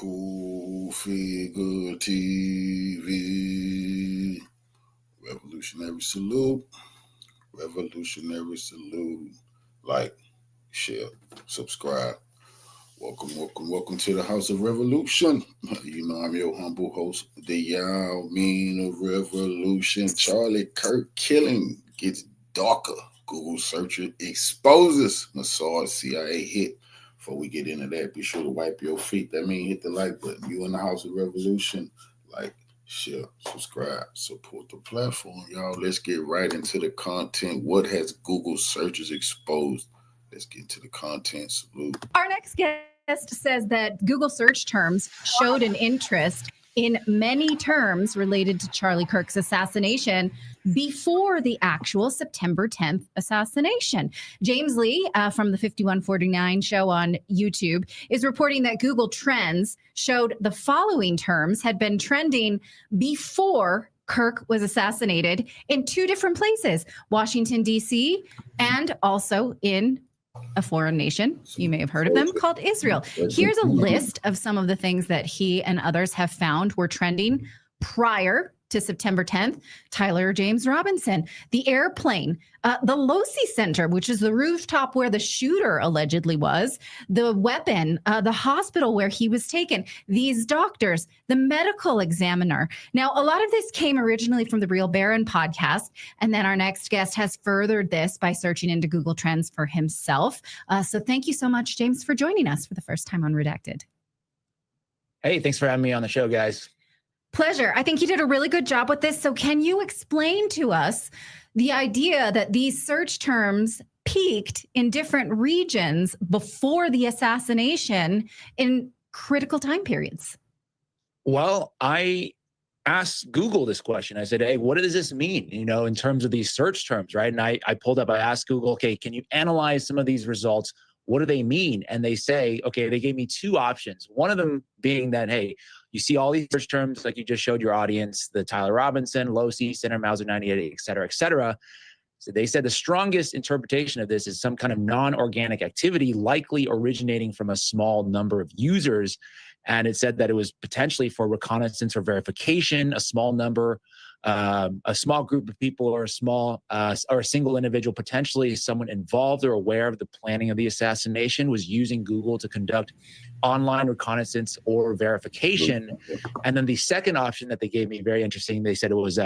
Cool Figure TV. Revolutionary salute. Revolutionary salute. Like, share, subscribe. Welcome to the House of Revolution. You know I'm your humble host, the Yao Mean of Revolution. Charlie Kirk killing gets darker. Google searcher exposes Mossad C.I.A. hit. Before we get into that, be sure to wipe your feet. That means hit the like button. You in the House of Revolution. Like, share, subscribe, support the platform, y'all. Let's get right into the content. What has Google searches exposed? Let's get into the content. Salute. Our next guest says that Google search terms showed an interest in many terms related to Charlie Kirk's assassination before the actual September 10th assassination. James Lee from the 5149 show on YouTube is reporting that Google Trends showed the following terms had been trending before Kirk was assassinated in two different places, Washington, D.C., and also in a foreign nation, you may have heard of them, called Israel. Here's a list of some of the things that he and others have found were trending prior to September 10th. Tyler James Robinson, the airplane, the Losi Center, which is the rooftop where the shooter allegedly was, the weapon, the hospital where he was taken, these doctors, the medical examiner. Now, a lot of this came originally from the Real Baron podcast, and then our next guest has furthered this by searching into Google Trends for himself. So thank you so much, James, for joining us for the first time on Redacted. Hey, thanks for having me on the show, guys. Pleasure. I think you did a really good job with this. So can you explain to us the idea that these search terms peaked in different regions before the assassination in critical time periods? Well, I asked Google this question. I said, hey, what does this mean, in terms of these search terms, right? And I pulled up, I asked Google, okay, can you analyze some of these results? What do they mean? And they say, okay, they gave me two options. One of them being that, hey, you see all these search terms like you just showed your audience, the Tyler Robinson, Losi, Center, Mauser 98, et cetera, et cetera. So they said the strongest interpretation of this is some kind of non-organic activity likely originating from a small number of users. And it said that it was potentially for reconnaissance or verification, a small number, a small group of people or a single individual, potentially someone involved or aware of the planning of the assassination, was using Google to conduct online reconnaissance or verification. And then the second option that they gave me, very interesting, they said it was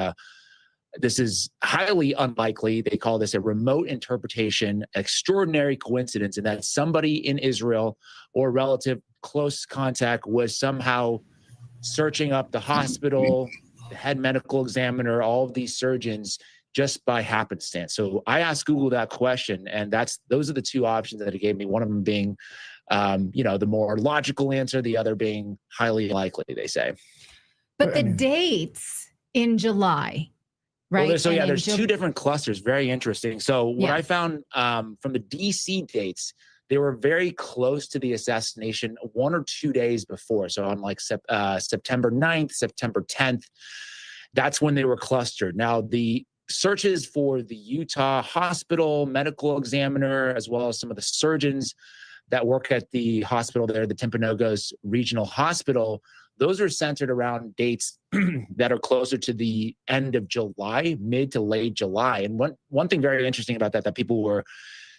this is highly unlikely. They call this a remote interpretation, extraordinary coincidence, and that somebody in Israel or relative close contact was somehow searching up the hospital, the head medical examiner, all of these surgeons just by happenstance. So I asked Google that question, and those are the two options that it gave me. One of them being, the more logical answer, the other being highly likely, they say. But the dates in July, right? Well, there's two different clusters. Very interesting. So what I found from the DC dates, they were very close to the assassination 1 or 2 days before. So on like September 9th, September 10th, that's when they were clustered. Now, the searches for the Utah hospital medical examiner, as well as some of the surgeons that work at the hospital there, the Timpanogos Regional Hospital, those are centered around dates that are closer to the end of July, mid to late July. And one thing very interesting about that people were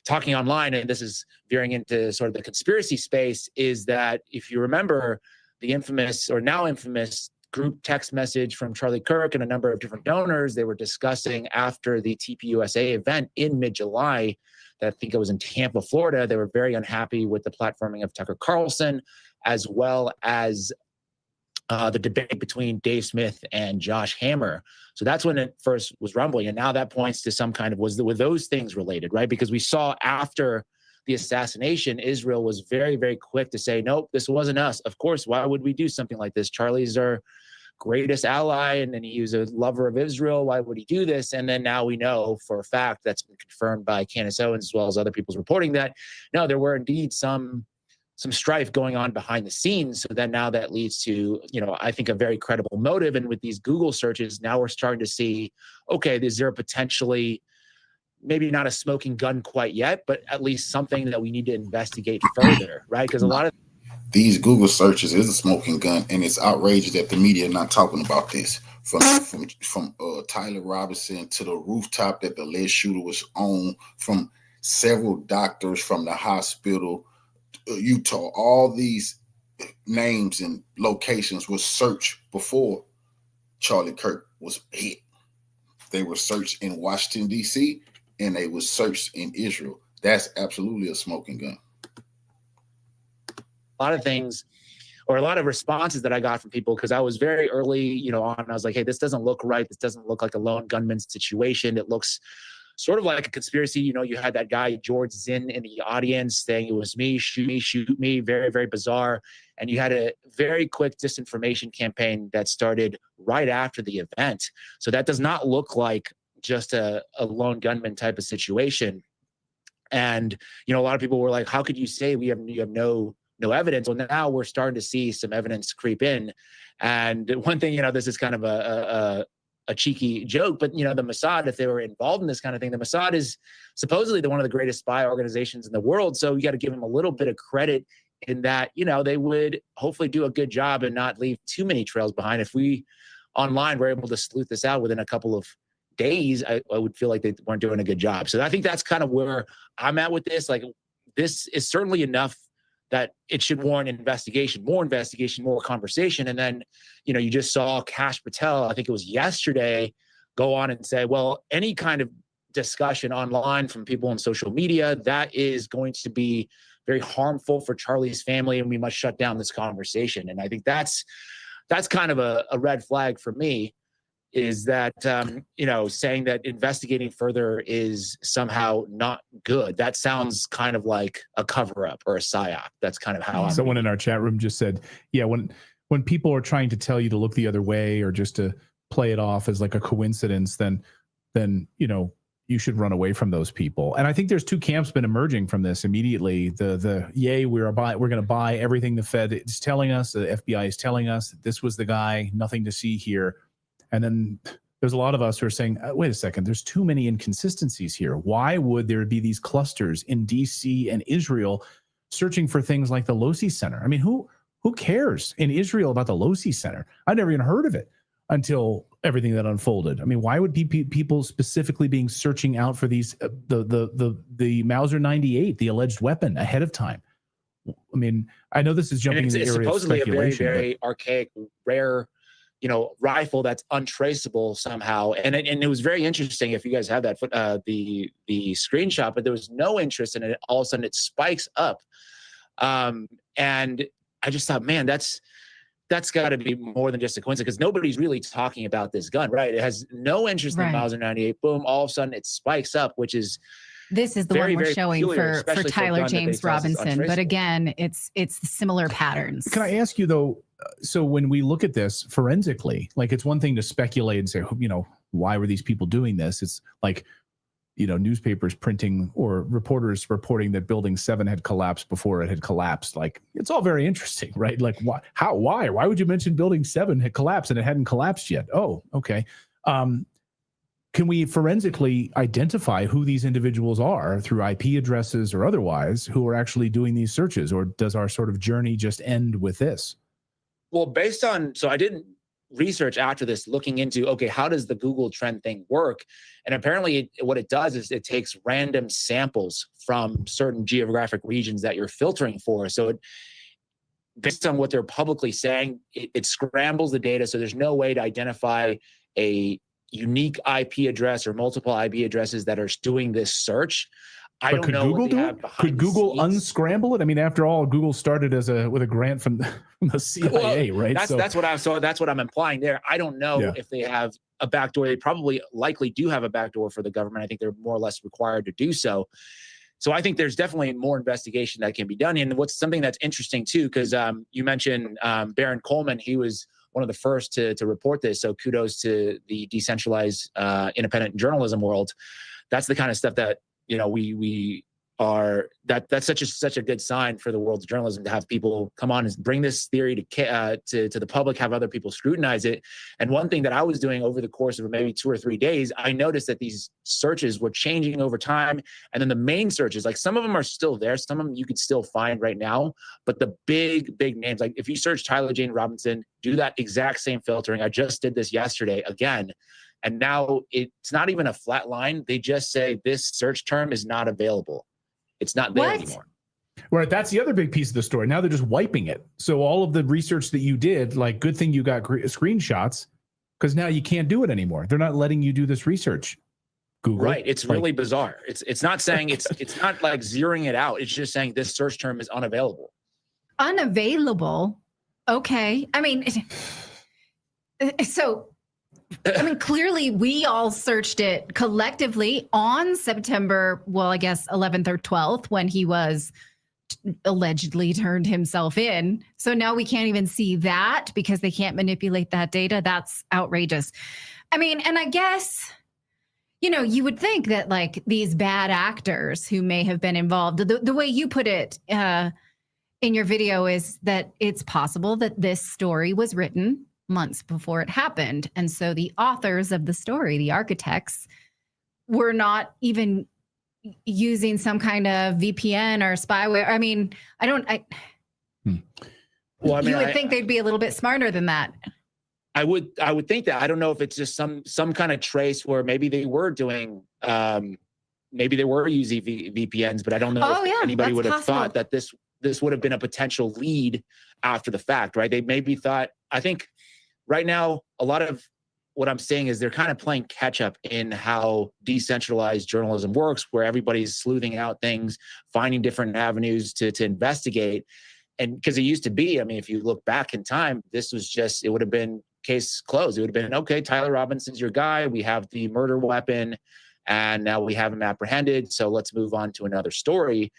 talking online, and this is veering into sort of the conspiracy space, is that if you remember the infamous or now infamous group text message from Charlie Kirk and a number of different donors, they were discussing after the TPUSA event in mid-July, that I think it was in Tampa, Florida, they were very unhappy with the platforming of Tucker Carlson, as well as the debate between Dave Smith and Josh Hammer. So that's when it first was rumbling. And now that points to some kind of, were those things related, right? Because we saw after the assassination, Israel was very, very quick to say, nope, this wasn't us. Of course, why would we do something like this? Charlie's our greatest ally, and then he was a lover of Israel. Why would he do this? And then now we know for a fact, that's been confirmed by Candace Owens, as well as other people's reporting, that no, there were indeed some strife going on behind the scenes. So then now that leads to, I think a very credible motive. And with these Google searches, now we're starting to see, okay, is there potentially, maybe not a smoking gun quite yet, but at least something that we need to investigate further, right? Because a lot of these Google searches is a smoking gun, and it's outrageous that the media are not talking about this. From Tyler Robinson to the rooftop that the alleged shooter was on, from several doctors from the hospital, Utah, all these names and locations were searched before Charlie Kirk was hit. They were searched in Washington, D.C., and they were searched in Israel. That's absolutely a smoking gun. A lot of things, or a lot of responses that I got from people, because I was very early, on. I was like, hey, this doesn't look right. This doesn't look like a lone gunman situation. It looks sort of like a conspiracy. You had that guy, George Zinn, in the audience saying it was me, shoot me. Very, very bizarre. And you had a very quick disinformation campaign that started right after the event. So that does not look like just a lone gunman type of situation. And, a lot of people were like, how could you say you have no evidence? Well, now we're starting to see some evidence creep in. And one thing, this is kind of a cheeky joke, but the Mossad, if they were involved in this kind of thing, the Mossad is supposedly one of the greatest spy organizations in the world. So you got to give them a little bit of credit in that, they would hopefully do a good job and not leave too many trails behind. If we online were able to sleuth this out within a couple of days, I would feel like they weren't doing a good job. So I think that's kind of where I'm at with this. Like, this is certainly enough that it should warrant more conversation. And then, you just saw Kash Patel, I think it was yesterday, go on and say, well, any kind of discussion online from people on social media, that is going to be very harmful for Charlie's family, and we must shut down this conversation. And I think that's kind of a red flag for me, is that, saying that investigating further is somehow not good. That sounds kind of like a cover-up or a PSYOP. That's kind of how someone in our chat room just said, yeah, when people are trying to tell you to look the other way or just to play it off as like a coincidence, then you should run away from those people. And I think there's two camps been emerging from this immediately. The yay, we're going to buy everything the Fed is telling us, the FBI is telling us, that this was the guy, nothing to see here. And then there's a lot of us who are saying, wait a second, there's too many inconsistencies here. Why would there be these clusters in DC and Israel searching for things like the Losi Center? I mean, who cares in Israel about the Losi Center? I never even heard of it until everything that unfolded. I mean, why would people specifically being searching out for these the Mauser 98, the alleged weapon, ahead of time? I mean, I know this is jumping into the area of speculation. It's supposedly a very, very archaic, rare, rifle that's untraceable somehow. And it was very interesting. If you guys have that, the screenshot, but there was no interest in it. All of a sudden it spikes up. And I just thought, man, that's got to be more than just a coincidence, because nobody's really talking about this gun, right? It has no interest in the Mauser 98. Boom, all of a sudden it spikes up, which is this is the very, one we're showing peculiar, for Tyler James Robinson. But again, it's similar patterns. Can I ask you though? So when we look at this forensically, like, it's one thing to speculate and say, why were these people doing this? It's like, newspapers printing or reporters reporting that Building 7 had collapsed before it had collapsed. Like, it's all very interesting, right? Like, why would you mention Building 7 had collapsed and it hadn't collapsed yet? Oh, okay. Can we forensically identify who these individuals are through IP addresses or otherwise who are actually doing these searches? Or does our sort of journey just end with this? Well, so I didn't research after this looking into, okay, how does the Google trend thing work? And apparently what it does is it takes random samples from certain geographic regions that you're filtering for. So based on what they're publicly saying, it scrambles the data. So there's no way to identify a unique IP address or multiple IP addresses that are doing this search. I don't know what they have behind the scenes. Could Google unscramble it? I mean, after all, Google started with a grant from the CIA, right? That's what I'm implying there. I don't know if they have a backdoor. They probably likely do have a backdoor for the government. I think they're more or less required to do so. So I think there's definitely more investigation that can be done. And what's something that's interesting too, because you mentioned Baron Coleman, he was one of the first to report this. So kudos to the decentralized independent journalism world. That's the kind of stuff that we that's such a good sign for the world of journalism to have people come on and bring this theory to the public, have other people scrutinize it. And one thing that I was doing over the course of maybe 2 or 3 days, I noticed that these searches were changing over time. And then the main searches, like some of them are still there, some of them you could still find right now, but the big names, like if you search Tyler Jane Robinson, do that exact same filtering. I just did this yesterday again. And now it's not even a flat line. They just say this search term is not available. It's not there anymore. Right. That's the other big piece of the story. Now they're just wiping it. So all of the research that you did, like, good thing you got screenshots, because now you can't do it anymore. They're not letting you do this research. Google. Right. It's really bizarre. It's not saying it's not like zeroing it out. It's just saying this search term is unavailable. Unavailable. Okay. I mean, so clearly we all searched it collectively on September, well, I guess 11th or 12th, when he was allegedly turned himself in. So now we can't even see that because they can't manipulate that data. That's outrageous. I mean, and I guess, you would think that like these bad actors who may have been involved, the way you put it in your video is that it's possible that this story was written months before it happened. And so the authors of the story, the architects, were not even using some kind of VPN or spyware. I mean, you would think they'd be a little bit smarter than that. I would think that. I don't know if it's just some kind of trace where maybe they were doing, maybe they were using VPNs, but I don't know if anybody would have thought that this would have been a potential lead after the fact, right? They maybe thought, I think right now, a lot of what I'm saying is they're kind of playing catch up in how decentralized journalism works, where everybody's sleuthing out things, finding different avenues to investigate. And because it used to be, I mean, if you look back in time, this was just, it would have been case closed. It would have been, okay, Tyler Robinson's your guy. We have the murder weapon and now we have him apprehended. So let's move on to another story.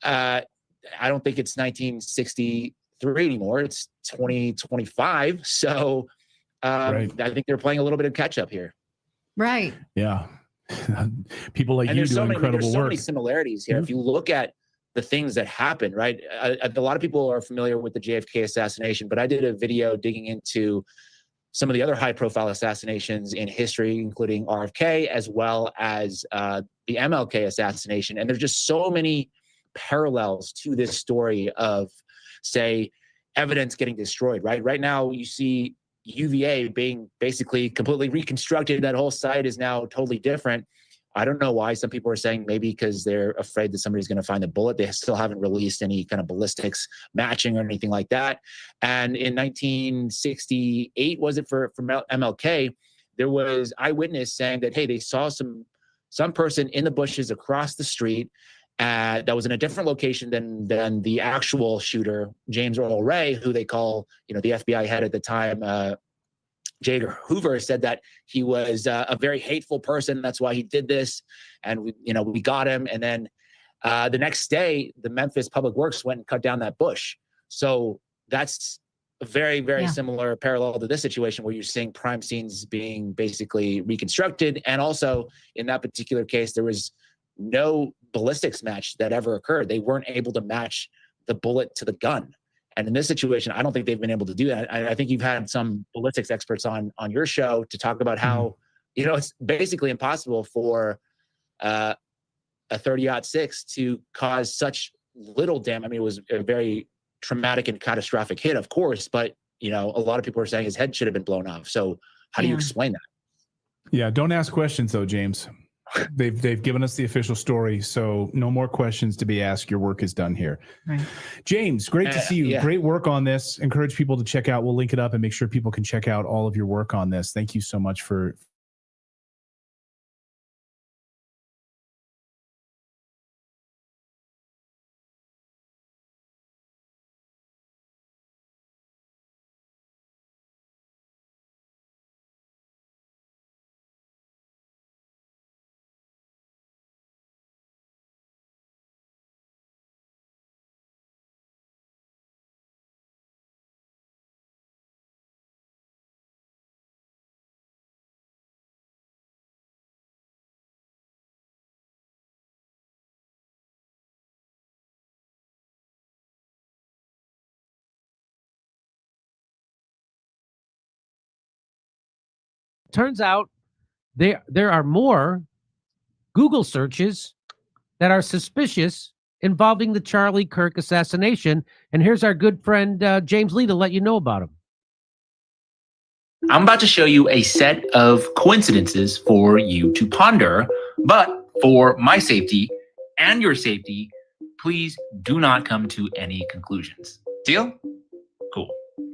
I don't think it's 1963 anymore. It's 2025. So right. I think they're playing a little bit of catch up here. Right. Yeah. People like you do incredible work. There's so many similarities here. Mm-hmm. If you look at the things that happened, right? A lot of people are familiar with the JFK assassination, but I did a video digging into some of the other high-profile assassinations in history, including RFK, as well as the MLK assassination. And there's just so many parallels to this story of, say, evidence getting destroyed, right? Right now, you see UVA being basically completely reconstructed. That whole site is now totally different. I don't know why. Some people are saying maybe because they're afraid that somebody's going to find the bullet. They still haven't released any kind of ballistics matching or anything like that. And in 1968, was it for MLK, there was eyewitness saying that, hey, they saw some person in the bushes across the street that was in a different location than the actual shooter, James Earl Ray, who they call, the FBI head at the time, J. Hoover, said that he was a very hateful person. That's why he did this. And we got him. And then the next day, the Memphis Public Works went and cut down that bush. So that's a very, very similar parallel to this situation where you're seeing crime scenes being basically reconstructed. And also in that particular case, there was no ballistics match that ever occurred. They weren't able to match the bullet to the gun. And in this situation, I don't think they've been able to do that. I think you've had some ballistics experts on your show to talk about how, it's basically impossible for a 30-06 to cause such little damage. I mean, it was a very traumatic and catastrophic hit, of course, but, a lot of people are saying his head should have been blown off. So how do you explain that? Yeah, don't ask questions though, James. They've given us the official story, so no more questions to be asked. Your work is done here. Right. James, great to see you. Yeah. Great work on this. Encourage people to check out. We'll link it up and make sure people can check out all of your work on this. Thank you so much for turns out there are more Google searches that are suspicious involving the Charlie Kirk assassination. And here's our good friend James Lee to let you know about them. I'm about to show you a set of coincidences for you to ponder, but for my safety and your safety, please do not come to any conclusions. Deal? Cool.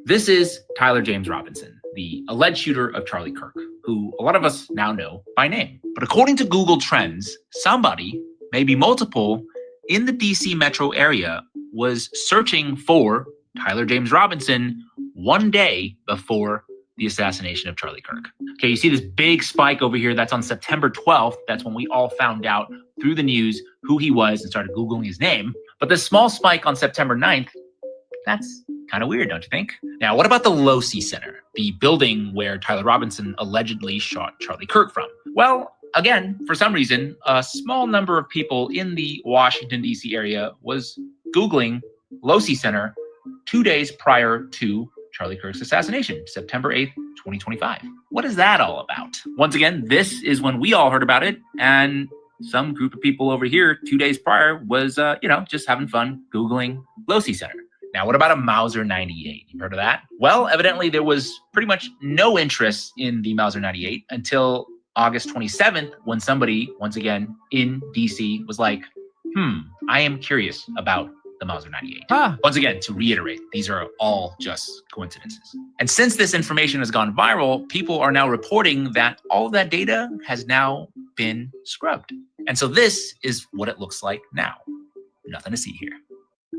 This is Tyler James Robinson, the alleged shooter of Charlie Kirk, who a lot of us now know by name. But according to Google Trends, somebody, maybe multiple, in the DC metro area was searching for Tyler James Robinson one day before the assassination of Charlie Kirk. Okay, you see this big spike over here. That's on September 12th. That's when we all found out through the news who he was and started Googling his name. But this small spike on September 9th, that's kind of weird, don't you think? Now, what about the Losi Center, the building where Tyler Robinson allegedly shot Charlie Kirk from? Well, again, for some reason, a small number of people in the Washington, D.C. area was Googling Losi Center 2 days prior to Charlie Kirk's assassination, September 8th, 2025. What is that all about? Once again, this is when we all heard about it, and some group of people over here 2 days prior was, just having fun Googling Losi Center. Now, what about a Mauser 98? You heard of that? Well, evidently there was pretty much no interest in the Mauser 98 until August 27th, when somebody, once again, in DC was like, I am curious about the Mauser 98. Once again, to reiterate, these are all just coincidences. And since this information has gone viral, people are now reporting that all of that data has now been scrubbed. And so this is what it looks like now. Nothing to see here.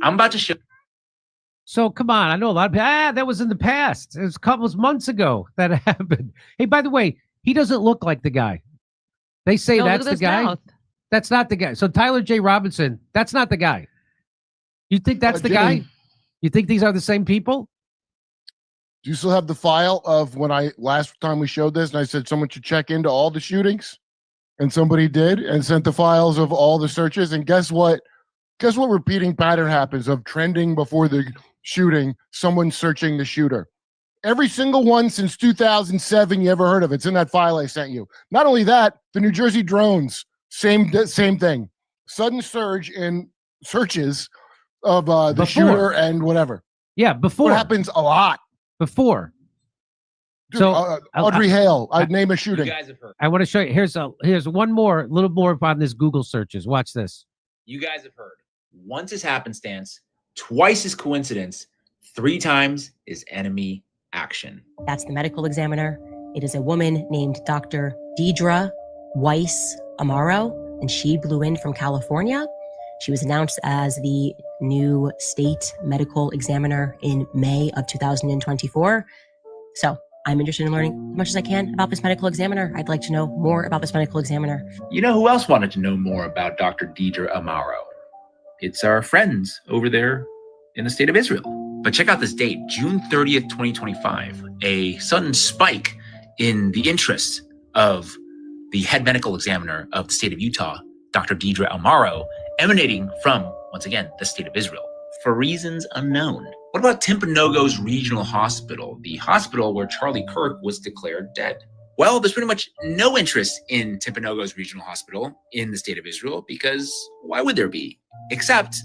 I'm about to show. So come on, I know a lot of that was in the past. It was a couple of months ago that happened. Hey, by the way, he doesn't look like the guy. They say that's the guy. Mouth. That's not the guy. So Tyler J. Robinson, that's not the guy. You think that's the guy? You think these are the same people? Do you still have the file of when last time we showed this and I said someone should check into all the shootings? And somebody did and sent the files of all the searches. And guess what? Guess what repeating pattern happens of trending before the shooting, someone searching the shooter. Every single one since 2007 you ever heard of. It's in that file I sent you. Not only that, the New Jersey drones, same thing. Sudden surge in searches of the shooter and whatever. Yeah, before. It happens a lot. Before. Dude, so Audrey Hale, I'd name a shooting. You guys have heard. I want to show you. Here's one more, little more on this Google searches. Watch this. You guys have heard. Once is happenstance, twice is coincidence, 3 times is enemy action. That's the medical examiner. It is a woman named Dr. Deidre Weiss Amaro, and she blew in from California. She was announced as the new state medical examiner in May of 2024. So I'm interested in learning as much as I can about this medical examiner. I'd like to know more about this medical examiner. You know who else wanted to know more about Dr. Deidre Amaro? It's our friends over there in the state of Israel. But check out this date, June 30th, 2025, a sudden spike in the interest of the head medical examiner of the state of Utah, Dr. Deidre Amaro, emanating from, once again, the state of Israel, for reasons unknown. What about Timpanogos Regional Hospital, the hospital where Charlie Kirk was declared dead? Well, there's pretty much no interest in Timpanogos Regional Hospital in the state of Israel because why would there be? Except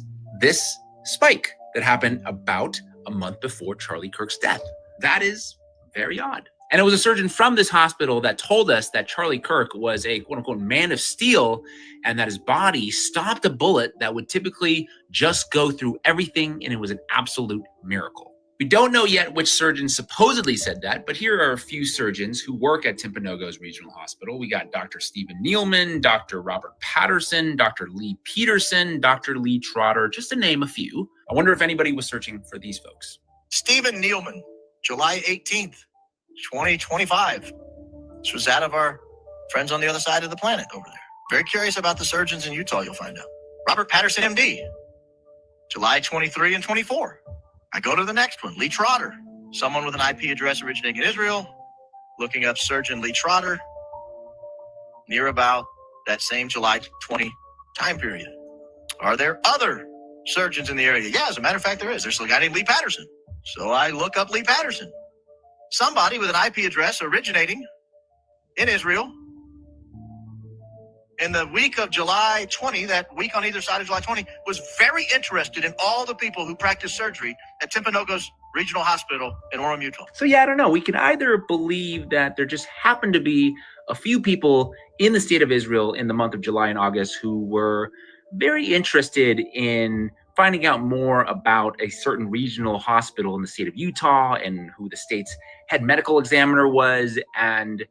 this spike that happened about a month before Charlie Kirk's death. That is very odd. And it was a surgeon from this hospital that told us that Charlie Kirk was a quote-unquote man of steel and that his body stopped a bullet that would typically just go through everything, and it was an absolute miracle. We don't know yet which surgeon supposedly said that, but here are a few surgeons who work at Timpanogos Regional Hospital. We got Dr. Stephen Nealman, Dr. Robert Patterson, Dr. Lee Peterson, Dr. Lee Trotter, just to name a few. I wonder if anybody was searching for these folks. Stephen Nealman, July 18th, 2025. This was that of our friends on the other side of the planet over there. Very curious about the surgeons in Utah, you'll find out. Robert Patterson, MD, July 23 and 24. I go to the next one, Lee Trotter, someone with an IP address originating in Israel, looking up surgeon Lee Trotter, near about that same July 20 time period. Are there other surgeons in the area? Yeah, as a matter of fact, there is. There's a guy named Lee Patterson. So I look up Lee Patterson, somebody with an IP address originating in Israel in the week of July 20, that week on either side of July 20, was very interested in all the people who practiced surgery at Timpanogos Regional Hospital in Orem, Utah. So yeah, I don't know. We can either believe that there just happened to be a few people in the state of Israel in the month of July and August who were very interested in finding out more about a certain regional hospital in the state of Utah and who the state's head medical examiner was, and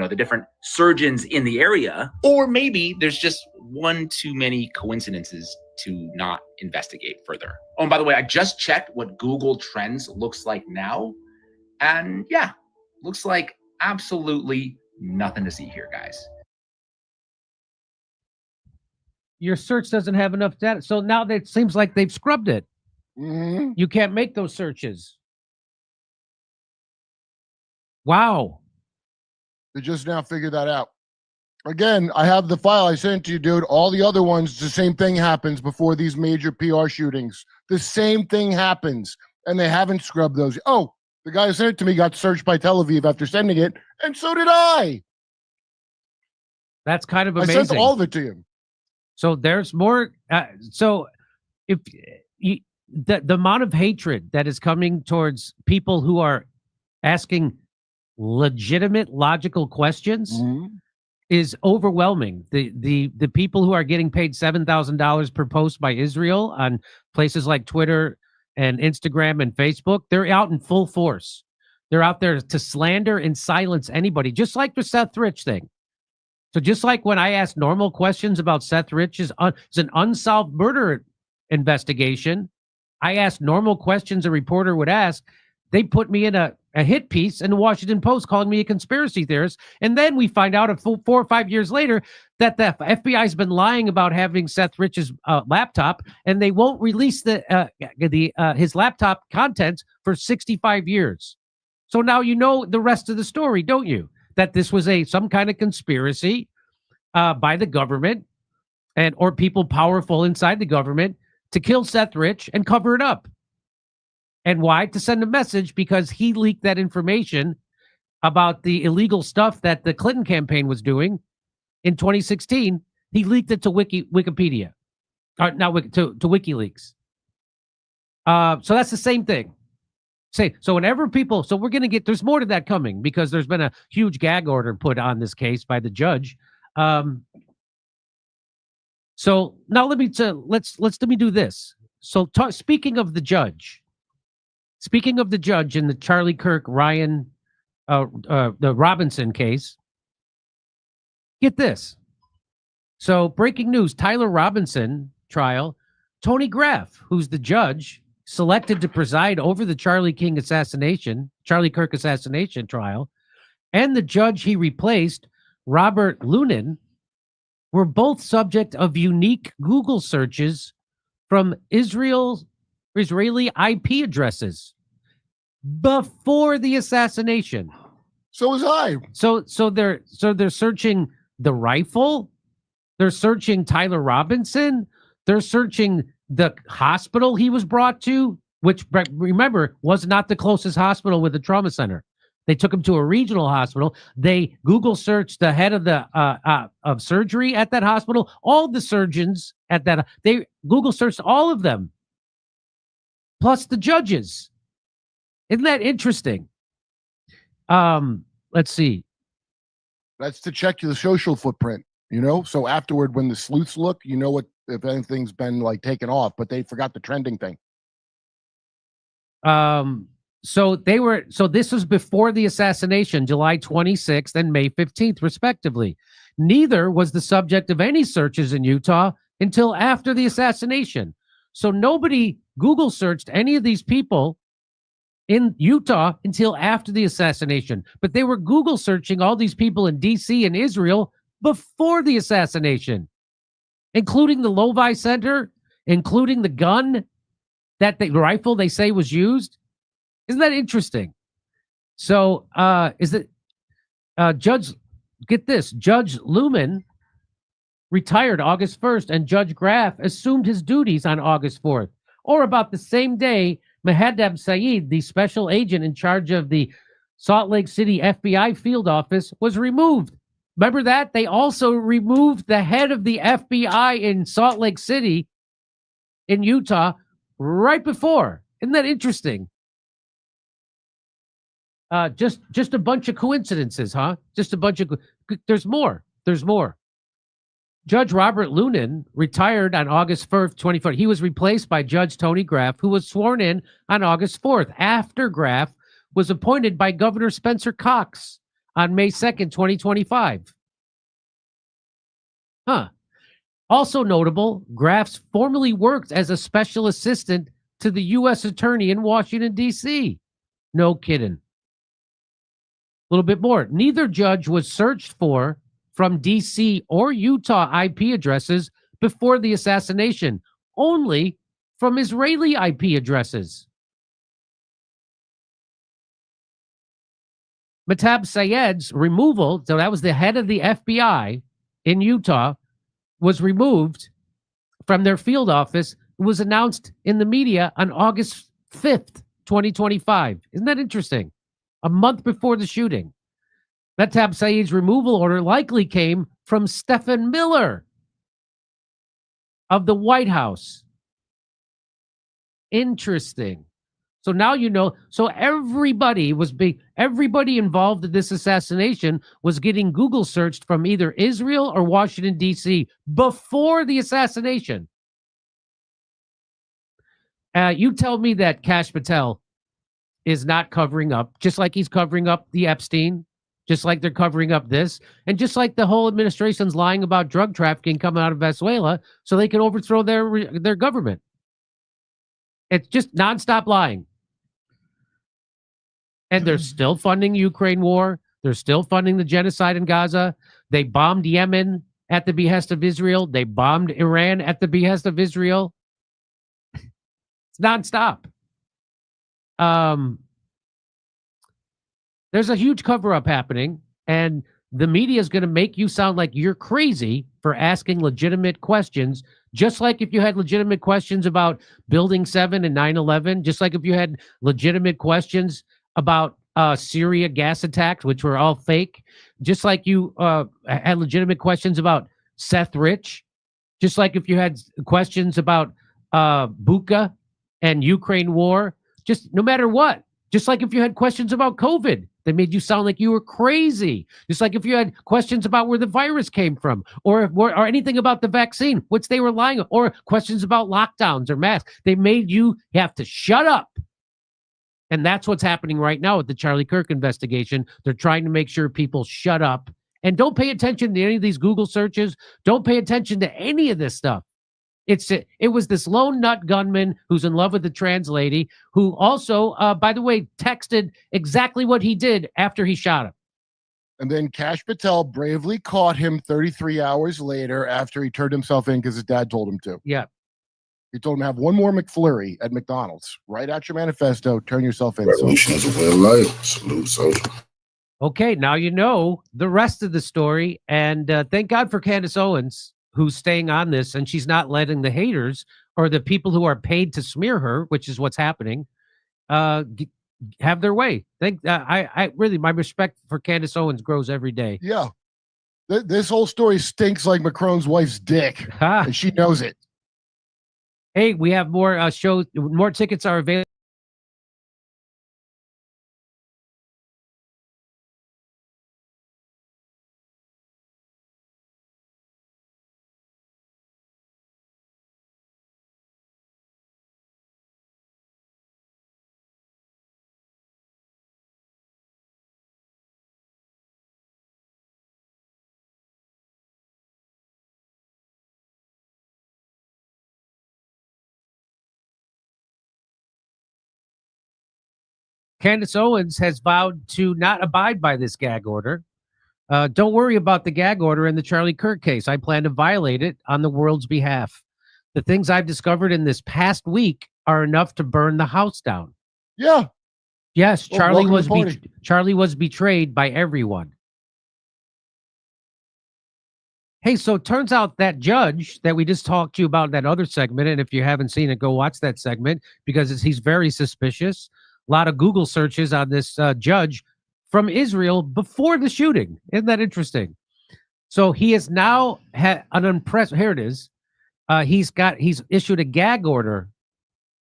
the different surgeons in the area. Or maybe there's just one too many coincidences to not investigate further. Oh, and by the way, I just checked what Google Trends looks like now. And yeah, looks like absolutely nothing to see here, guys. Your search doesn't have enough data. So now it seems like they've scrubbed it. Mm-hmm. You can't make those searches. Wow. They just now figured that out. Again, I have the file I sent to you, dude. All the other ones, the same thing happens before these major PR shootings. The same thing happens, and they haven't scrubbed those. Oh, the guy who sent it to me got searched by Tel Aviv after sending it, and so did I. That's kind of amazing. I sent all of it to you. So there's more. So if you, the amount of hatred that is coming towards people who are asking legitimate, logical questions is overwhelming. The people who are getting paid $7,000 per post by Israel on places like Twitter and Instagram and Facebook, they're out in full force. They're out there to slander and silence anybody, just like the Seth Rich thing. So just like when I asked normal questions about Seth Rich's it's an unsolved murder investigation, I asked normal questions a reporter would ask. They put me in a hit piece in the Washington Post calling me a conspiracy theorist. And then we find out 4 or 5 years later that the FBI has been lying about having Seth Rich's laptop, and they won't release his laptop contents for 65 years. So now you know the rest of the story, don't you? That this was some kind of conspiracy by the government or people powerful inside the government to kill Seth Rich and cover it up. And why? To send a message, because he leaked that information about the illegal stuff that the Clinton campaign was doing in 2016. He leaked it to Wikipedia, to WikiLeaks. So that's the same thing. So whenever people, so we're going to get, there's more to that coming because there's been a huge gag order put on this case by the judge. So now let me do this. So speaking of the judge in the Charlie Kirk, Ryan, the Robinson case, get this. So breaking news, Tyler Robinson trial, Tony Graff, who's the judge selected to preside over the Charlie Kirk assassination trial, and the judge he replaced, Robert Lunin, were both subject of unique Google searches from Israeli IP addresses before the assassination. So was I. So they're searching the rifle. They're searching Tyler Robinson. They're searching the hospital he was brought to, which, remember, was not the closest hospital with the trauma center. They took him to a regional hospital. They Google searched the head of the of surgery at that hospital, all the surgeons at that. They Google searched all of them, plus the judges. Isn't that interesting? Let's see. That's to check the social footprint, So afterward, when the sleuths look, what if anything's been taken off, but they forgot the trending thing. So this was before the assassination, July 26th and May 15th, respectively. Neither was the subject of any searches in Utah until after the assassination. So nobody Google searched any of these people in Utah until after the assassination, but they were Google searching all these people in DC and Israel before the assassination, including the Lovi Center, including the gun, the rifle they say was used. Isn't that interesting? So Judge Lumen retired August 1st, and Judge Graff assumed his duties on August 4th, or about the same day Mossad Saeed, the special agent in charge of the Salt Lake City FBI field office was removed. Remember that? They also removed the head of the FBI in Salt Lake City in Utah right before. Isn't that interesting? Just a bunch of coincidences, huh? Just a bunch of... There's more. There's more. Judge Robert Lunan retired on August 1st, 2040. He was replaced by Judge Tony Graff, who was sworn in on August 4th, after Graff was appointed by Governor Spencer Cox on May 2nd, 2025. Huh. Also notable, Graff formerly worked as a special assistant to the U.S. Attorney in Washington, D.C. No kidding. A little bit more. Neither judge was searched for from D.C. or Utah IP addresses before the assassination, only from Israeli IP addresses. Mossad Sayed's removal, so that was the head of the FBI in Utah, was removed from their field office. It was announced in the media on August 5th, 2025. Isn't that interesting? A month before the shooting. Mossad Sayed's removal order likely came from Stephen Miller of the White House. Interesting. So now you know. So everybody involved in this assassination was getting Google searched from either Israel or Washington, D.C. before the assassination. You tell me that Kash Patel is not covering up, just like he's covering up the Epstein, just like they're covering up this, and just like the whole administration's lying about drug trafficking coming out of Venezuela so they can overthrow their government. It's just nonstop lying. And they're still funding Ukraine war. They're still funding the genocide in Gaza. They bombed Yemen at the behest of Israel. They bombed Iran at the behest of Israel. It's nonstop. There's a huge cover-up happening, and the media is going to make you sound like you're crazy for asking legitimate questions, just like if you had legitimate questions about Building 7 and 9/11, just like if you had legitimate questions about Syria gas attacks, which were all fake, just like you had legitimate questions about Seth Rich, just like if you had questions about Buka and Ukraine war, just no matter what, just like if you had questions about COVID, they made you sound like you were crazy. Just like if you had questions about where the virus came from, or anything about the vaccine, which they were lying, or questions about lockdowns or masks, they made you have to shut up. And that's what's happening right now with the Charlie Kirk investigation. They're trying to make sure people shut up and don't pay attention to any of these Google searches. Don't pay attention to any of this stuff. It was this lone nut gunman who's in love with the trans lady, who also, by the way, texted exactly what he did after he shot him. And then Kash Patel bravely caught him 33 hours later after he turned himself in because his dad told him to. Yeah. He told him to have one more McFlurry at McDonald's. Write out your manifesto, turn yourself in. Revolution is a way of life. Salute, soldier. Okay, now you know the rest of the story. And thank God for Candace Owens, who's staying on this, and she's not letting the haters or the people who are paid to smear her, which is what's happening, have their way. I really, my respect for Candace Owens grows every day. Yeah. This whole story stinks like Macron's wife's dick, and she knows it. Hey, we have more shows. More tickets are available. Candace Owens has vowed to not abide by this gag order. Don't worry about the gag order in the Charlie Kirk case. I plan to violate it on the world's behalf. The things I've discovered in this past week are enough to burn the house down. Yeah. Yes, Well, Charlie was betrayed by everyone. Hey, so it turns out that judge that we just talked to you about in that other segment, and if you haven't seen it, go watch that segment because he's very suspicious. A lot of Google searches on this judge from Israel before the shooting. Isn't that interesting? So he has now had an here it is. He's issued a gag order,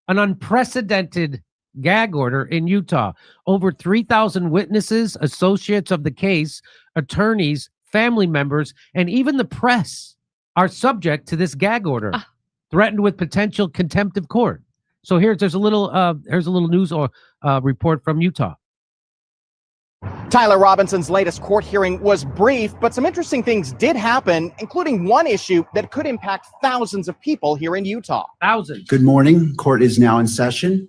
an unprecedented gag order in Utah. Over 3,000 witnesses, associates of the case, attorneys, family members, and even the press are subject to this gag order, threatened with potential contempt of court. So here's a little news report from Utah. Tyler Robinson's latest court hearing was brief, but some interesting things did happen, including one issue that could impact thousands of people here in Utah. Thousands. Good morning. Court is now in session.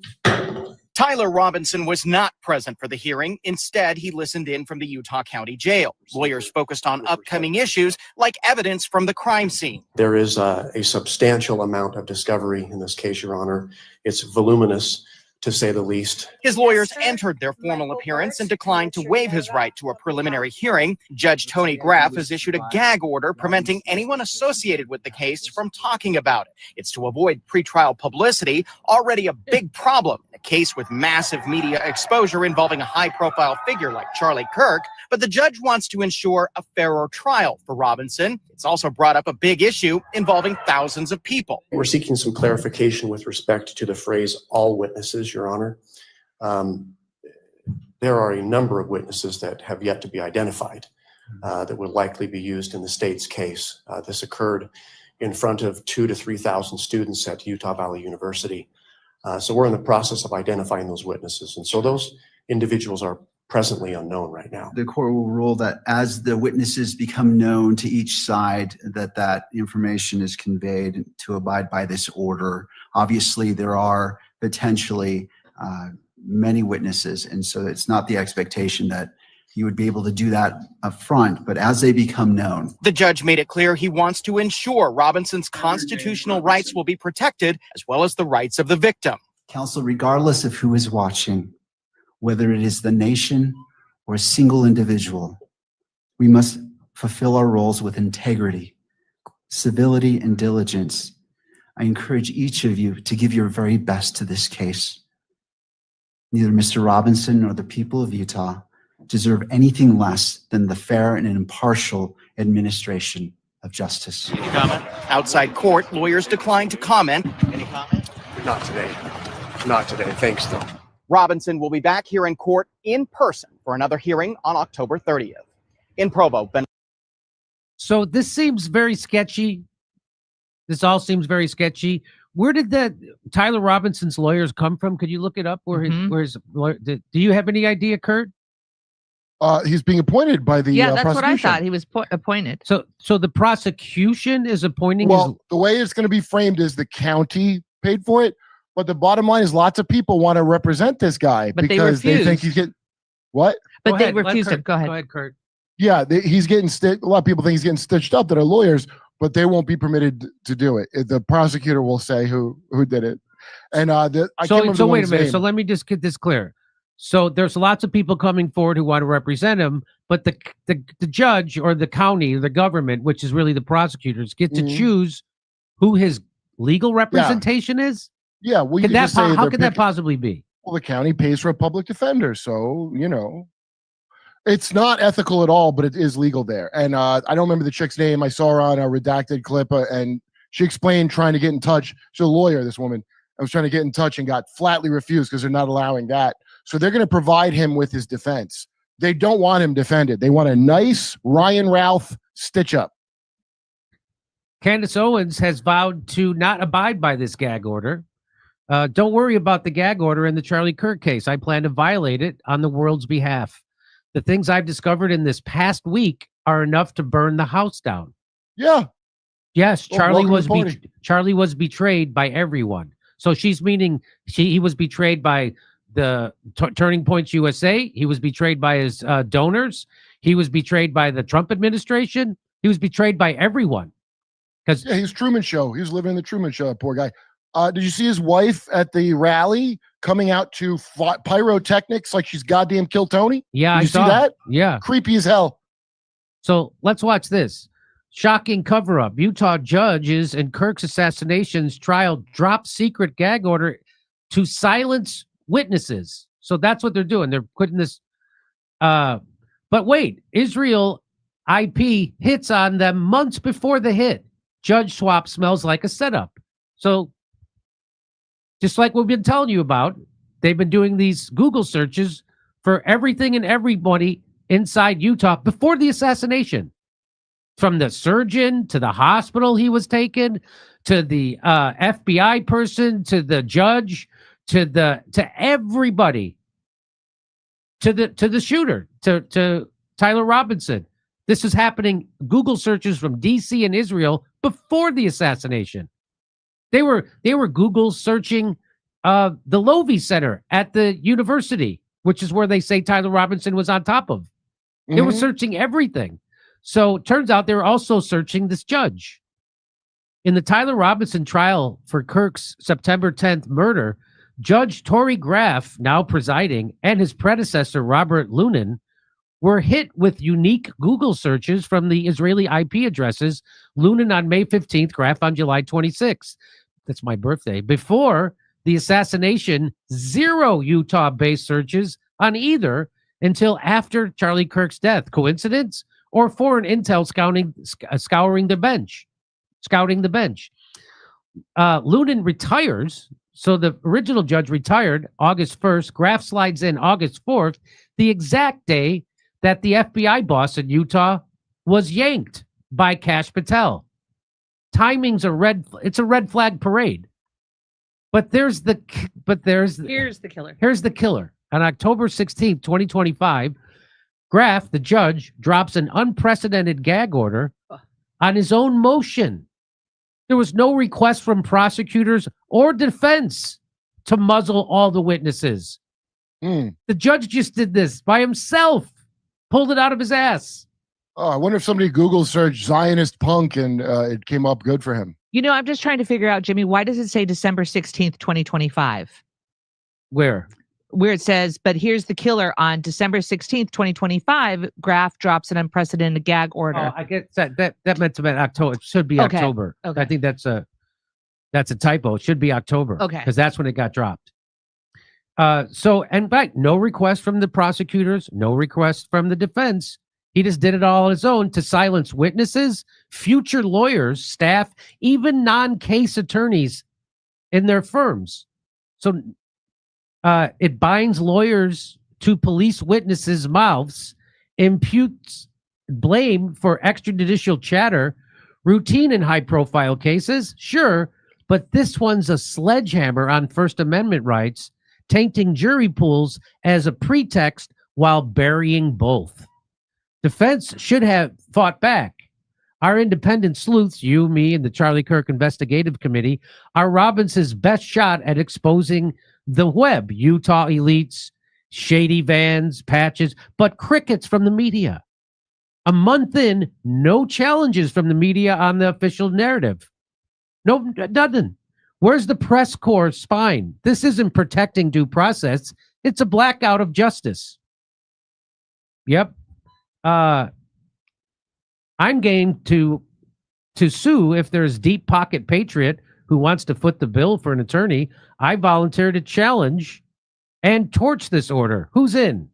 Tyler Robinson was not present for the hearing. Instead, he listened in from the Utah County Jail. Lawyers focused on upcoming issues like evidence from the crime scene. There is a substantial amount of discovery in this case, Your Honor. It's voluminous, to say the least. His lawyers entered their formal appearance and declined to waive his right to a preliminary hearing. Judge Tony Graff has issued a gag order preventing anyone associated with the case from talking about it. It's to avoid pretrial publicity, already a big problem in a case with massive media exposure involving a high-profile figure like Charlie Kirk. But the judge wants to ensure a fairer trial for Robinson. It's also brought up a big issue involving thousands of people. We're seeking some clarification with respect to the phrase all witnesses, Your Honor. There are a number of witnesses that have yet to be identified that would likely be used in the state's case. This occurred in front of 2,000 to 3,000 students at Utah Valley University. So we're in the process of identifying those witnesses. And so those individuals are presently unknown right now. The court will rule that as the witnesses become known to each side, that information is conveyed to abide by this order. Obviously, there are potentially many witnesses, and so it's not the expectation that you would be able to do that up front, but as they become known. The judge made it clear he wants to ensure Robinson's constitutional rights will be protected, as well as the rights of the victim. Counsel, regardless of who is watching, whether it is the nation or a single individual, we must fulfill our roles with integrity, civility, and diligence. I encourage each of you to give your very best to this case. Neither Mr. Robinson nor the people of Utah deserve anything less than the fair and impartial administration of justice. Any comment? Outside court, lawyers declined to comment. Any comment? Not today. Not today. Thanks, though. Robinson will be back here in court in person for another hearing on October 30th. In Provo, Ben. So this seems very sketchy. This all seems very sketchy. Where did Tyler Robinson's lawyers come from? Could you look it up? Where his lawyer? Do you have any idea, Kurt? He's being appointed by the that's prosecution. what I thought. He was appointed. So the prosecution is appointing. Well, the way it's going to be framed is the county paid for it, but the bottom line is lots of people want to represent this guy because they think he's getting what? But they refused him. Go ahead. Go ahead, Kurt. Yeah, he's getting a lot of people think he's getting stitched up that are lawyers, but they won't be permitted to do it. The prosecutor will say who did it. And I can't remember so wait a minute. name. So let me just get this clear. So there's lots of people coming forward who want to represent him, but the judge or the county or the government, which is really the prosecutors, get to choose who his legal representation is. Yeah, well, how could that possibly be? Well, the county pays for a public defender, so it's not ethical at all, but it is legal there. And I don't remember the chick's name. I saw her on a redacted clip, and she explained trying to get in touch. She's a lawyer, this woman. I was trying to get in touch and got flatly refused because they're not allowing that. So they're going to provide him with his defense. They don't want him defended. They want a nice Ryan Ralph stitch up. Candace Owens has vowed to not abide by this gag order. Don't worry about the gag order in the Charlie Kirk case. I plan to violate it on the world's behalf. The things I've discovered in this past week are enough to burn the house down. Yeah. Yes, Charlie was betrayed by everyone. So she's meaning he was betrayed by the Turning Points USA. He was betrayed by his donors. He was betrayed by the Trump administration. He was betrayed by everyone. Because he was Truman Show. He was living in the Truman Show, that poor guy. Did you see his wife at the rally coming out to pyrotechnics like she's goddamn Kill Tony? Yeah, Did you see that? Yeah. Creepy as hell. So let's watch this. Shocking cover-up. Utah judges in Kirk's assassinations trial drop secret gag order to silence witnesses. So that's what they're doing. They're putting this But wait, Israel IP hits on them months before the hit. Judge swap smells like a setup. So just like we've been telling you about, they've been doing these Google searches for everything and everybody inside Utah before the assassination. From the surgeon to the hospital he was taken, to the FBI person, to the judge, to everybody, to the shooter, to Tyler Robinson. This is happening. Google searches from DC and Israel before the assassination. They were Google searching the Lovey Center at the university, which is where they say Tyler Robinson was on top of. They were searching everything. So it turns out they were also searching this judge. In the Tyler Robinson trial for Kirk's September 10th murder, Judge Tory Graff, now presiding, and his predecessor, Robert Lunin, were hit with unique Google searches from the Israeli IP addresses, Lunin on May 15th, Graff on July 26th. That's my birthday. Before the assassination, 0 Utah-based searches on either until after Charlie Kirk's death. Coincidence? Or foreign intel scouring the bench. Lunin retires. So the original judge retired August 1st. Graff slides in August 4th, the exact day that the FBI boss in Utah was yanked by Kash Patel. Timing's it's a red flag parade. But here's the killer. Here's the killer. On October 16th, 2025, Graff, the judge, drops an unprecedented gag order on his own motion. There was no request from prosecutors or defense to muzzle all the witnesses. The judge just did this by himself, pulled it out of his ass. Oh, I wonder if somebody Google searched Zionist punk and it came up good for him. You know, I'm just trying to figure out, Jimmy, why does it say December 16th, 2025? Where it says, but here's the killer on December 16th, 2025, Graff drops an unprecedented gag order. Oh, I get that meant to be October. It should be October. Okay. I think that's a typo. It should be October. Okay. Because that's when it got dropped. No request from the prosecutors, no request from the defense. He just did it all on his own to silence witnesses, future lawyers, staff, even non-case attorneys in their firms. So it binds lawyers to police witnesses' mouths, imputes blame for extrajudicial chatter, routine in high-profile cases, sure, but this one's a sledgehammer on First Amendment rights, tainting jury pools as a pretext while burying both. Defense should have fought back. Our independent sleuths, you, me, and the Charlie Kirk Investigative Committee, are Robinson's best shot at exposing the web, Utah elites, shady vans, patches, but crickets from the media. A month in, no challenges from the media on the official narrative. No, nothing. Where's the press corps spine? This isn't protecting due process. It's a blackout of justice. Yep. I'm game to sue if there's deep pocket patriot who wants to foot the bill for an attorney. I volunteer to challenge and torch this order. Who's in?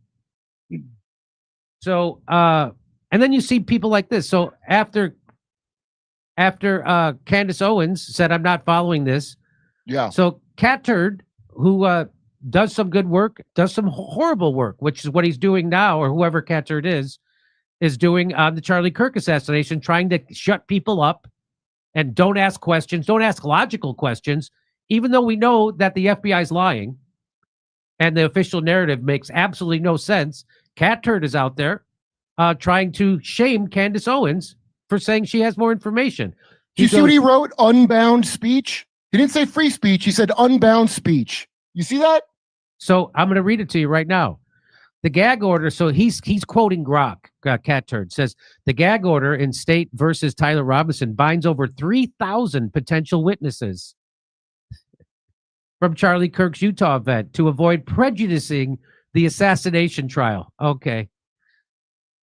So, and then you see people like this. So after Candace Owens said, I'm not following this. Yeah. So Cat Turd, who does some good work, does some horrible work, which is what he's doing now, or whoever Cat Turd is doing on the Charlie Kirk assassination, trying to shut people up and don't ask questions, don't ask logical questions, even though we know that the FBI is lying and the official narrative makes absolutely no sense. Cat Turd is out there trying to shame Candace Owens for saying she has more information. Do you see what he wrote? Unbound speech? He didn't say free speech. He said unbound speech. You see that? So I'm going to read it to you right now. The gag order, so he's quoting Grok, Cat Turd, says, the gag order in State versus Tyler Robinson binds over 3,000 potential witnesses from Charlie Kirk's Utah event to avoid prejudicing the assassination trial. Okay.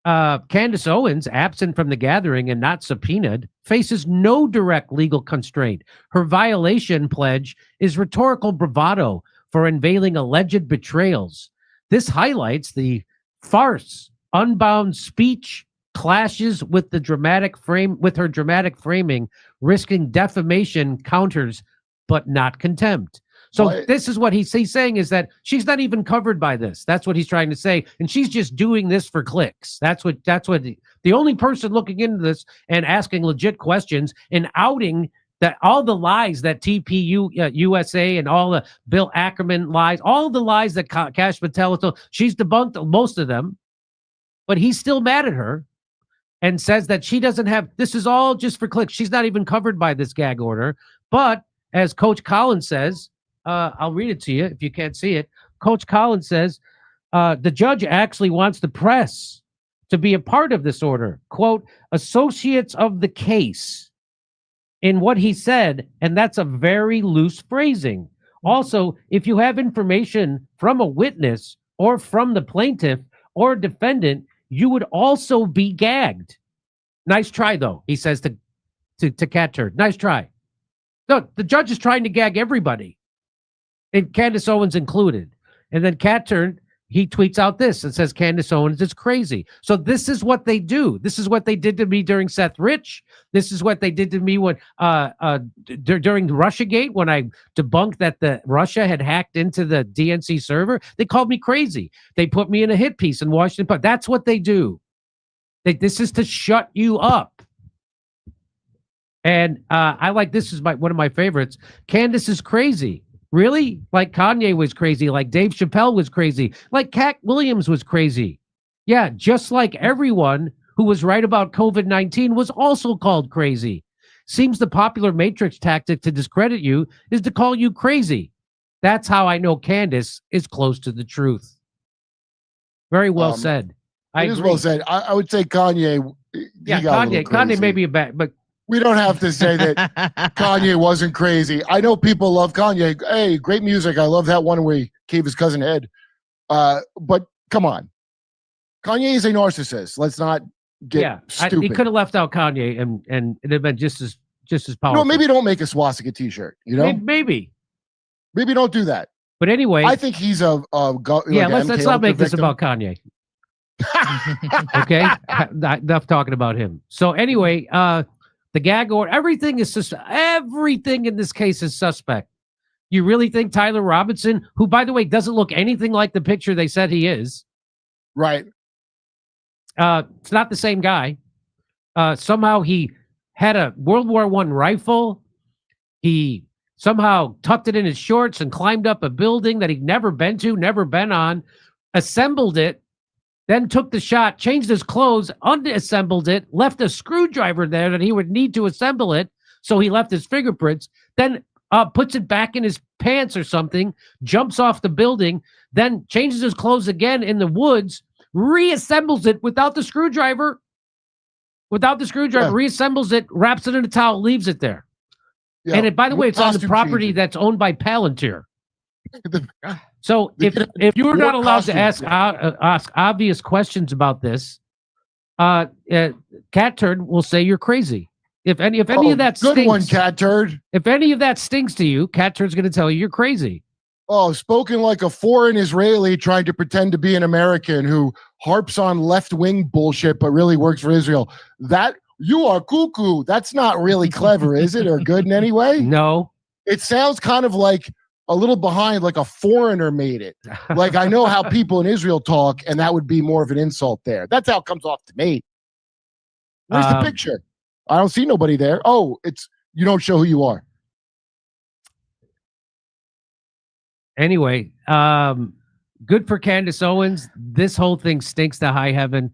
Candace Owens, absent from the gathering and not subpoenaed, faces no direct legal constraint. Her violation pledge is rhetorical bravado for unveiling alleged betrayals. This highlights the farce. Unbound speech clashes with the dramatic frame, with her dramatic framing, risking defamation counters, but not contempt. So this is what he's saying, is that she's not even covered by this. That's what he's trying to say. And she's just doing this for clicks. That's what the only person looking into this and asking legit questions and outing that all the lies that TPU USA and all the Bill Ackerman lies, all the lies that Kash Patel told, she's debunked most of them, but he's still mad at her and says that she doesn't have, this is all just for clicks. She's not even covered by this gag order. But as Coach Collins says, I'll read it to you if you can't see it. Coach Collins says, the judge actually wants the press to be a part of this order. Quote, associates of the case in what he said, and that's a very loose phrasing. Also, if you have information from a witness or from the plaintiff or defendant, you would also be gagged. Nice try, though, he says to Cat Turd. Nice try. No, the judge is trying to gag everybody, and Candace Owens included. And then Cat Turd, he tweets out this and says Candace Owens is crazy. So this is what they do. This is what they did to me during Seth Rich. This is what they did to me when during Russiagate, when I debunked that Russia had hacked into the DNC server. They called me crazy. They put me in a hit piece in Washington Post. That's what they do. This is to shut you up. And I like, this is one of my favorites. Candace is crazy. Really? Like Kanye was crazy, like Dave Chappelle was crazy, like Cat Williams was crazy. Yeah, just like everyone who was right about COVID-19 was also called crazy. Seems the popular Matrix tactic to discredit you is to call you crazy. That's how I know Candace is close to the truth. Very well said. It is well said. I would say Kanye. Yeah, Kanye may be a bad, but we don't have to say that Kanye wasn't crazy. I know people love Kanye. Hey, great music. I love that one where he gave his cousin head. But come on. Kanye is a narcissist. Let's not get stupid. He could have left out Kanye and it'd have been just as powerful. No, maybe don't make a swastika t-shirt, you know? Maybe don't do that. But anyway, I think he's let's not make this about Kanye. Okay? Enough talking about him. So anyway, the gag order, everything in this case is suspect. You really think Tyler Robinson, who, by the way, doesn't look anything like the picture they said he is. Right. It's not the same guy. Somehow he had a World War I rifle. He somehow tucked it in his shorts and climbed up a building that he'd never been to, never been on, assembled it, then took the shot, changed his clothes, unassembled it, left a screwdriver there that he would need to assemble it. So he left his fingerprints, then puts it back in his pants or something, jumps off the building, then changes his clothes again in the woods, reassembles it without the screwdriver, reassembles it, wraps it in a towel, leaves it there. Yeah. And by the way, it's on the property that's owned by Palantir. So if you're not allowed to ask obvious questions about this, Cat Turd will say you're crazy. If any of that stinks, good one, Cat Turd. If any of that stings to you, Cat Turd's going to tell you you're crazy. Oh, spoken like a foreign Israeli trying to pretend to be an American who harps on left-wing bullshit but really works for Israel. That you are cuckoo. That's not really clever, is it? Or good in any way? No. It sounds kind of like a little behind, like a foreigner made it. Like I know how people in Israel talk, and that would be more of an insult there. That's how it comes off to me. Where's the picture? I don't see nobody there. Oh, you don't show who you are. Anyway, good for Candace Owens. This whole thing stinks to high heaven.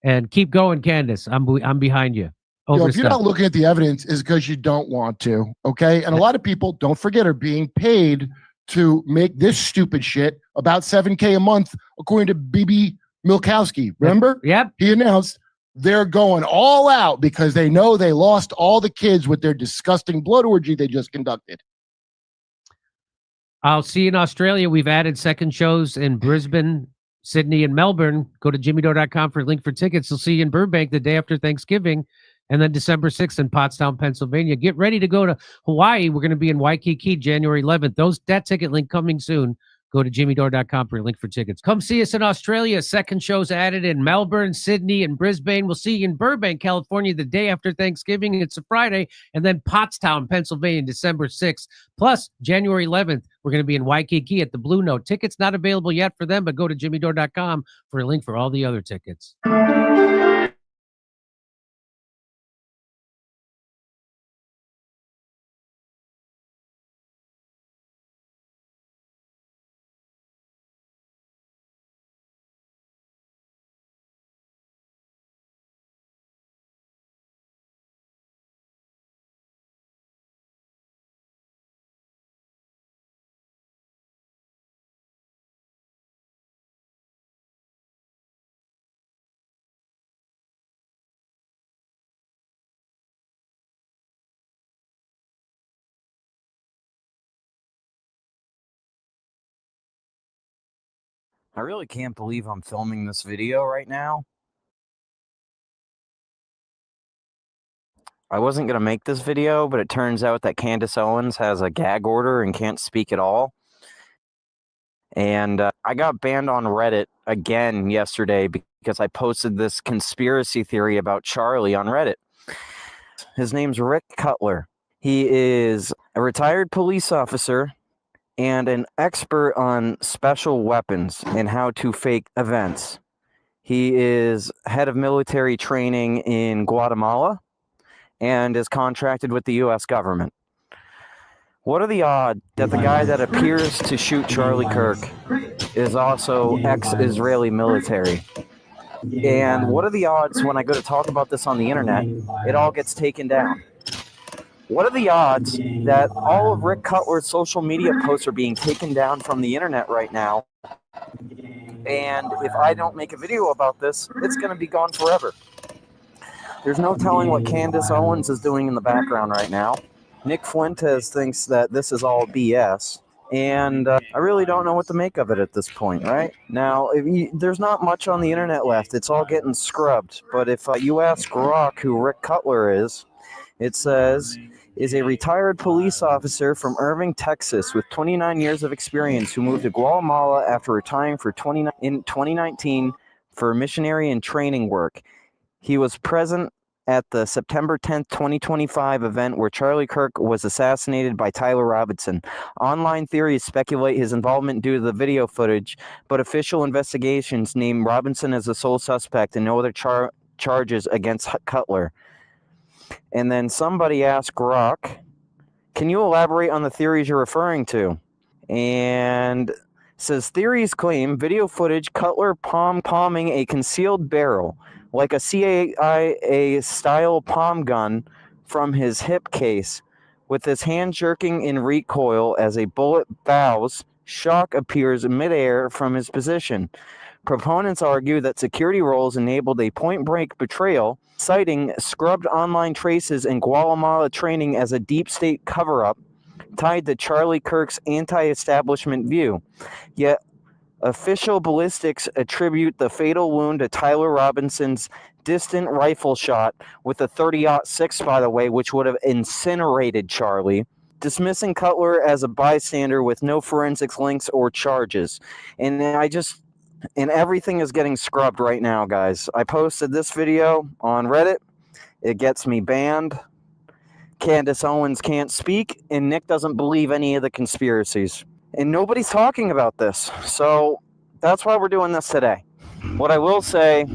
And keep going, Candace. I'm behind you. If you're not looking at the evidence, is because you don't want to. Okay, and a lot of people, don't forget, are being paid to make this stupid shit about $7,000 a month, according to BB Milkowski. Remember? Yep. He announced they're going all out because they know they lost all the kids with their disgusting blood orgy they just conducted. I'll see you in Australia. We've added second shows in Brisbane, Sydney, and Melbourne. Go to jimmydore.com for a link for tickets. We'll see you in Burbank the day after Thanksgiving. And then December 6th in Pottstown, Pennsylvania. Get ready to go to Hawaii. We're going to be in Waikiki January 11th. That ticket link coming soon. Go to jimmydore.com for a link for tickets. Come see us in Australia. Second show's added in Melbourne, Sydney, and Brisbane. We'll see you in Burbank, California, the day after Thanksgiving. It's a Friday. And then Pottstown, Pennsylvania, December 6th. Plus, January 11th, we're going to be in Waikiki at the Blue Note. Tickets not available yet for them, but go to jimmydore.com for a link for all the other tickets. I really can't believe I'm filming this video right now. I wasn't going to make this video, but it turns out that Candace Owens has a gag order and can't speak at all. And I got banned on Reddit again yesterday because I posted this conspiracy theory about Charlie on Reddit. His name's Rick Cutler. He is a retired police officer and an expert on special weapons and how to fake events. He is head of military training in Guatemala and is contracted with the U.S. government. What are the odds that the guy that appears to shoot Charlie Kirk is also ex-Israeli military? And what are the odds when I go to talk about this on the internet, it all gets taken down? What are the odds that all of Rick Cutler's social media posts are being taken down from the internet right now? And if I don't make a video about this, it's going to be gone forever. There's no telling what Candace Owens is doing in the background right now. Nick Fuentes thinks that this is all BS. And I really don't know what to make of it at this point, right? Now, there's not much on the internet left. It's all getting scrubbed. But if you ask Grok who Rick Cutler is, it says, is a retired police officer from Irving, Texas, with 29 years of experience who moved to Guatemala after retiring in 2019 for missionary and training work. He was present at the September 10th, 2025 event where Charlie Kirk was assassinated by Tyler Robinson. Online theories speculate his involvement due to the video footage, but official investigations name Robinson as the sole suspect and no other charges against Cutler. And then somebody asked Grok, can you elaborate on the theories you're referring to? And says theories claim video footage Cutler palming a concealed barrel, like a C.I.A. style palm gun from his hip case, with his hand jerking in recoil as a bullet bows, shock appears midair from his position. Proponents argue that security roles enabled a point-blank betrayal, citing scrubbed online traces in Guatemala training as a deep state cover-up tied to Charlie Kirk's anti-establishment view. Yet, official ballistics attribute the fatal wound to Tyler Robinson's distant rifle shot with a .30-06, by the way, which would have incinerated Charlie, dismissing Cutler as a bystander with no forensics links or charges. And everything is getting scrubbed right now, guys. I posted this video on Reddit. It gets me banned. Candace Owens can't speak, and Nick doesn't believe any of the conspiracies. And nobody's talking about this. So that's why we're doing this today. What I will say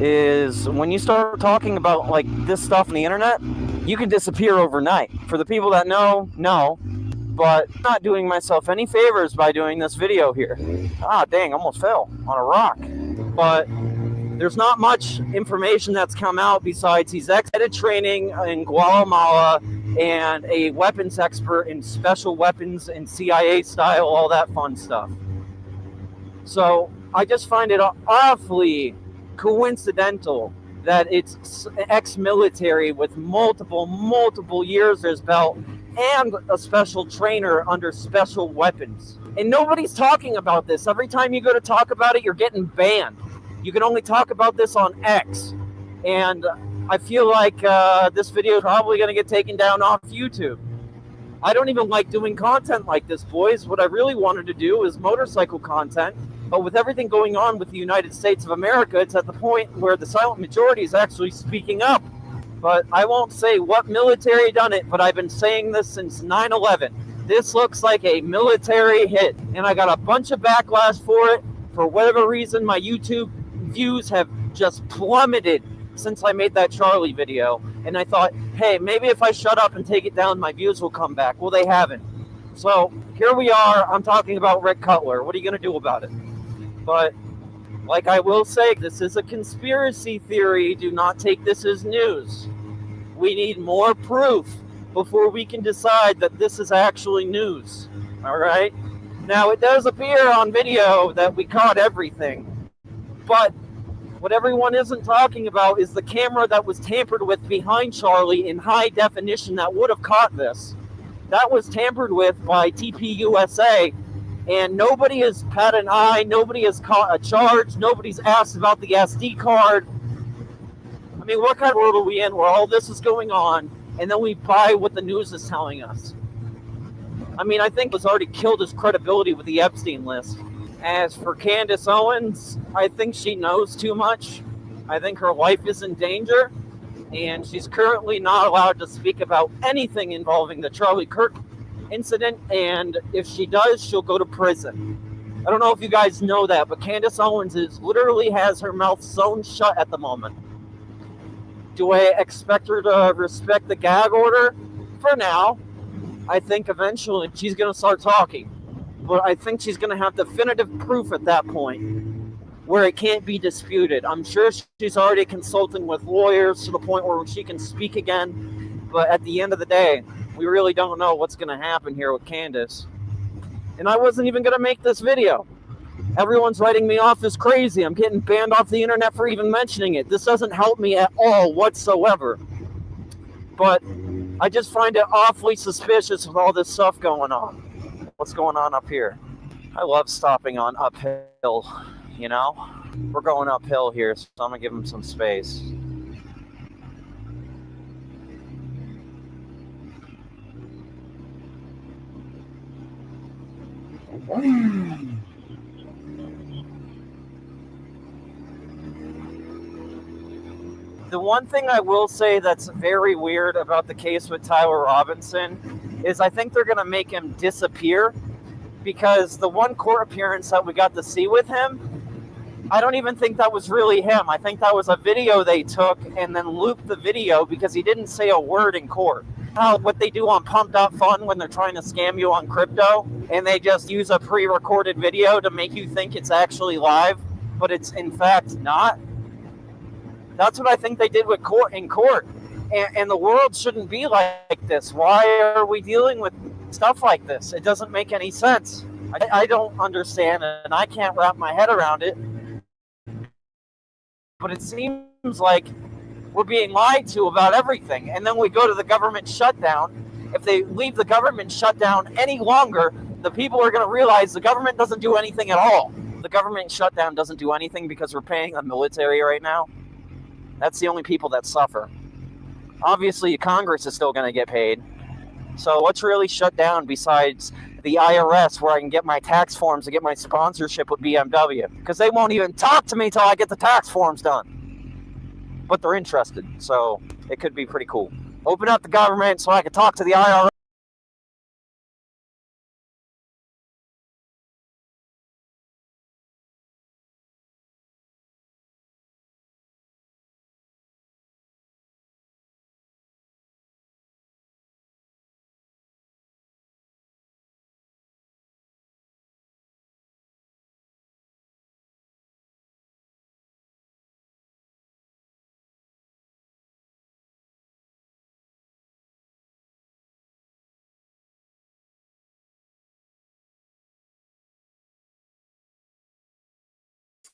is when you start talking about like this stuff on the internet, you can disappear overnight. For the people that know, but I'm not doing myself any favors by doing this video here. Ah, dang, almost fell on a rock. But there's not much information that's come out besides he's ex-head training in Guatemala and a weapons expert in special weapons and CIA style, all that fun stuff. So I just find it awfully coincidental that it's ex-military with multiple years as belt and a special trainer under special weapons. And nobody's talking about this. Every time you go to talk about it, you're getting banned. You can only talk about this on X. And I feel like this video is probably going to get taken down off YouTube. I don't even like doing content like this, boys. What I really wanted to do is motorcycle content. But with everything going on with the United States of America, it's at the point where the silent majority is actually speaking up. But I won't say what military done it, but I've been saying this since 9/11. This looks like a military hit, and I got a bunch of backlash for it. For whatever reason, my YouTube views have just plummeted since I made that Charlie video. And I thought, hey, maybe if I shut up and take it down, my views will come back. Well, they haven't. So here we are. I'm talking about Rick Cutler. What are you going to do about it? But like I will say, this is a conspiracy theory. Do not take this as news. We need more proof before we can decide that this is actually news. All right? Now, it does appear on video that we caught everything. But what everyone isn't talking about is the camera that was tampered with behind Charlie in high definition that would have caught this. That was tampered with by TPUSA, and nobody has had an eye, nobody has caught a charge, nobody's asked about the SD card. I mean, what kind of world are we in where all this is going on, and then we buy what the news is telling us? I mean, I think it's already killed his credibility with the Epstein list. As for Candace Owens, I think she knows too much. I think her life is in danger, and she's currently not allowed to speak about anything involving the Charlie Kirk incident, and if she does, she'll go to prison. I don't know if you guys know that, but Candace Owens literally has her mouth sewn shut at the moment. Do I expect her to respect the gag order? For now. I think eventually she's going to start talking. But I think she's going to have definitive proof at that point where it can't be disputed. I'm sure she's already consulting with lawyers to the point where she can speak again. But at the end of the day, we really don't know what's going to happen here with Candace. And I wasn't even going to make this video. Everyone's writing me off as crazy. I'm getting banned off the internet for even mentioning it. This doesn't help me at all whatsoever. But I just find it awfully suspicious with all this stuff going on. What's going on up here? I love stopping on uphill, you know? We're going uphill here, so I'm gonna give him some space. The one thing I will say that's very weird about the case with Tyler Robinson is I think they're going to make him disappear, because the one court appearance that we got to see with him, I don't even think that was really him. I think that was a video they took and then looped the video because he didn't say a word in court. What they do on Pump.Fun when they're trying to scam you on crypto, and they just use a pre-recorded video to make you think it's actually live, but it's in fact not. That's what I think they did with court. And the world shouldn't be like this. Why are we dealing with stuff like this? It doesn't make any sense. I don't understand it, and I can't wrap my head around it. But it seems like we're being lied to about everything. And then we go to the government shutdown. If they leave the government shutdown any longer, the people are going to realize the government doesn't do anything at all. The government shutdown doesn't do anything because we're paying the military right now. That's the only people that suffer. Obviously, Congress is still going to get paid. So what's really shut down besides the IRS, where I can get my tax forms to get my sponsorship with BMW? Because they won't even talk to me till I get the tax forms done. But they're interested, so it could be pretty cool. Open up the government so I can talk to the IRS.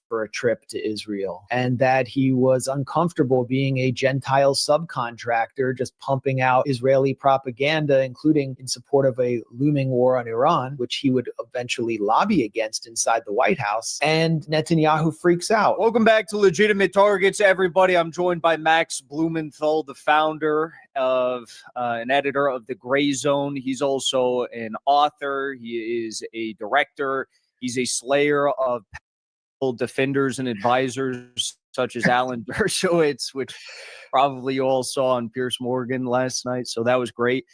for a trip to Israel, and that he was uncomfortable being a Gentile subcontractor, just pumping out Israeli propaganda, including in support of a looming war on Iran, which he would eventually lobby against inside the White House. And Netanyahu freaks out. Welcome back to Legitimate Targets, everybody. I'm joined by Max Blumenthal, the founder of an editor of The Gray Zone. He's also an author. He is a director. He's a slayer of defenders and advisors such as Alan Dershowitz, which probably you all saw on Piers Morgan last night. So that was great.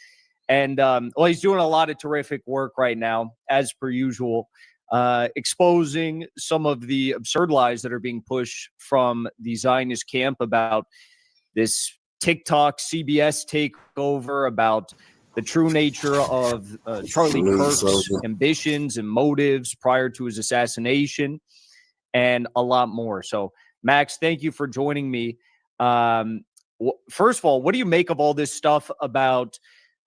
And well, he's doing a lot of terrific work right now, as per usual, exposing some of the absurd lies that are being pushed from the Zionist camp about this TikTok CBS takeover, about the true nature of Charlie Kirk's ambitions and motives prior to his assassination, and a lot more. So, Max, thank you for joining me. First of all, what do you make of all this stuff about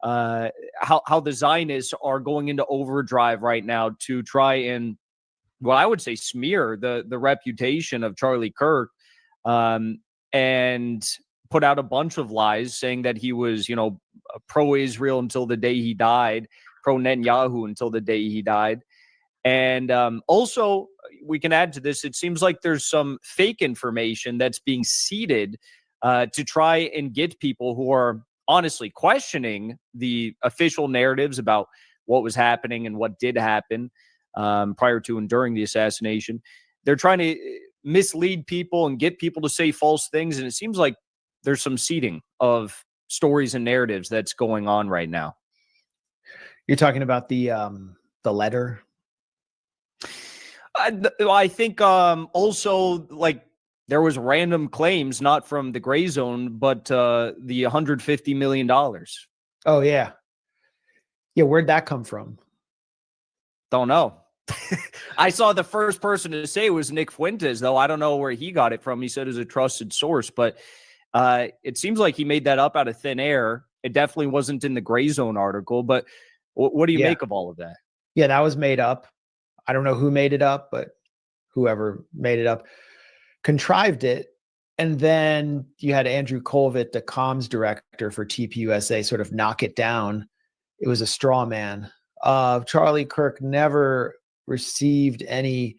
how the Zionists are going into overdrive right now to try and, well, I would say smear the reputation of Charlie Kirk, and put out a bunch of lies saying that he was, pro-Israel until the day he died, pro-Netanyahu until the day he died. And also, we can add to this, it seems like there's some fake information that's being seeded to try and get people who are honestly questioning the official narratives about what was happening and what did happen prior to and during the assassination. They're trying to mislead people and get people to say false things. And it seems like there's some seeding of stories and narratives that's going on right now. You're talking about the letter? I think also, like, there was random claims, not from the Gray Zone, but the $150 million. Oh, yeah. Yeah, where'd that come from? Don't know. I saw the first person to say it was Nick Fuentes, though. I don't know where he got it from. He said it was a trusted source, but it seems like he made that up out of thin air. It definitely wasn't in the Gray Zone article, but what do you make of all of that? Yeah, that was made up. I don't know who made it up, but whoever made it up contrived it. And then you had Andrew Colvett, the comms director for TPUSA, sort of knock it down. It was a straw man. Charlie Kirk never received any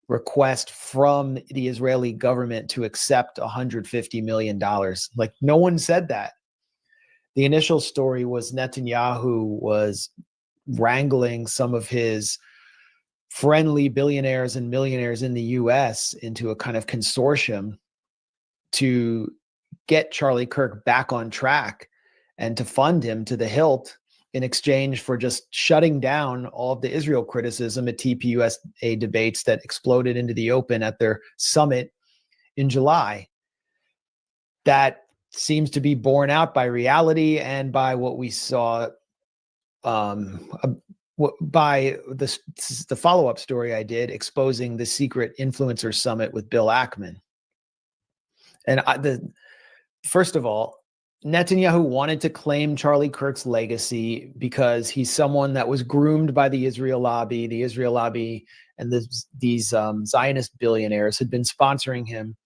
request from the Israeli government to accept $150 million. Like, no one said that. The initial story was Netanyahu was wrangling some of his friendly billionaires and millionaires in the US into a kind of consortium to get Charlie Kirk back on track and to fund him to the hilt in exchange for just shutting down all of the Israel criticism at TPUSA debates that exploded into the open at their summit in July. That seems to be borne out by reality and by what we saw by the follow-up story I did exposing the secret influencer summit with Bill Ackman. And first of all, Netanyahu wanted to claim Charlie Kirk's legacy because he's someone that was groomed by the Israel lobby. The Israel lobby and these Zionist billionaires had been sponsoring him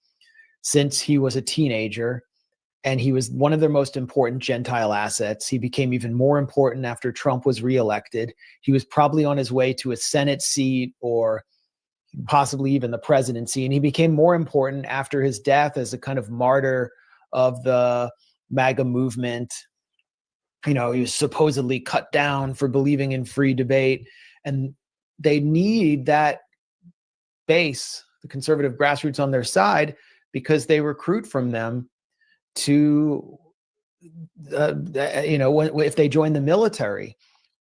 since he was a teenager. And he was one of their most important Gentile assets. He became even more important after Trump was reelected. He was probably on his way to a Senate seat or possibly even the presidency. And he became more important after his death as a kind of martyr of the MAGA movement. He was supposedly cut down for believing in free debate. And they need that base, the conservative grassroots, on their side because they recruit from them to, if they join the military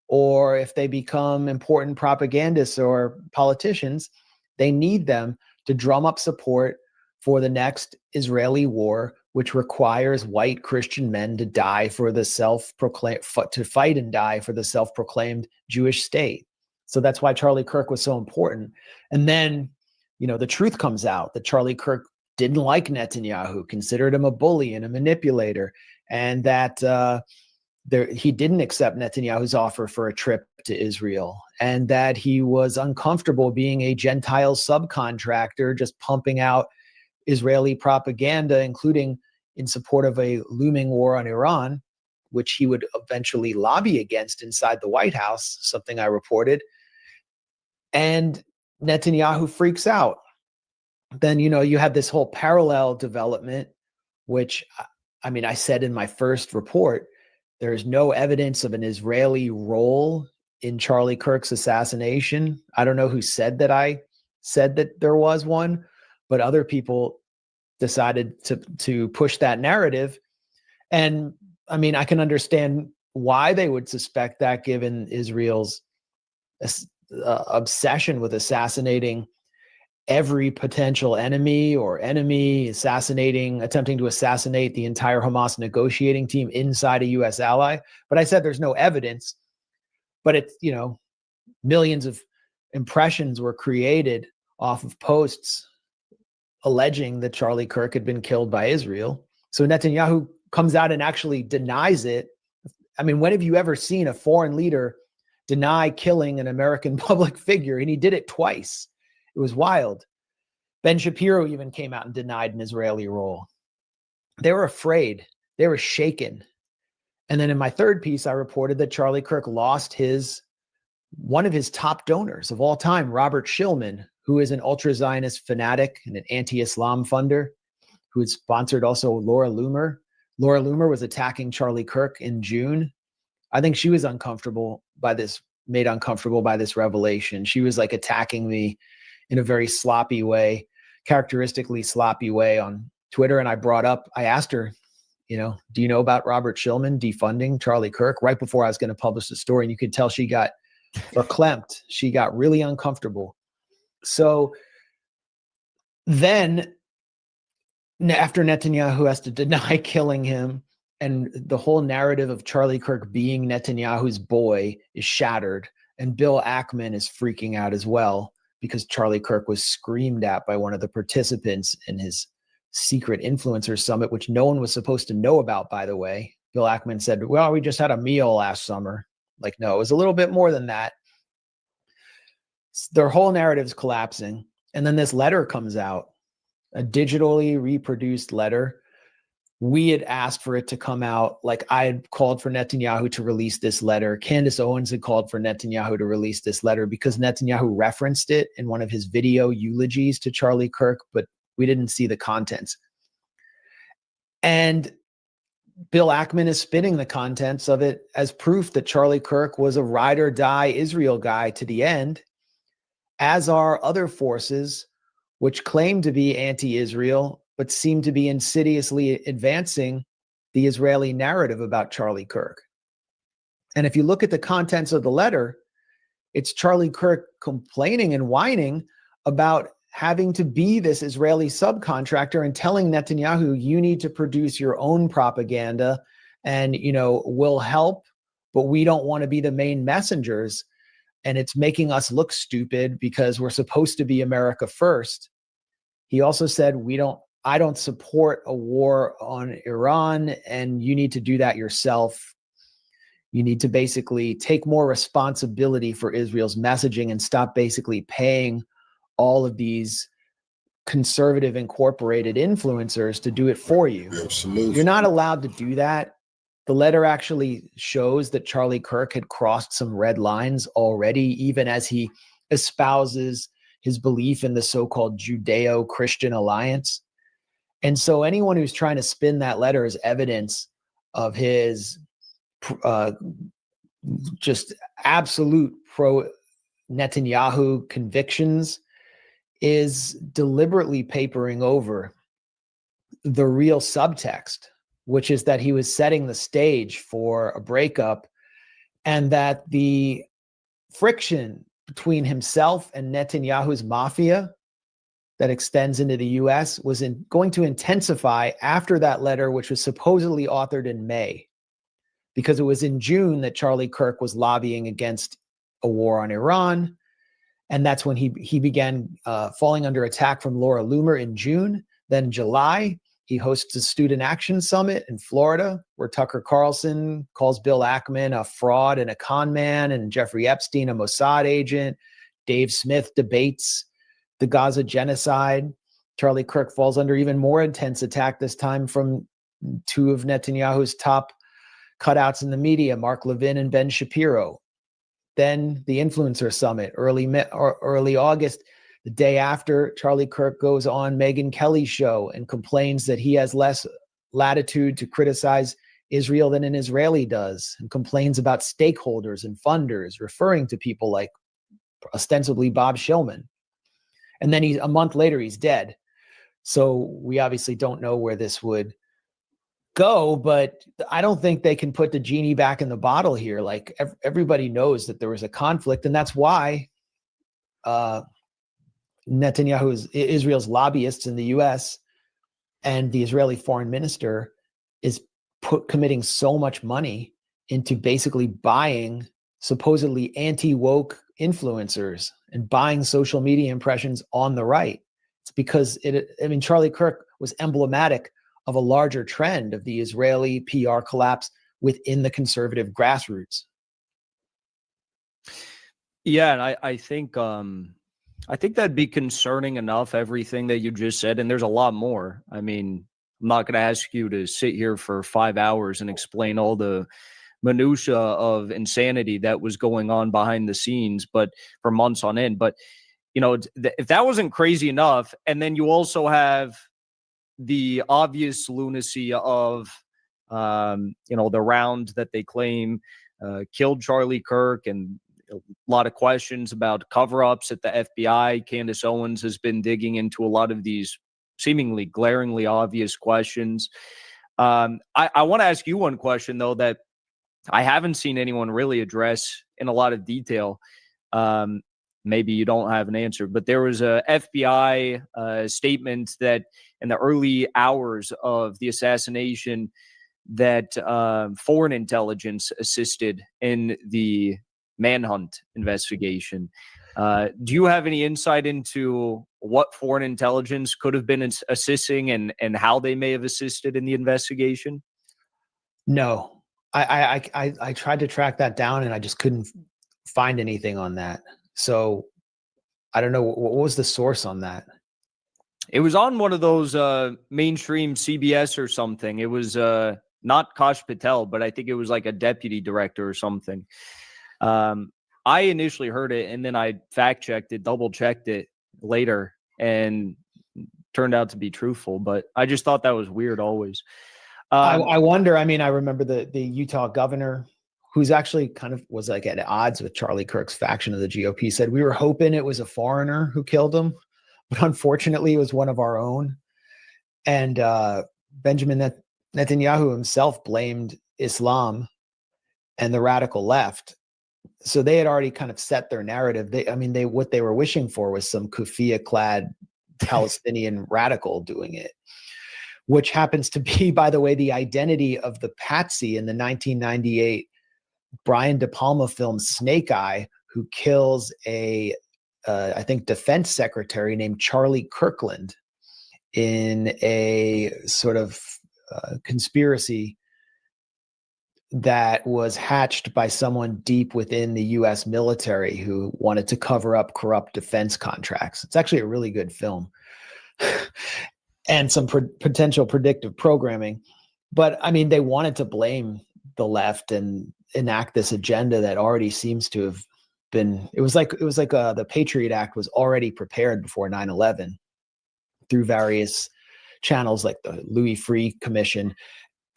or if they become important propagandists or politicians, they need them to drum up support for the next Israeli war, which requires white Christian men to die for the to fight and die for the self-proclaimed Jewish state. So that's why Charlie Kirk was so important. And then, the truth comes out that Charlie Kirk didn't like Netanyahu, considered him a bully and a manipulator, and that he didn't accept Netanyahu's offer for a trip to Israel, and that he was uncomfortable being a Gentile subcontractor, just pumping out Israeli propaganda, including in support of a looming war on Iran, which he would eventually lobby against inside the White House, something I reported. And Netanyahu freaks out. Then, you have this whole parallel development, which, I mean, I said in my first report, there is no evidence of an Israeli role in Charlie Kirk's assassination. I don't know who said that I said that there was one, but other people decided to push that narrative. And I mean, I can understand why they would suspect that, given Israel's obsession with assassinating every potential enemy or enemy, attempting to assassinate the entire Hamas negotiating team inside a U.S. ally. But I said there's no evidence, but it's, millions of impressions were created off of posts alleging that Charlie Kirk had been killed by Israel. So Netanyahu comes out and actually denies it. I mean, when have you ever seen a foreign leader deny killing an American public figure? And he did it twice. It was wild. Ben Shapiro even came out and denied an Israeli role. They were afraid. They were shaken. And then in my third piece, I reported that Charlie Kirk lost one of his top donors of all time, Robert Shillman, who is an ultra-Zionist fanatic and an anti-Islam funder, who had sponsored also Laura Loomer. Laura Loomer was attacking Charlie Kirk in June. I think she was made uncomfortable by this revelation. She was like attacking me in a very sloppy way, characteristically sloppy way on Twitter. And I asked her, do you know about Robert Shillman defunding Charlie Kirk? Right before I was going to publish the story. And you could tell she got verklempt. She got really uncomfortable. So then after Netanyahu has to deny killing him, and the whole narrative of Charlie Kirk being Netanyahu's boy is shattered, and Bill Ackman is freaking out as well, because Charlie Kirk was screamed at by one of the participants in his secret influencer summit, which no one was supposed to know about, by the way. Bill Ackman said, well, we just had a meal last summer. Like, no, it was a little bit more than that. Their whole narrative is collapsing. And then this letter comes out, a digitally reproduced letter. We had asked for it to come out. Like, I had called for Netanyahu to release this letter. Candace Owens had called for Netanyahu to release this letter because Netanyahu referenced it in one of his video eulogies to Charlie Kirk, but we didn't see the contents. And Bill Ackman is spinning the contents of it as proof that Charlie Kirk was a ride or die Israel guy to the end, as are other forces which claim to be anti-Israel, but seem to be insidiously advancing the Israeli narrative about Charlie Kirk. And if you look at the contents of the letter, it's Charlie Kirk complaining and whining about having to be this Israeli subcontractor and telling Netanyahu, you need to produce your own propaganda and, we'll help, but we don't want to be the main messengers. And it's making us look stupid because we're supposed to be America first. He also said, I don't support a war on Iran, and you need to do that yourself. You need to basically take more responsibility for Israel's messaging and stop basically paying all of these conservative incorporated influencers to do it for you. Absolutely. You're not allowed to do that. The letter actually shows that Charlie Kirk had crossed some red lines already, even as he espouses his belief in the so-called Judeo-Christian alliance. And so anyone who's trying to spin that letter as evidence of his just absolute pro-Netanyahu convictions is deliberately papering over the real subtext, which is that he was setting the stage for a breakup, and that the friction between himself and Netanyahu's mafia that extends into the U.S. was going to intensify after that letter, which was supposedly authored in May, because it was in June that Charlie Kirk was lobbying against a war on Iran. And that's when he began falling under attack from Laura Loomer in June. Then July, he hosts a student action summit in Florida where Tucker Carlson calls Bill Ackman a fraud and a con man, and Jeffrey Epstein a Mossad agent. Dave Smith debates the Gaza genocide. Charlie Kirk falls under even more intense attack, this time from two of Netanyahu's top cutouts in the media, Mark Levin and Ben Shapiro. Then the Influencer Summit, early August, the day after, Charlie Kirk goes on Megyn Kelly's show and complains that he has less latitude to criticize Israel than an Israeli does, and complains about stakeholders and funders, referring to people like ostensibly Bob Shillman. And then a month later, he's dead. So we obviously don't know where this would go, but I don't think they can put the genie back in the bottle here. Like everybody knows that there was a conflict, and that's why Israel's lobbyists in the U.S. and the Israeli foreign minister is committing so much money into basically buying supposedly anti-woke influencers and buying social media impressions on the right. It's because Charlie Kirk was emblematic of a larger trend of the Israeli PR collapse within the conservative grassroots. Yeah, and I think that'd be concerning enough, everything that you just said, and there's a lot more. I mean, I'm not going to ask you to sit here for 5 hours and explain all the minutia of insanity that was going on behind the scenes, but for months on end. But, you know, if that wasn't crazy enough, and then you also have the obvious lunacy of, the round that they claim killed Charlie Kirk, and a lot of questions about cover-ups at the FBI. Candace Owens has been digging into a lot of these seemingly glaringly obvious questions. I want to ask you one question, though, that I haven't seen anyone really address in a lot of detail. Maybe you don't have an answer, but there was a FBI statement that in the early hours of the assassination that foreign intelligence assisted in the manhunt investigation. Do you have any insight into what foreign intelligence could have been assisting and how they may have assisted in the investigation? No. I tried to track that down and I just couldn't find anything on that. So I don't know. What was the source on that? It was on one of those mainstream CBS or something. It was not Kash Patel, but I think it was like a deputy director or something. I initially heard it and then I fact-checked it, double-checked it later, and turned out to be truthful. But I just thought that was weird always. I wonder, I rember the Utah governor, who's actually kind of was like at odds with Charlie Kirk's faction of the GOP, said, we were hoping it was a foreigner who killed him, but unfortunately it was one of our own. And Benjamin Netanyahu himself blamed Islam and the radical left. So they had already kind of set their narrative. What they were wishing for was some kufiya-clad Palestinian radical doing it, which happens to be, by the way, the identity of the patsy in the 1998 Brian De Palma film Snake Eye, who kills I think, defense secretary named Charlie Kirkland in a sort of conspiracy that was hatched by someone deep within the U.S. military who wanted to cover up corrupt defense contracts. It's actually a really good film. And some potential predictive programming. But they wanted to blame the left and enact this agenda that already seems to have been, it was like the Patriot Act was already prepared before 9/11 through various channels like the Louis Freeh Commission.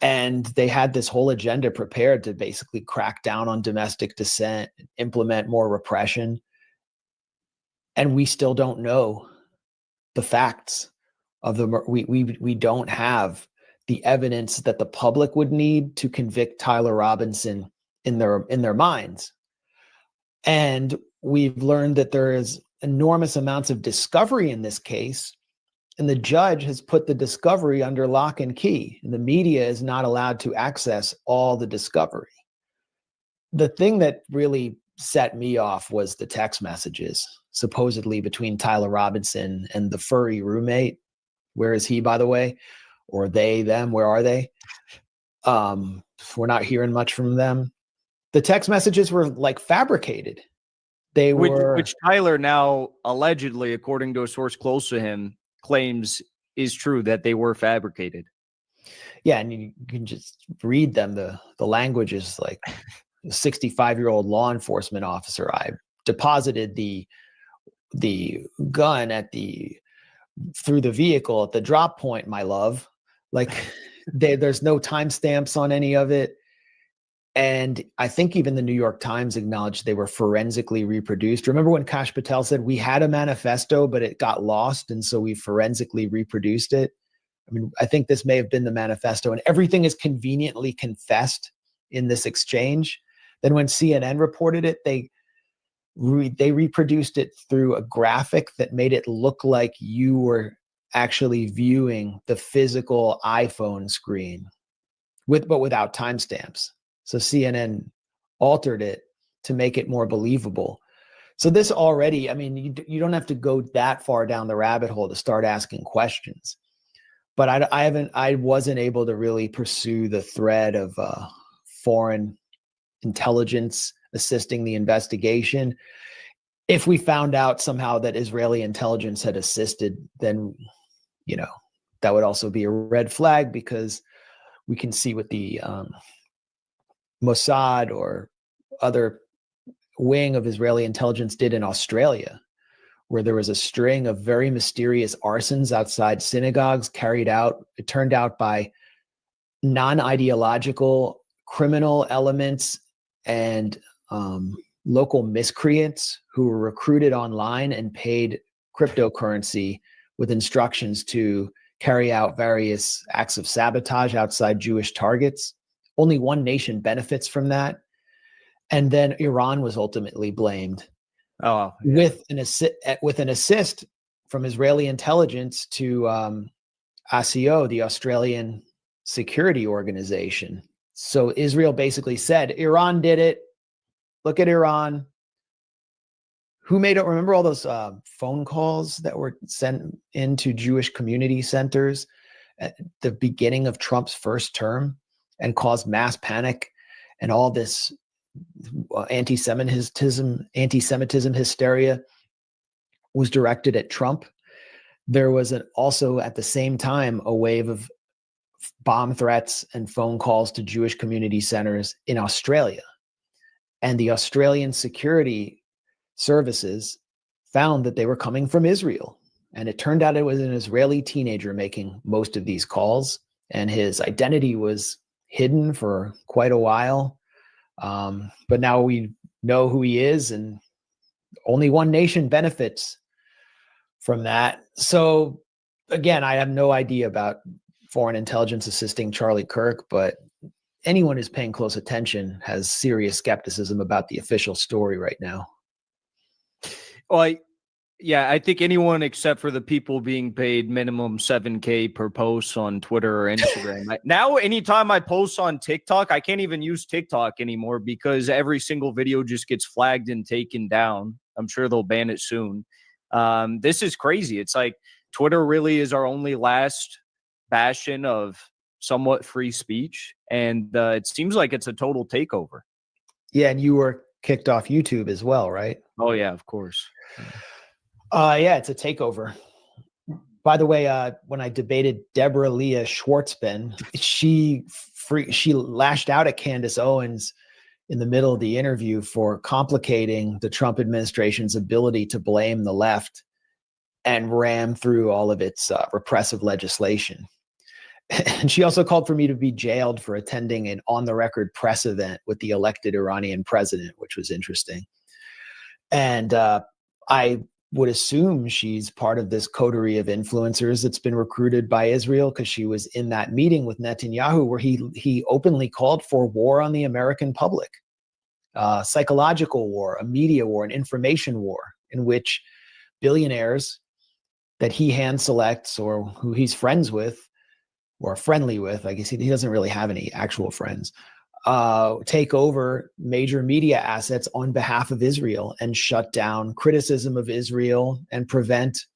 And they had this whole agenda prepared to basically crack down on domestic dissent, implement more repression. And we still don't know the facts of we don't have the evidence that the public would need to convict Tyler Robinson in their minds. And we've learned that there is enormous amounts of discovery in this case, and the judge has put the discovery under lock and key, and the media is not allowed to access all the discovery. The thing that really set me off was the text messages, supposedly between Tyler Robinson and the furry roommate. Where is he, by the way? or they, them, where are they? We're not hearing much from them. The text messages were like fabricated. They were, which Tyler now allegedly, according to a source close to him, claims is true, that they were fabricated. Yeah, and you can just read them. The language is like a 65-year-old law enforcement officer. I deposited the gun through the vehicle at the drop point, my love. Like there's no timestamps on any of it. And I think even the New York Times acknowledged they were forensically reproduced. Remember when Kash Patel said we had a manifesto, but it got lost, and so we forensically reproduced it? I mean, I think this may have been the manifesto, and everything is conveniently confessed in this exchange. Then when CNN reported it, they reproduced it through a graphic that made it look like you were actually viewing the physical iPhone screen, but without timestamps. So CNN altered it to make it more believable. So this already, I mean, you don't have to go that far down the rabbit hole to start asking questions. But I wasn't able to really pursue the thread of foreign intelligence assisting the investigation. If we found out somehow that Israeli intelligence had assisted, then, that would also be a red flag, because we can see what the Mossad or other wing of Israeli intelligence did in Australia, where there was a string of very mysterious arsons outside synagogues carried out, it turned out, by non-ideological criminal elements and local miscreants who were recruited online and paid cryptocurrency with instructions to carry out various acts of sabotage outside Jewish targets. Only one nation benefits from that. And then Iran was ultimately blamed. Oh, yeah. with an assist from Israeli intelligence to ASIO, the Australian security organization. So Israel basically said, Iran did it. Look at Iran. Who made it? Remember all those phone calls that were sent into Jewish community centers at the beginning of Trump's first term and caused mass panic and all this anti-Semitism hysteria was directed at Trump. There was also at the same time a wave of bomb threats and phone calls to Jewish community centers in Australia. And the Australian security services found that they were coming from Israel. And it turned out it was an Israeli teenager making most of these calls. And his identity was hidden for quite a while. But now we know who he is, and only one nation benefits from that. So again, I have no idea about foreign intelligence assisting Charlie Kirk, but anyone who's paying close attention has serious skepticism about the official story right now. Well, I think anyone except for the people being paid minimum $7,000 per post on Twitter or Instagram. Now, anytime I post on TikTok, I can't even use TikTok anymore because every single video just gets flagged and taken down. I'm sure they'll ban it soon. This is crazy. It's like Twitter really is our only last bastion of somewhat free speech. And it seems like it's a total takeover. Yeah, and you were kicked off YouTube as well, right? Oh, yeah, of course. Yeah, it's a takeover. By the way, when I debated Deborah Leah Schwartzman, she lashed out at Candace Owens in the middle of the interview for complicating the Trump administration's ability to blame the left and ram through all of its repressive legislation. And she also called for me to be jailed for attending an on-the-record press event with the elected Iranian president, which was interesting. And I would assume she's part of this coterie of influencers that's been recruited by Israel, because she was in that meeting with Netanyahu where he openly called for war on the American public, psychological war, a media war, an information war, in which billionaires that he hand selects or who he's friends with or friendly with, I guess he doesn't really have any actual friends, take over major media assets on behalf of Israel and shut down criticism of Israel and prevent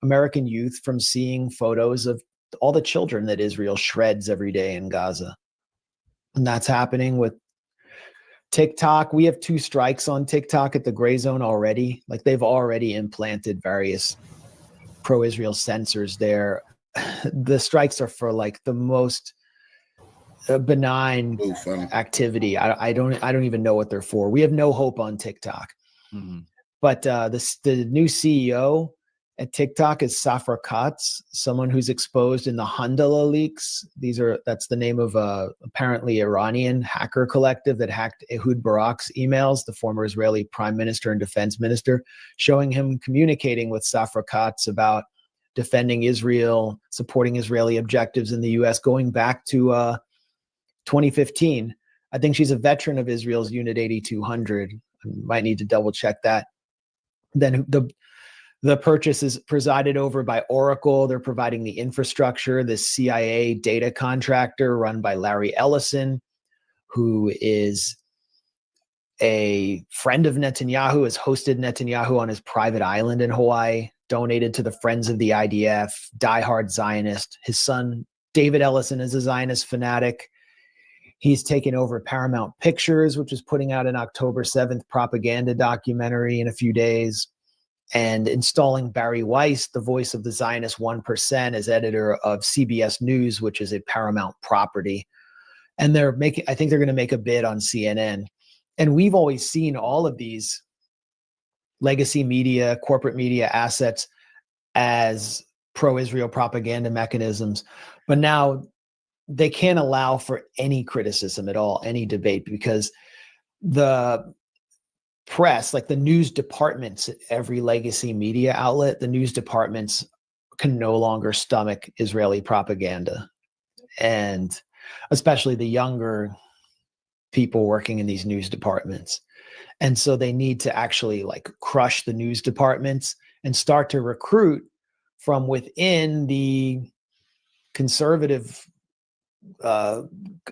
American youth from seeing photos of all the children that Israel shreds every day in Gaza. And that's happening with TikTok. We have 2 strikes on TikTok at the gray zone already. Like, they've already implanted various pro-Israel censors there. The strikes are for like the most benign activity. I don't even know what they're for. We have no hope on TikTok. Mm-hmm. But the new CEO at TikTok is Safra Katz, someone who's exposed in the Handala leaks. That's the name of a apparently Iranian hacker collective that hacked Ehud Barak's emails, the former Israeli prime minister and defense minister, showing him communicating with Safra Katz about defending Israel, supporting Israeli objectives in the U.S. going back to 2015. I think she's a veteran of Israel's Unit 8200. I might need to double check that. Then the purchase is presided over by Oracle. They're providing the infrastructure. The C.I.A. data contractor run by Larry Ellison, who is a friend of Netanyahu, has hosted Netanyahu on his private island in Hawaii, donated to the Friends of the IDF, diehard Zionist. His son, David Ellison, is a Zionist fanatic. He's taken over Paramount Pictures, which is putting out an October 7th propaganda documentary in a few days, and installing Barry Weiss, the voice of the Zionist 1%, as editor of CBS News, which is a Paramount property. And I think they're going to make a bid on CNN. And we've always seen all of these legacy media, corporate media assets as pro-Israel propaganda mechanisms. But now they can't allow for any criticism at all, any debate, because the press, like the news departments at every legacy media outlet, the news departments can no longer stomach Israeli propaganda. And especially the younger people working in these news departments. And so they need to actually like crush the news departments and start to recruit from within the conservative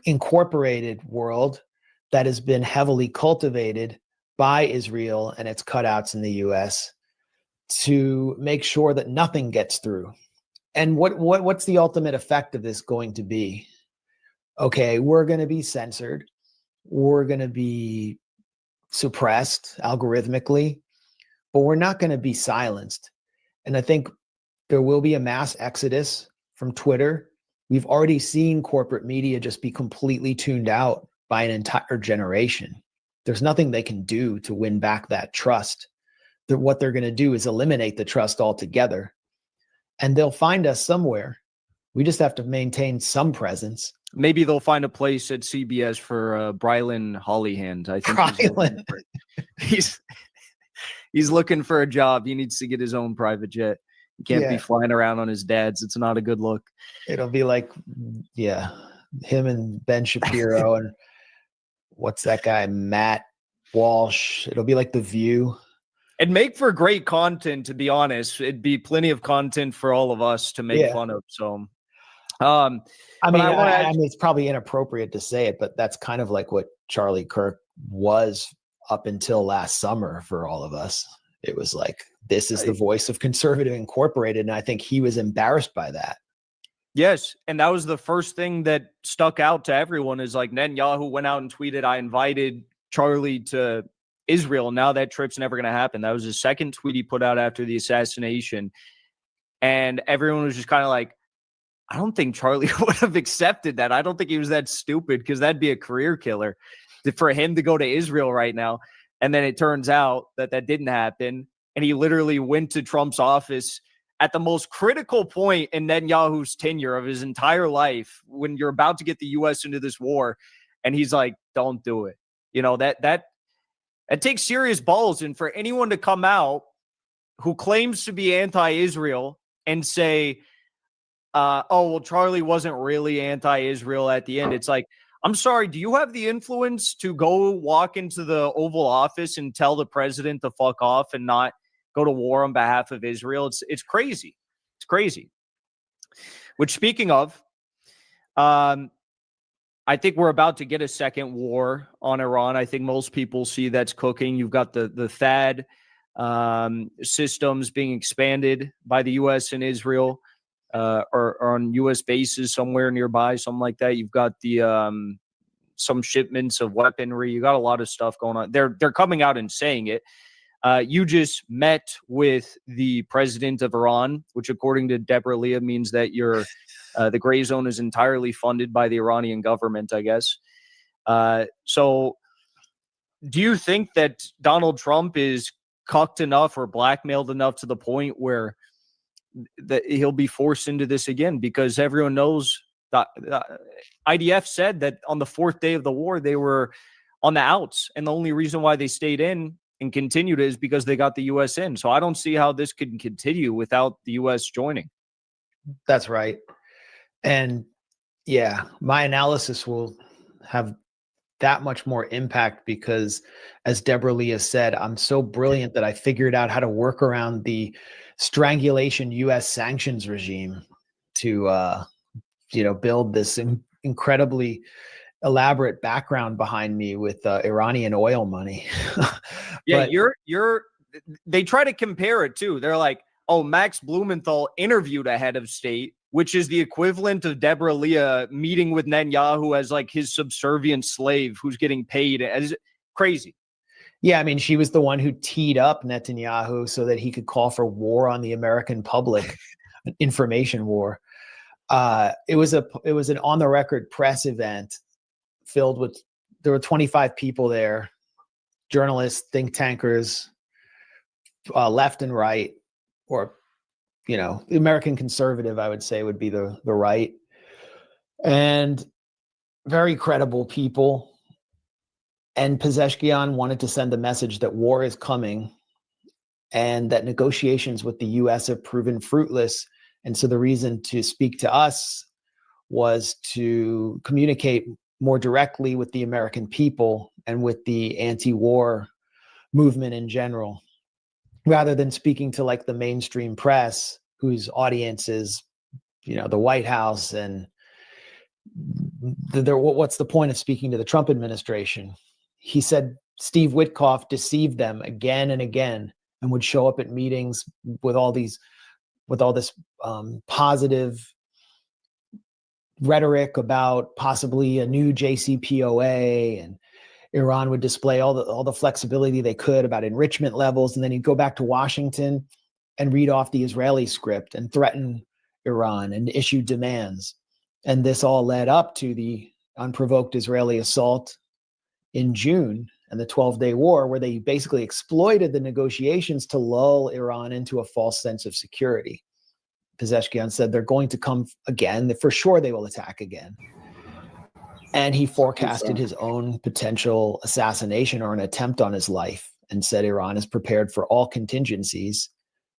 incorporated world that has been heavily cultivated by Israel and its cutouts in the US to make sure that nothing gets through. And what's the ultimate effect of this going to be? Okay, we're going to be censored. We're going to be suppressed algorithmically, but we're not going to be silenced. And I think there will be a mass exodus from Twitter. We've already seen corporate media just be completely tuned out by an entire generation. There's nothing they can do to win back that trust. What they're going to do is eliminate the trust altogether. And they'll find us somewhere. We just have to maintain some presence. Maybe they'll find a place at CBS for Brylan Hollyhand. I think he's looking for a job. He needs to get his own private jet. He can't be flying around on his dad's. It's not a good look. It'll be like, him and Ben Shapiro and what's that guy, Matt Walsh. It'll be like The View. It'd make for great content, to be honest. It'd be plenty of content for all of us to make fun of. So, I mean, it's probably inappropriate to say it, but that's kind of like what Charlie Kirk was up until last summer for all of us. It was like, this is the voice of Conservative Incorporated. And I think he was embarrassed by that. Yes. And that was the first thing that stuck out to everyone is like Netanyahu went out and tweeted, I invited Charlie to Israel. Now that trip's never going to happen. That was his second tweet he put out after the assassination. And everyone was just kind of like, I don't think Charlie would have accepted that. I don't think he was that stupid because that'd be a career killer for him to go to Israel right now. And then it turns out that that didn't happen. And he literally went to Trump's office at the most critical point in Netanyahu's tenure of his entire life when you're about to get the U.S. into this war. And he's like, don't do it. You know, that takes serious balls. And for anyone to come out who claims to be anti-Israel and say, Charlie wasn't really anti-Israel at the end. It's like, I'm sorry, do you have the influence to go walk into the Oval Office and tell the president to fuck off and not go to war on behalf of Israel? It's crazy. It's crazy. Which, speaking of, I think we're about to get a second war on Iran. I think most people see that's cooking. You've got the THAAD systems being expanded by the U.S. and Israel. or on U.S. bases somewhere nearby, something like that. You've got the some shipments of weaponry. You got a lot of stuff going on. They're coming out and saying it. You just met with the president of Iran, which according to Deborah Leah means that the gray zone is entirely funded by the Iranian government, I guess. So do you think that Donald Trump is cucked enough or blackmailed enough to the point where that he'll be forced into this again? Because everyone knows that IDF said that on the 4th day of the war, they were on the outs. And the only reason why they stayed in and continued is because they got the U.S. in. So I don't see how this could continue without the U.S. joining. That's right. And yeah, my analysis will have that much more impact because, as Deborah Leah said, I'm so brilliant that I figured out how to work around the strangulation U.S. sanctions regime to, build this incredibly elaborate background behind me with Iranian oil money. Yeah, they try to compare it too. They're like, oh, Max Blumenthal interviewed a head of state, which is the equivalent of Deborah Leah meeting with Netanyahu as like his subservient slave who's getting paid. As crazy. Yeah, I mean, she was the one who teed up Netanyahu so that he could call for war on the American public, an information war. It was an on the record press event filled with, there were 25 people there, journalists, think tankers, left and right, or the American conservative, I would say, would be the right, and very credible people. And Pezeshkian wanted to send a message that war is coming and that negotiations with the U.S. have proven fruitless. And so the reason to speak to us was to communicate more directly with the American people and with the anti-war movement in general, rather than speaking to like the mainstream press, whose audience is, the White House. And what's the point of speaking to the Trump administration? He said Steve Witkoff deceived them again and again and would show up at meetings with all this positive rhetoric about possibly a new JCPOA, and Iran would display all the flexibility they could about enrichment levels. And then he'd go back to Washington and read off the Israeli script and threaten Iran and issue demands. And this all led up to the unprovoked Israeli assault in June and the 12-day war, where they basically exploited the negotiations to lull Iran into a false sense of security. Pezeshkian said they're going to come again. For sure they will attack again. And he forecasted his own potential assassination or an attempt on his life and said Iran is prepared for all contingencies.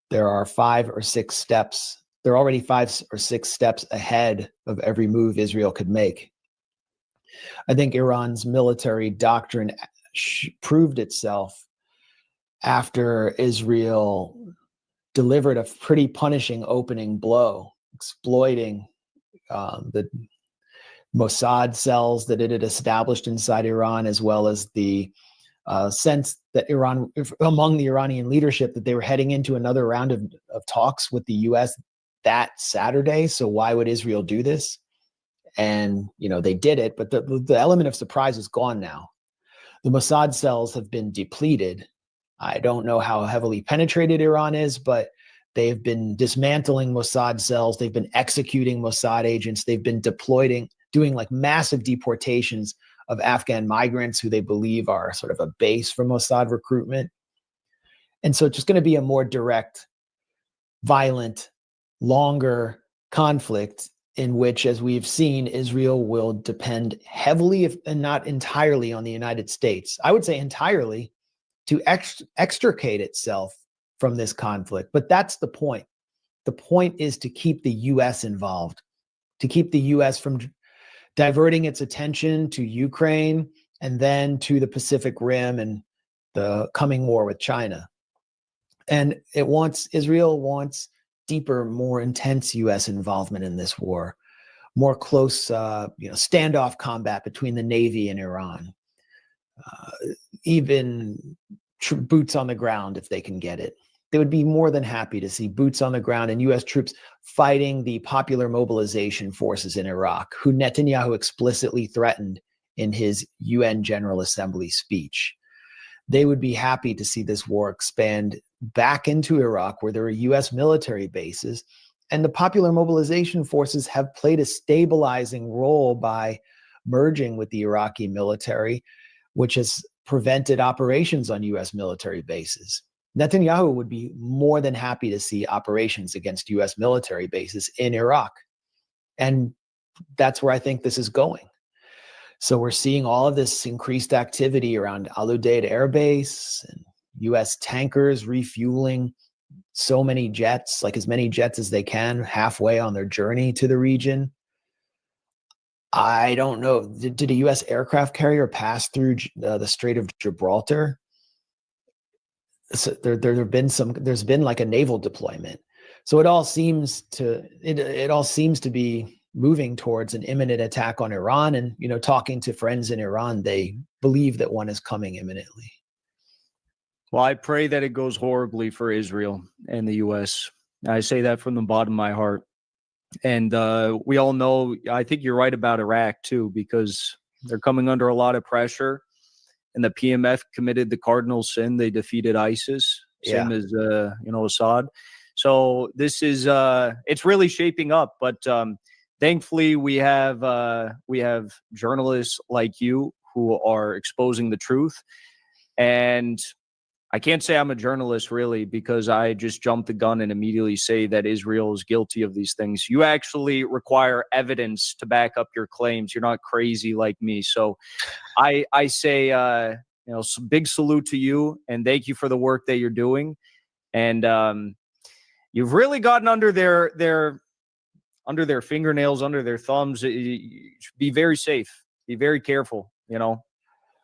There are 5 or 6 steps. They're already 5 or 6 steps ahead of every move Israel could make. I think Iran's military doctrine proved itself after Israel delivered a pretty punishing opening blow, exploiting the Mossad cells that it had established inside Iran, as well as the sense that among the Iranian leadership, that they were heading into another round of talks with the U.S. that Saturday. So why would Israel do this? And, they did it, but the element of surprise is gone now. The Mossad cells have been depleted. I don't know how heavily penetrated Iran is, but they've been dismantling Mossad cells. They've been executing Mossad agents. They've been doing like massive deportations of Afghan migrants who they believe are sort of a base for Mossad recruitment. And so it's just going to be a more direct, violent, longer conflict in which, as we've seen, Israel will depend heavily, if and not entirely, on the United States. I would say entirely, to extricate itself from this conflict. But that's the point. The point is to keep the U.S. involved, to keep the U.S. from diverting its attention to Ukraine and then to the Pacific Rim and the coming war with China. And Israel wants deeper, more intense U.S. involvement in this war, more close, standoff combat between the Navy and Iran, even boots on the ground if they can get it. they would be more than happy to see boots on the ground and U.S. troops fighting the Popular Mobilization Forces in Iraq, who Netanyahu explicitly threatened in his UN General Assembly speech. They would be happy to see this war expand back into Iraq, where there are U.S. military bases. And the Popular Mobilization Forces have played a stabilizing role by merging with the Iraqi military, which has prevented operations on U.S. military bases. Netanyahu would be more than happy to see operations against U.S. military bases in Iraq. And that's where I think this is going. So we're seeing all of this increased activity around Al Udeid Air Base and U.S. tankers refueling so many jets, like as many jets as they can, halfway on their journey to the region. I don't know. Did a U.S. aircraft carrier pass through the Strait of Gibraltar? So there's been like a naval deployment. So it all seems to be moving towards an imminent attack on Iran. And, talking to friends in Iran, they believe that one is coming imminently. Well, I pray that it goes horribly for Israel and the U.S. I say that from the bottom of my heart. And we all know, I think you're right about Iraq too, because they're coming under a lot of pressure. And the PMF committed the cardinal sin. They defeated ISIS, same as, Assad. So this is, it's really shaping up. But thankfully, we have journalists like you who are exposing the truth. And I can't say I'm a journalist, really, because I just jump the gun and immediately say that Israel is guilty of these things. You actually require evidence to back up your claims. You're not crazy like me. So I say, big salute to you and thank you for the work that you're doing. And you've really gotten under their fingernails, under their thumbs. Be very safe. Be very careful.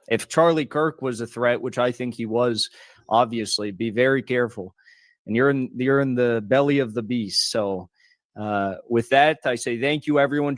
If Charlie Kirk was a threat, which I think he was, obviously, be very careful. And you're in the belly of the beast. So with that, I say thank you, everyone.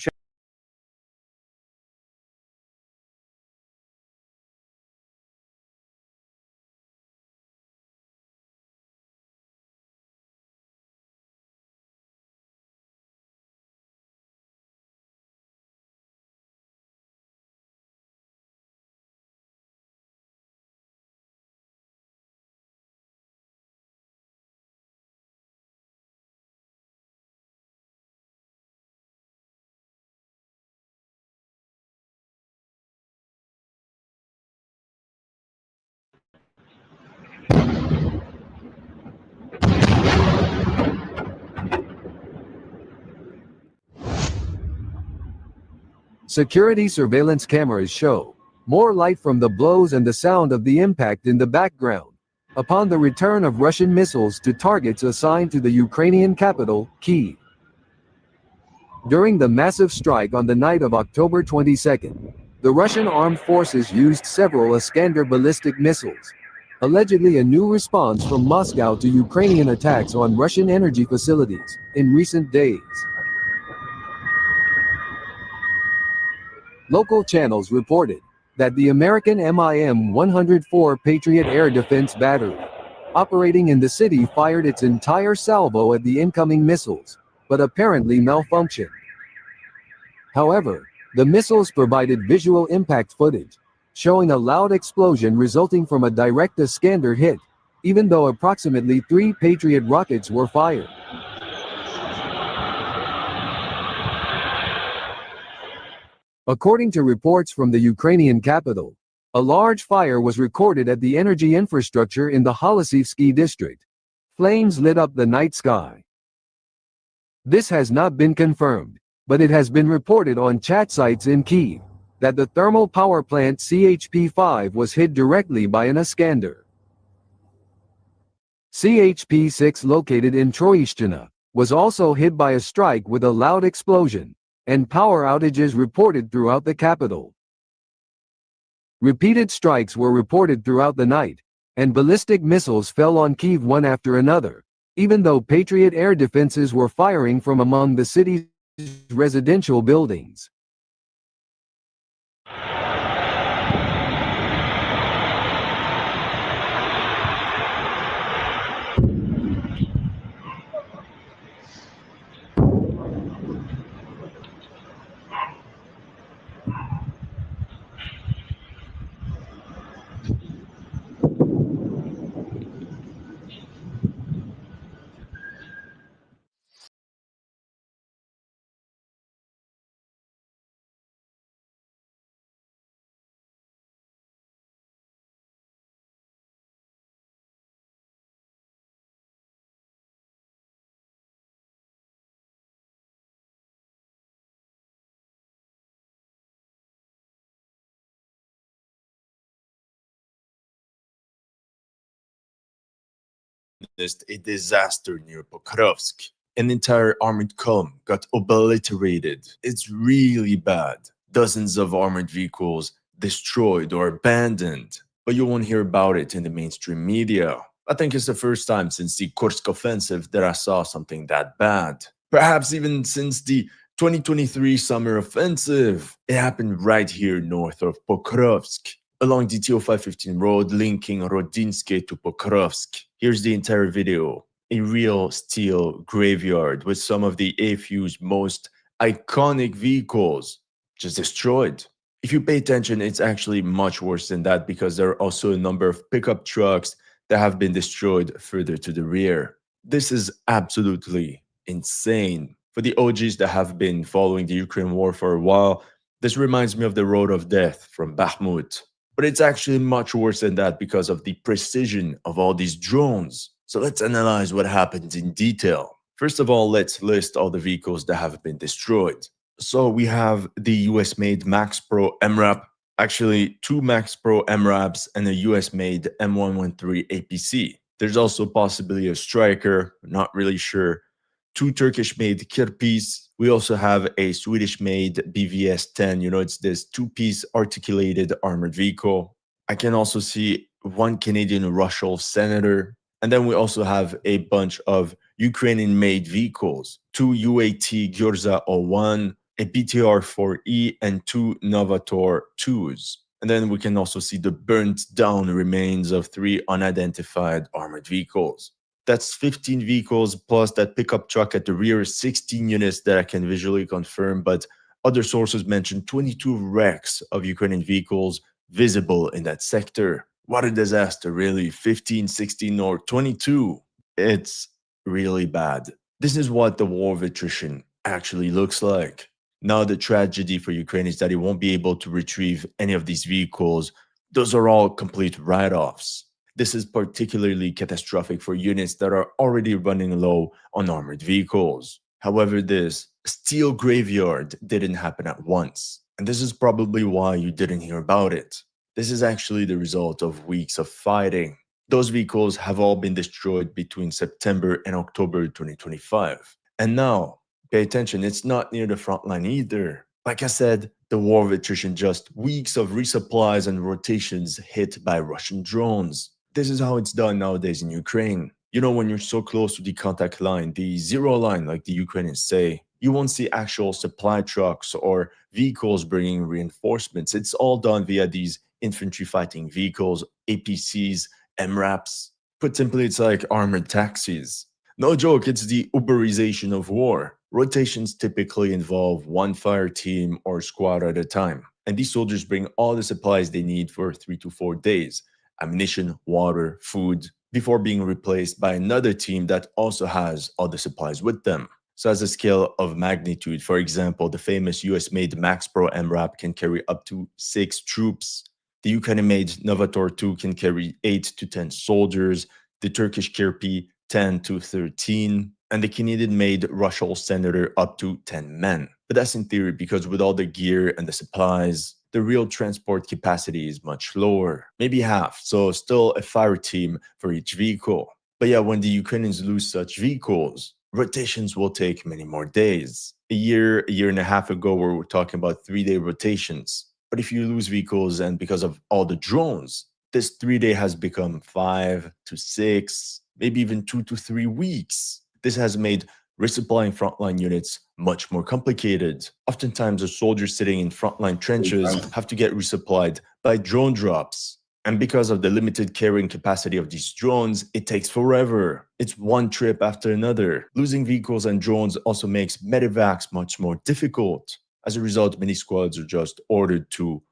Security surveillance cameras show more light from the blows and the sound of the impact in the background upon the return of Russian missiles to targets assigned to the Ukrainian capital, Kyiv. During the massive strike on the night of October 22nd, the Russian armed forces used several Iskander ballistic missiles, allegedly a new response from Moscow to Ukrainian attacks on Russian energy facilities in recent days. Local channels reported that the American MIM-104 Patriot air defense battery, operating in the city, fired its entire salvo at the incoming missiles, but apparently malfunctioned. However, the missiles provided visual impact footage, showing a loud explosion resulting from a direct Iskander hit, even though approximately 3 Patriot rockets were fired. According to reports from the Ukrainian capital, a large fire was recorded at the energy infrastructure in the Holosivsky district. Flames lit up the night sky. This has not been confirmed, but it has been reported on chat sites in Kyiv that the thermal power plant CHP-5 was hit directly by an Iskander. CHP-6, located in Troishchina, was also hit by a strike with a loud explosion, and power outages reported throughout the capital. Repeated strikes were reported throughout the night, and ballistic missiles fell on Kyiv one after another, even though Patriot air defenses were firing from among the city's residential buildings. witnessed a disaster near Pokrovsk. An entire armored column got obliterated. It's really bad. Dozens of armored vehicles destroyed or abandoned. But you won't hear about it in the mainstream media. I think it's the first time since the Kursk offensive that I saw something that bad. Perhaps even since the 2023 summer offensive. It happened right here north of Pokrovsk, along the TO515 road linking Rodinske to Pokrovsk. Here's the entire video. A real steel graveyard with some of the AFU's most iconic vehicles just destroyed. If you pay attention, it's actually much worse than that because there are also a number of pickup trucks that have been destroyed further to the rear. This is absolutely insane. For the OGs that have been following the Ukraine war for a while, this reminds me of the Road of Death from Bakhmut. But it's actually much worse than that because of the precision of all these drones. So let's analyze what happened in detail. First of all, let's list all the vehicles that have been destroyed. So we have the US-made Max Pro MRAP, actually 2 Max Pro MRAPs and a US-made M113 APC. There's also possibly a Striker, not really sure. 2 Turkish-made Kirpis. We also have a Swedish-made BVS-10. You know, it's this 2-piece articulated armored vehicle. I can also see 1 Canadian Rushall Senator. And then we also have a bunch of Ukrainian-made vehicles. 2 UAT Gyorza 01, a BTR-4E, and 2 Novator 2s. And then we can also see the burnt down remains of 3 unidentified armored vehicles. That's 15 vehicles plus that pickup truck at the rear, 16 units that I can visually confirm, but other sources mentioned 22 wrecks of Ukrainian vehicles visible in that sector. What a disaster, really. 15, 16, or 22. It's really bad. This is what the war of attrition actually looks like. Now the tragedy for Ukraine is that it won't be able to retrieve any of these vehicles. Those are all complete write-offs. This is particularly catastrophic for units that are already running low on armored vehicles. However, this steel graveyard didn't happen at once, and this is probably why you didn't hear about it. This is actually the result of weeks of fighting. Those vehicles have all been destroyed between September and October 2025. And now, pay attention, it's not near the front line either. Like I said, the war of attrition, just weeks of resupplies and rotations hit by Russian drones. This is how it's done nowadays in Ukraine. You know, when you're so close to the contact line, the zero line, like the Ukrainians say, you won't see actual supply trucks or vehicles bringing reinforcements. It's all done via these infantry fighting vehicles, APCs, MRAPs. Put simply, it's like armored taxis. No joke, it's the Uberization of war. Rotations typically involve 1 fire team or squad at a time. And these soldiers bring all the supplies they need for 3 to 4 days. Ammunition, water, food, before being replaced by another team that also has all the supplies with them. So as a scale of magnitude, for example, the famous US-made Max Pro MRAP can carry up to 6 troops. The Ukrainian-made Novator 2 can carry 8 to 10 soldiers, the Turkish Kirpi 10 to 13, and the Canadian-made Rushall Senator up to 10 men. But that's in theory because with all the gear and the supplies, the real transport capacity is much lower, maybe half, so still a fire team for each vehicle. But yeah, when the Ukrainians lose such vehicles, rotations will take many more days. A year and a half ago, we were talking about 3-day rotations. But if you lose vehicles and because of all the drones, this 3-day has become 5 to 6, maybe even 2 to 3 weeks. This has made resupplying frontline units much more complicated. Oftentimes, the soldiers sitting in frontline trenches have to get resupplied by drone drops. And because of the limited carrying capacity of these drones, it takes forever. It's one trip after another. Losing vehicles and drones also makes medevacs much more difficult. As a result, many squads are just ordered to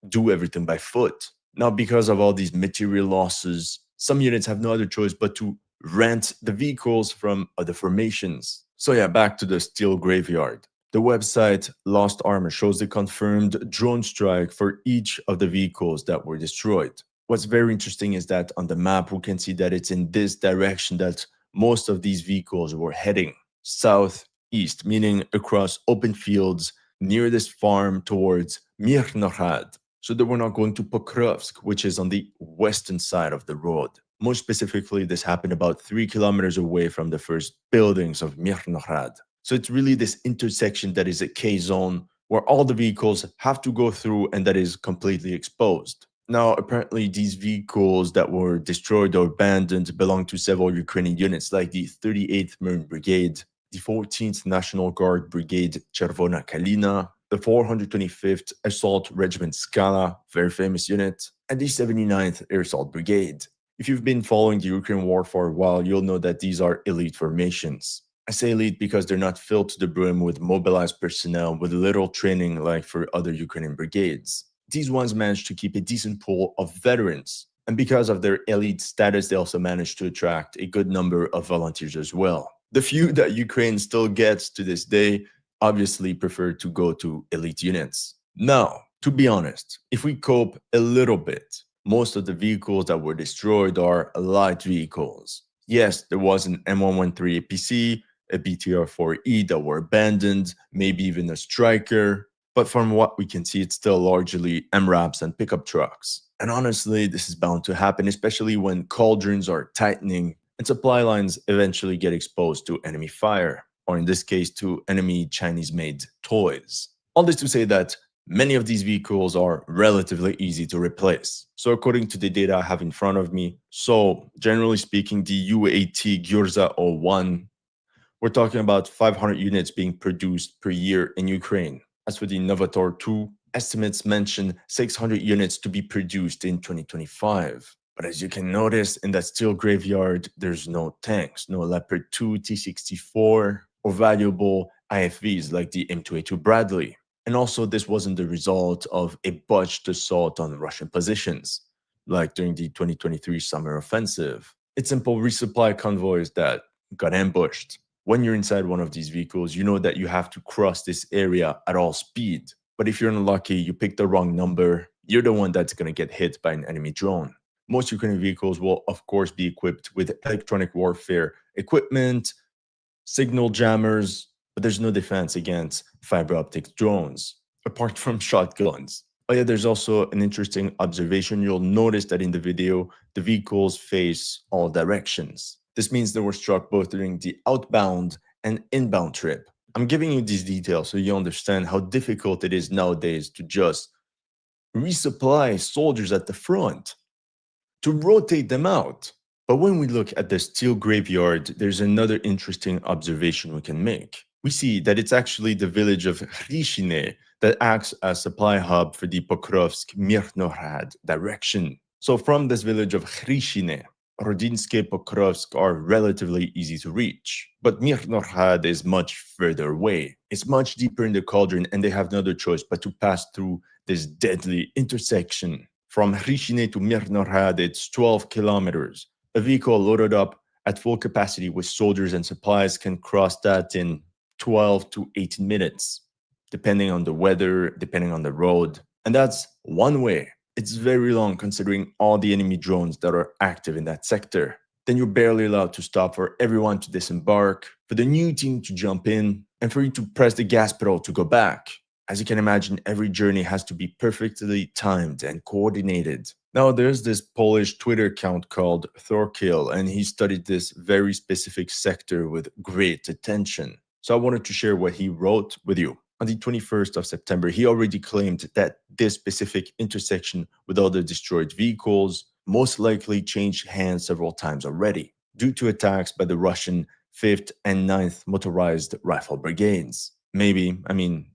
do everything by foot. Now, because of all these material losses, some units have no other choice but to rent the vehicles from other formations. So yeah, back to the steel graveyard. The website Lost Armor shows the confirmed drone strike for each of the vehicles that were destroyed. What's very interesting is that on the map, we can see that it's in this direction that most of these vehicles were heading, southeast, meaning across open fields near this farm towards Mirnohrad. So they were not going to Pokrovsk, which is on the western side of the road. More specifically, this happened about 3 kilometers away from the first buildings of Mirnohrad. So it's really this intersection that is a K-zone where all the vehicles have to go through and that is completely exposed. Now, apparently, these vehicles that were destroyed or abandoned belong to several Ukrainian units like the 38th Marine Brigade, the 14th National Guard Brigade Chervona Kalina, the 425th Assault Regiment Skala, very famous unit, and the 79th Air Assault Brigade. If you've been following the Ukraine war for a while, you'll know that these are elite formations. I say elite because they're not filled to the brim with mobilized personnel with little training like for other Ukrainian brigades. These ones managed to keep a decent pool of veterans, and because of their elite status, they also managed to attract a good number of volunteers as well. The few that Ukraine still gets to this day obviously prefer to go to elite units. Now, to be honest, if we cope a little bit, most of the vehicles that were destroyed are light vehicles. Yes, there was an M113 APC, a BTR-4E that were abandoned, maybe even a Striker, but from what we can see, it's still largely MRAPs and pickup trucks. And honestly, this is bound to happen, especially when cauldrons are tightening and supply lines eventually get exposed to enemy fire, or in this case, to enemy Chinese-made toys. All this to say that many of these vehicles are relatively easy to replace. So according to the data I have in front of me, so generally speaking, the UAT Gyurza 01, we're talking about 500 units being produced per year in Ukraine. As for the Novator 2, estimates mention 600 units to be produced in 2025. But as you can notice, in that steel graveyard, there's no tanks, no Leopard 2, T-64, or valuable IFVs like the M2A2 Bradley. And also, this wasn't the result of a botched assault on Russian positions, like during the 2023 summer offensive. It's simple resupply convoys that got ambushed. When you're inside one of these vehicles, you know that you have to cross this area at all speed. But if you're unlucky, you pick the wrong number, you're the one that's going to get hit by an enemy drone. Most Ukrainian vehicles will, of course, be equipped with electronic warfare equipment, signal jammers, but there's no defense against fiber optic drones, apart from shotguns. Oh yeah, there's also an interesting observation. You'll notice that in the video, the vehicles face all directions. This means they were struck both during the outbound and inbound trip. I'm giving you these details so you understand how difficult it is nowadays to just resupply soldiers at the front, to rotate them out. But when we look at the steel graveyard, there's another interesting observation we can make. We see that it's actually the village of Hrishine that acts as supply hub for the Pokrovsk-Mirnohrad direction. So from this village of Hrishine, Rodinske, Pokrovsk are relatively easy to reach, but Mirnohrad is much further away. It's much deeper in the cauldron, and they have no other choice but to pass through this deadly intersection. From Hrishine to Mirnohrad, it's 12 kilometers. A vehicle loaded up at full capacity with soldiers and supplies can cross that in 12 to 18 minutes, depending on the weather, depending on the road. And that's one way. It's very long considering all the enemy drones that are active in that sector. Then you're barely allowed to stop for everyone to disembark, for the new team to jump in, and for you to press the gas pedal to go back. As you can imagine, every journey has to be perfectly timed and coordinated. Now, there's this Polish Twitter account called Thorkill, and he studied this very specific sector with great attention. So I wanted to share what he wrote with you. On the 21st of September, he already claimed that this specific intersection with all the destroyed vehicles most likely changed hands several times already, due to attacks by the Russian 5th and 9th Motorized Rifle Brigades. Maybe,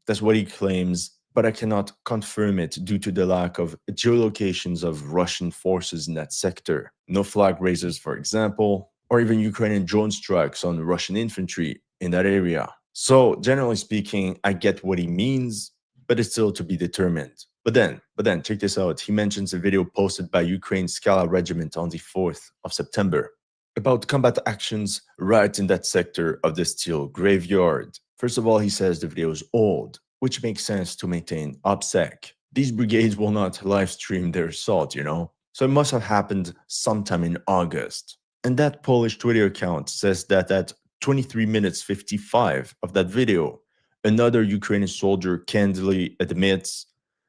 that's what he claims, but I cannot confirm it due to the lack of geolocations of Russian forces in that sector. No flag raisers, for example, or even Ukrainian drone strikes on Russian infantry in that area. So generally speaking, I get what he means, but it's still to be determined. But then, check this out. He mentions a video posted by Ukraine's C.I.A regiment on the 4th of September about combat actions right in that sector of the steel graveyard. First of all, he says the video is old, which makes sense to maintain OPSEC. These brigades will not live stream their assault, So it must have happened sometime in August. And that Polish Twitter account says that at 23 minutes 55 of that video, another Ukrainian soldier candidly admits,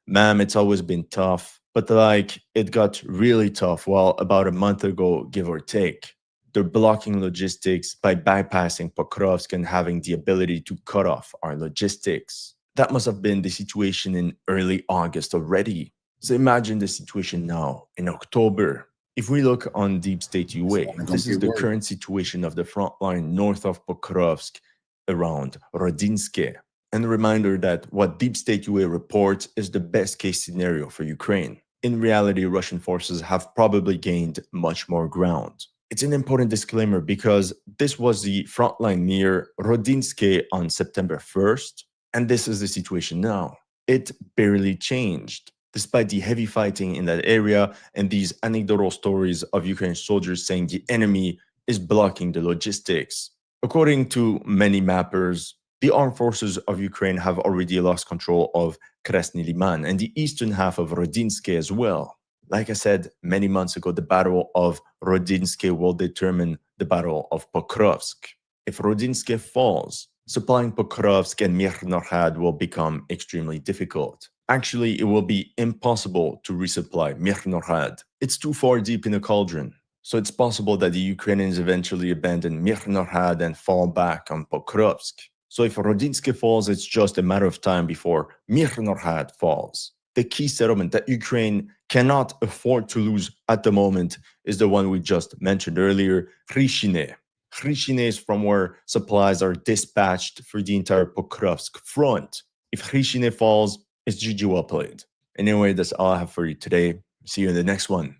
"Ma'am, it's always been tough. But like, it got really tough, well, about a month ago, give or take. They're blocking logistics by bypassing Pokrovsk and having the ability to cut off our logistics. That must have been the situation in early August already. So imagine the situation now in October. If we look on Deep State UA, this is the current situation of the front line north of Pokrovsk around Rodinske. And a reminder that what Deep State UA reports is the best case scenario for Ukraine. In reality, Russian forces have probably gained much more ground. It's an important disclaimer because this was the front line near Rodinske on September 1st, and this is the situation now. It barely changed. Despite the heavy fighting in that area and these anecdotal stories of Ukrainian soldiers saying the enemy is blocking the logistics. According to many mappers, the armed forces of Ukraine have already lost control of Krasny Liman and the eastern half of Rodinske as well. Like I said many months ago, the Battle of Rodinske will determine the Battle of Pokrovsk. If Rodinske falls, supplying Pokrovsk and Mirnorhad will become extremely difficult. Actually, it will be impossible to resupply Mirnorhad. It's too far deep in the cauldron. So it's possible that the Ukrainians eventually abandon Mirnorhad and fall back on Pokrovsk. So if Rodinske falls, it's just a matter of time before Mirnorhad falls. The key settlement that Ukraine cannot afford to lose at the moment is the one we just mentioned earlier, Hryshine. Hryshine is from where supplies are dispatched for the entire Pokrovsk front. If Hryshine falls, it's GG well played. Anyway, that's all I have for you today. See you in the next one.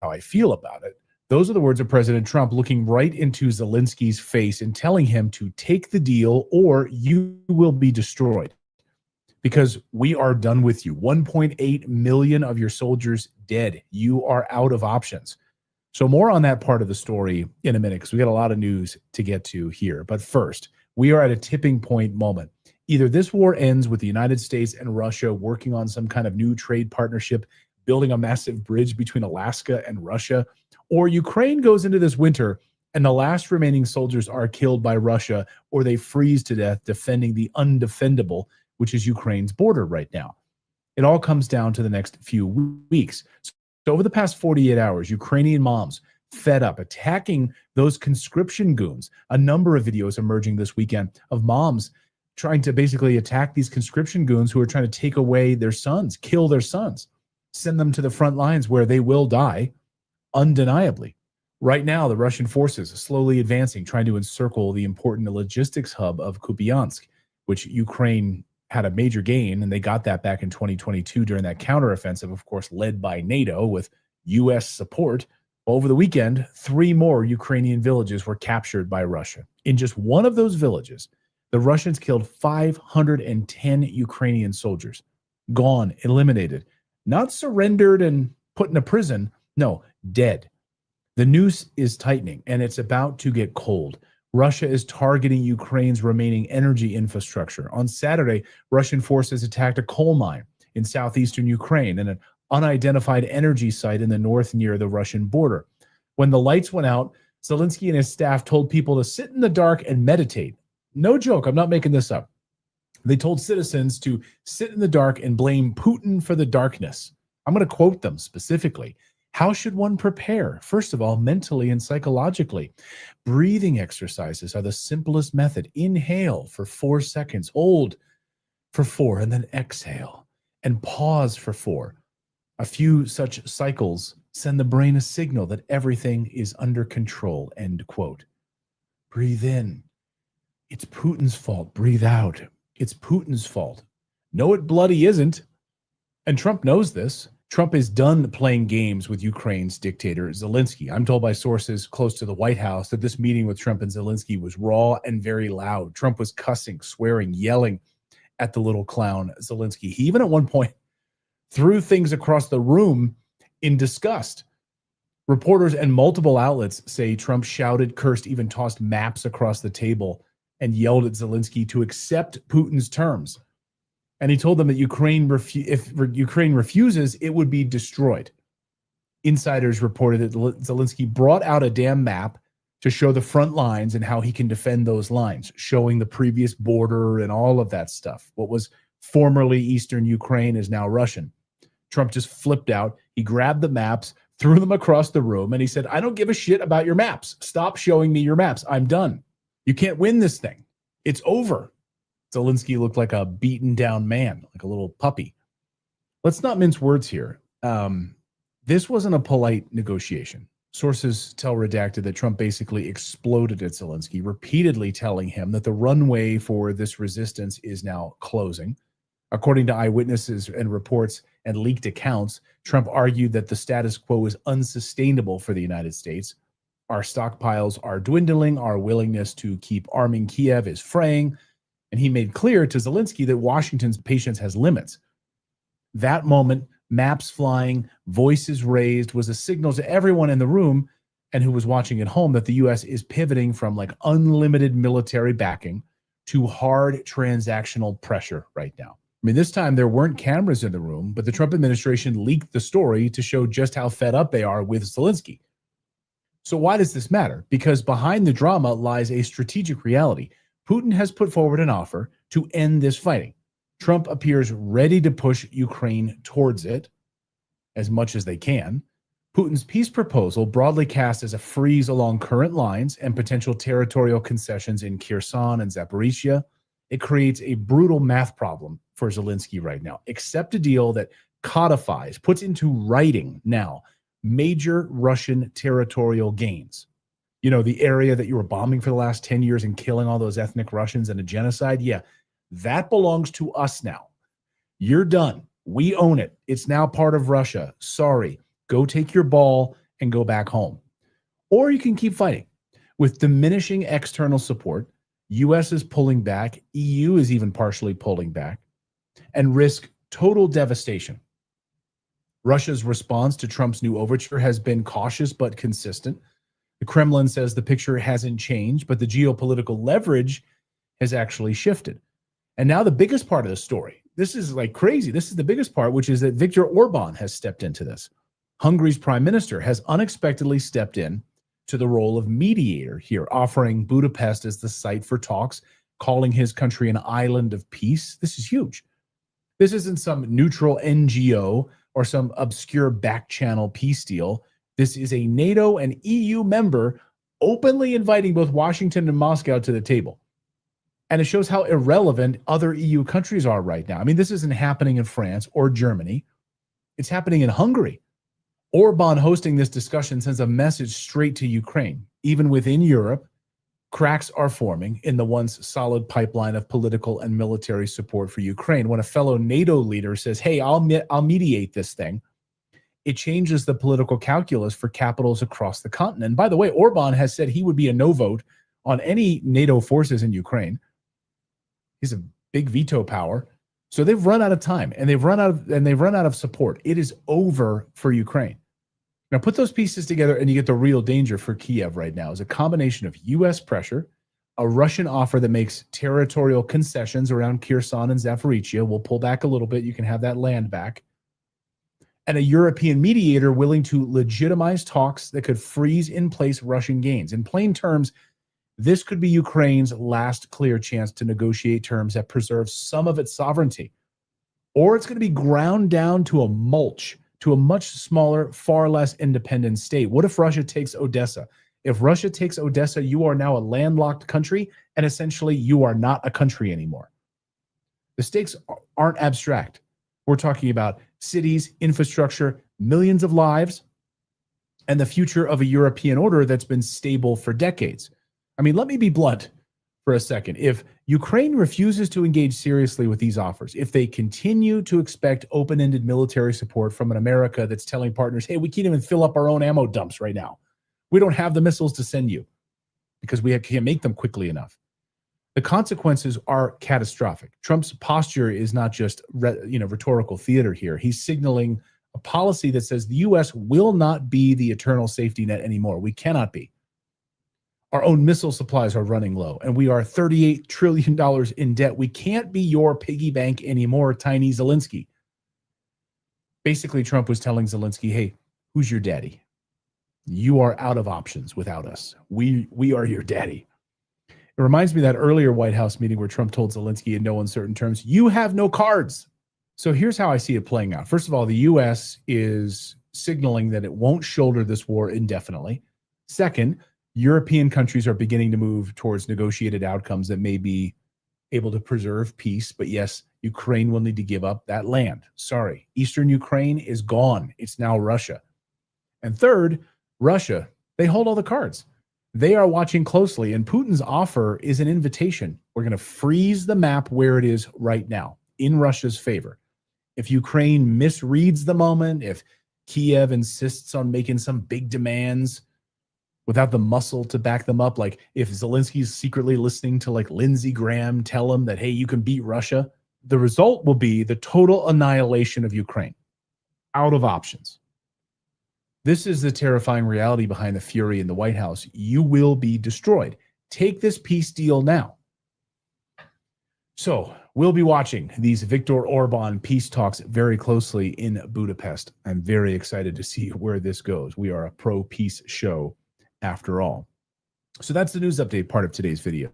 How I feel about it. Those are the words of President Trump looking right into Zelensky's face and telling him to take the deal or you will be destroyed. Because we are done with you. 1.8 million of your soldiers dead. You are out of options. So more on that part of the story in a minute because we got a lot of news to get to here. But first, we are at a tipping point moment. Either this war ends with the United States and Russia working on some kind of new trade partnership, building a massive bridge between Alaska and Russia, or Ukraine goes into this winter and the last remaining soldiers are killed by Russia or they freeze to death defending the undefendable, which is Ukraine's border right now. It all comes down to the next few weeks. So over the past 48 hours, Ukrainian moms fed up, attacking those conscription goons. A number of videos emerging this weekend of moms trying to basically attack these conscription goons who are trying to take away their sons, kill their sons, send them to the front lines where they will die undeniably. Right now, the Russian forces are slowly advancing, trying to encircle the important logistics hub of Kupiansk, which Ukraine had a major gain, and they got that back in 2022 during that counteroffensive, of course, led by NATO with U.S. support. Over the weekend, 3 more Ukrainian villages were captured by Russia. In just one of those villages, the Russians killed 510 Ukrainian soldiers. Gone, eliminated, not surrendered and put in a prison. No, dead. The noose is tightening, and it's about to get cold. Russia is targeting Ukraine's remaining energy infrastructure. On Saturday, Russian forces attacked a coal mine in southeastern Ukraine and an unidentified energy site in the north near the Russian border. When the lights went out, Zelensky and his staff told people to sit in the dark and meditate. No joke, I'm not making this up. They told citizens to sit in the dark and blame Putin for the darkness. I'm going to quote them specifically. How should one prepare? First of all, mentally and psychologically. Breathing exercises are the simplest method. Inhale for 4 seconds, hold for 4, and then exhale, and pause for 4. A few such cycles send the brain a signal that everything is under control, end quote. Breathe in. It's Putin's fault. Breathe out. It's Putin's fault. No, it bloody isn't. And Trump knows this. Trump is done playing games with Ukraine's dictator, Zelensky. I'm told by sources close to the White House that this meeting with Trump and Zelensky was raw and very loud. Trump was cussing, swearing, yelling at the little clown, Zelensky. He even at one point threw things across the room in disgust. Reporters and multiple outlets say Trump shouted, cursed, even tossed maps across the table and yelled at Zelensky to accept Putin's terms. And he told them that if Ukraine refuses, it would be destroyed. Insiders reported that Zelensky brought out a damn map to show the front lines and how he can defend those lines, showing the previous border and all of that stuff. What was formerly Eastern Ukraine is now Russian. Trump just flipped out. He grabbed the maps, threw them across the room, and he said, I don't give a shit about your maps. Stop showing me your maps. I'm done. You can't win this thing. It's over. Zelensky looked like a beaten down man, like a little puppy. Let's not mince words here. This wasn't a polite negotiation. Sources tell Redacted that Trump basically exploded at Zelensky, repeatedly telling him that the runway for this resistance is now closing. According to eyewitnesses and reports and leaked accounts, Trump argued that the status quo is unsustainable for the United States. Our stockpiles are dwindling. Our willingness to keep arming Kiev is fraying. And he made clear to Zelensky that Washington's patience has limits. That moment, maps flying, voices raised, was a signal to everyone in the room and who was watching at home that the U.S. is pivoting from like unlimited military backing to hard transactional pressure right now. I mean, this time there weren't cameras in the room, but the Trump administration leaked the story to show just how fed up they are with Zelensky. So why does this matter? Because behind the drama lies a strategic reality. Putin has put forward an offer to end this fighting. Trump appears ready to push Ukraine towards it as much as they can. Putin's peace proposal, broadly cast as a freeze along current lines and potential territorial concessions in Kherson and Zaporizhia, it creates a brutal math problem for Zelensky right now. Accept a deal that codifies, puts into writing now, major Russian territorial gains. You know, the area that you were bombing for the last 10 years and killing all those ethnic Russians in a genocide. Yeah, that belongs to us now. You're done. We own it. It's now part of Russia. Sorry. Go take your ball and go back home. Or you can keep fighting. With diminishing external support, U.S. is pulling back, EU is even partially pulling back, and risk total devastation. Russia's response to Trump's new overture has been cautious but consistent. The Kremlin says the picture hasn't changed, but the geopolitical leverage has actually shifted. And now the biggest part of the story, this is like crazy. This is the biggest part, which is that Viktor Orban has stepped into this. Hungary's prime minister has unexpectedly stepped in to the role of mediator here, offering Budapest as the site for talks, calling his country an island of peace. This is huge. This isn't some neutral NGO or some obscure back channel peace deal. This is a NATO and EU member openly inviting both Washington and Moscow to the table. And it shows how irrelevant other EU countries are right now. I mean, this isn't happening in France or Germany. It's happening in Hungary. Orban hosting this discussion sends a message straight to Ukraine. Even within Europe, cracks are forming in the once solid pipeline of political and military support for Ukraine. When a fellow NATO leader says, hey, I'll mediate this thing, it changes the political calculus for capitals across the continent. And by the way, Orban has said he would be a no vote on any NATO forces in Ukraine. He's a big veto power. So they've run out of time and they've run out of support. It is over for Ukraine. Now put those pieces together and you get the real danger for Kiev right now is a combination of US pressure, a Russian offer that makes territorial concessions around Kherson and Zaporizhia. We'll pull back a little bit. You can have that land back. And a European mediator willing to legitimize talks that could freeze in place Russian gains. In plain terms, this could be Ukraine's last clear chance to negotiate terms that preserve some of its sovereignty. Or it's going to be ground down to a mulch, to a much smaller, far less independent state. What if Russia takes Odessa? If Russia takes Odessa, you are now a landlocked country, and essentially you are not a country anymore. The stakes aren't abstract. We're talking about cities, infrastructure, millions of lives, and the future of a European order that's been stable for decades. I mean, let me be blunt. for a second. If Ukraine refuses to engage seriously with these offers, if they continue to expect open-ended military support from an America that's telling partners, hey, we can't even fill up our own ammo dumps right now. We don't have the missiles to send you because we can't make them quickly enough. The consequences are catastrophic. Trump's posture is not just rhetorical theater here. He's signaling a policy that says the U.S. will not be the eternal safety net anymore. We cannot be. Our own missile supplies are running low, and we are $38 trillion in debt. We can't be your piggy bank anymore, tiny Zelensky. Basically, Trump was telling Zelensky, hey, who's your daddy? You are out of options without us. We are your daddy. It reminds me of that earlier White House meeting where Trump told Zelensky in no uncertain terms, you have no cards. So here's how I see it playing out. First of all, the U.S. is signaling that it won't shoulder this war indefinitely. Second, European countries are beginning to move towards negotiated outcomes that may be able to preserve peace. But yes, Ukraine will need to give up that land. Sorry, Eastern Ukraine is gone. It's now Russia. And third, Russia, they hold all the cards. They are watching closely, and Putin's offer is an invitation. We're going to freeze the map where it is right now in Russia's favor. If Ukraine misreads the moment, if Kiev insists on making some big demands without the muscle to back them up, like if Zelensky's secretly listening to like Lindsey Graham tell him that, hey, you can beat Russia, the result will be the total annihilation of Ukraine. Out of options. This is the terrifying reality behind the fury in the White House. You will be destroyed. Take this peace deal now. So we'll be watching these Viktor Orban peace talks very closely in Budapest. I'm very excited to see where this goes. We are a pro-peace show after all. So that's the news update part of today's video.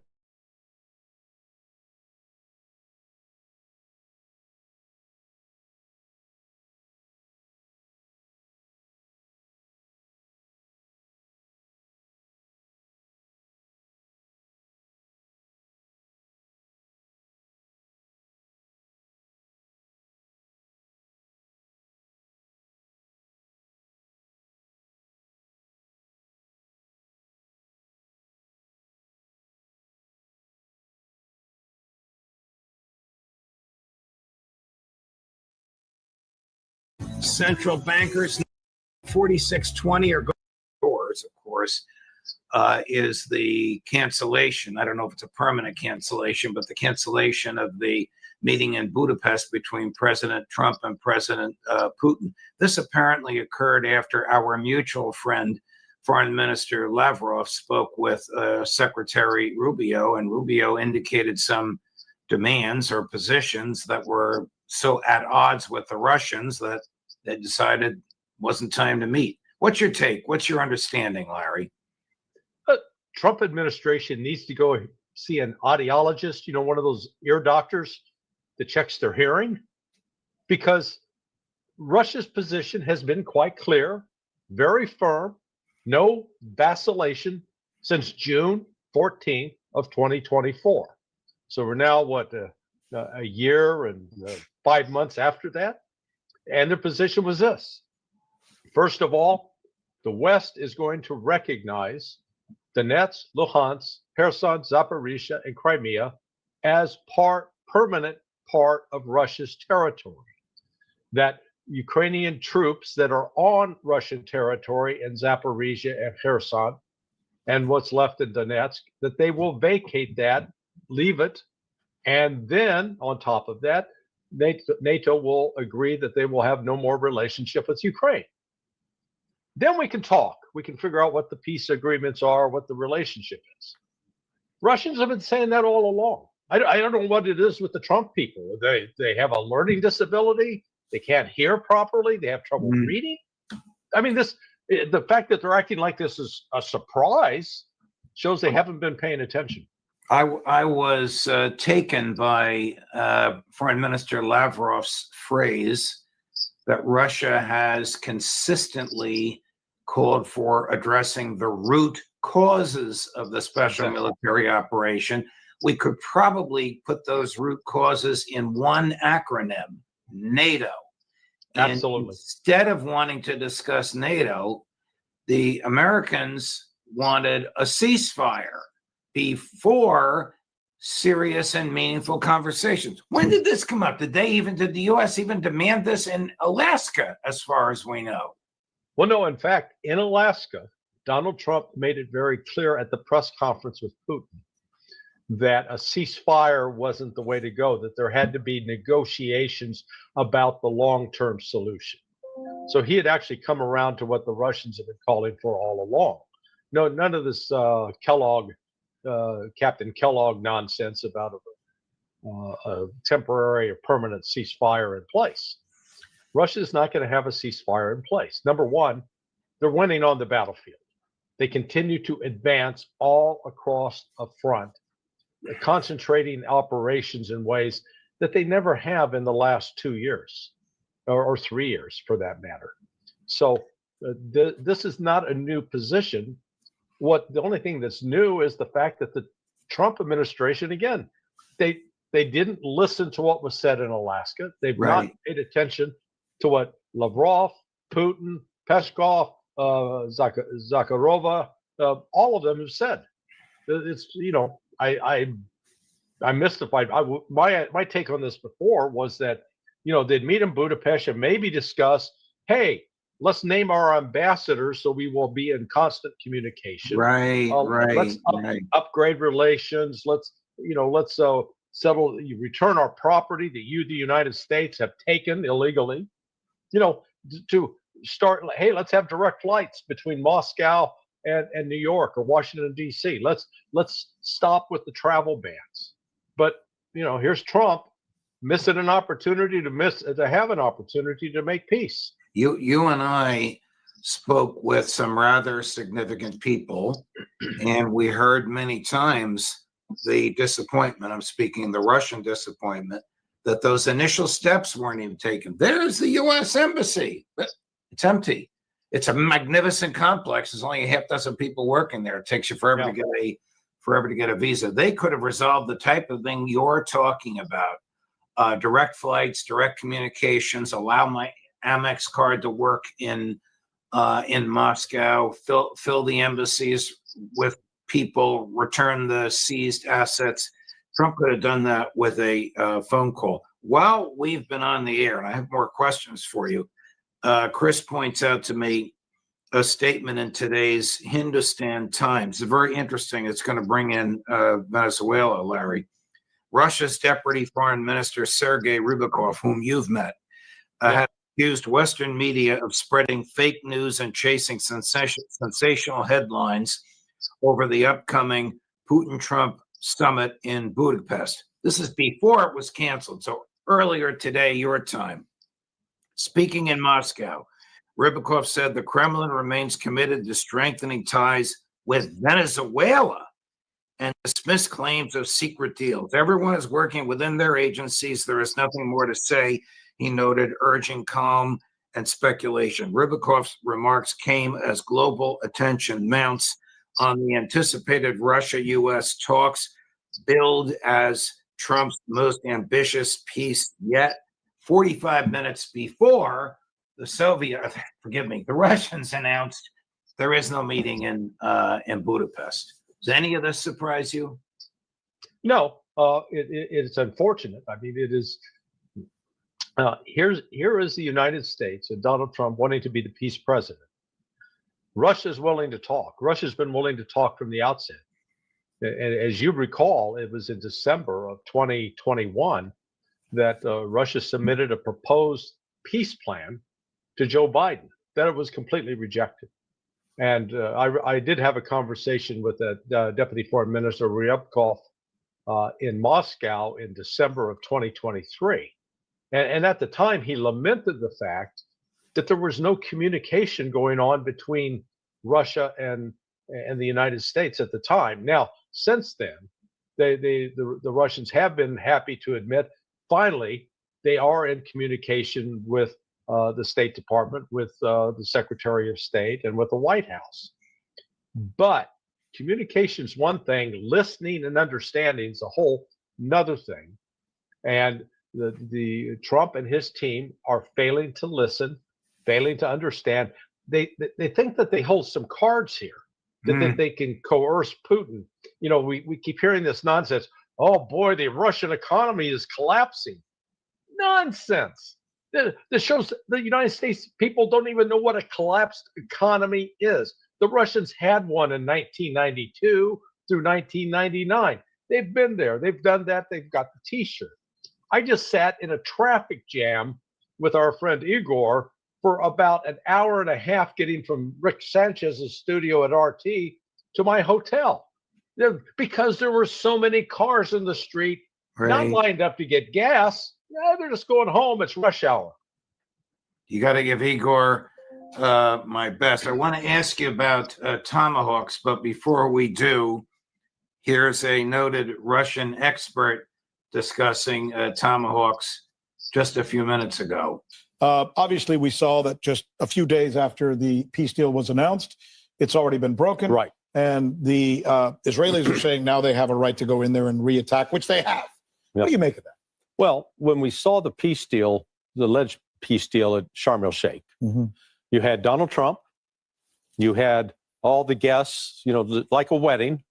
Central bankers, 4620 are going doors, of course, is the cancellation. I don't know if it's a permanent cancellation, but the cancellation of the meeting in Budapest between President Trump and President Putin. This apparently occurred after our mutual friend, Foreign Minister Lavrov, spoke with Secretary Rubio, and Rubio indicated some demands or positions that were so at odds with the Russians that they decided it wasn't time to meet. What's your take? What's your understanding, Larry? Trump administration needs to go see an audiologist, one of those ear doctors that checks their hearing, because Russia's position has been quite clear, very firm, no vacillation since June 14th of 2024. So we're now, a year and 5 months after that? And their position was this. First of all, the West is going to recognize Donetsk, Luhansk, Kherson, Zaporizhia, and Crimea as permanent part of Russia's territory. That Ukrainian troops that are on Russian territory in Zaporizhia and Kherson, and what's left in Donetsk, that they will vacate that, leave it, and then on top of that, NATO will agree that they will have no more relationship with Ukraine. Then we can talk. We can figure out what the peace agreements are, what the relationship is. Russians have been saying that all along. I don't know what it is with the Trump people. They have a learning disability. They can't hear properly. They have trouble reading. I mean, the fact that they're acting like this is a surprise shows they haven't been paying attention. I was taken by Foreign Minister Lavrov's phrase that Russia has consistently called for addressing the root causes of the special military operation. We could probably put those root causes in one acronym, NATO. Absolutely. And instead of wanting to discuss NATO, the Americans wanted a ceasefire before serious and meaningful conversations. When did this come up? Did the U.S. even demand this in Alaska, as far as we know? Well, no, in fact, in Alaska, Donald Trump made it very clear at the press conference with Putin that a ceasefire wasn't the way to go, that there had to be negotiations about the long-term solution. So he had actually come around to what the Russians have been calling for all along. No, none of this Captain Kellogg nonsense about a temporary or permanent ceasefire in place. Russia is not going to have a ceasefire in place. Number one, they're winning on the battlefield. They continue to advance all across a front, concentrating operations in ways that they never have in the last 2 years or 3 years for that matter. So this is not a new position. The only thing that's new is the fact that the Trump administration, again, they didn't listen to what was said in Alaska. They've not paid attention to what Lavrov, Putin, Peskov, Zakharova, all of them have said. It's, I'm mystified. My take on this before was that, they'd meet in Budapest and maybe discuss, hey, let's name our ambassadors so we will be in constant communication. Let's upgrade relations. Let's settle, return our property that you, the United States, have taken illegally. To start, hey, let's have direct flights between Moscow and New York or Washington, D.C. Let's stop with the travel bans. But, here's Trump missing an opportunity to have an opportunity to make peace. You and I spoke with some rather significant people, and we heard many times the disappointment, I'm speaking the Russian disappointment, that those initial steps weren't even taken. There's the U.S. Embassy. It's empty. It's a magnificent complex. There's only a half dozen people working there. It takes you forever to get a visa. They could have resolved the type of thing you're talking about. Direct flights, direct communications, allow my Amex card to work in Moscow, fill the embassies with people, return the seized assets. Trump could have done that with a phone call. While we've been on the air, and I have more questions for you, Chris points out to me a statement in today's Hindustan Times. It's very interesting. It's going to bring in Venezuela, Larry. Russia's Deputy Foreign Minister Sergei Rybakov, whom you've met, has accused Western media of spreading fake news and chasing sensational headlines over the upcoming Putin-Trump summit in Budapest. This is before it was canceled, so earlier today, your time. Speaking in Moscow, Rybakov said the Kremlin remains committed to strengthening ties with Venezuela and dismissed claims of secret deals. Everyone is working within their agencies. There is nothing more to say, he noted, urging calm and speculation. Rybakov's remarks came as global attention mounts on the anticipated Russia-U.S. talks billed as Trump's most ambitious peace yet. 45 minutes before the Russians announced there is no meeting in Budapest. Does any of this surprise you? No, it's unfortunate. I mean, it is. Here is the United States and Donald Trump wanting to be the peace president. Russia's willing to talk. Russia's been willing to talk from the outset. And as you recall, it was in December of 2021 that Russia submitted a proposed peace plan to Joe Biden. That it was completely rejected. And I did have a conversation with Deputy Foreign Minister Ryabkov in Moscow in December of 2023. And at the time, he lamented the fact that there was no communication going on between Russia and the United States at the time. Now, since then, the Russians have been happy to admit, finally, they are in communication with the State Department, with the Secretary of State, and with the White House. But communication's one thing, listening and understanding is a whole nother thing. And the Trump and his team are failing to listen, failing to understand. They think that they hold some cards here, that they can coerce Putin. We keep hearing this nonsense. oh boy, the Russian economy is collapsing. Nonsense. This shows the United States people don't even know what a collapsed economy is. The Russians had one in 1992 through 1999. They've been there. They've done that. They've got the T-shirt. I just sat in a traffic jam with our friend Igor for about an hour and a half getting from Rick Sanchez's studio at RT to my hotel because there were so many cars in the street, not lined up to get gas. Yeah, they're just going home. It's rush hour. You got to give Igor my best. I want to ask you about tomahawks, but before we do, here's a noted Russian expert discussing tomahawks just a few minutes ago. Obviously, we saw that just a few days after the peace deal was announced, it's already been broken. Right. And the Israelis are saying now they have a right to go in there and reattack, which they have. What do you make of that? Well, when we saw the peace deal, the alleged peace deal at Sharm el-Sheikh, you had Donald Trump, you had all the guests, like a wedding.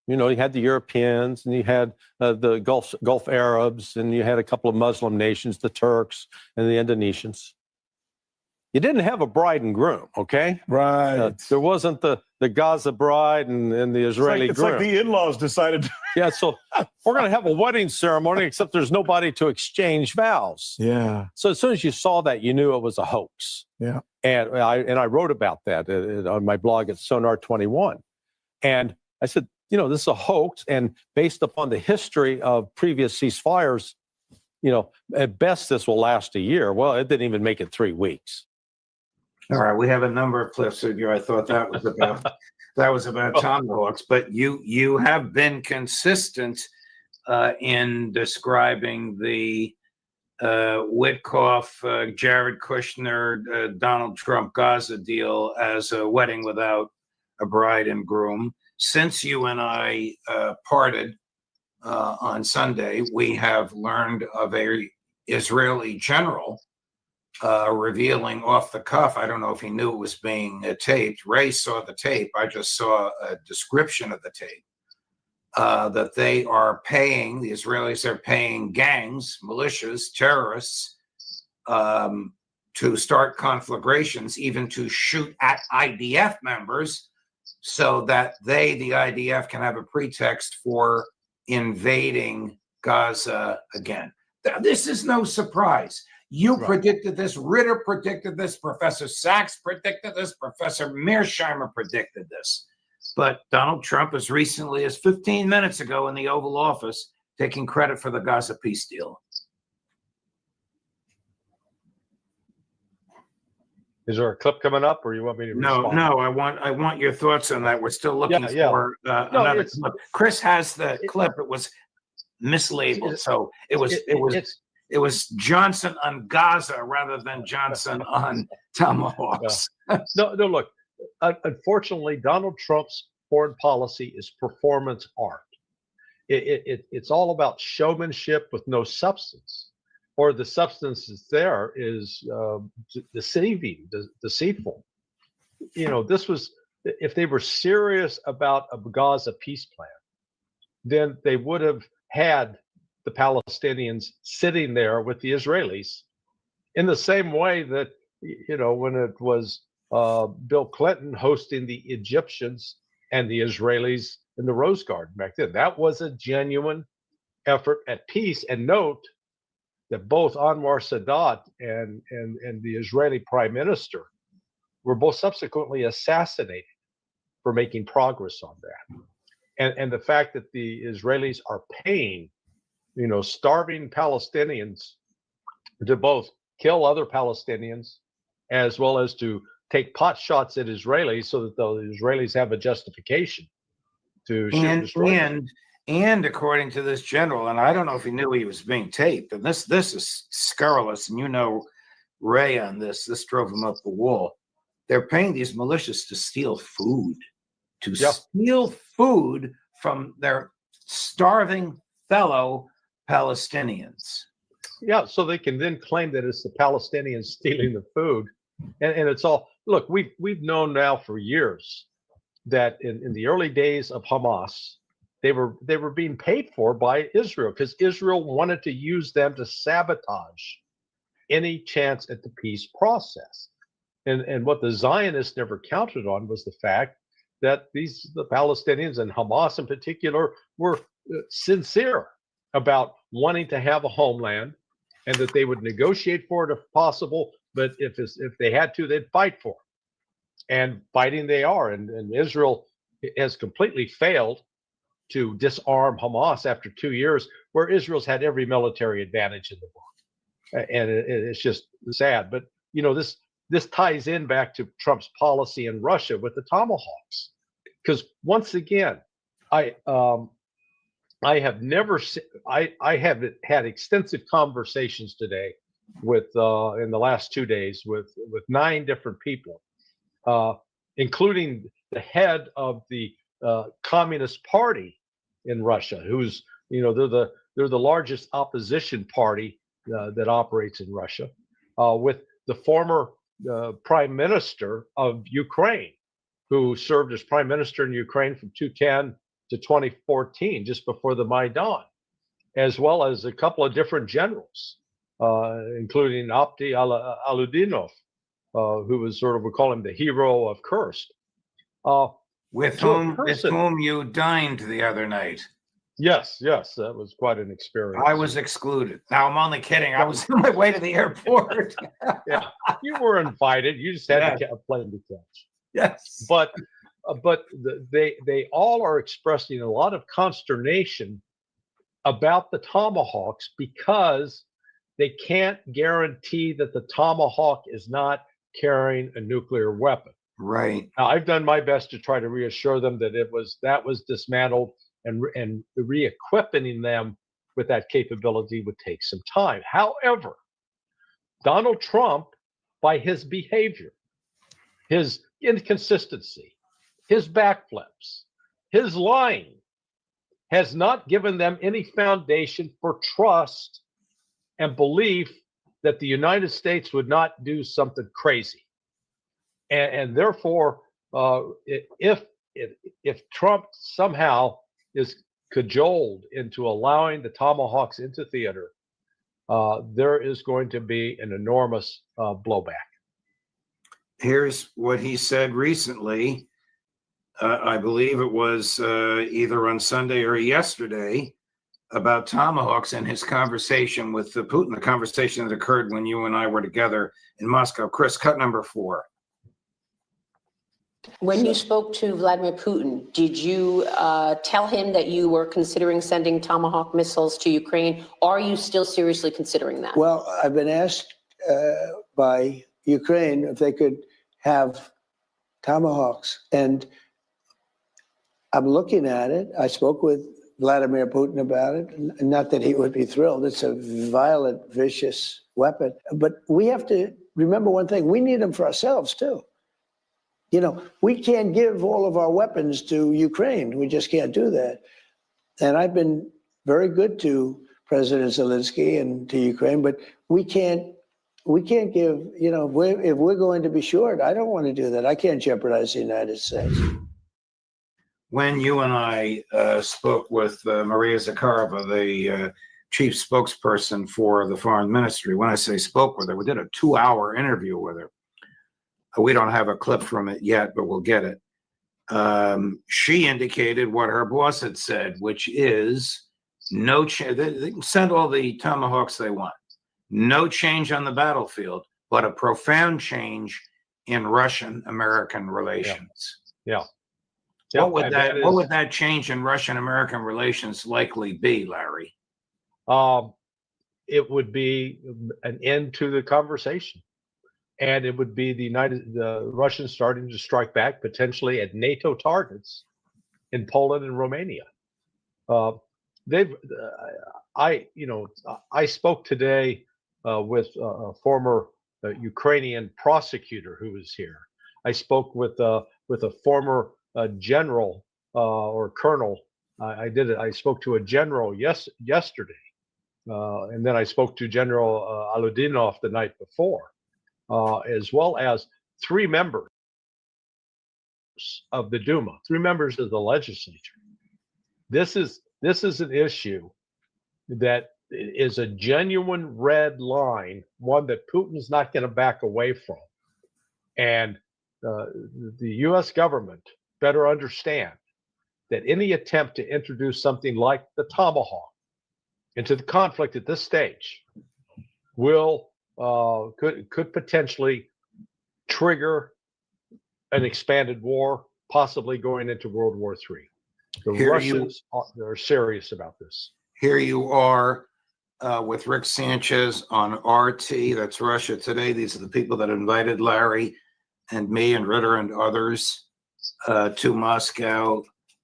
You had the Europeans and you had the Gulf Arabs and you had a couple of Muslim nations, the Turks and the Indonesians. You didn't have a bride and groom, okay? Right. There wasn't the Gaza bride and the Israeli it's groom. like the in-laws decided. Yeah, so we're going to have a wedding ceremony, except there's nobody to exchange vows. Yeah. So as soon as you saw that, you knew it was a hoax. Yeah. And I wrote about that on my blog at Sonar 21. And I said, this is a hoax. And based upon the history of previous ceasefires, at best this will last a year. Well, it didn't even make it 3 weeks. All right, we have a number of clips of you. I thought that was about tomahawks, but you have been consistent in describing the Witkoff, Jared Kushner, Donald Trump Gaza deal as a wedding without a bride and groom. Since you and I parted on Sunday, we have learned of a Israeli general revealing off the cuff. I don't know if he knew it was being taped. Ray saw the tape. I just saw a description of the tape. That they are paying, the Israelis are paying gangs, militias, terrorists to start conflagrations, even to shoot at IDF members so that they, the IDF, can have a pretext for invading Gaza again. This is no surprise. You predicted this. Ritter predicted this. Professor Sachs predicted this. Professor Mearsheimer predicted this. But Donald Trump, as recently as 15 minutes ago in the Oval Office, taking credit for the Gaza peace deal. Is there a clip coming up, or you want me to respond? No. I want your thoughts on that. We're still looking for another clip. Chris has the clip. It was mislabeled, so it was Johnson on Gaza rather than Johnson on tomahawks. No, look. Unfortunately, Donald Trump's foreign policy is performance art. It's all about showmanship with no substance, or the substance that's there is deceitful. This was, if they were serious about a Gaza peace plan, then they would have had the Palestinians sitting there with the Israelis in the same way that, when it was Bill Clinton hosting the Egyptians and the Israelis in the Rose Garden back then. That was a genuine effort at peace. And note that both Anwar Sadat and the Israeli prime minister were both subsequently assassinated for making progress on that. And the fact that the Israelis are paying, starving Palestinians to both kill other Palestinians as well as to take pot shots at Israelis so that the Israelis have a justification to shoot and destroy them. And according to this general, and I don't know if he knew he was being taped, and this is scurrilous, and Ray on this drove him up the wall. They're paying these militias to steal food, steal food from their starving fellow Palestinians. Yeah, so they can then claim that it's the Palestinians stealing the food. And it's all, look, we've known now for years that in the early days of Hamas, They were being paid for by Israel because Israel wanted to use them to sabotage any chance at the peace process. And what the Zionists never counted on was the fact that the Palestinians and Hamas in particular were sincere about wanting to have a homeland, and that they would negotiate for it if possible, but if they had to, they'd fight for it. And fighting they are. And Israel has completely failed to disarm Hamas after 2 years, where Israel's had every military advantage in the world. And it's just sad. But, this ties in back to Trump's policy in Russia with the Tomahawks. Because once again, I have never I have had extensive conversations today with in the last 2 days with 9 different people, including the head of the Communist Party in Russia, who's they're the largest opposition party that operates in Russia, with the former prime minister of Ukraine, who served as prime minister in Ukraine from 2010 to 2014, just before the Maidan, as well as a couple of different generals, including Abdi Aludinov, who was we call him the hero of Kursk. With whom you dined the other night. Yes, that was quite an experience. I was excluded. Now, I'm only kidding. I was on my way to the airport. Yeah, you were invited. You just had a plane to catch. Yes. But they all are expressing a lot of consternation about the Tomahawks because they can't guarantee that the Tomahawk is not carrying a nuclear weapon. Right. Now, I've done my best to try to reassure them that that was dismantled, and re-equipping them with that capability would take some time. However, Donald Trump, by his behavior, his inconsistency, his backflips, his lying, has not given them any foundation for trust and belief that the United States would not do something crazy. And therefore, if Trump somehow is cajoled into allowing the Tomahawks into theater, there is going to be an enormous blowback. Here's what he said recently. I believe it was either on Sunday or yesterday, about Tomahawks and his conversation with Putin, the conversation that occurred when you and I were together in Moscow. Chris, cut number 4. When you spoke to Vladimir Putin, did you tell him that you were considering sending Tomahawk missiles to Ukraine? Are you still seriously considering that? Well, I've been asked by Ukraine if they could have Tomahawks, and I'm looking at it. I spoke with Vladimir Putin about it. Not that he would be thrilled. It's a violent, vicious weapon. But we have to remember one thing. We need them for ourselves, too. We can't give all of our weapons to Ukraine. We just can't do that. And I've been very good to President Zelensky and to Ukraine, but we can't give, if we're going to be short, I don't want to do that. I can't jeopardize the United States. When you and I spoke with Maria Zakharova, the chief spokesperson for the foreign ministry, when I say spoke with her, we did a 2-hour interview with her. We don't have a clip from it yet, but we'll get it. She indicated what her boss had said, which is no change. They can send all the Tomahawks they want. No change on the battlefield, but a profound change in Russian-American relations. Yeah. What would that change in Russian-American relations likely be, Larry? It would be an end to the conversation. And it would be the Russians starting to strike back potentially at NATO targets in Poland and Romania. I spoke today with a former Ukrainian prosecutor who was here. I spoke with a former general or colonel. I spoke to a general yesterday, and then I spoke to General Aludinov the night before. As well as 3 members of the Duma, 3 members of the legislature. This is an issue that is a genuine red line, one that Putin's not going to back away from. And the U.S. government better understand that any attempt to introduce something like the Tomahawk into the conflict at this stage will could potentially trigger an expanded war, possibly going into World War III. The Russians are serious about this. Here you are with Rick Sanchez on RT, that's Russia Today. These are the people that invited Larry and me and Ritter and others to Moscow.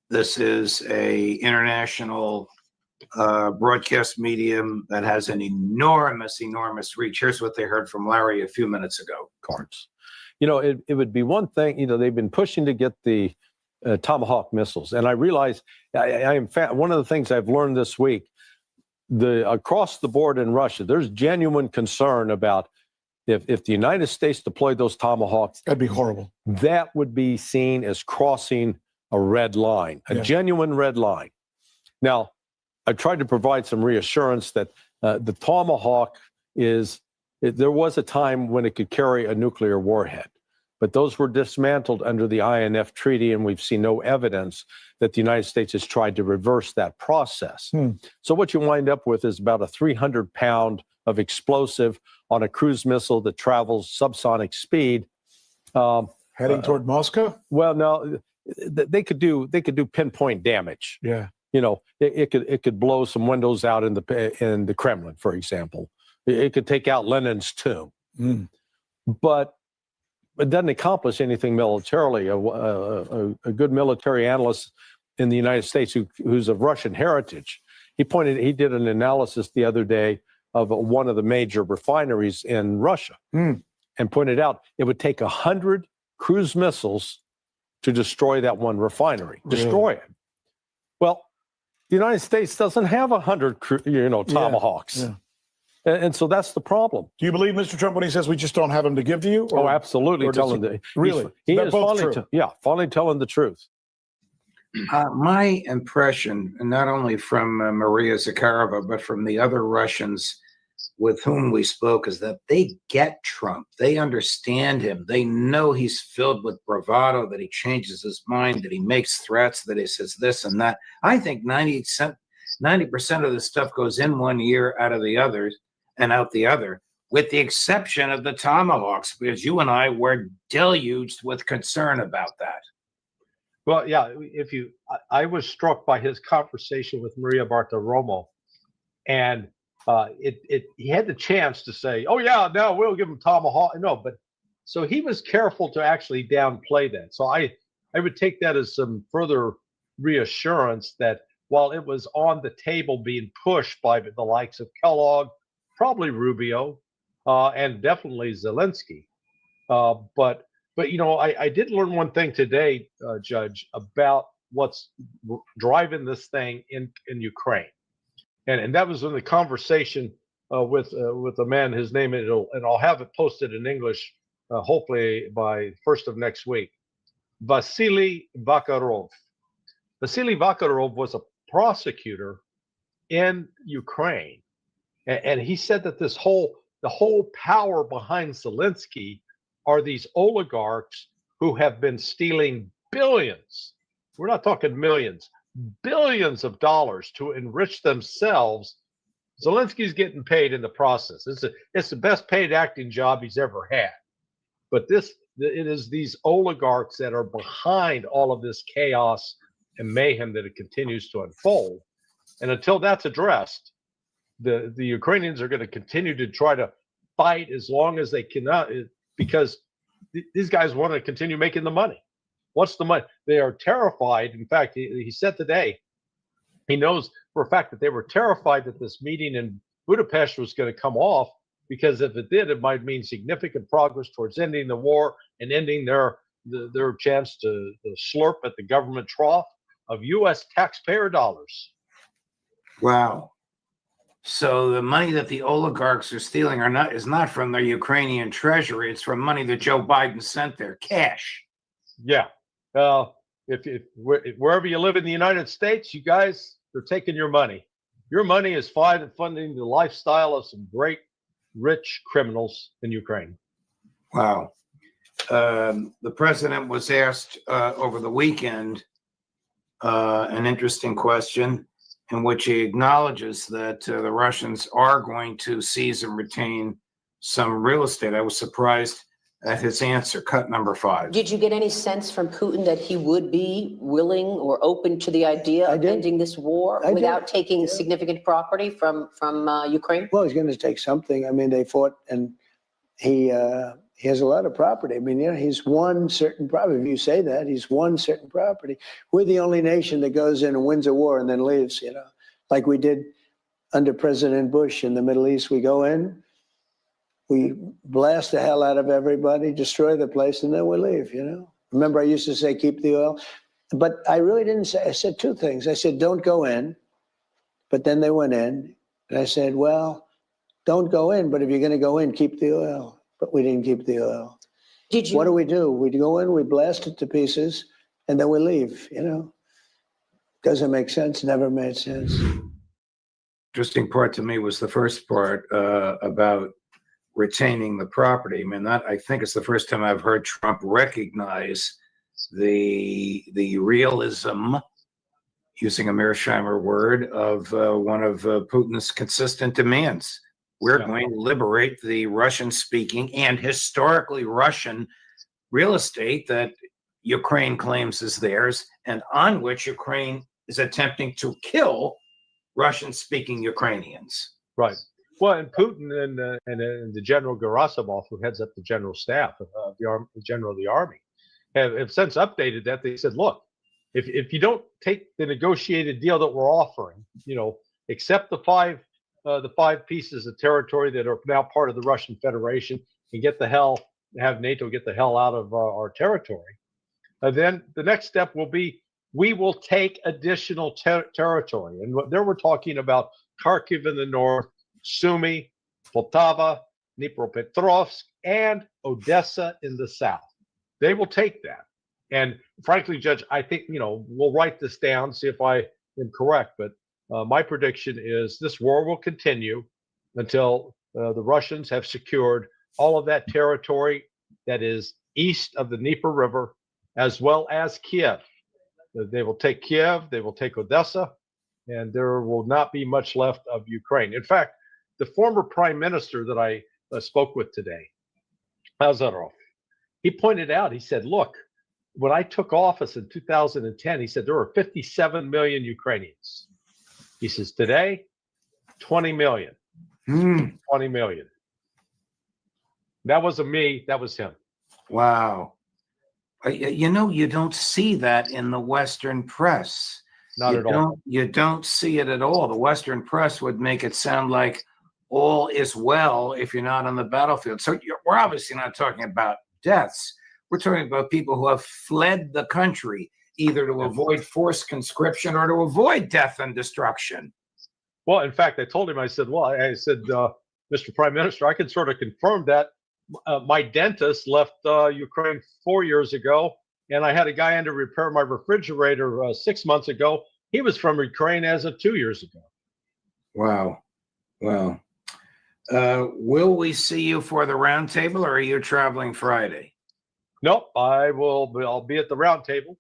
This is a international broadcast medium that has an enormous reach. Here's what they heard from Larry a few minutes ago. Cards. You know, it would be one thing, you know, they've been pushing to get the Tomahawk missiles. And I realize one of the things I've learned this week, across the board in Russia, there's genuine concern about if the United States deployed those Tomahawks. That'd be horrible. That would be seen as crossing a red line, a genuine red line. Now, I tried to provide some reassurance that the Tomahawk there was a time when it could carry a nuclear warhead, but those were dismantled under the INF Treaty, and we've seen no evidence that the United States has tried to reverse that process. So what you wind up with is about a 300-pound of explosive on a cruise missile that travels subsonic speed. Heading toward Moscow? Well, no, they could do pinpoint damage. Yeah. You know, it could blow some windows out in the Kremlin, for example. It could take out Lenin's tomb. But it doesn't accomplish anything militarily. A good military analyst in the United States who's of Russian heritage, he did an analysis the other day of one of the major refineries in Russia and pointed out it would take 100 cruise missiles to destroy that one refinery. Destroy it. Well, the United States doesn't have 100 Tomahawks. Yeah. And so that's the problem. Do you believe Mr. Trump when he says we just don't have them to give to you? Oh, absolutely. Really? He is both finally telling the truth. My impression, not only from Maria Zakharova, but from the other Russians with whom we spoke, is that they get Trump. They understand him. They know he's filled with bravado, that he changes his mind, that he makes threats, that he says this and that. I think 90% of the stuff goes in one ear, out of the other, and out the other, with the exception of the Tomahawks, because you and I were deluged with concern about that. Well, yeah, I was struck by his conversation with Maria Bartiromo, and he had the chance to say, "Oh yeah, no, we'll give him Tomahawk." No, but so he was careful to actually downplay that. So I would take that as some further reassurance that while it was on the table being pushed by the likes of Kellogg, probably Rubio, and definitely Zelensky, but you know, I did learn one thing today, Judge, about what's driving this thing in Ukraine. And that was in the conversation with a man. His name, and I'll have it posted in English, hopefully by first of next week. Vasily Vakharov. Vasily Vakharov was a prosecutor in Ukraine, and he said that the whole power behind Zelensky are these oligarchs who have been stealing billions. We're not talking millions. Billions of dollars to enrich themselves. Zelensky's getting paid in the process. It's the best paid acting job he's ever had. But it is these oligarchs that are behind all of this chaos and mayhem that it continues to unfold. And until that's addressed, the Ukrainians are going to continue to try to fight as long as they cannot, because these guys want to continue making the money. What's the money? They are terrified. In fact, he said today, he knows for a fact that they were terrified that this meeting in Budapest was going to come off, because if it did, it might mean significant progress towards ending the war and ending their chance to slurp at the government trough of U.S. taxpayer dollars. Wow. So the money that the oligarchs are stealing is not from the Ukrainian treasury. It's from money that Joe Biden sent there, cash. Yeah. Wherever you live in the United States, you guys, they're taking your money. Your money is funding the lifestyle of some great, rich criminals in Ukraine. Wow. The president was asked over the weekend an interesting question in which he acknowledges that the Russians are going to seize and retain some real estate. I was surprised at his answer, cut number 5. Did you get any sense from Putin that he would be willing or open to the idea of ending this war without taking significant property from Ukraine? Well, he's going to take something. I mean, they fought, and he has a lot of property. I mean, he's won certain property. If you say that, he's won certain property. We're the only nation that goes in and wins a war and then leaves, like we did under President Bush in the Middle East. We go in, we blast the hell out of everybody, destroy the place, and then we leave, Remember, I used to say, keep the oil. But I really didn't say, I said 2 things. I said, don't go in. But then they went in. And I said, well, don't go in. But if you're going to go in, keep the oil. But we didn't keep the oil. What do? We go in, we blast it to pieces, and then we leave, Doesn't make sense, never made sense. Interesting part to me was the first part about retaining the property. I mean, that I think it's the first time I've heard Trump recognize the realism, using a Mearsheimer word, of one of Putin's consistent demands. We're going to liberate the Russian-speaking and historically Russian real estate that Ukraine claims is theirs, and on which Ukraine is attempting to kill Russian-speaking Ukrainians. Right. Well, and Putin and the General Gerasimov, who heads up the general staff of the general of the army, have since updated that. They said, look, if you don't take the negotiated deal that we're offering, accept the five pieces of territory that are now part of the Russian Federation, and have NATO get the hell out of our territory, then the next step will be, we will take additional territory. And there we're talking about Kharkiv in the north, Sumy, Poltava, Dnipropetrovsk, and Odessa in the south. They will take that. And frankly, Judge, I think, we'll write this down, see if I am correct, but my prediction is this war will continue until the Russians have secured all of that territory that is east of the Dnieper River, as well as Kiev. They will take Kiev, they will take Odessa, and there will not be much left of Ukraine. In fact, the former prime minister that I spoke with today, Azarov, he pointed out, he said, look, when I took office in 2010, he said there were 57 million Ukrainians. He says, today, 20 million. 20 million. That wasn't me, that was him. Wow. You don't see that in the Western press. Not at all. You don't see it at all. The Western press would make it sound like all is well if you're not on the battlefield. So we're obviously not talking about deaths. We're talking about people who have fled the country, either to avoid forced conscription or to avoid death and destruction. Well, in fact, I told him, I said, Mr. Prime Minister, I can sort of confirm that. My dentist left Ukraine 4 years ago, and I had a guy in to repair my refrigerator 6 months ago. He was from Ukraine as of 2 years ago. Wow. Wow. Will we see you for the roundtable, or are you traveling Friday? Nope, I'll be at the roundtable.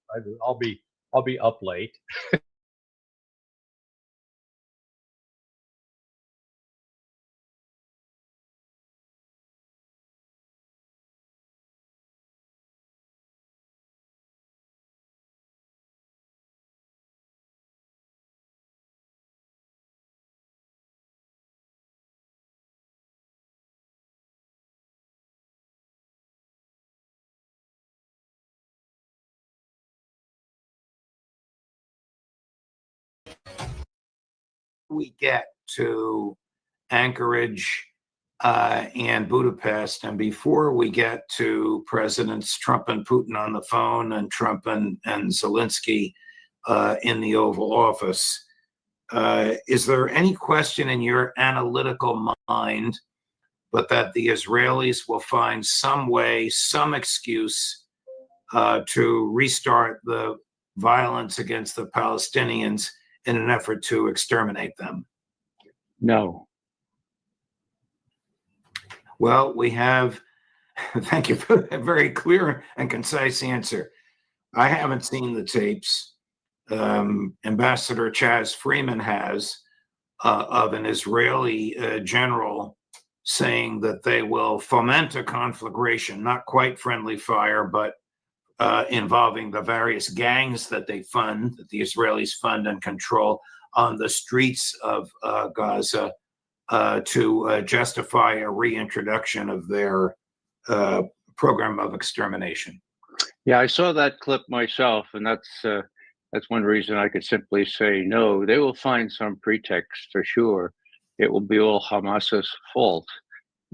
I'll be up late. We get to Anchorage and Budapest, and before we get to Presidents Trump and Putin on the phone, and Trump and Zelensky in the Oval Office, is there any question in your analytical mind but that the Israelis will find some way, some excuse to restart the violence against the Palestinians in an effort to exterminate them? No. Well, we have, thank you for that very clear and concise answer. I haven't seen the tapes. Ambassador Chaz Freeman has, of an Israeli general saying that they will foment a conflagration, not quite friendly fire, but involving the various gangs that they fund, that the Israelis fund and control on the streets of Gaza to justify a reintroduction of their program of extermination. Yeah, I saw that clip myself, and that's one reason I could simply say no. They will find some pretext for sure. It will be all Hamas's fault,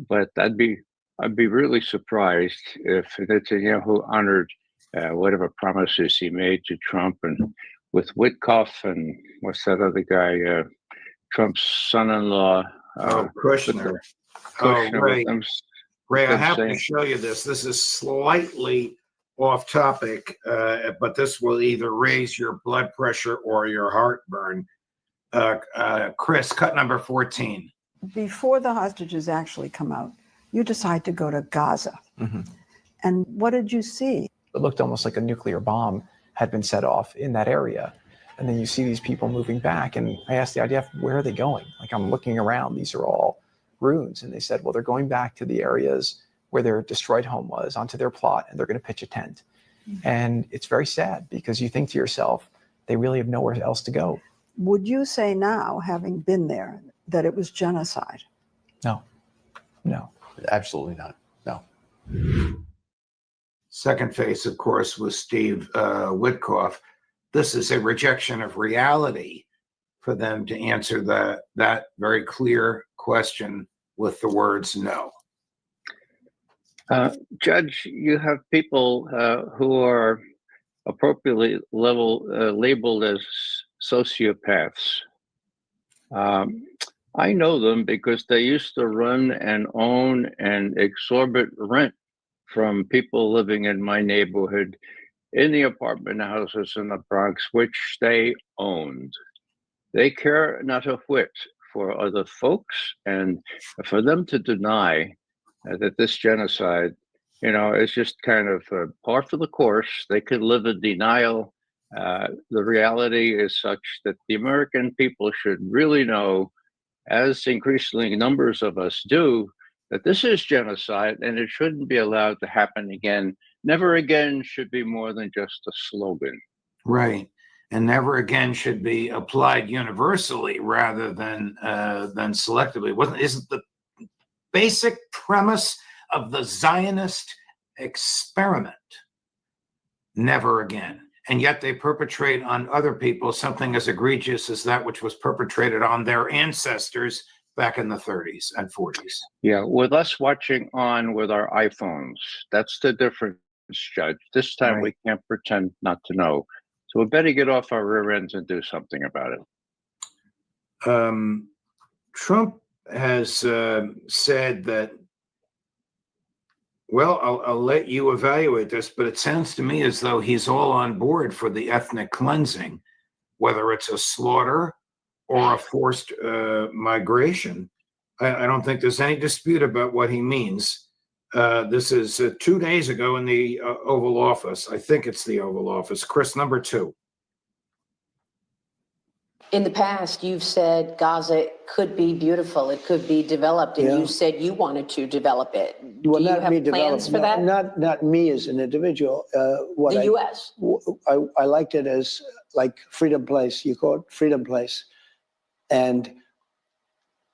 but I'd be really surprised if Netanyahu honored whatever promises he made to Trump, and with Witkoff and what's that other guy, Trump's son-in-law. Kushner. Ray, I have to show you this. This is slightly off topic, but this will either raise your blood pressure or your heartburn. Chris, cut number 14. Before the hostages actually come out, you decide to go to Gaza. And what did you see? It looked almost like a nuclear bomb had been set off in that area. And then you see these people moving back. And I asked the IDF, where are they going? Like, I'm looking around, these are all ruins. And they said, well, they're going back to the areas where their destroyed home was, onto their plot, and they're going to pitch a tent. And it's very sad because you think to yourself, they really have nowhere else to go. Would you say now, having been there, that it was genocide? No, absolutely not. No. Second face, of course, was Steve Witkoff. This is a rejection of reality for them to answer that very clear question with the words no. Judge, you have people who are appropriately labeled as sociopaths. I know them because they used to run and own an exorbitant rent from people living in my neighborhood in the apartment houses in the Bronx, which they owned. They care not a whit for other folks, and for them to deny that this genocide, is just kind of par for the course. They could live in denial. The reality is such that the American people should really know, as increasingly numbers of us do, that this is genocide and it shouldn't be allowed to happen again. Never again should be more than just a slogan. Right. And never again should be applied universally rather than selectively. Isn't the basic premise of the Zionist experiment never again? And yet they perpetrate on other people something as egregious as that which was perpetrated on their ancestors back in the 30s and 40s. Yeah, with us watching on with our iPhones, that's the difference, Judge. This time we can't pretend not to know. So we better get off our rear ends and do something about it. Trump has said that, well, I'll let you evaluate this, but it sounds to me as though he's all on board for the ethnic cleansing, whether it's a slaughter or a forced migration. I don't think there's any dispute about what he means. This is 2 days ago in the Oval Office. I think it's the Oval Office. Chris, number 2. In the past, you've said Gaza could be beautiful. It could be developed, and you said you wanted to develop it. Well, Do you not have me plans for that? Not me as an individual. The U.S. I liked it as like Freedom Place. You call it Freedom Place, and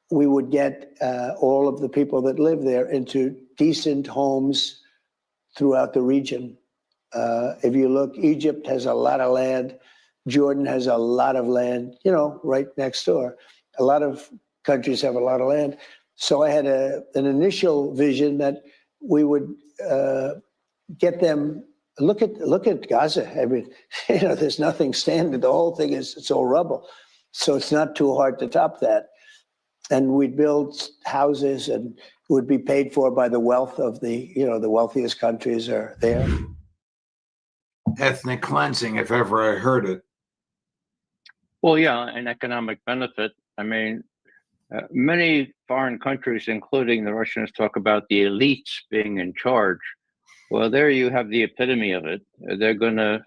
we would get all of the people that live there into decent homes throughout the region. If you look, Egypt has a lot of land. Jordan has a lot of land, right next door. A lot of countries have a lot of land. So I had an initial vision that we would get them, look at Gaza. I mean, there's nothing standing. The whole thing it's all rubble. So it's not too hard to top that. And we'd build houses and would be paid for by the wealth of the wealthiest countries are there. ethnic cleansing, if ever I heard it. Well, yeah, an economic benefit. I mean, many foreign countries, including the Russians, talk about the elites being in charge. Well, there you have the epitome of it. They're going to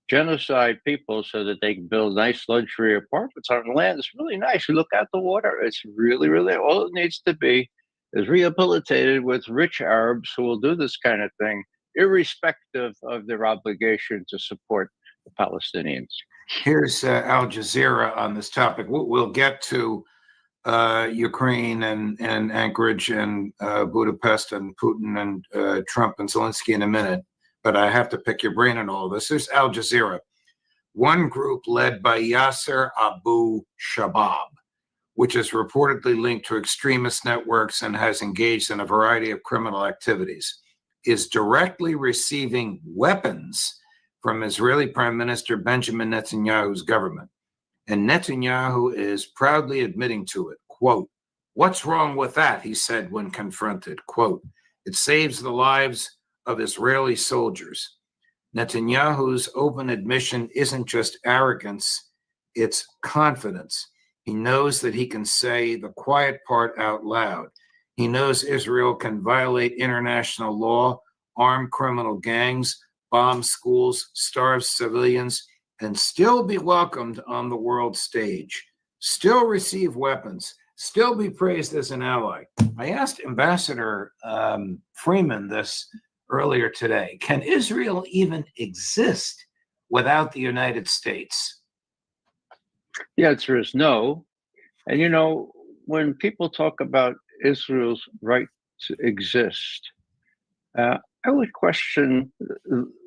genocide people so that they can build nice luxury apartments on land. It's really nice. You look out the water. It's really, really, all it needs to be is rehabilitated with rich Arabs who will do this kind of thing, irrespective of their obligation to support the Palestinians. Here's Al Jazeera on this topic. We'll get to Ukraine and Anchorage and Budapest and Putin and Trump and Zelensky in a minute, but I have to pick your brain on all this. There's Al Jazeera, one group led by Yasser Abu Shabab, which is reportedly linked to extremist networks and has engaged in a variety of criminal activities, is directly receiving weapons from Israeli Prime Minister Benjamin Netanyahu's government. And Netanyahu is proudly admitting to it. Quote, "What's wrong with that?" he said when confronted. Quote, "It saves the lives of Israeli soldiers." Netanyahu's open admission isn't just arrogance, it's confidence. He knows that he can say the quiet part out loud. He knows Israel can violate international law, arm criminal gangs, bomb schools, starve civilians, and still be welcomed on the world stage, still receive weapons, still be praised as an ally. I asked Ambassador Freeman this earlier today. Can Israel even exist without the United States? The answer is no. And you know, when people talk about Israel's right to exist, I would question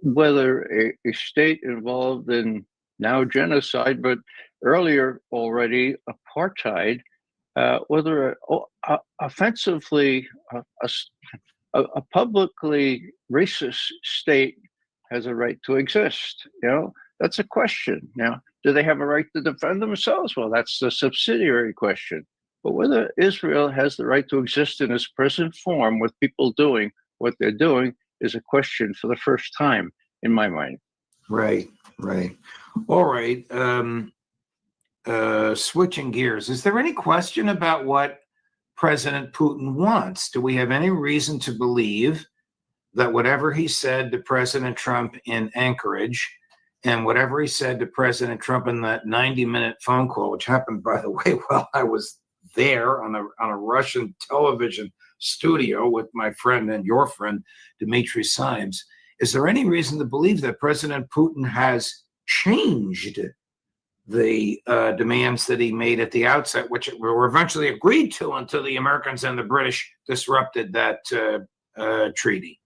whether a state involved in now genocide, but earlier already apartheid, whether offensively a publicly racist state has a right to exist. You know, that's a question. Now, do they have a right to defend themselves? Well, that's the subsidiary question. But whether Israel has the right to exist in its present form with people doing what they're doing is a question for the first time in my mind. Right. All right. Switching gears, is there any question about what President Putin wants? Do we have any reason to believe that whatever he said to President Trump in Anchorage and whatever he said to President Trump in that 90-minute phone call, which happened, by the way, while I was there on a Russian television studio with my friend and your friend, Dmitry Simes, is there any reason to believe that President Putin has changed the demands that he made at the outset, which were eventually agreed to until the Americans and the British disrupted that treaty?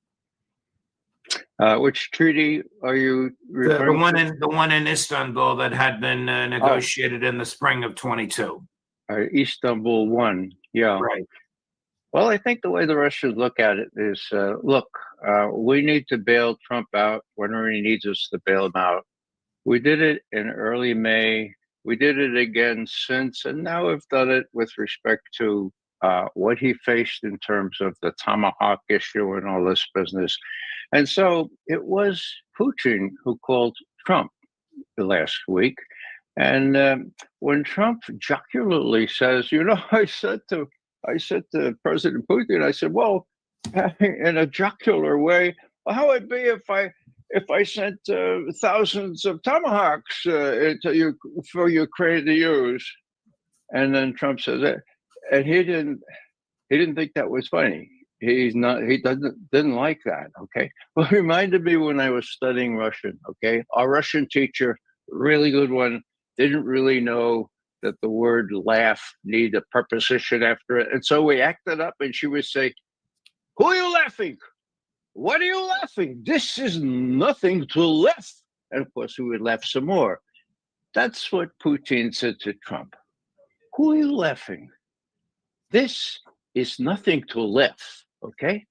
Which treaty are you referring to? The one in Istanbul that had been negotiated in the spring of 22. Istanbul 1, yeah. Right. Well, I think the way the Russians look at it is, look, we need to bail Trump out whenever he needs us to bail him out. We did it in early May. We did it again since, and now we've done it with respect to what he faced in terms of the Tomahawk issue and all this business. And so it was Putin who called Trump the last week. And when Trump jocularly says, you know, I said to President Putin, I said, well, in a jocular way, well, how would it be if I sent thousands of Tomahawks for Ukraine to use? And then Trump says that, and he didn't think that was funny. He didn't like that. Okay. Well, it reminded me when I was studying Russian. Okay, our Russian teacher, really good one, didn't really know that the word laugh need a preposition after it. And so we acted up and she would say, who are you laughing? What are you laughing? This is nothing to laugh. And of course, we would laugh some more. That's what Putin said to Trump. Who are you laughing? This is nothing to laugh, okay?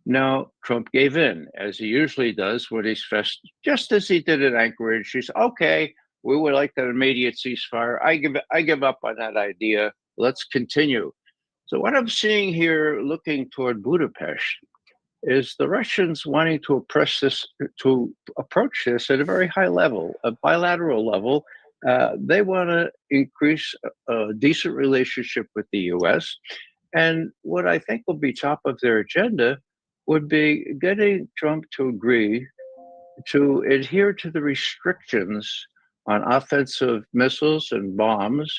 Now, Trump gave in, as he usually does when he's stressed, just as he did at Anchorage. He said, okay, we would like an immediate ceasefire. I give up on that idea. Let's continue. So what I'm seeing here, looking toward Budapest, is the Russians wanting to approach this at a very high level, a bilateral level. They want to increase a decent relationship with the U.S. And what I think will be top of their agenda would be getting Trump to agree to adhere to the restrictions on offensive missiles and bombs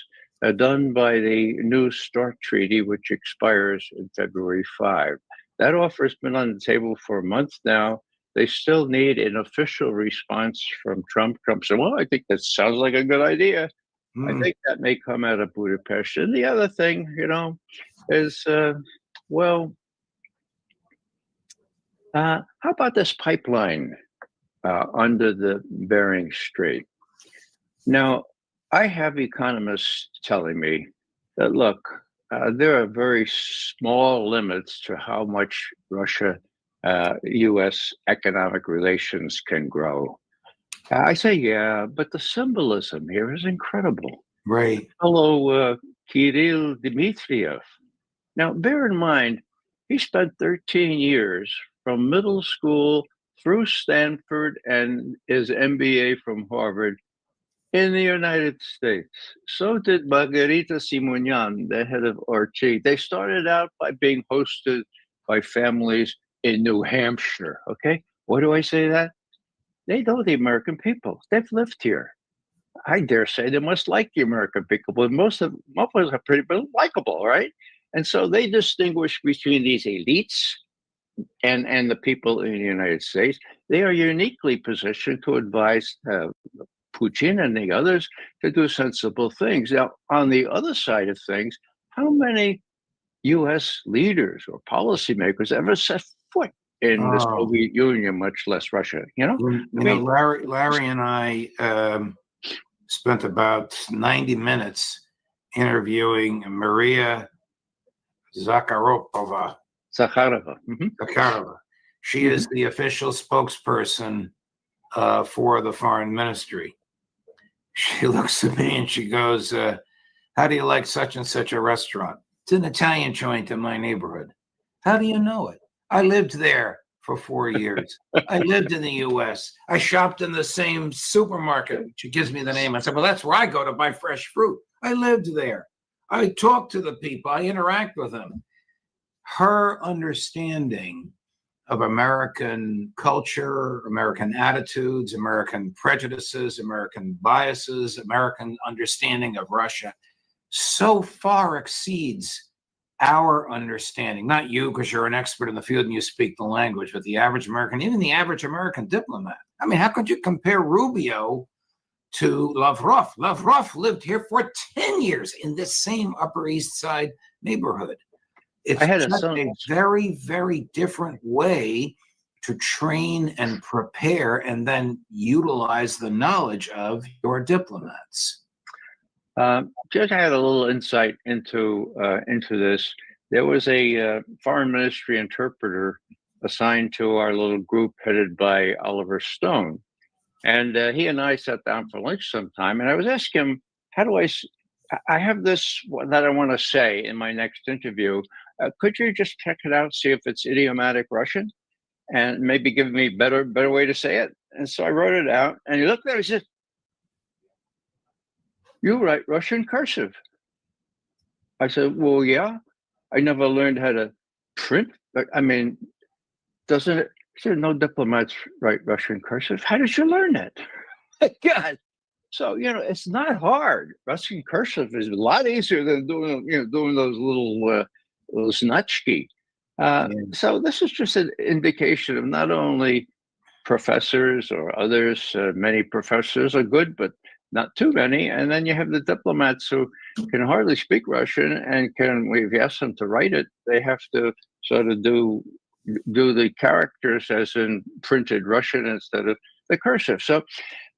done by the new START treaty, which expires in February 5. That offer has been on the table for a month now. They still need an official response from Trump. Trump said, well, I think that sounds like a good idea. I think that may come out of Budapest. And the other thing, is, how about this pipeline under the Bering Strait? Now, I have economists telling me that, look, there are very small limits to how much Russia-U.S. economic relations can grow. I say, yeah, but the symbolism here is incredible. Right. Hello, Kirill Dmitriev. Now, bear in mind, he spent 13 years from middle school through Stanford and his MBA from Harvard in the United States. So did Margarita Simonyan, the head of RT. They started out by being hosted by families in New Hampshire, okay? Why do I say that? They know the American people. They've lived here. I dare say they must like the American people, but most of them are pretty likable, right? And so they distinguish between these elites and the people in the United States. They are uniquely positioned to advise Putin and the others to do sensible things. Now, on the other side of things, how many U.S. leaders or policymakers ever set foot in the Soviet Union, much less Russia? Larry and I spent about 90 minutes interviewing Maria Zakharova. Zakharova. She is the official spokesperson for the foreign ministry. She looks at me and she goes, how do you like such and such a restaurant? It's an Italian joint in my neighborhood. How do you know it? I lived there for 4 years. I lived in the U.S. I shopped in the same supermarket. She gives me the name. I said, well, that's where I go to buy fresh fruit. I lived there. I talk to the people. I interact with them. Her understanding of American culture, American attitudes, American prejudices, American biases, American understanding of Russia so far exceeds our understanding. Not you, because you're an expert in the field and you speak the language, but the average American, even the average American diplomat. I mean, how could you compare Rubio to Lavrov? Lavrov lived here for 10 years in this same Upper East Side neighborhood. It's just a very, very different way to train and prepare and then utilize the knowledge of your diplomats. Just had a little insight into this. There was a foreign ministry interpreter assigned to our little group headed by Oliver Stone. And he and I sat down for lunch sometime, and I was asking him, how do I have this that I want to say in my next interview. Could you just check it out, see if it's idiomatic Russian, and maybe give me a better way to say it? And so I wrote it out, and he looked at it and he said, you write Russian cursive. I said, well, yeah. I never learned how to print. But I mean, doesn't it? He said, no diplomats write Russian cursive. How did you learn it? God. So, it's not hard. Russian cursive is a lot easier than doing those little znachki. So this is just an indication of not only professors or others. Many professors are good, but not too many. And then you have the diplomats who can hardly speak Russian and we've asked them to write it. They have to sort of do the characters as in printed Russian instead of the cursive. So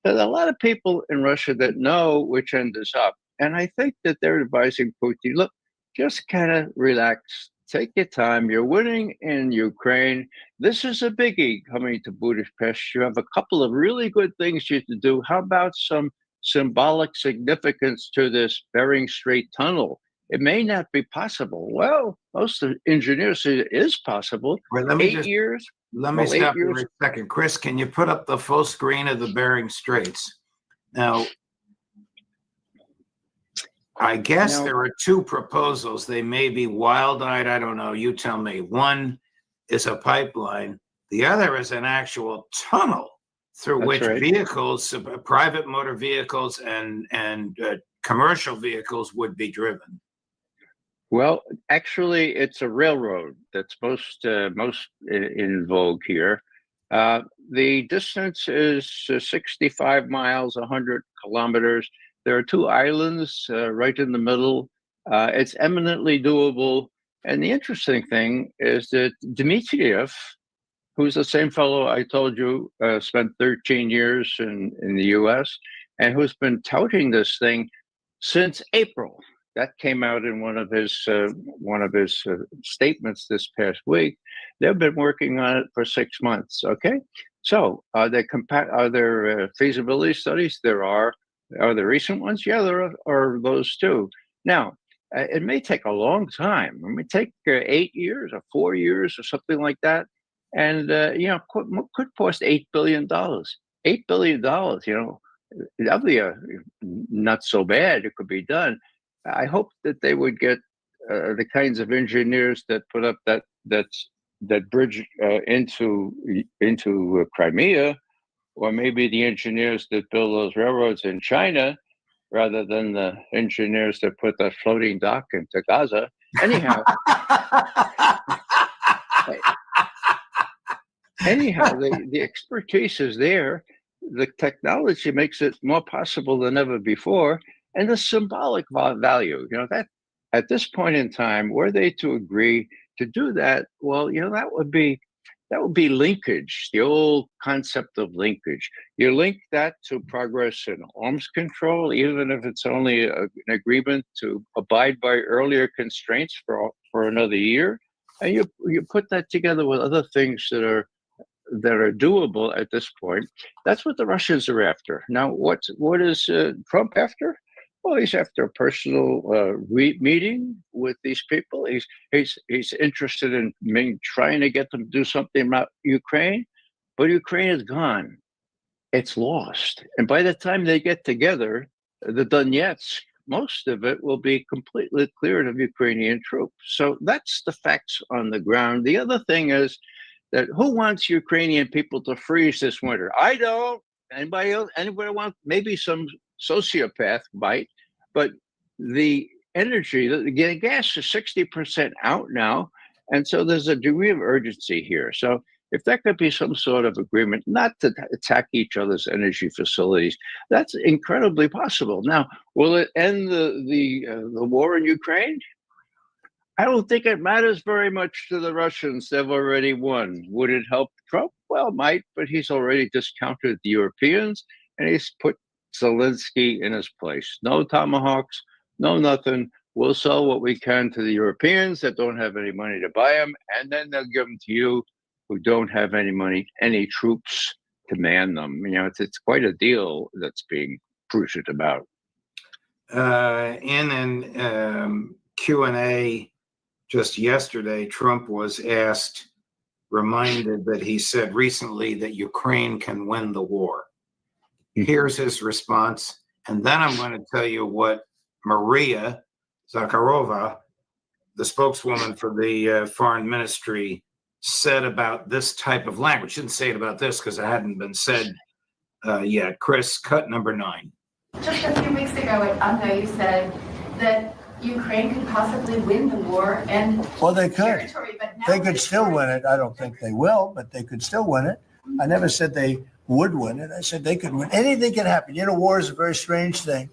there's a lot of people in Russia that know which end is up. And I think that they're advising Putin, look, just kind of relax, take your time. You're winning in Ukraine. This is a biggie coming to Budapest. You have a couple of really good things you have to do. How about some symbolic significance to this Bering Strait tunnel? It may not be possible. Well, most of engineers say it is possible. Well, let me 8 years. Let me Well, 8 stop you years. for a second. Chris, can you put up the full screen of the Bering Straits? Now, I guess there are two proposals. They may be wild-eyed. I don't know. You tell me. One is a pipeline. The other is an actual tunnel through That's which right. vehicles, private motor vehicles and commercial vehicles would be driven. Well, actually, it's a railroad that's most in vogue here. The distance is 65 miles, 100 kilometers. There are two islands right in the middle. It's eminently doable. And the interesting thing is that Dmitriev, who's the same fellow I told you spent 13 years in the U.S. and who's been touting this thing since April. That came out in one of his statements this past week. They've been working on it for 6 months. Okay, so are there feasibility studies? There are. Are there recent ones? Yeah, there are those too. Now, it may take a long time. It may take 8 years or 4 years or something like that, and could cost $8 billion. $8 billion. That'd be not so bad. It could be done. I hope that they would get the kinds of engineers that put up that bridge into Crimea, or maybe the engineers that build those railroads in China, rather than the engineers that put that floating dock into Gaza. Anyhow, the expertise is there. The technology makes it more possible than ever before. And the symbolic value, that at this point in time, were they to agree to do that, well, that would be linkage, the old concept of linkage. You link that to progress in arms control, even if it's only an agreement to abide by earlier constraints for another year, and you put that together with other things that are doable at this point. That's what the Russians are after. Now, what is Trump after? Well, he's after a personal meeting with these people. He's interested in trying to get them to do something about Ukraine, but Ukraine is gone. It's lost. And by the time they get together, the Donetsk, most of it will be completely cleared of Ukrainian troops. So that's the facts on the ground. The other thing is that who wants Ukrainian people to freeze this winter? I don't. Anybody else? Anybody want? Maybe some sociopath might, but the energy, the gas is 60% out now, and so there's a degree of urgency here. So if there could be some sort of agreement not to attack each other's energy facilities, that's incredibly possible. Now, will it end the war in Ukraine? I don't think it matters very much to the Russians. They've already won. Would it help Trump? Well, it might, but he's already discounted the Europeans, and he's put Zelensky in his place. No tomahawks, no nothing. We'll sell what we can to the Europeans that don't have any money to buy them, and then they'll give them to you who don't have any money, any troops to man them. It's quite a deal that's being cruciated about. In an Q&A just yesterday, Trump was reminded that he said recently that Ukraine can win the war. Here's his response, and then I'm going to tell you what Maria Zakharova, the spokeswoman for the foreign ministry, said about this type of language. She didn't say it about this because it hadn't been said yet. Chris, cut number 9. Just a few weeks ago at UNGA, you said that Ukraine could possibly win the war, and well, they could. They could still win it. I don't think they will, but they could still win it. I never said they would win it. I said they could win. Anything can happen. War is a very strange thing.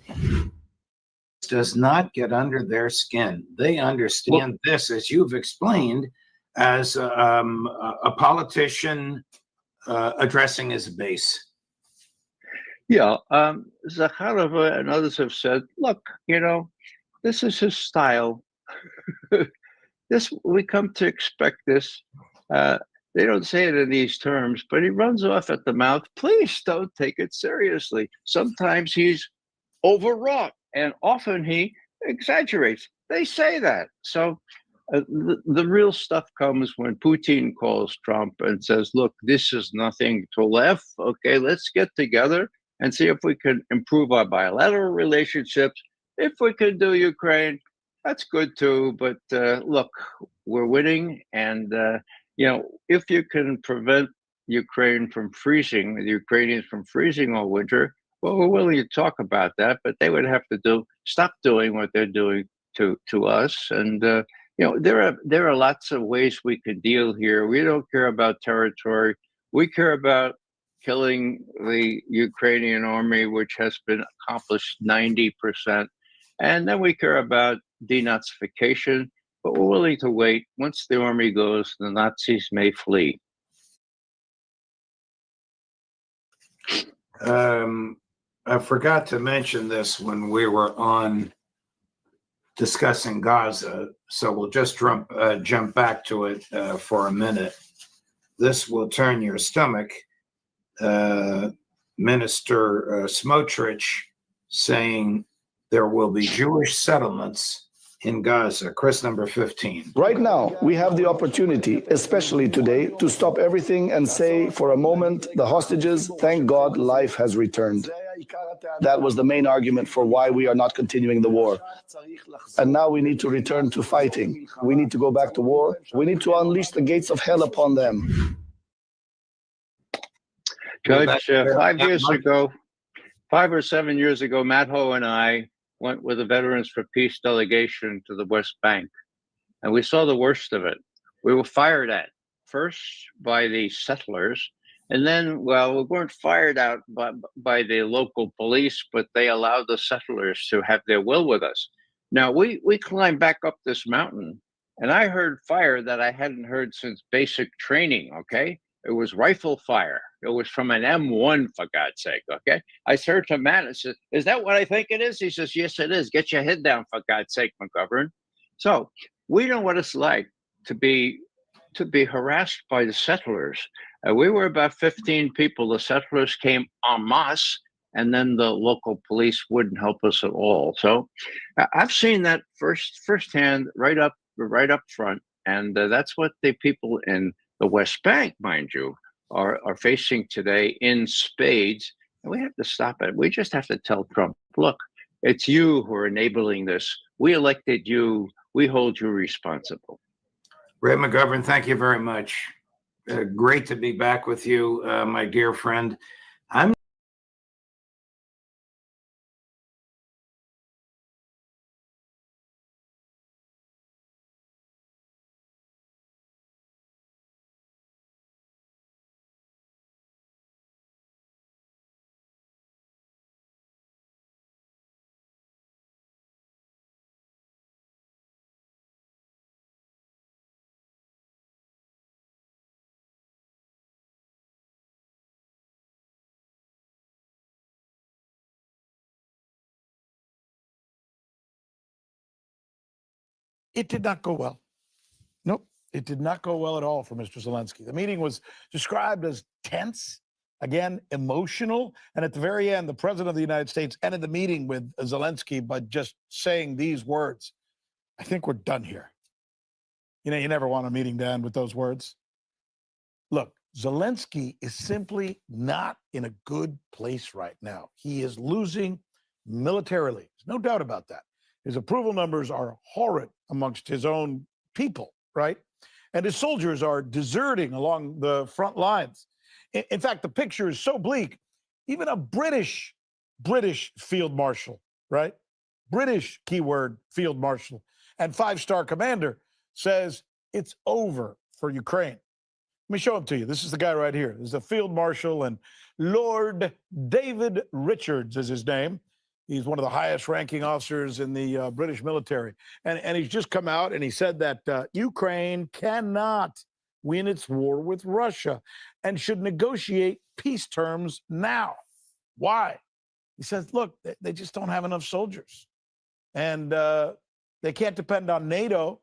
Does not get under their skin. They understand this, as you've explained, as a politician addressing his base. Yeah, Zakharova and others have said, look, this is his style. We come to expect this. They don't say it in these terms, but he runs off at the mouth. Please don't take it seriously. Sometimes he's overwrought, and often he exaggerates. They say that. So the real stuff comes when Putin calls Trump and says, look, this is nothing to laugh. Okay, let's get together and see if we can improve our bilateral relationships. If we can do Ukraine, that's good too. But look, we're winning. And, if you can prevent Ukraine from freezing, the Ukrainians from freezing all winter, well, we're willing to talk about that. But they would have to stop doing what they're doing to us. And, there are lots of ways we can deal here. We don't care about territory. We care about killing the Ukrainian army, which has been accomplished 90%. And then we care about denazification, but we're willing to wait. Once the army goes, the Nazis may flee. I forgot to mention this when we were on discussing Gaza, so we'll just jump back to it for a minute. This will turn your stomach. Minister Smotrich saying there will be Jewish settlements in Gaza. Chris, number 15. Right now, we have the opportunity, especially today, to stop everything and say for a moment, the hostages, thank God, life has returned. That was the main argument for why we are not continuing the war. And now we need to return to fighting. We need to go back to war. We need to unleash the gates of hell upon them. Judge, 5 or 7 years ago, Matt Ho and I went with the Veterans for Peace delegation to the West Bank, and we saw the worst of it. We were fired at, first by the settlers, and then, well, we weren't fired out by the local police, but they allowed the settlers to have their will with us. Now, we climbed back up this mountain, and I heard fire that I hadn't heard since basic training, okay? It was rifle fire. It was from an M1, for God's sake, okay? I turned to Matt and said, is that what I think it is? He says, yes, it is. Get your head down, for God's sake, McGovern. So we know what it's like to be harassed by the settlers. We were about 15 people. The settlers came en masse, and then the local police wouldn't help us at all. So I've seen that firsthand, right up front, and that's what the people in the West Bank, mind you, are facing today in spades, and we have to stop it. We just have to tell Trump, look, it's you who are enabling this. We elected you. We hold you responsible. Ray McGovern, thank you very much. Great to be back with you, my dear friend. It did not go well. Nope, it did not go well at all for Mr. Zelensky. The meeting was described as tense, again, emotional. And at the very end, the president of the United States ended the meeting with Zelensky by just saying these words. I think we're done here. You never want a meeting to end with those words. Look, Zelensky is simply not in a good place right now. He is losing militarily. There's no doubt about that. His approval numbers are horrid amongst his own people, right? And his soldiers are deserting along the front lines. In fact, the picture is so bleak, even a British field marshal, right? British keyword field marshal and 5-star commander says it's over for Ukraine. Let me show him to you. This is the guy right here. This is the field marshal, and Lord David Richards is his name. He's one of the highest ranking officers in the British military. And he's just come out and he said that Ukraine cannot win its war with Russia and should negotiate peace terms now. Why? He says, look, they just don't have enough soldiers. And they can't depend on NATO.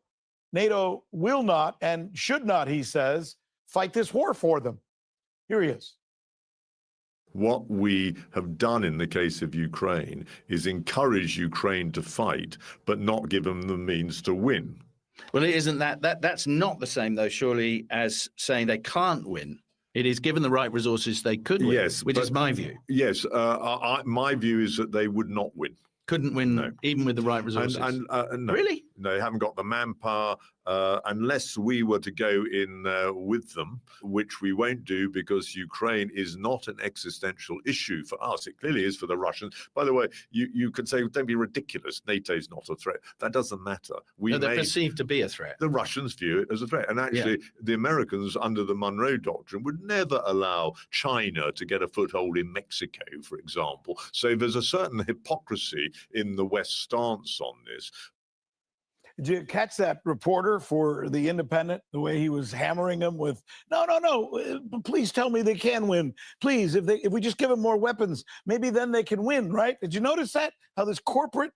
NATO will not and should not, he says, fight this war for them. Here he is. What we have done in the case of Ukraine is encourage Ukraine to fight, but not give them the means to win. Well, it isn't that's not the same, though, surely, as saying they can't win. It is given the right resources, they could win, yes, which is my view. Yes, my view is that they would not win. Couldn't win even with the right resources. No, really? No, they haven't got the manpower. Unless we were to go in with them, which we won't do because Ukraine is not an existential issue for us. It clearly is for the Russians. By the way, you could say, don't be ridiculous. NATO's not a threat. That doesn't matter. They're perceived to be a threat. The Russians view it as a threat. And actually, the Americans, under the Monroe Doctrine, would never allow China to get a foothold in Mexico, for example. So there's a certain hypocrisy in the West stance on this. Did you catch that reporter for The Independent, the way he was hammering them with, no, please tell me they can win. Please, if we just give them more weapons, maybe then they can win, right? Did you notice that? How this corporate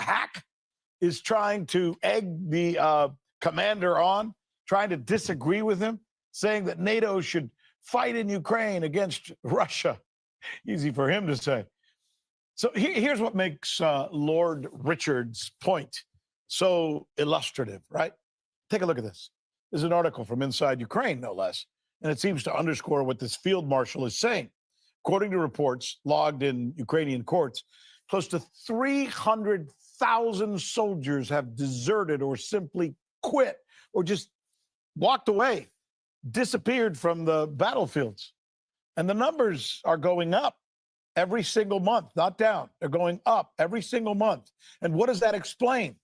hack is trying to egg the commander on, trying to disagree with him, saying that NATO should fight in Ukraine against Russia. Easy for him to say. So here's what makes Lord Richard's point so illustrative, right? Take a look at this. There's an article from inside Ukraine, no less, and it seems to underscore what this field marshal is saying. According to reports logged in Ukrainian courts, close to 300,000 soldiers have deserted or simply quit or just walked away, disappeared from the battlefields. And the numbers are going up every single month, not down. They're going up every single month. And what does that explain?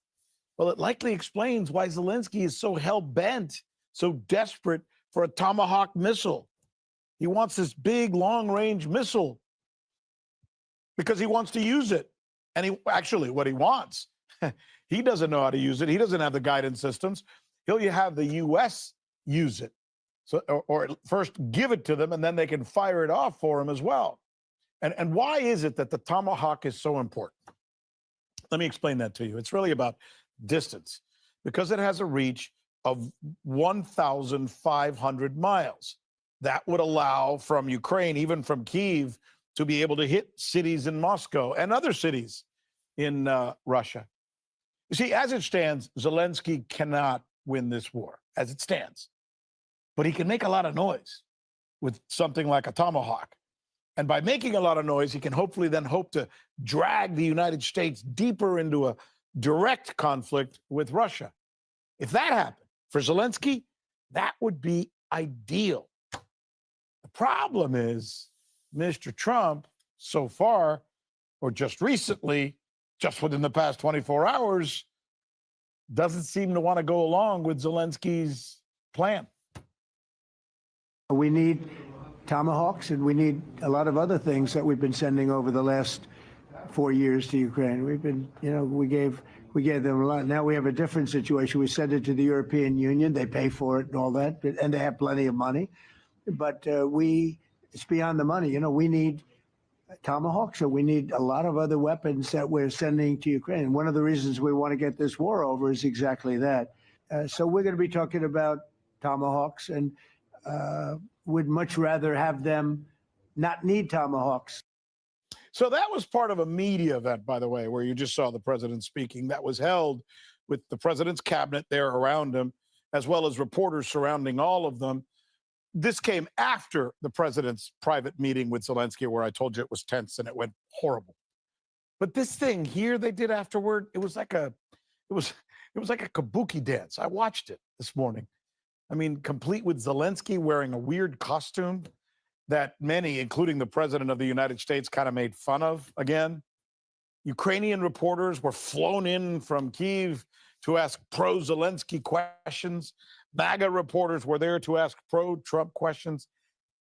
Well, it likely explains why Zelensky is so hell-bent, so desperate for a Tomahawk missile. He wants this big, long-range missile because he wants to use it. And what he wants, he doesn't know how to use it. He doesn't have the guidance systems. He'll have the U.S. use it. So, or first give it to them, and then they can fire it off for him as well. And why is it that the Tomahawk is so important? Let me explain that to you. It's really about distance, because it has a reach of 1,500 miles. That would allow from Ukraine, even from Kyiv, to be able to hit cities in Moscow and other cities in Russia. You see, as it stands, Zelensky cannot win this war, as it stands. But he can make a lot of noise with something like a Tomahawk. And by making a lot of noise, he can hopefully then hope to drag the United States deeper into a direct conflict with Russia. If that happened for Zelensky, that would be ideal. The problem is Mr. Trump, so far, or just recently, just within the past 24 hours, doesn't seem to want to go along with Zelensky's plan. We need Tomahawks, and we need a lot of other things that we've been sending over the last 4 years to Ukraine. We've been, we gave them a lot. Now we have a different situation. We send it to the European Union. They pay for it and all that, and they have plenty of money. But it's beyond the money. We need Tomahawks, or we need a lot of other weapons that we're sending to Ukraine. One of the reasons we want to get this war over is exactly that. So we're going to be talking about Tomahawks, and would much rather have them not need Tomahawks. So that was part of a media event, by the way, where you just saw the president speaking, that was held with the president's cabinet there around him, as well as reporters surrounding all of them. This came after the president's private meeting with Zelensky, where I told you it was tense and it went horrible. But this thing here they did afterward, it was like a kabuki dance. I watched it this morning. I mean, complete with Zelensky wearing a weird costume that many, including the president of the United States, kind of made fun of again. Ukrainian reporters were flown in from Kyiv to ask pro-Zelensky questions. MAGA reporters were there to ask pro-Trump questions.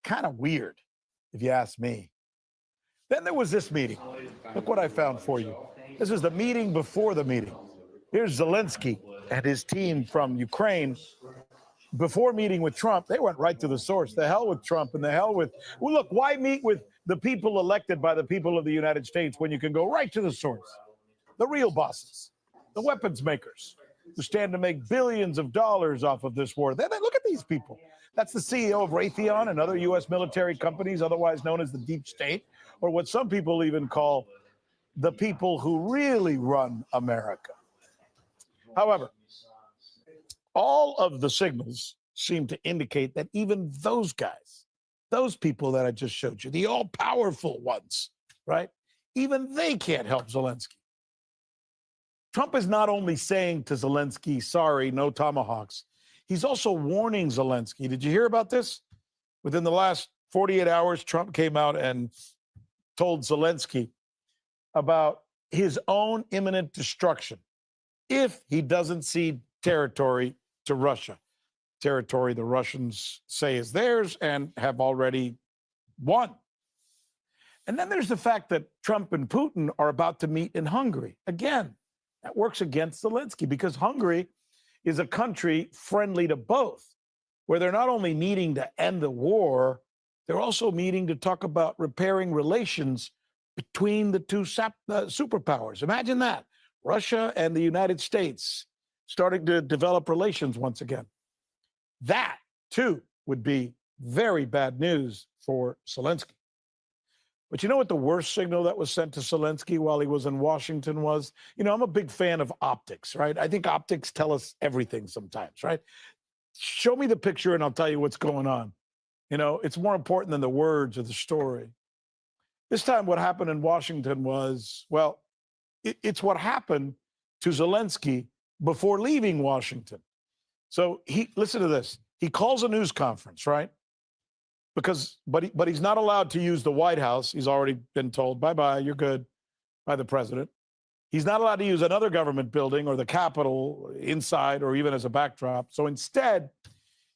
Kind of weird, if you ask me. Then there was this meeting. Look what I found for you. This is the meeting before the meeting. Here's Zelensky and his team from Ukraine. Before meeting with Trump, they went right to the source. The hell with Trump and the hell with, well, look, why meet with the people elected by the people of the United States when you can go right to the source? The real bosses, the weapons makers, who stand to make billions of dollars off of this war. Then look at these people. That's the CEO of Raytheon and other U.S. military companies, otherwise known as the deep state, or what some people even call the people who really run America. However, all of the signals seem to indicate that even those guys, those people that I just showed you, the all-powerful ones, right? Even they can't help Zelensky. Trump is not only saying to Zelensky, sorry, no tomahawks, he's also warning Zelensky. Did you hear about this? Within the last 48 hours, Trump came out and told Zelensky about his own imminent destruction if he doesn't cede territory to Russia. Territory the Russians say is theirs and have already won. And then there's the fact that Trump and Putin are about to meet in Hungary. Again, that works against Zelensky because Hungary is a country friendly to both, where they're not only meeting to end the war, they're also meeting to talk about repairing relations between the two superpowers. Imagine that. Russia and the United States starting to develop relations once again. That, too, would be very bad news for Zelensky. But you know what the worst signal that was sent to Zelensky while he was in Washington was? You know, I'm a big fan of optics, right? I think optics tell us everything sometimes, right? Show me the picture and I'll tell you what's going on. You know, it's more important than the words of the story. This time what happened in Washington was, well, it's what happened to Zelensky before leaving Washington. So listen to this. He calls a news conference, right? But he's not allowed to use the White House. He's already been told, bye-bye, you're good, by the president. He's not allowed to use another government building or the Capitol inside or even as a backdrop. So instead,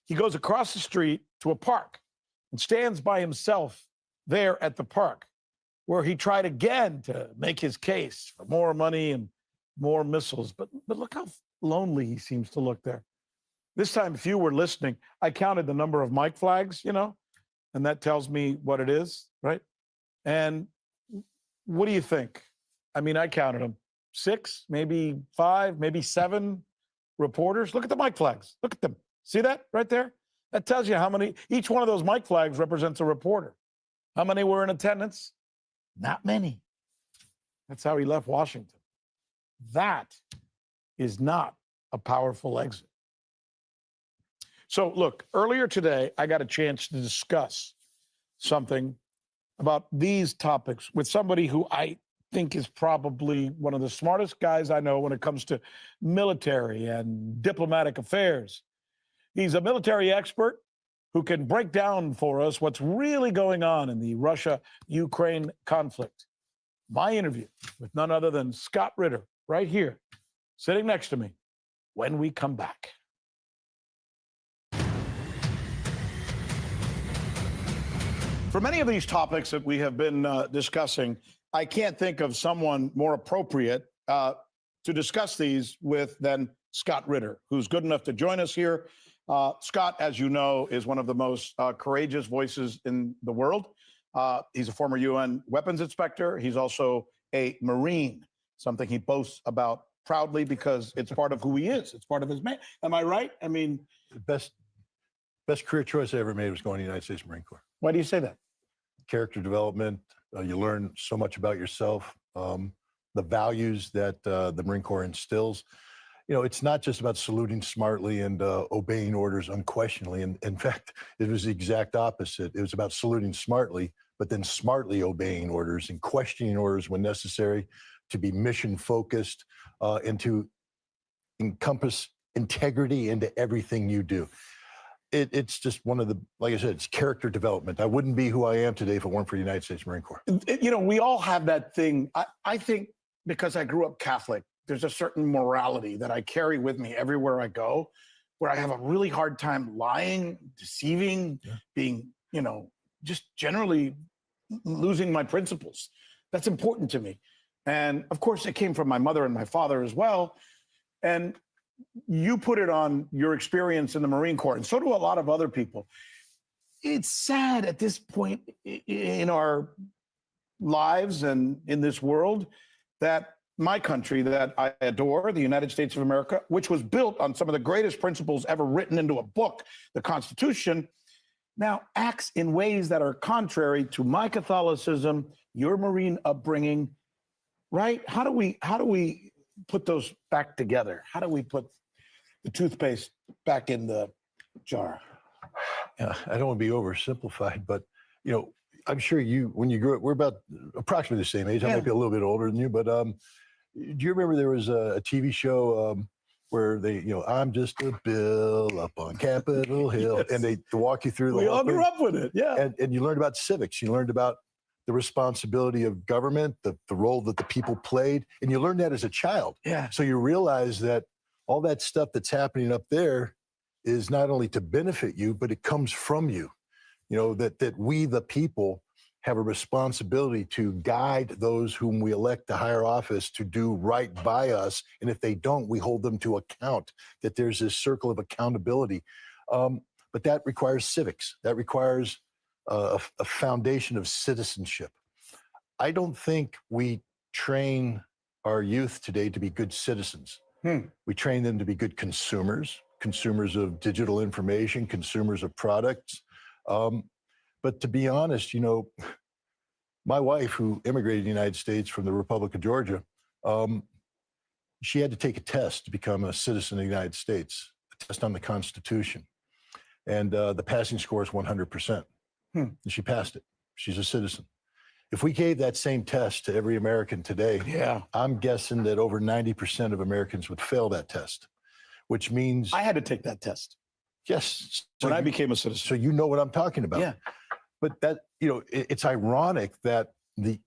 he goes across the street to a park and stands by himself there at the park, where he tried again to make his case for more money and more missiles. But look how lonely he seems to look there. This time, if you were listening, I counted the number of mic flags, you know, and that tells me what it is, right? And what do you think? I mean, I counted them. 6, maybe 5, maybe 7 reporters. Look at the mic flags. Look at them. See that right there? That tells you how many, each one of those mic flags represents a reporter. How many were in attendance? Not many. That's how he left Washington. That is not a powerful exit. So look, earlier today, I got a chance to discuss something about these topics with somebody who I think is probably one of the smartest guys I know when it comes to military and diplomatic affairs. He's a military expert who can break down for us what's really going on in the Russia-Ukraine conflict. My interview with none other than Scott Ritter, right here, sitting next to me, when we come back. For many of these topics that we have been discussing, I can't think of someone more appropriate to discuss these with than Scott Ritter, who's good enough to join us here. Scott, as you know, is one of the most courageous voices in the world. He's a former UN weapons inspector. He's also a Marine, something he boasts about proudly because it's part of who he is. It's part of his man. Am I right? I mean, The best career choice I ever made was going to the United States Marine Corps. Why do you say that? Character development. You learn so much about yourself, the values that the Marine Corps instills. You know, it's not just about saluting smartly and obeying orders unquestioningly. And in fact, it was the exact opposite. It was about saluting smartly, but then smartly obeying orders and questioning orders when necessary, to be mission focused and to encompass integrity into everything you do. It's just one of the, like I said, it's character development. I wouldn't be who I am today if it weren't for the United States Marine Corps. You know, we all have that thing. I think because I grew up Catholic, there's a certain morality that I carry with me everywhere I go, where I have a really hard time lying, deceiving, being, you know, just generally losing my principles. That's important to me. And of course, it came from my mother and my father as well. And you put it on your experience in the Marine Corps, and so do a lot of other people. It's sad at this point in our lives and in this world that my country that I adore, the United States of America, which was built on some of the greatest principles ever written into a book, the Constitution, now acts in ways that are contrary to my Catholicism, your Marine upbringing, right? How do we put those back together? How do we put the toothpaste back in the jar? Yeah, I don't want to be oversimplified, but you know, I'm sure when you grew up, we're about approximately the same age. I might be a little bit older than you, but do you remember there was a TV show where they, you know, I'm just a bill up on Capitol Hill, Yes. and they walk you through the We whole all grew thing. up with it, yeah. And you learned about civics. You learned about the responsibility of government, the role that the people played, and you learned that as a child. Yeah. So you realize that all that stuff that's happening up there is not only to benefit you, but it comes from you. You know, that we, the people, have a responsibility to guide those whom we elect to higher office to do right by us. And if they don't, we hold them to account, that there's this circle of accountability. But that requires civics. That requires a foundation of citizenship. I don't think we train our youth today to be good citizens. We train them to be good consumers of digital information, consumers of products. But to be honest, you know, my wife, who immigrated to the United States from the Republic of Georgia, she had to take a test to become a citizen of the United States, a test on the Constitution. And the passing score is 100%. And she passed it. She's a citizen. If we gave that same test to every American today, I'm guessing that over 90% of Americans would fail that test, which means I had to take that test. Yes. When I became a citizen. So you know what I'm talking about. Yeah. But that, you know, it's ironic that the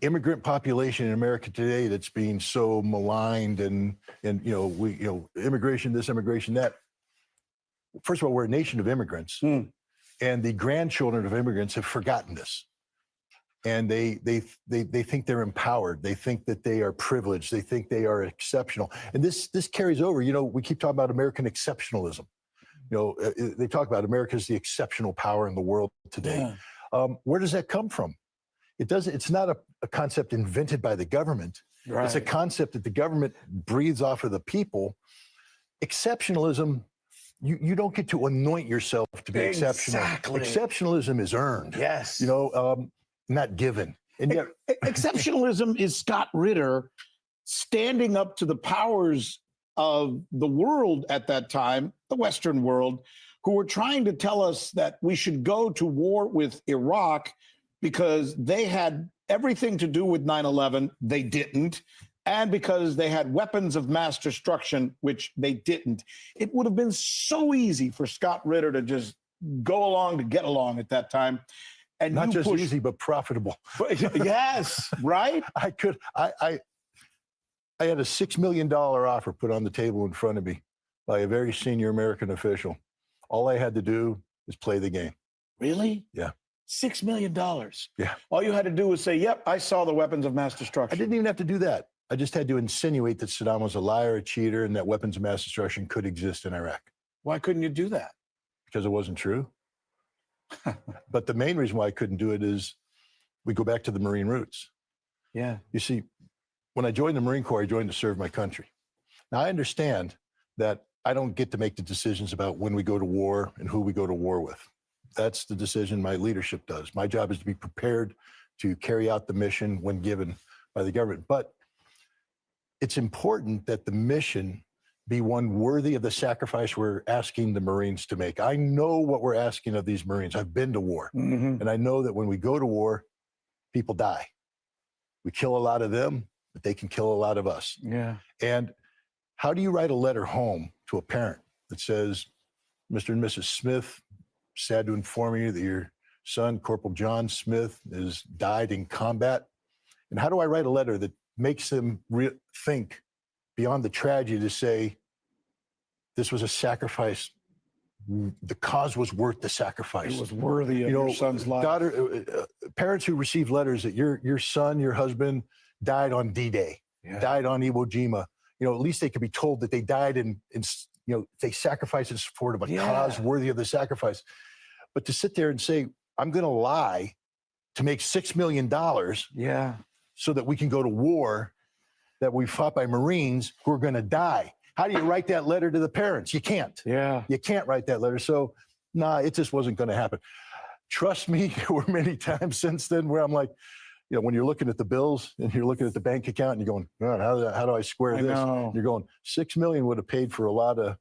immigrant population in America today that's being so maligned and immigration this, immigration that. First of all, we're a nation of immigrants, and the grandchildren of immigrants have forgotten this. And they think they're empowered. They think that they are privileged. They think they are exceptional. And this carries over. You know, we keep talking about American exceptionalism. You know, they talk about America's the exceptional power in the world today. Where does that come from? It's not a concept invented by the government. Right. It's a concept that the government breathes off of the people. Exceptionalism, you don't get to anoint yourself to be exceptional. Exactly. Exceptionalism is earned. Yes. You know, not given. And yet, exceptionalism is Scott Ritter standing up to the powers of the world at that time, the Western world, who were trying to tell us that we should go to war with Iraq because they had everything to do with 9/11. They didn't. And because they had weapons of mass destruction, which they didn't. It would have been so easy for Scott Ritter to just go along to get along at that time. And not just push, easy, but profitable. Yes, right? I had a $6 million offer put on the table in front of me by a very senior American official. All I had to do is play the game. Really? Yeah. $6 million. Yeah. All you had to do was say, yep, I saw the weapons of mass destruction. I didn't even have to do that. I just had to insinuate that Saddam was a liar, a cheater, and that weapons of mass destruction could exist in Iraq. Why couldn't you do that? Because it wasn't true. But the main reason why I couldn't do it is we go back to the Marine roots. Yeah. You see, when I joined the Marine Corps, I joined to serve my country. Now, I understand that I don't get to make the decisions about when we go to war and who we go to war with. That's the decision my leadership does. My job is to be prepared to carry out the mission when given by the government. But it's important that the mission be one worthy of the sacrifice we're asking the Marines to make. I know what we're asking of these Marines. I've been to war. And I know that when we go to war, people die. We kill a lot of them, but they can kill a lot of us. Yeah. And how do you write a letter home to a parent that says, Mr. and Mrs. Smith, sad to inform you that your son, Corporal John Smith, has died in combat? And how do I write a letter that makes them think beyond the tragedy to say, this was a sacrifice. The cause was worth the sacrifice. It was worthy of your son's life. Parents who receive letters that your son, your husband died on D-Day, died on Iwo Jima, at least they could be told that they died in they sacrificed in support of a cause worthy of the sacrifice. But to sit there and say, I'm going to lie to make $6 million so that we can go to war that we fought by Marines who are going to die. How do you write that letter to the parents? You can't. Yeah. You can't write that letter. So, nah, it just wasn't going to happen. Trust me, there were many times since then where I'm like, when you're looking at the bills and you're looking at the bank account and you're going, God, how do I square I this? know. You're going, $6 million would have paid for a lot of,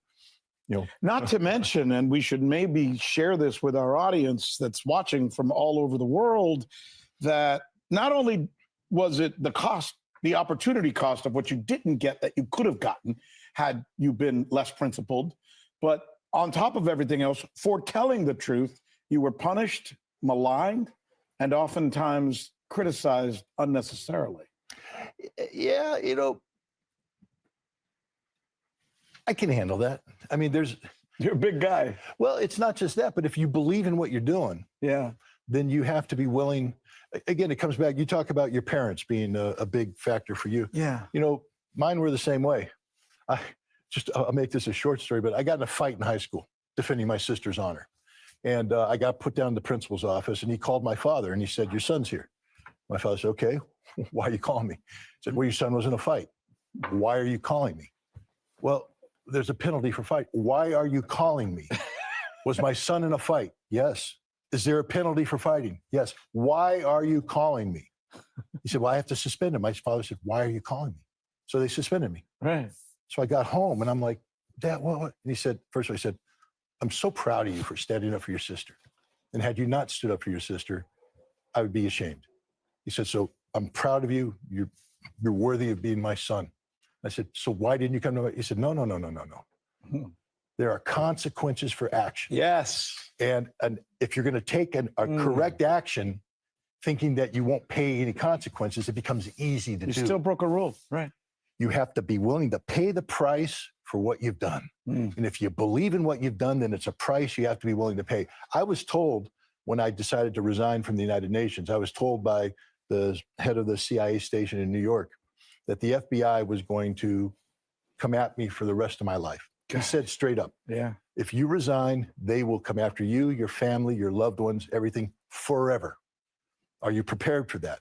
Not to mention, and we should maybe share this with our audience that's watching from all over the world, that not only was it the cost, the opportunity cost of what you didn't get that you could have gotten had you been less principled, but on top of everything else, for telling the truth, you were punished, maligned, and oftentimes criticized unnecessarily. Yeah, I can handle that. I mean, you're a big guy. Well, it's not just that, but if you believe in what you're doing, then you have to be willing. Again, it comes back. You talk about your parents being a big factor for you. Yeah. Mine were the same way. I'll make this a short story, but I got in a fight in high school defending my sister's honor. And I got put down in the principal's office, and he called my father and he said, "Your son's here." My father said, "Okay, why are you calling me?" He said, "Well, your son was in a fight. Why are you calling me?" "Well, there's a penalty for fight." "Why are you calling me?" "Was my son in a fight?" "Yes." "Is there a penalty for fighting?" "Yes." "Why are you calling me?" He said, "Well, I have to suspend him." My father said, "Why are you calling me?" So they suspended me. Right. So I got home and I'm like, "Dad, what?" And he said, first of all, he said, "I'm so proud of you for standing up for your sister. And had you not stood up for your sister, I would be ashamed." He said, "So I'm proud of you. You're worthy of being my son." I said, "So why didn't you come to me?" He said, No. There are consequences for action. Yes. And if you're going to take a correct action, thinking that you won't pay any consequences, it becomes easy to do. You still broke a rule. Right. You have to be willing to pay the price for what you've done. And if you believe in what you've done, then it's a price you have to be willing to pay. I was told when I decided to resign from the United Nations, I was told by the head of the CIA station in New York that the FBI was going to come at me for the rest of my life. He said straight up, Yeah. if you resign, they will come after you, your family, your loved ones, everything forever. Are you prepared for that?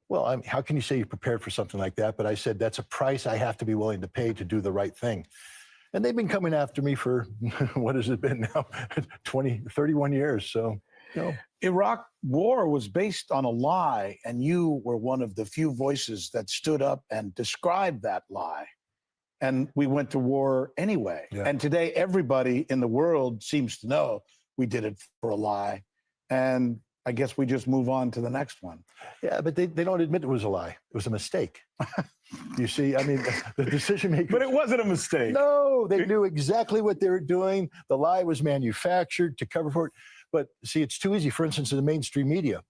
Well, how can you say you're prepared for something like that? But I said, that's a price I have to be willing to pay to do the right thing. And they've been coming after me for, what has it been now? 31 years. So, Iraq war was based on a lie, and you were one of the few voices that stood up and described that lie. And we went to war anyway. Yeah. And today, everybody in the world seems to know we did it for a lie. And I guess we just move on to the next one. Yeah, but they don't admit it was a lie. It was a mistake. You see, I mean, the decision maker. But it wasn't a mistake. No, they knew exactly what they were doing. The lie was manufactured to cover for it. But see, it's too easy. For instance, in the mainstream media,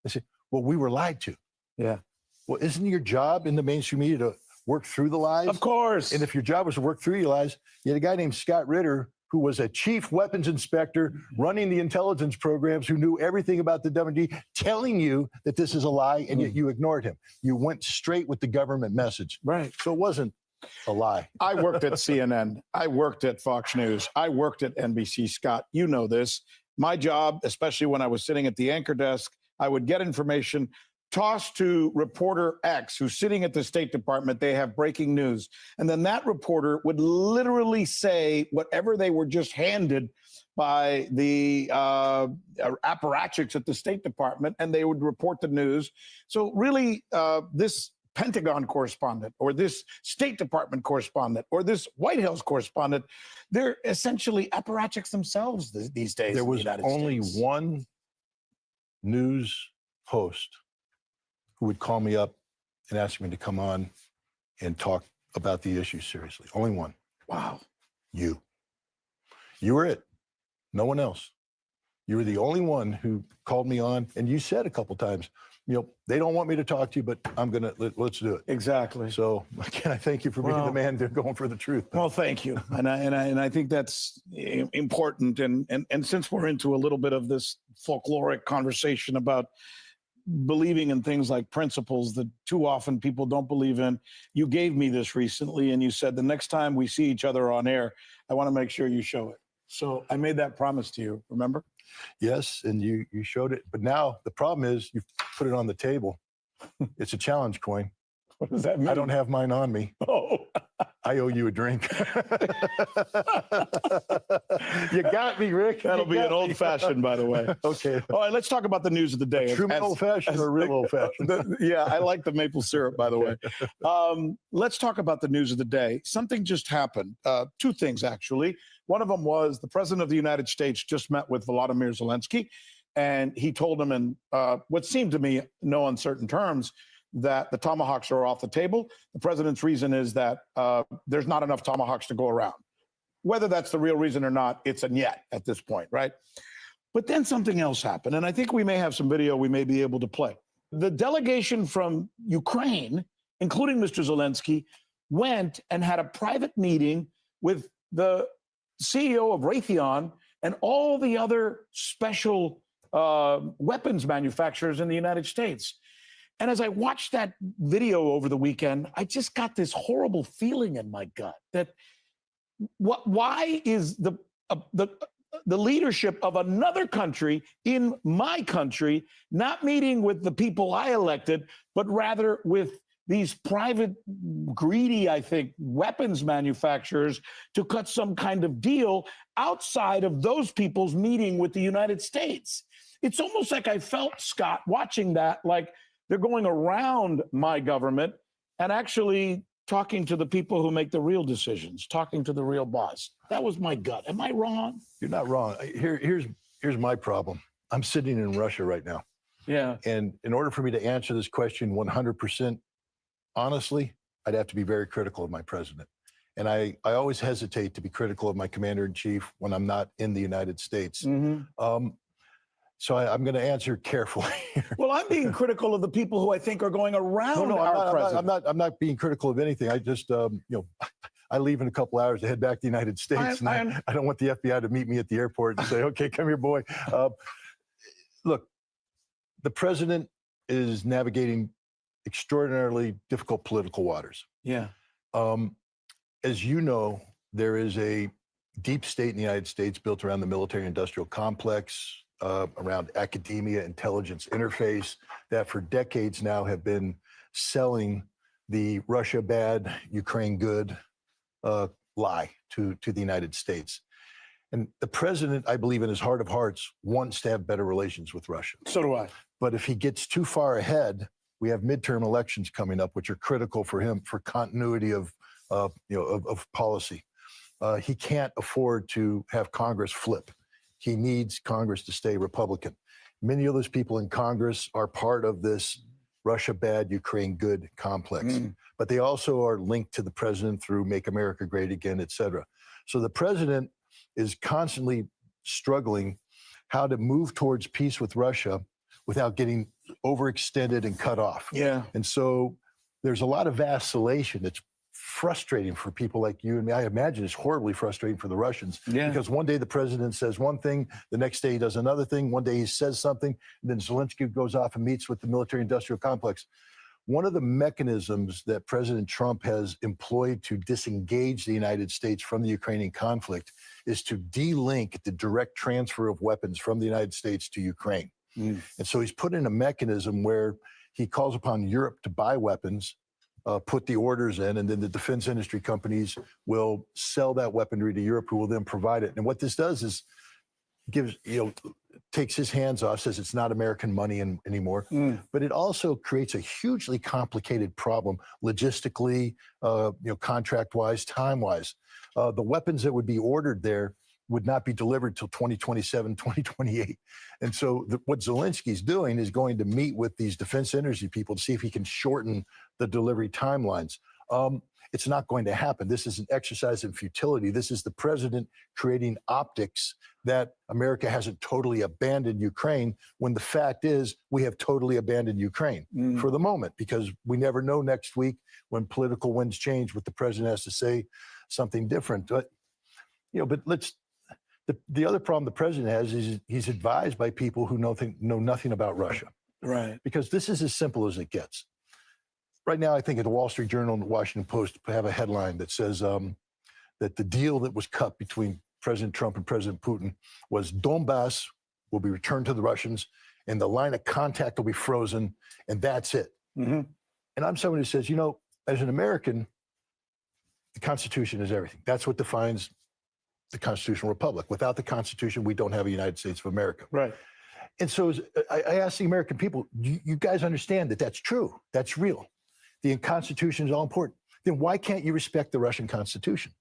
they say, well, we were lied to. Yeah. Well, isn't your job in the mainstream media to work through the lies? Of course. And if your job was to work through your lies, you had a guy named Scott Ritter, who was a chief weapons inspector running the intelligence programs, who knew everything about the WD, telling you that this is a lie, and yet you ignored him. You went straight with the government message. Right. So it wasn't a lie. I worked at CNN. I worked at Fox News. I worked at NBC. Scott, you know this. My job, especially when I was sitting at the anchor desk, I would get information tossed to reporter X, who's sitting at the State Department. They have breaking news. And then that reporter would literally say whatever they were just handed by the apparatchiks at the State Department, and they would report the news. So really, this Pentagon correspondent or this State Department correspondent or this White House correspondent, they're essentially apparatchiks themselves these days. There in the was United only States. one news host who would call me up and ask me to come on and talk about the issue seriously. Only one. Wow. You. You were it. No one else. You were the only one who called me on, and you said a couple times, they don't want me to talk to you, but let's do it. Exactly. So again, I thank you for being the man. They're going for the truth. Well, thank you, and I think that's important. And since we're into a little bit of this folkloric conversation about believing in things like principles that too often people don't believe in, you gave me this recently, and you said the next time we see each other on air, I want to make sure you show it. So I made that promise to you. Remember? Yes, and you showed it. But now the problem is you've put it on the table. It's a challenge coin. What does that mean? I don't have mine on me. Oh. I owe you a drink. You got me, Rick. That'll be an old fashioned, by the way. Okay. All right, let's talk about the news of the day. True old fashioned or real old fashioned? Yeah, I like the maple syrup, by the way. Let's talk about the news of the day. Something just happened. Two things, actually. One of them was the president of the United States just met with Volodymyr Zelensky, and he told him in what seemed to me no uncertain terms that the Tomahawks are off the table. The president's reason is that there's not enough Tomahawks to go around. Whether that's the real reason or not, it's a yet at this point, right? But then something else happened, and I think we may have some video we may be able to play. The delegation from Ukraine, including Mr. Zelensky, went and had a private meeting with the CEO of Raytheon and all the other special weapons manufacturers in the United States. And as I watched that video over the weekend, I just got this horrible feeling in my gut that why is the leadership of another country in my country not meeting with the people I elected, but rather with these private, greedy, I think, weapons manufacturers to cut some kind of deal outside of those people's meeting with the United States? It's almost like I felt, Scott, watching that, like they're going around my government and actually talking to the people who make the real decisions, talking to the real boss. That was my gut. Am I wrong? You're not wrong. Here's my problem. I'm sitting in Russia right now. Yeah. And in order for me to answer this question 100% honestly, I'd have to be very critical of my president. And I always hesitate to be critical of my commander-in-chief when I'm not in the United States. So I'm going to answer carefully. Well, I'm being critical of the people who I think are going around our president. I'm not being critical of anything. I just, I leave in a couple hours to head back to the United States. I don't want the FBI to meet me at the airport and say, okay, come here, boy. Look, the president is navigating extraordinarily difficult political waters. Yeah. As you know, there is a deep state in the United States built around the military-industrial complex, around academia, intelligence interface, that for decades now have been selling the Russia bad, Ukraine good lie to the United States. And the president, I believe in his heart of hearts, wants to have better relations with Russia. So do I. But if he gets too far ahead, we have midterm elections coming up, which are critical for him for continuity of policy. He can't afford to have Congress flip. He needs Congress to stay Republican. Many of those people in Congress are part of this Russia bad, Ukraine good complex, but they also are linked to the president through Make America Great Again, et cetera. So the president is constantly struggling how to move towards peace with Russia without getting overextended and cut off. Yeah. And so there's a lot of vacillation. It's frustrating for people like you and me. I imagine it's horribly frustrating for the Russians because one day the president says one thing, the next day he does another thing, one day he says something, and then Zelensky goes off and meets with the military-industrial complex. One of the mechanisms that President Trump has employed to disengage the United States from the Ukrainian conflict is to de-link the direct transfer of weapons from the United States to Ukraine. And so he's put in a mechanism where he calls upon Europe to buy weapons, put the orders in, and then the defense industry companies will sell that weaponry to Europe, who will then provide it. And what this does is gives, takes his hands off, says it's not American money anymore. But it also creates a hugely complicated problem logistically, contract-wise, time-wise. The weapons that would be ordered there would not be delivered till 2027, 2028. And so what Zelensky's doing is going to meet with these defense industry people to see if he can shorten the delivery timelines. It's not going to happen. This is an exercise in futility. This is the president creating optics that America hasn't totally abandoned Ukraine, when the fact is we have totally abandoned Ukraine for the moment, because we never know next week when political winds change what the president has to say something different. But the other problem the president has is he's advised by people who know nothing about Russia. Right. Because this is as simple as it gets. Right now, I think the Wall Street Journal and the Washington Post have a headline that says that the deal that was cut between President Trump and President Putin was Donbass will be returned to the Russians and the line of contact will be frozen, and that's it. And I'm someone who says, you know, as an American, the Constitution is everything. That's what defines the constitutional republic. Without the Constitution, we don't have a United States of America. Right. And so I ask the American people, you guys understand that that's true. That's real. The Constitution is all important. Then why can't you respect the Russian Constitution?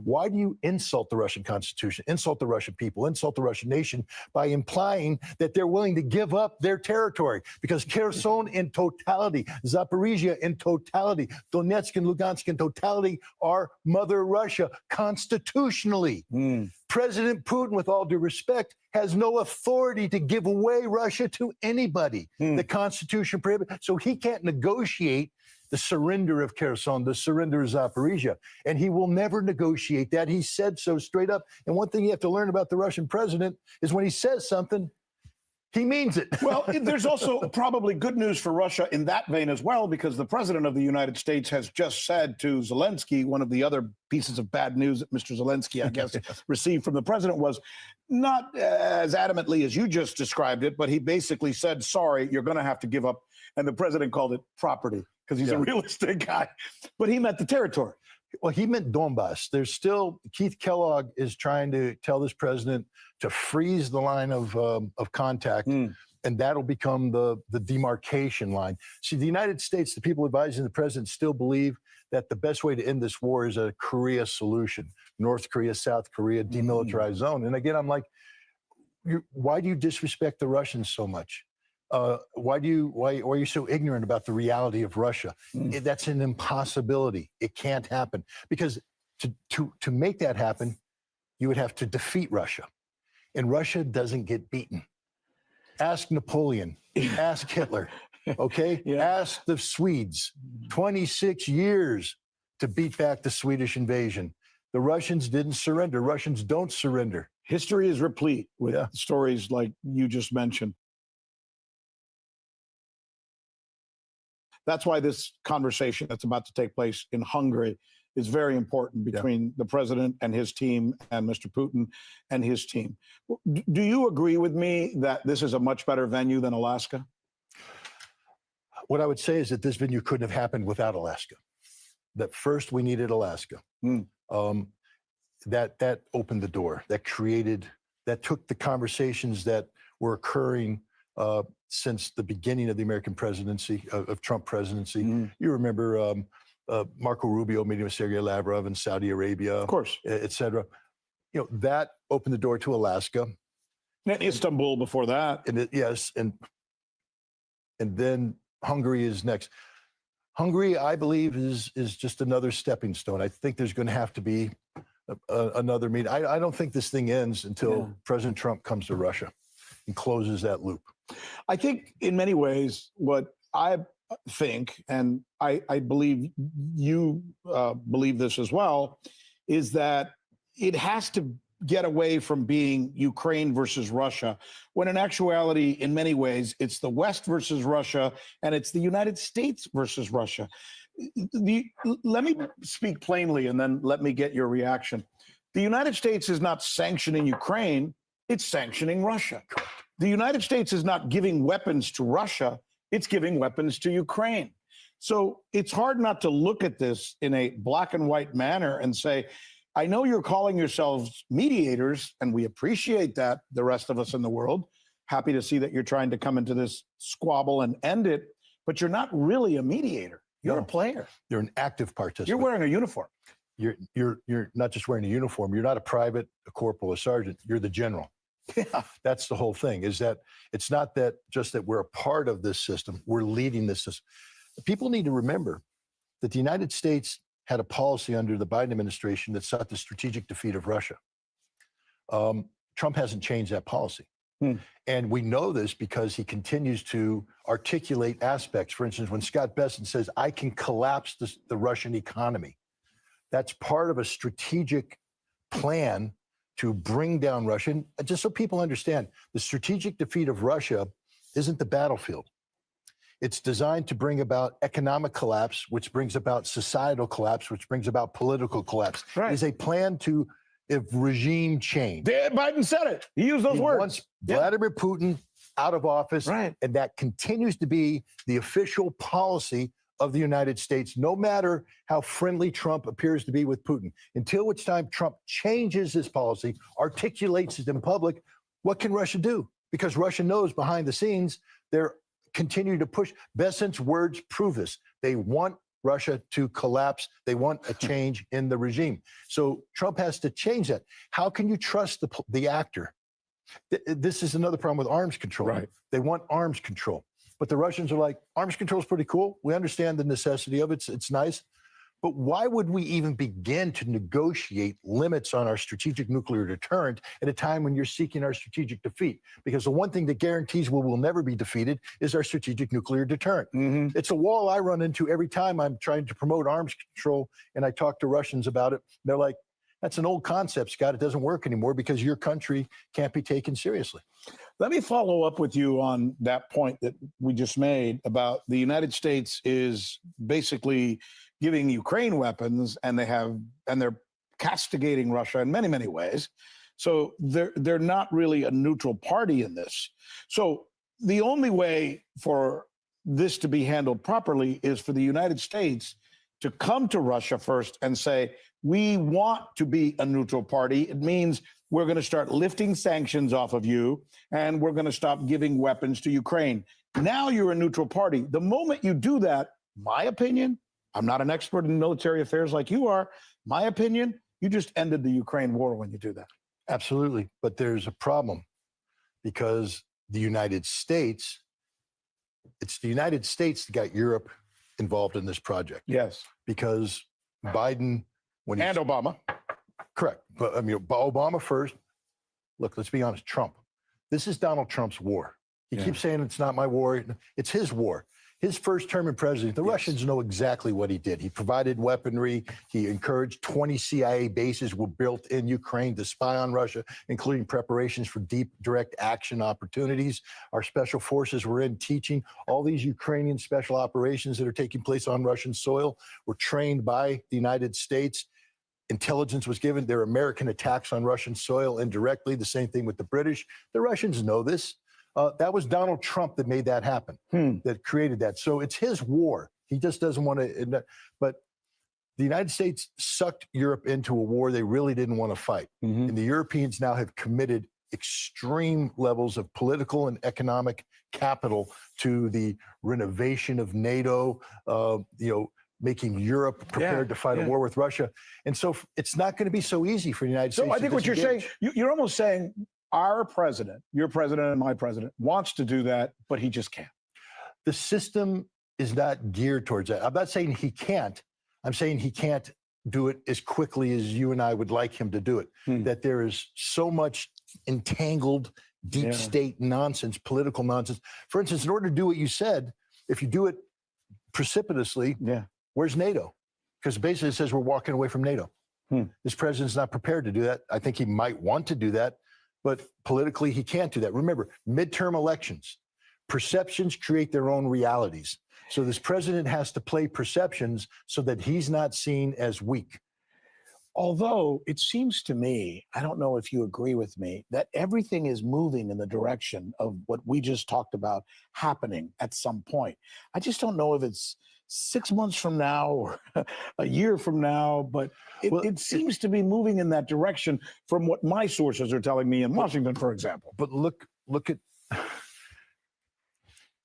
Why do you insult the Russian Constitution, insult the Russian people, insult the Russian nation by implying that they're willing to give up their territory? Because Kherson in totality, Zaporizhia in totality, Donetsk and Lugansk in totality are Mother Russia constitutionally. President Putin, with all due respect, has no authority to give away Russia to anybody. The Constitution prohibits, so he can't negotiate the surrender of Kherson, the surrender of Zaporizhia. And he will never negotiate that. He said so straight up. And one thing you have to learn about the Russian president is when he says something, he means it. Well, there's also probably good news for Russia in that vein as well, because the president of the United States has just said to Zelensky, one of the other pieces of bad news that Mr. Zelensky, I guess, received from the president was not as adamantly as you just described it, but he basically said, sorry, you're going to have to give up. And the president called it property because he's a real estate guy. But he meant the territory. Well, he meant Donbass. There's still, Keith Kellogg is trying to tell this president to freeze the line of contact, and that'll become the demarcation line. See, the United States, the people advising the president still believe that the best way to end this war is a Korea solution. North Korea, South Korea, demilitarized zone. And again, I'm like, why do you disrespect the Russians so much? Why are you so ignorant about the reality of Russia? That's an impossibility. It can't happen because to make that happen, you would have to defeat Russia, and Russia doesn't get beaten. Ask Napoleon. Ask Hitler. Okay. Ask the Swedes. 26 years to beat back the Swedish invasion. The Russians didn't surrender. Russians don't surrender. History is replete with stories like you just mentioned. That's why this conversation that's about to take place in Hungary is very important between the president and his team and Mr. Putin and his team. Do you agree with me that this is a much better venue than Alaska? What I would say is that this venue couldn't have happened without Alaska. That first we needed Alaska. That opened the door. That took the conversations that were occurring since the beginning of the American presidency, of Trump presidency. You remember Marco Rubio meeting with Sergei Lavrov in Saudi Arabia, of course, et cetera. You know, that opened the door to Alaska. And Istanbul before that. And and then Hungary is next. Hungary, I believe, is just another stepping stone. I think there's going to have to be another meeting. I don't think this thing ends until President Trump comes to Russia and closes that loop. I think in many ways what I think, and I believe you believe this as well, is that it has to get away from being Ukraine versus Russia, when in actuality, in many ways, it's the West versus Russia, and it's the United States versus Russia. Let me speak plainly, and then let me get your reaction. The United States is not sanctioning Ukraine, it's sanctioning Russia. The United States is not giving weapons to Russia, it's giving weapons to Ukraine. So it's hard not to look at this in a black and white manner and say, I know you're calling yourselves mediators, and we appreciate that, the rest of us in the world. Happy to see that you're trying to come into this squabble and end it, but you're not really a mediator. You're a player. You're an active participant. You're wearing a uniform. You're not just wearing a uniform. You're not a private, a corporal, a sergeant. You're the general. Yeah. That's the whole thing, is that it's not that just that we're a part of this system, we're leading this system. People need to remember that the United States had a policy under the Biden administration that sought the strategic defeat of Russia. Trump hasn't changed that policy. And we know this because he continues to articulate aspects. For instance, when Scott Bessent says, I can collapse the Russian economy, that's part of a strategic plan to bring down Russia. And just so people understand, the strategic defeat of Russia isn't the battlefield. It's designed to bring about economic collapse, which brings about societal collapse, which brings about political collapse. Right. It is a plan to regime change. Biden said it. He used those words. Wants Vladimir Putin out of office. Right. And that continues to be the official policy of the United States, no matter how friendly Trump appears to be with Putin, until which time Trump changes his policy, articulates it in public, what can Russia do? Because Russia knows behind the scenes, they're continuing to push. Besant's words prove this. They want Russia to collapse. They want a change in the regime. So Trump has to change that. How can you trust the actor? This is another problem with arms control. Right. They want arms control. But the Russians are like, arms control is pretty cool. We understand the necessity of it. It's nice. But why would we even begin to negotiate limits on our strategic nuclear deterrent at a time when you're seeking our strategic defeat? Because the one thing that guarantees we will never be defeated is our strategic nuclear deterrent. It's a wall I run into every time I'm trying to promote arms control and I talk to Russians about it. They're like, that's an old concept, Scott. It doesn't work anymore because your country can't be taken seriously. Let me follow up with you on that point that we just made about the United States is basically giving Ukraine weapons, and they're castigating Russia in many, many ways. So they're not really a neutral party in this. So the only way for this to be handled properly is for the United States to come to Russia first and say, we want to be a neutral party. It means we're going to start lifting sanctions off of you, and we're going to stop giving weapons to Ukraine. Now you're a neutral party. The moment you do that, my opinion, I'm not an expert in military affairs like you are. My opinion, you just ended the Ukraine war when you do that. Absolutely. But there's a problem because the United States, it's the United States that got Europe involved in this project. Yes. Because Biden, and Obama. Correct. But I mean, Obama first. Look, let's be honest, Trump. This is Donald Trump's war. He keeps saying it's not my war. It's his war. His first term in president, the Russians know exactly what he did. He provided weaponry. He encouraged 20 CIA bases were built in Ukraine to spy on Russia, including preparations for deep direct action opportunities. Our special forces were in teaching. All these Ukrainian special operations that are taking place on Russian soil were trained by the United States. Intelligence was given. There are American attacks on Russian soil indirectly. The same thing with the British. The Russians know this. That was Donald Trump that made that happen, that created that. So it's his war. He just doesn't want to. But the United States sucked Europe into a war they really didn't want to fight. And the Europeans now have committed extreme levels of political and economic capital to the renovation of NATO, making Europe prepared to fight a war with Russia. And so it's not going to be so easy for the United States. So I think what you're saying, you're almost saying our president, your president and my president, wants to do that, but he just can't. The system is not geared towards that. I'm not saying he can't. I'm saying he can't do it as quickly as you and I would like him to do it. That there is so much entangled deep state nonsense, political nonsense. For instance, in order to do what you said, if you do it precipitously, where's NATO? Because basically it says we're walking away from NATO. This president's not prepared to do that. I think he might want to do that, but politically he can't do that. Remember, midterm elections, perceptions create their own realities. So this president has to play perceptions so that he's not seen as weak. Although it seems to me, I don't know if you agree with me, that everything is moving in the direction of what we just talked about happening at some point. I just don't know if it's 6 months from now or a year from now, but it seems to be moving in that direction from what my sources are telling me in Washington, for example. But look at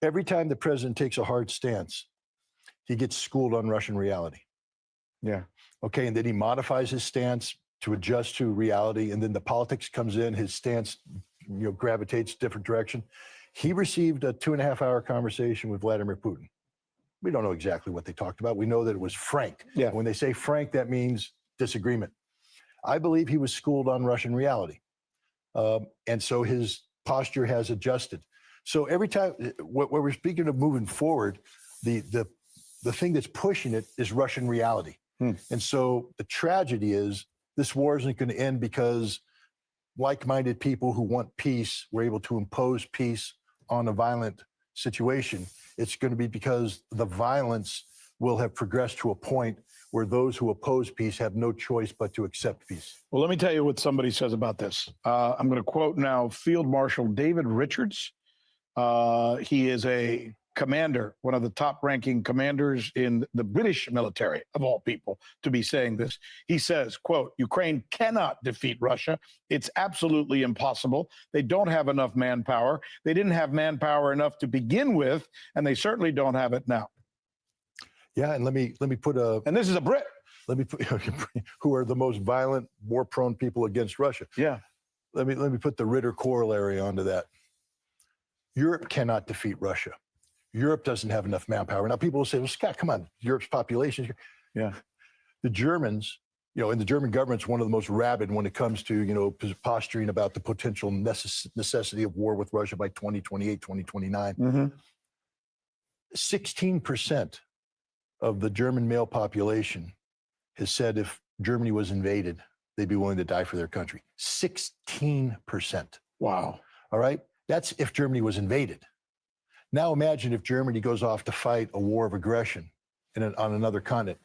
every time the president takes a hard stance, he gets schooled on Russian reality. Yeah. Okay, and then he modifies his stance to adjust to reality, and then the politics comes in, his stance gravitates different direction. He received a 2.5-hour conversation with Vladimir Putin. We don't know exactly what they talked about. We know that it was frank. Yeah. When they say frank, that means disagreement. I believe he was schooled on Russian reality. And so his posture has adjusted. So every time, what we're speaking of moving forward, the thing that's pushing it is Russian reality. And so the tragedy is this war isn't going to end because like-minded people who want peace were able to impose peace on a violent situation. It's going to be because the violence will have progressed to a point where those who oppose peace have no choice but to accept peace. Well, let me tell you what somebody says about this. I'm going to quote now Field Marshal David Richards. He is a commander, one of the top ranking commanders in the British military, of all people, to be saying this. He says, quote, Ukraine cannot defeat Russia. It's absolutely impossible. They don't have enough manpower. They didn't have manpower enough to begin with, and they certainly don't have it now. Yeah, and let me put a. And this is a Brit. Let me put who are the most violent, war-prone people against Russia. Yeah. Let me put the Ritter corollary onto that. Europe cannot defeat Russia. Europe doesn't have enough manpower. Now people will say, well, Scott, come on, Europe's population. Yeah. The Germans, and the German government's one of the most rabid when it comes to, posturing about the potential necessity of war with Russia by 2028, 2029. 16% of the German male population has said if Germany was invaded, they'd be willing to die for their country. 16%. Wow. All right? That's if Germany was invaded. Now imagine if Germany goes off to fight a war of aggression on another continent.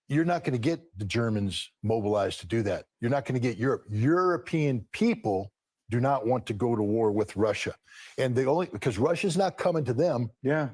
You're not going to get the Germans mobilized to do that. You're not going to get Europe. European people do not want to go to war with Russia. And because Russia's not coming to them. Yeah.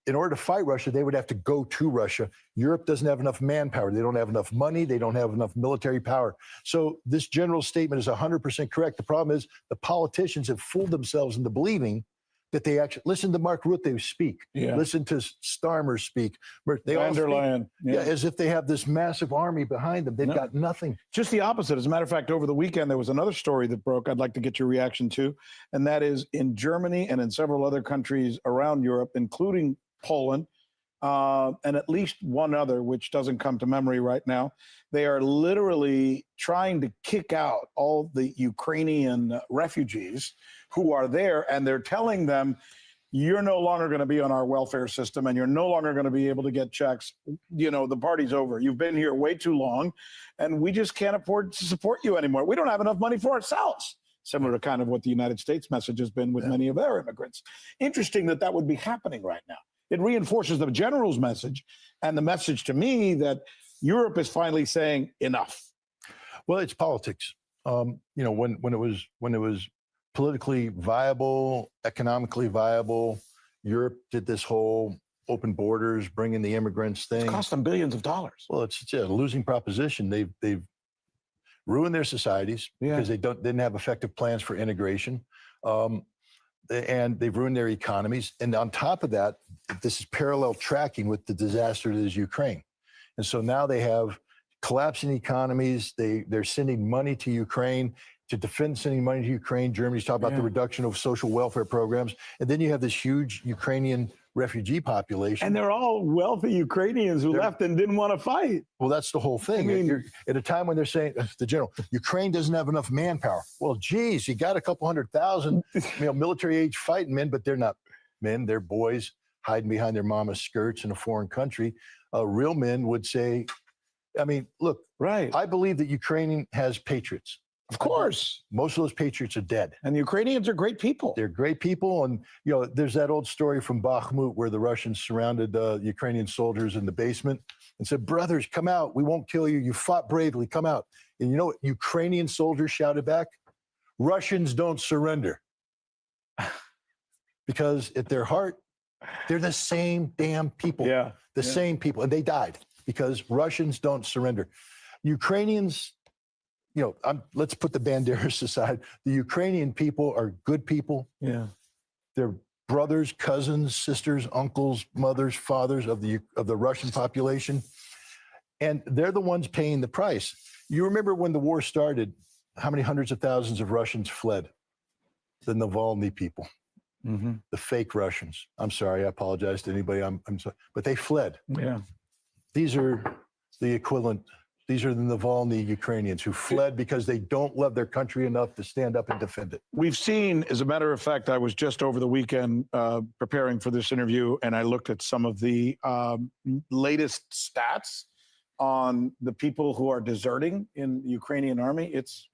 In order to fight Russia, they would have to go to Russia. Europe doesn't have enough manpower. They don't have enough money. They don't have enough military power. So this general statement is 100% correct. The problem is the politicians have fooled themselves into believing that they actually listen to Mark Rutte speak. Yeah. Listen to Starmer speak. They all speak, as if they have this massive army behind them. They've got nothing. Just the opposite. As a matter of fact, over the weekend, there was another story that broke I'd like to get your reaction to. And that is in Germany and in several other countries around Europe, including Poland, and at least one other, which doesn't come to memory right now. They are literally trying to kick out all the Ukrainian refugees who are there, and they're telling them, you're no longer going to be on our welfare system, and you're no longer going to be able to get checks. The party's over. You've been here way too long, and we just can't afford to support you anymore. We don't have enough money for ourselves. Similar to kind of what the United States message has been with many of their immigrants. Interesting that would be happening right now. It reinforces the general's message and the message to me that Europe is finally saying enough. Well, it's politics. When it was politically viable, economically viable, Europe did this whole open borders, bring in the immigrants thing. It's cost them billions of dollars. Well, it's a losing proposition. They've ruined their societies because they didn't have effective plans for integration. And they've ruined their economies. And on top of that, this is parallel tracking with the disaster that is Ukraine. And so now they have collapsing economies. They're sending money to Ukraine to defend sending money to Ukraine. Germany's talking about the reduction of social welfare programs. And then you have this huge Ukrainian refugee population. And they're all wealthy Ukrainians who left and didn't want to fight. Well, that's the whole thing. You're at a time when they're saying, the general, Ukraine doesn't have enough manpower. Well, geez, you got a couple 100,000 military age fighting men, but they're not men. They're boys hiding behind their mama's skirts in a foreign country. Real men would say, look, I believe that Ukraine has patriots. Of course. Most of those patriots are dead. And the Ukrainians are great people. They're great people. And, there's that old story from Bakhmut where the Russians surrounded Ukrainian soldiers in the basement and said, brothers, come out. We won't kill you. You fought bravely. Come out. And you know what Ukrainian soldiers shouted back? Russians don't surrender. Because at their heart, they're the same damn people. The same people. And they died because Russians don't surrender. Ukrainians, let's put the banderas aside. The Ukrainian people are good people. Yeah. They're brothers, cousins, sisters, uncles, mothers, fathers of the Russian population. And they're the ones paying the price. You remember when the war started, how many hundreds of thousands of Russians fled? The Navalny people, the fake Russians. I'm sorry, I apologize to anybody. I'm sorry, but they fled. Yeah. These are the equivalent. These are the Navalny Ukrainians who fled because they don't love their country enough to stand up and defend it. We've seen, as a matter of fact, I was just over the weekend preparing for this interview, and I looked at some of the latest stats on the people who are deserting in the Ukrainian army. It's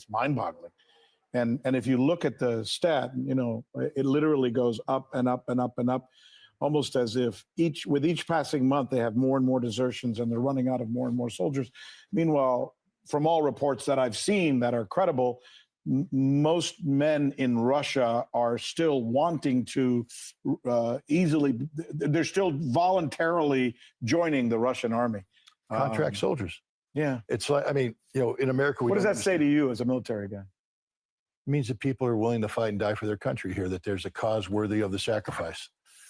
mind-boggling. And if you look at the stat, it literally goes up and up and up and up, almost as if with each passing month, they have more and more desertions and they're running out of more and more soldiers. Meanwhile, from all reports that I've seen that are credible, most men in Russia are still wanting to they're still voluntarily joining the Russian army. Contract soldiers. Yeah. It's like, I mean, in America, what does that say to you as a military guy? It means that people are willing to fight and die for their country here, that there's a cause worthy of the sacrifice.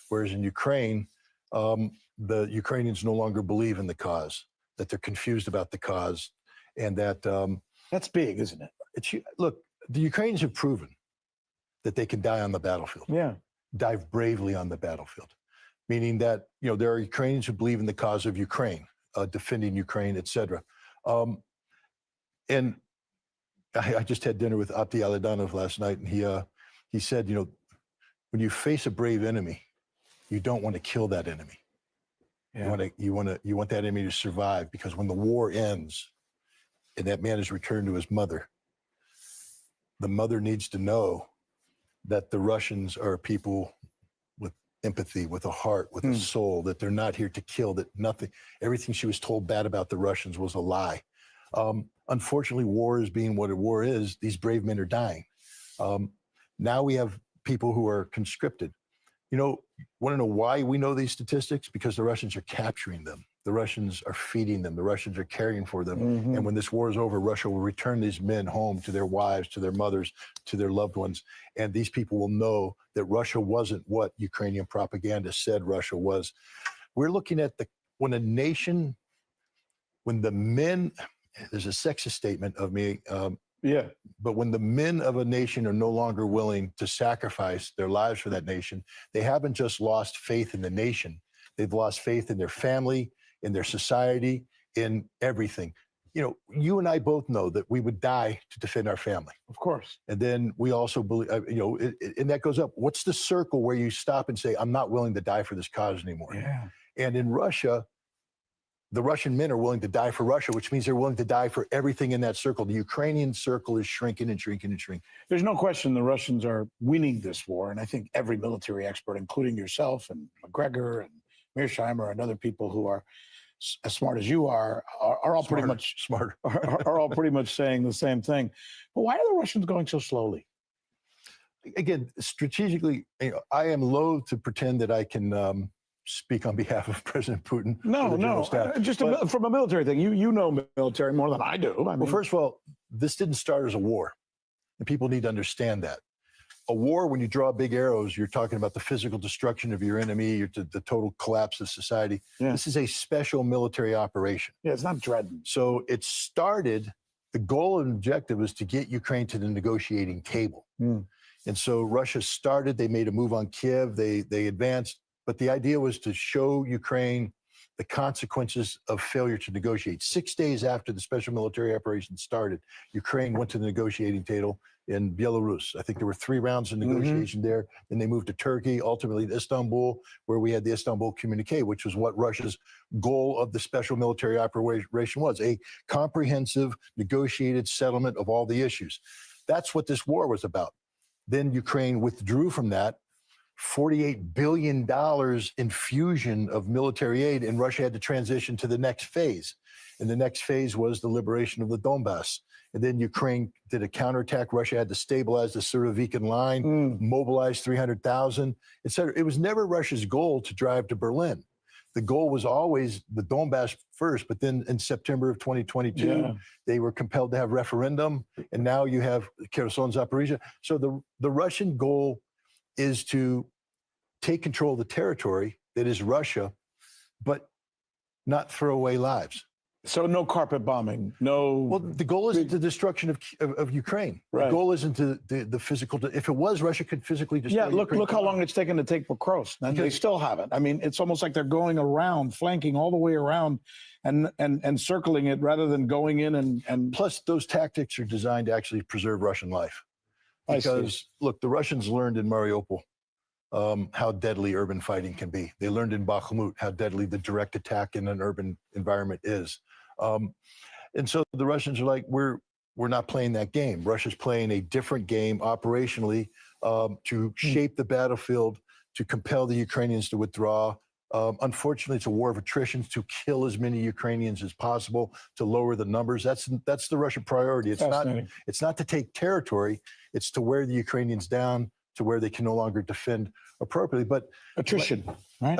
Whereas in Ukraine, the Ukrainians no longer believe in the cause, that they're confused about the cause, and that that's big, isn't it? Look, the Ukrainians have proven that they can die on the battlefield. Yeah. Die bravely on the battlefield, meaning that there are Ukrainians who believe in the cause of Ukraine, defending Ukraine, etc. And I just had dinner with Abdi Aladanov last night, and he said, when you face a brave enemy, you don't want to kill that enemy. Yeah. You want that enemy to survive, because when the war ends and that man is returned to his mother, the mother needs to know that the Russians are people with empathy, with a heart, with a soul, that they're not here to kill, that everything she was told bad about the Russians was a lie. Unfortunately, war is being what a war is. These brave men are dying. Now we have people who are conscripted. Want to know why we know these statistics? Because the Russians are capturing them. The Russians are feeding them. The Russians are caring for them. Mm-hmm. And when this war is over, Russia will return these men home to their wives, to their mothers, to their loved ones. And these people will know that Russia wasn't what Ukrainian propaganda said Russia was. We're looking at when the men, there's a sexist statement of me. But when the men of a nation are no longer willing to sacrifice their lives for that nation, they haven't just lost faith in the nation. They've lost faith in their family, in their society, in everything. You and I both know that we would die to defend our family. Of course. And then we also believe, and that goes up. What's the circle where you stop and say, I'm not willing to die for this cause anymore? Yeah. And in Russia, the Russian men are willing to die for Russia, which means they're willing to die for everything in that circle. The Ukrainian circle is shrinking and shrinking and shrinking. There's no question the Russians are winning this war. And I think every military expert, including yourself and McGregor and Mearsheimer and other people who are as smart as you are all pretty much smarter. are all pretty much saying the same thing. But why are the Russians going so slowly? Again, strategically, I am loath to pretend that I can speak on behalf of President Putin. No, just from a military thing. You know military more than I do. Well, first of all, this didn't start as a war, and people need to understand that. A war, when you draw big arrows, you're talking about the physical destruction of your enemy, the total collapse of society. Yeah. This is a special military operation. Yeah, it's not Dresden. So it started, the goal and objective was to get Ukraine to the negotiating table. And so Russia started, they made a move on Kiev, they advanced, but the idea was to show Ukraine the consequences of failure to negotiate. 6 days after the special military operation started, Ukraine went to the negotiating table in Belarus. I think there were 3 rounds of negotiation there. Then they moved to Turkey, ultimately to Istanbul, where we had the Istanbul communique, which was what Russia's goal of the special military operation was, a comprehensive negotiated settlement of all the issues. That's what this war was about. Then Ukraine withdrew from that. $48 billion infusion of military aid, and Russia had to transition to the next phase. And the next phase was the liberation of the Donbass. And then Ukraine did a counterattack. Russia had to stabilize the Surovikin line, mobilize 300,000, et cetera. It was never Russia's goal to drive to Berlin. The goal was always the Donbass first, but then in September of 2022, they were compelled to have referendum, and now you have Kherson, Zaporizhia. So the Russian goal is to take control of the territory that is Russia, but not throw away lives. So no carpet bombing, no. Well, the goal isn't the destruction of Ukraine. Right. The goal isn't the physical. If it was, Russia could physically destroy. Yeah, look how long it's taken to take Pokrovsk, and they still haven't. I mean, it's almost like they're going around, flanking all the way around, and circling it rather than going in and. Plus, those tactics are designed to actually preserve Russian life. Because look, the Russians learned in Mariupol how deadly urban fighting can be. They learned in Bakhmut how deadly the direct attack in an urban environment is. And so the Russians are like, we're not playing that game. Russia's playing a different game operationally to shape the battlefield, to compel the Ukrainians to withdraw, Unfortunately, it's a war of attrition to kill as many Ukrainians as possible, to lower the numbers. That's the Russian priority. It's not to take territory. It's to wear the Ukrainians down to where they can no longer defend appropriately. But attrition, right?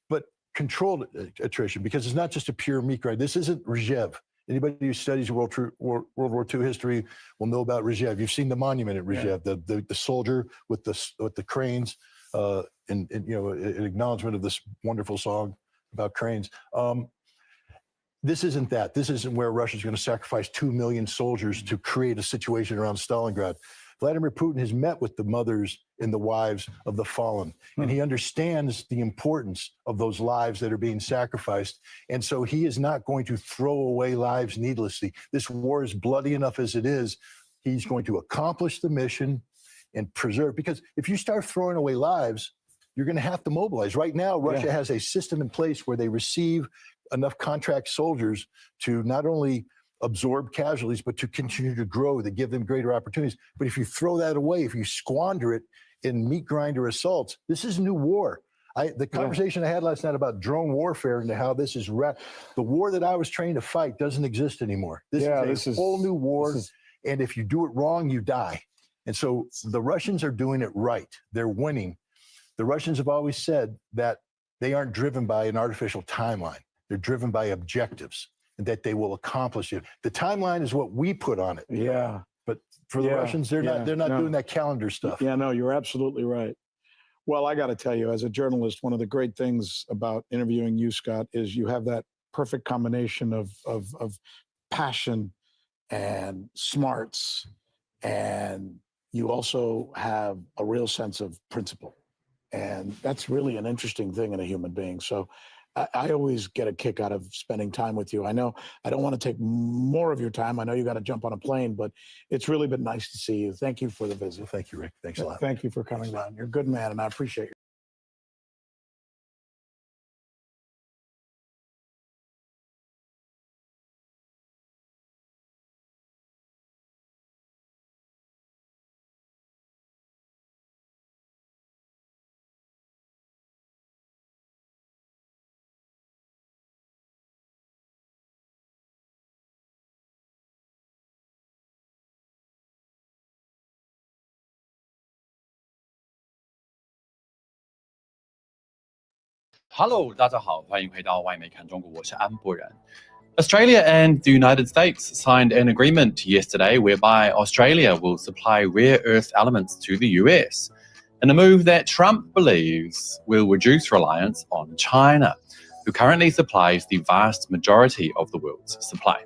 But controlled attrition, because it's not just a pure meat grind. This isn't Rzhev. Anybody who studies World War II history will know about Rzhev. You've seen the monument at Rzhev, the soldier with the cranes, and you know, an acknowledgement of this wonderful song about cranes. This isn't that. This isn't where Russia's going to sacrifice 2 million soldiers to create a situation around Stalingrad. Vladimir Putin has met with the mothers and the wives of the fallen, and he understands the importance of those lives that are being sacrificed. And so he is not going to throw away lives needlessly. This war is bloody enough as it is. He's going to accomplish the mission and preserve, because if you start throwing away lives, you're going to have to mobilize. Right now, Russia has a system in place where they receive enough contract soldiers to not only absorb casualties, but to continue to grow, to give them greater opportunities. But if you throw that away, if you squander it in meat grinder assaults, this is a new war. The conversation I had last night about drone warfare and how this is the war that I was trained to fight doesn't exist anymore. This is a whole new war. And if you do it wrong, you die. And so the Russians are doing it right. They're winning. The Russians have always said that they aren't driven by an artificial timeline. They're driven by objectives, and that they will accomplish it. The timeline is what we put on it. Yeah. But for the Russians, they're not doing that calendar stuff. Yeah, no, you're absolutely right. Well, I got to tell you, as a journalist, one of the great things about interviewing you, Scott, is you have that perfect combination of passion and smarts, and you also have a real sense of principle. And that's really an interesting thing in a human being. So I always get a kick out of spending time with you. I know I don't want to take more of your time. I know you got to jump on a plane, but it's really been nice to see you. Thank you for the visit. Well, thank you, Rick. Thanks a lot. Thank you for coming down. You're a good man, and I appreciate you. Hello， 大家好，欢迎回到外媒看中国，我是安博人。Australia and the United States signed an agreement yesterday whereby Australia will supply rare earth elements to the US, in a move that Trump believes will reduce reliance on China, who currently supplies the vast majority of the world's supply.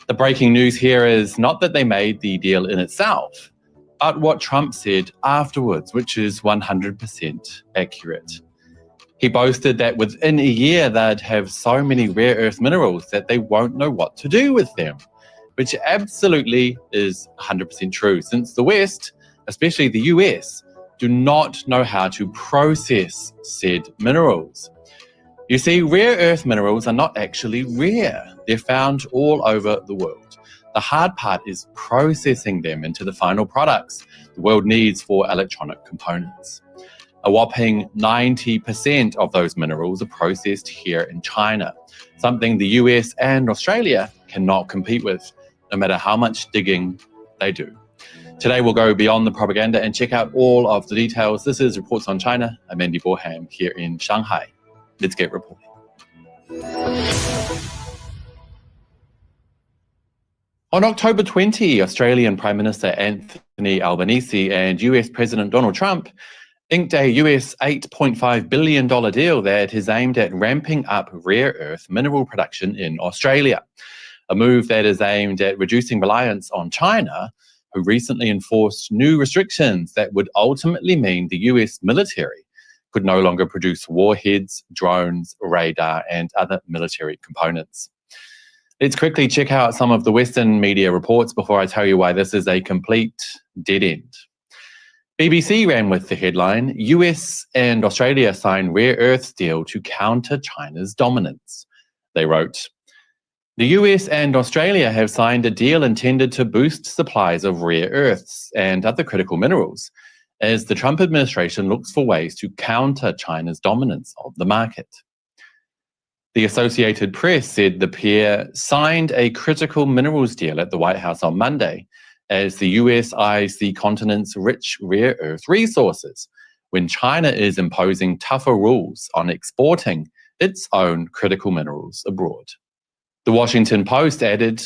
The breaking news here is not that they made the deal in itself, but what Trump said afterwards, which is 100% accurate. He boasted that within a year they'd have so many rare earth minerals that they won't know what to do with them, which absolutely is 100% true, since the West, especially the US, do not know how to process said minerals. You see, rare earth minerals are not actually rare. They're found all over the world. The hard part is processing them into the final products the world needs for electronic components. A whopping 90% of those minerals are processed here in China, something the US and Australia cannot compete with, no matter how much digging they do. Today we'll go beyond the propaganda and check out all of the details. This is Reports on China. I'm Andy Borham here in Shanghai. Let's get reporting. On October 20, Australian Prime Minister Anthony Albanese and US President Donald Trump inked a US $8.5 billion deal that is aimed at ramping up rare earth mineral production in Australia, a move that is aimed at reducing reliance on China, who recently enforced new restrictions that would ultimately mean the US military could no longer produce warheads, drones, radar, and other military components. Let's quickly check out some of the Western media reports before I tell you why this is a complete dead end. BBC ran with the headline, US and Australia sign rare earths deal to counter China's dominance. They wrote, the US and Australia have signed a deal intended to boost supplies of rare earths and other critical minerals, as the Trump administration looks for ways to counter China's dominance of the market. The Associated Press said the pair signed a critical minerals deal at the White House on Monday as the US eyes the continent's rich rare earth resources when China is imposing tougher rules on exporting its own critical minerals abroad. The Washington Post added,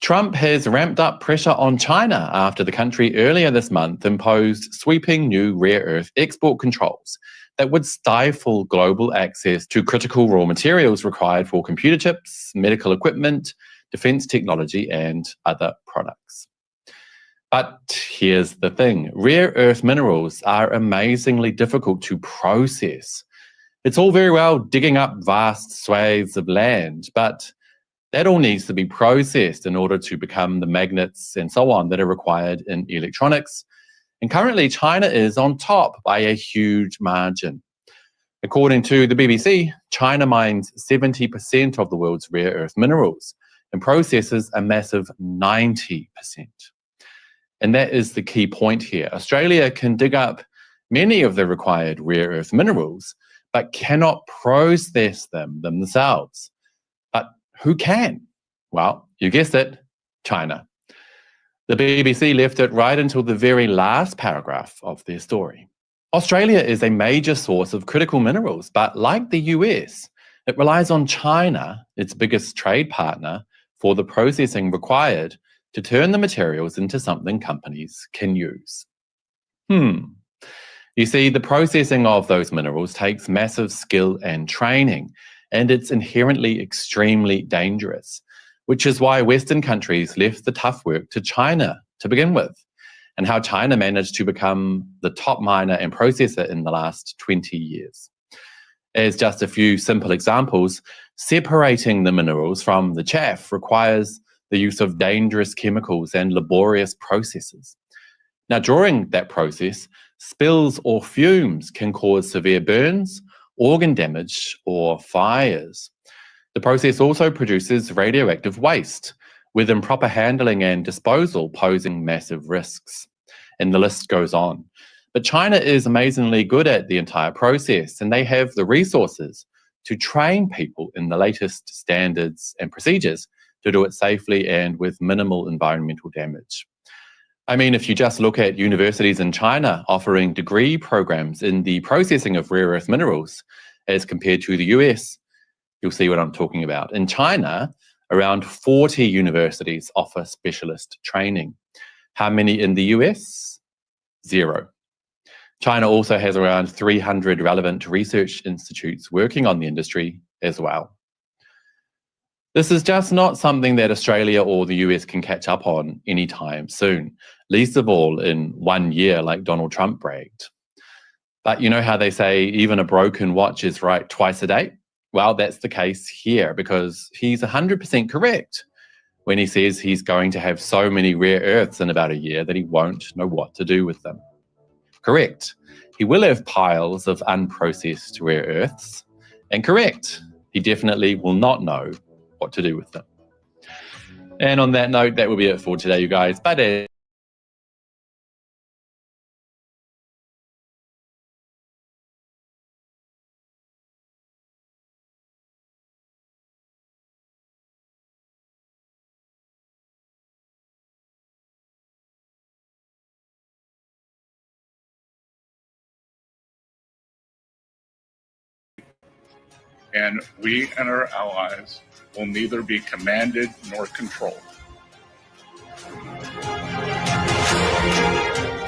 Trump has ramped up pressure on China after the country earlier this month imposed sweeping new rare earth export controls that would stifle global access to critical raw materials required for computer chips, medical equipment, defense technology, and other products. But here's the thing. Rare earth minerals are amazingly difficult to process. It's all very well digging up vast swathes of land, but that all needs to be processed in order to become the magnets and so on that are required in electronics. And currently, China is on top by a huge margin. According to the BBC, China mines 70% of the world's rare earth minerals and processes a massive 90%. And that is the key point here. Australia can dig up many of the required rare earth minerals, but cannot process them themselves. But who can? Well, you guessed it, China. The BBC left it right until the very last paragraph of their story. Australia is a major source of critical minerals, but like the US, it relies on China, its biggest trade partner, for the processing required to turn the materials into something companies can use. You see, the processing of those minerals takes massive skill and training, and it's inherently extremely dangerous, which is why Western countries left the tough work to China to begin with, and how China managed to become the top miner and processor in the last 20 years. As just a few simple examples, separating the minerals from the chaff requires the use of dangerous chemicals and laborious processes. Now, during that process, spills or fumes can cause severe burns, organ damage, or fires. The process also produces radioactive waste, with improper handling and disposal posing massive risks. And the list goes on. But China is amazingly good at the entire process, and they have the resources to train people in the latest standards and procedures to do it safely and with minimal environmental damage. I mean, if you just look at universities in China offering degree programs in the processing of rare earth minerals as compared to the US, you'll see what I'm talking about. In China, around 40 universities offer specialist training. How many in the US? 0. China also has around 300 relevant research institutes working on the industry as well. This is just not something that Australia or the US can catch up on anytime soon, least of all in 1 year like Donald Trump bragged. But you know how they say even a broken watch is right twice a day? Well, that's the case here because he's 100% correct when he says he's going to have so many rare earths in about a year that he won't know what to do with them. Correct. He will have piles of unprocessed rare earths. And correct, he definitely will not know what to do with them. And on that note, that will be it for today, you guys. Bye. And we and our allies will neither be commanded nor controlled.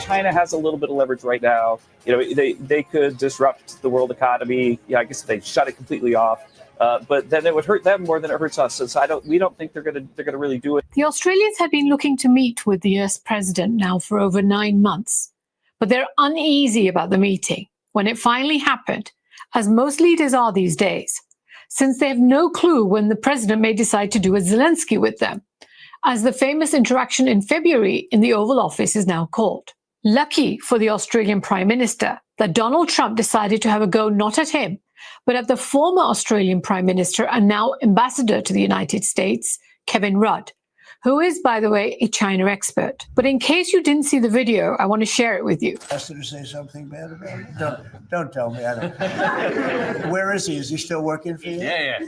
China has a little bit of leverage right now. You know, they could disrupt the world economy. Yeah, I guess if they shut it completely off. But then it would hurt them more than it hurts us. So we don't think they're gonna really do it. The Australians had been looking to meet with the US president now for over 9 months, but they're uneasy about the meeting when it finally happened, as most leaders are these days, since they have no clue when the president may decide to do a Zelensky with them, as the famous interaction in February in the Oval Office is now called. Lucky for the Australian Prime Minister that Donald Trump decided to have a go not at him, but at the former Australian Prime Minister and now Ambassador to the United States, Kevin Rudd, who is, by the way, a China expert. But in case you didn't see the video, I want to share it with you. Asked her to say something bad about it? Don't tell me. I don't. Where is he? Is he still working for you? Yeah.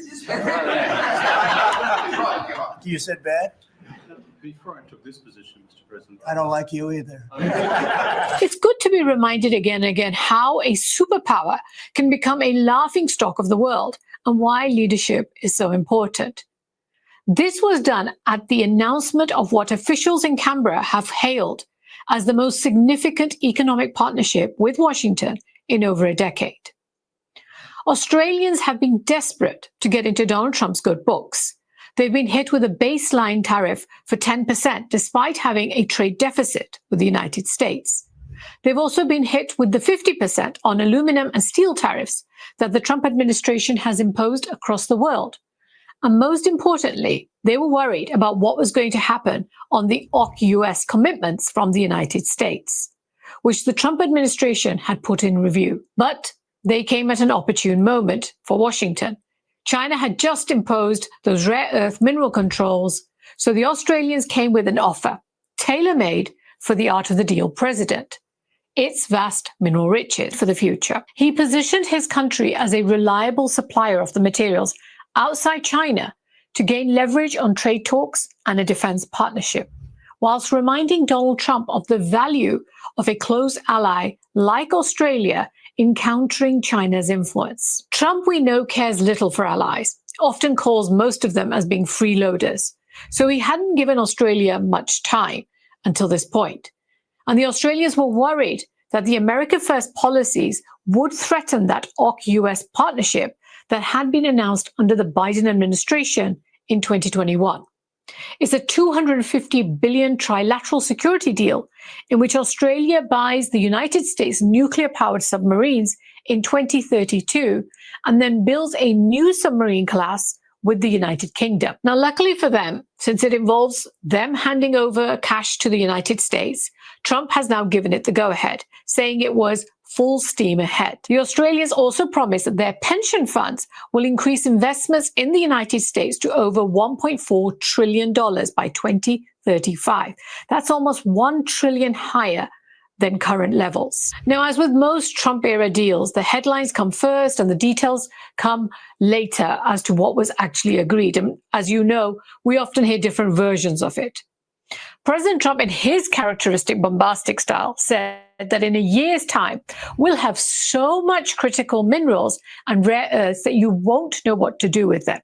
You said bad? Before I took this position, Mr. President, I don't like you either. It's good to be reminded again and again how a superpower can become a laughingstock of the world and why leadership is so important. This was done at the announcement of what officials in Canberra have hailed as the most significant economic partnership with Washington in over a decade. Australians have been desperate to get into Donald Trump's good books. They've been hit with a baseline tariff for 10% despite having a trade deficit with the United States. They've also been hit with the 50% on aluminum and steel tariffs that the Trump administration has imposed across the world. And most importantly, they were worried about what was going to happen on the AUKUS commitments from the United States, which the Trump administration had put in review. But they came at an opportune moment for Washington. China had just imposed those rare earth mineral controls, so the Australians came with an offer, tailor-made for the art of the deal president. Its vast mineral riches for the future. He positioned his country as a reliable supplier of the materials outside China to gain leverage on trade talks and a defense partnership, whilst reminding Donald Trump of the value of a close ally like Australia in countering China's influence. Trump, we know, cares little for allies, often calls most of them as being freeloaders. So he hadn't given Australia much time until this point. And the Australians were worried that the America First policies would threaten that AUKUS partnership that had been announced under the Biden administration in 2021. It's a $250 billion trilateral security deal in which Australia buys the United States nuclear-powered submarines in 2032 and then builds a new submarine class with the United Kingdom. Now, luckily for them, since it involves them handing over cash to the United States, Trump has now given it the go-ahead, saying it was full steam ahead. The Australians also promised that their pension funds will increase investments in the United States to over $1.4 trillion by 2035. That's almost $1 trillion higher than current levels. Now, as with most Trump-era deals, the headlines come first and the details come later as to what was actually agreed. And as you know, we often hear different versions of it. President Trump, in his characteristic bombastic style, said that in a year's time, we'll have so much critical minerals and rare earths that you won't know what to do with them.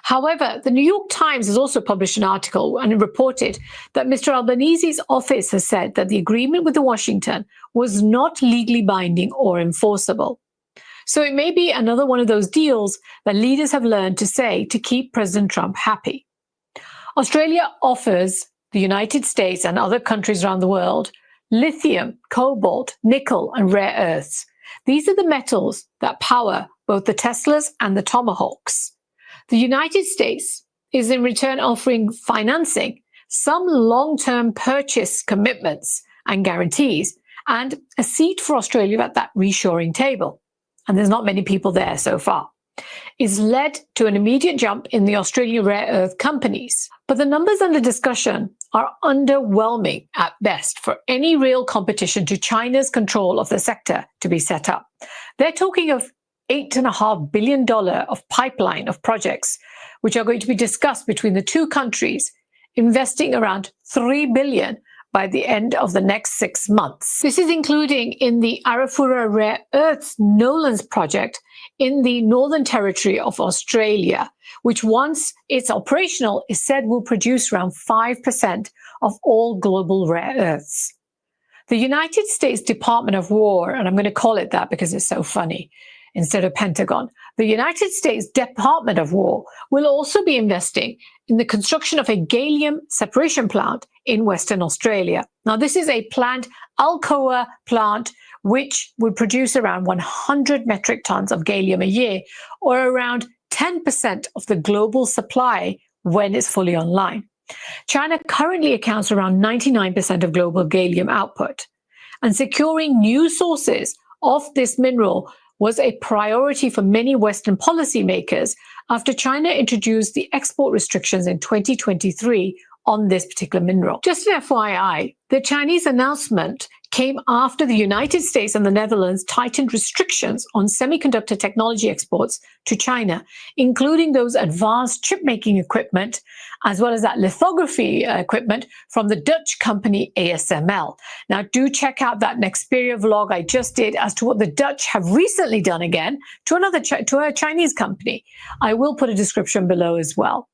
However, the New York Times has also published an article and reported that Mr. Albanese's office has said that the agreement with Washington was not legally binding or enforceable. So it may be another one of those deals that leaders have learned to say to keep President Trump happy. Australia offers the United States and other countries around the world lithium, cobalt, nickel, and rare earths. These are the metals that power both the Teslas and the Tomahawks. The United States is in return offering financing, some long-term purchase commitments and guarantees, and a seat for Australia at that reshoring table. And there's not many people there so far. It's led to an immediate jump in the Australian rare earth companies. But the numbers under discussion are underwhelming at best for any real competition to China's control of the sector to be set up. They're talking of $8.5 billion of pipeline of projects, which are going to be discussed between the two countries, investing around $3 billion by the end of the next 6 months. This is including in the Arafura Rare Earths Nolans project in the Northern Territory of Australia, which once it's operational is said will produce around 5% of all global rare earths. The United States Department of War, and I'm going to call it that because it's so funny, instead of Pentagon, the United States Department of War will also be investing in the construction of a gallium separation plant in Western Australia. Now, this is a planned Alcoa plant which would produce around 100 metric tons of gallium a year, or around 10% of the global supply when it's fully online. China currently accounts for around 99% of global gallium output, and securing new sources of this mineral was a priority for many Western policymakers after China introduced the export restrictions in 2023 on this particular mineral. Just an FYI, the Chinese announcement came after the United States and the Netherlands tightened restrictions on semiconductor technology exports to China, including those advanced chip-making equipment, as well as that lithography equipment from the Dutch company ASML. Now, do check out that Nexperia vlog I just did as to what the Dutch have recently done again to a Chinese company. I will put a description below as well.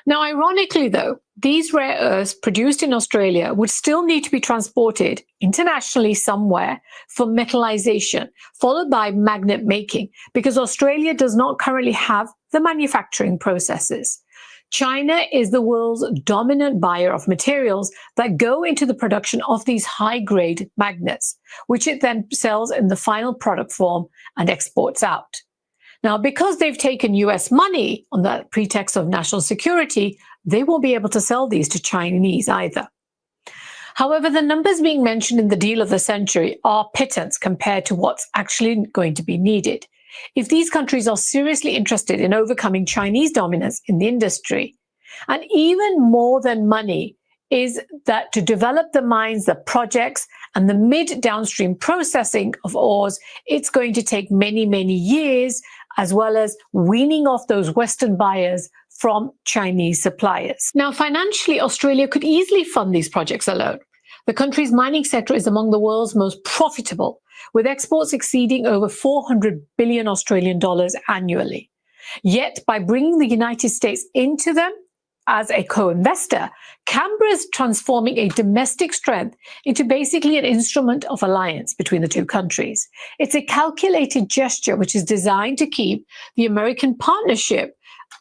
Now, ironically, though, these rare earths produced in Australia would still need to be transported internationally somewhere for metallization, followed by magnet making, because Australia does not currently have the manufacturing processes. China is the world's dominant buyer of materials that go into the production of these high-grade magnets, which it then sells in the final product form and exports out. Now, because they've taken US money on the pretext of national security, they won't be able to sell these to Chinese either. However, the numbers being mentioned in the deal of the century are pittance compared to what's actually going to be needed. If these countries are seriously interested in overcoming Chinese dominance in the industry, and even more than money, is that to develop the mines, the projects, and the mid-downstream processing of ores, it's going to take many, many years, as well as weaning off those Western buyers from Chinese suppliers. Now, financially, Australia could easily fund these projects alone. The country's mining sector is among the world's most profitable, with exports exceeding over 400 billion Australian dollars annually. Yet, by bringing the United States into them as a co-investor, Canberra is transforming a domestic strength into basically an instrument of alliance between the two countries. It's a calculated gesture which is designed to keep the American partnership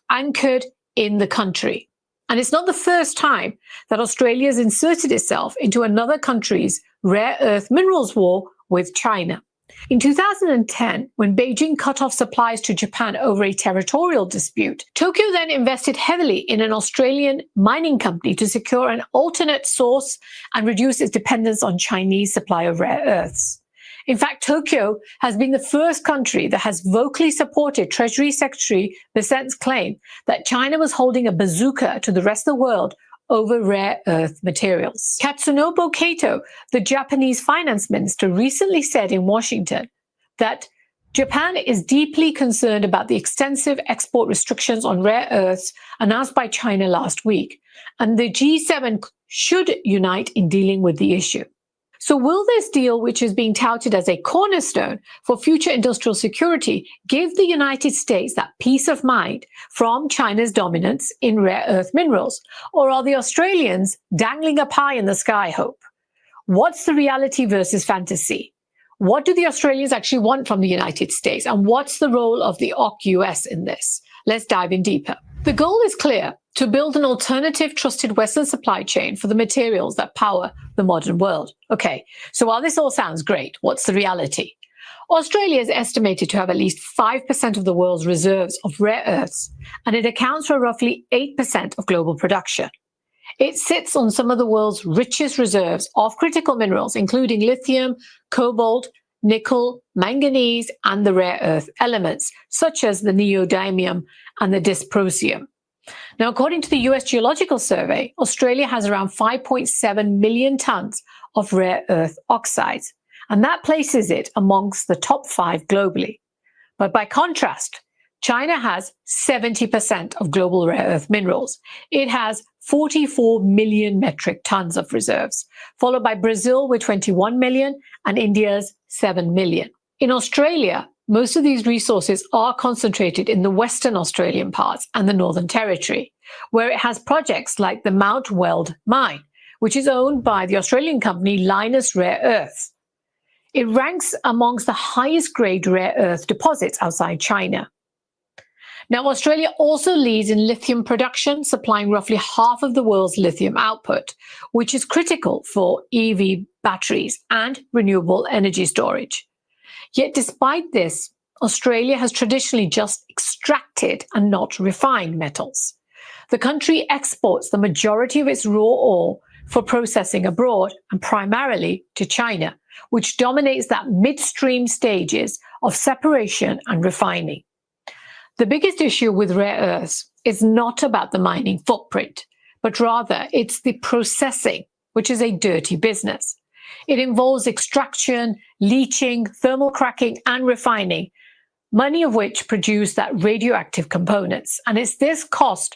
anchored in the country. And it's not the first time that Australia has inserted itself into another country's rare earth minerals war with China. In 2010, when Beijing cut off supplies to Japan over a territorial dispute, Tokyo then invested heavily in an Australian mining company to secure an alternate source and reduce its dependence on Chinese supply of rare earths. In fact, Tokyo has been the first country that has vocally supported Treasury Secretary Besant's claim that China was holding a bazooka to the rest of the world over rare earth materials. Katsunobu Kato, the Japanese finance minister, recently said in Washington that Japan is deeply concerned about the extensive export restrictions on rare earths announced by China last week, and the G7 should unite in dealing with the issue. So will this deal, which is being touted as a cornerstone for future industrial security, give the United States that peace of mind from China's dominance in rare earth minerals? Or are the Australians dangling a pie in the sky hope? What's the reality versus fantasy? What do the Australians actually want from the United States? And what's the role of the AUKUS in this? Let's dive in deeper. The goal is clear: to build an alternative, trusted Western supply chain for the materials that power the modern world. Okay, so while this all sounds great, what's the reality? Australia is estimated to have at least 5% of the world's reserves of rare earths, and it accounts for roughly 8% of global production. It sits on some of the world's richest reserves of critical minerals, including lithium, cobalt, nickel, manganese, and the rare earth elements, such as the neodymium and the dysprosium. Now, according to the US Geological Survey, Australia has around 5.7 million tons of rare earth oxides, and that places it amongst the top 5 globally. But by contrast, China has 70% of global rare earth minerals. It has 44 million metric tons of reserves, followed by Brazil with 21 million and India's 7 million. In Australia, most of these resources are concentrated in the Western Australian parts and the Northern Territory, where it has projects like the Mount Weld mine, which is owned by the Australian company Lynas Rare Earths. It ranks amongst the highest grade rare earth deposits outside China. Now, Australia also leads in lithium production, supplying roughly half of the world's lithium output, which is critical for EV batteries and renewable energy storage. Yet despite this, Australia has traditionally just extracted and not refined metals. The country exports the majority of its raw ore for processing abroad and primarily to China, which dominates that midstream stages of separation and refining. The biggest issue with rare earths is not about the mining footprint, but rather it's the processing, which is a dirty business. It involves extraction, leaching, thermal cracking, and refining, many of which produce that radioactive components. And it's this cost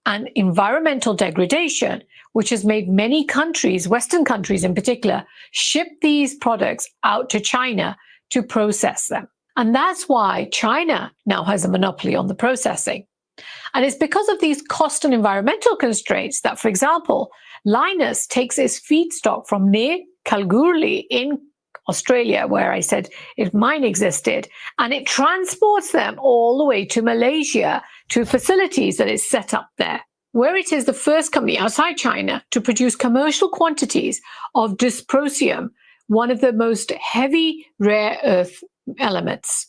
and environmental degradation which has made many countries, Western countries in particular, ship these products out to China to process them. And that's why China now has a monopoly on the processing. And it's because of these cost and environmental constraints that, for example, Lynas takes its feedstock from near Kalgoorlie in Australia, where I said if mine existed, and it transports them all the way to Malaysia to facilities that is set up there, where it is the first company outside China to produce commercial quantities of dysprosium, one of the most heavy rare earth elements.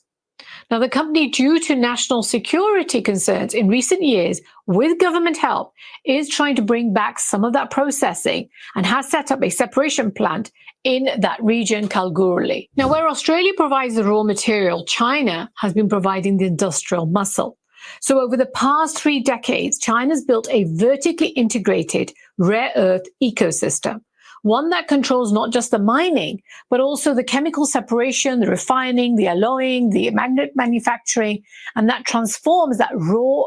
Now, the company, due to national security concerns in recent years, with government help, is trying to bring back some of that processing and has set up a separation plant in that region, Kalgoorlie. Now, where Australia provides the raw material, China has been providing the industrial muscle. So over the past 3 decades, China's built a vertically integrated rare earth ecosystem, one that controls not just the mining, but also the chemical separation, the refining, the alloying, the magnet manufacturing, and that transforms that raw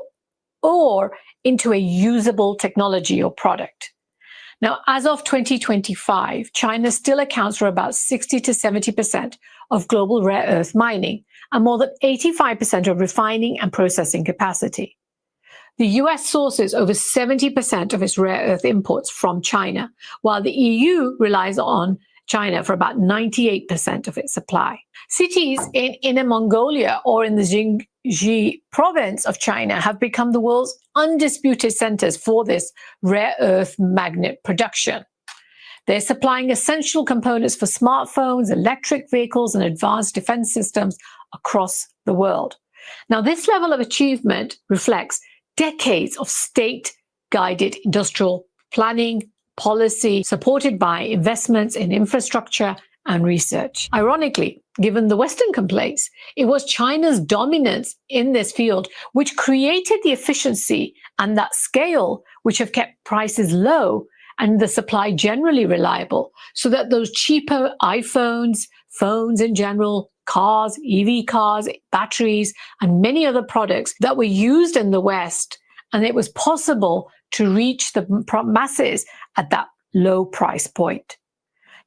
ore into a usable technology or product. Now, as of 2025, China still accounts for about 60 to 70% of global rare earth mining and more than 85% of refining and processing capacity. The US sources over 70% of its rare earth imports from China, while the EU relies on China for about 98% of its supply. Cities in Inner Mongolia or in the Xinjiang province of China have become the world's undisputed centers for this rare earth magnet production. They're supplying essential components for smartphones, electric vehicles, and advanced defense systems across the world. Now, this level of achievement reflects decades of state-guided industrial planning, policy, supported by investments in infrastructure and research. Ironically, given the Western complaints, it was China's dominance in this field which created the efficiency and that scale which have kept prices low and the supply generally reliable, so that those cheaper iPhones, phones in general, cars, EV cars, batteries, and many other products that were used in the West, and it was possible to reach the masses at that low price point.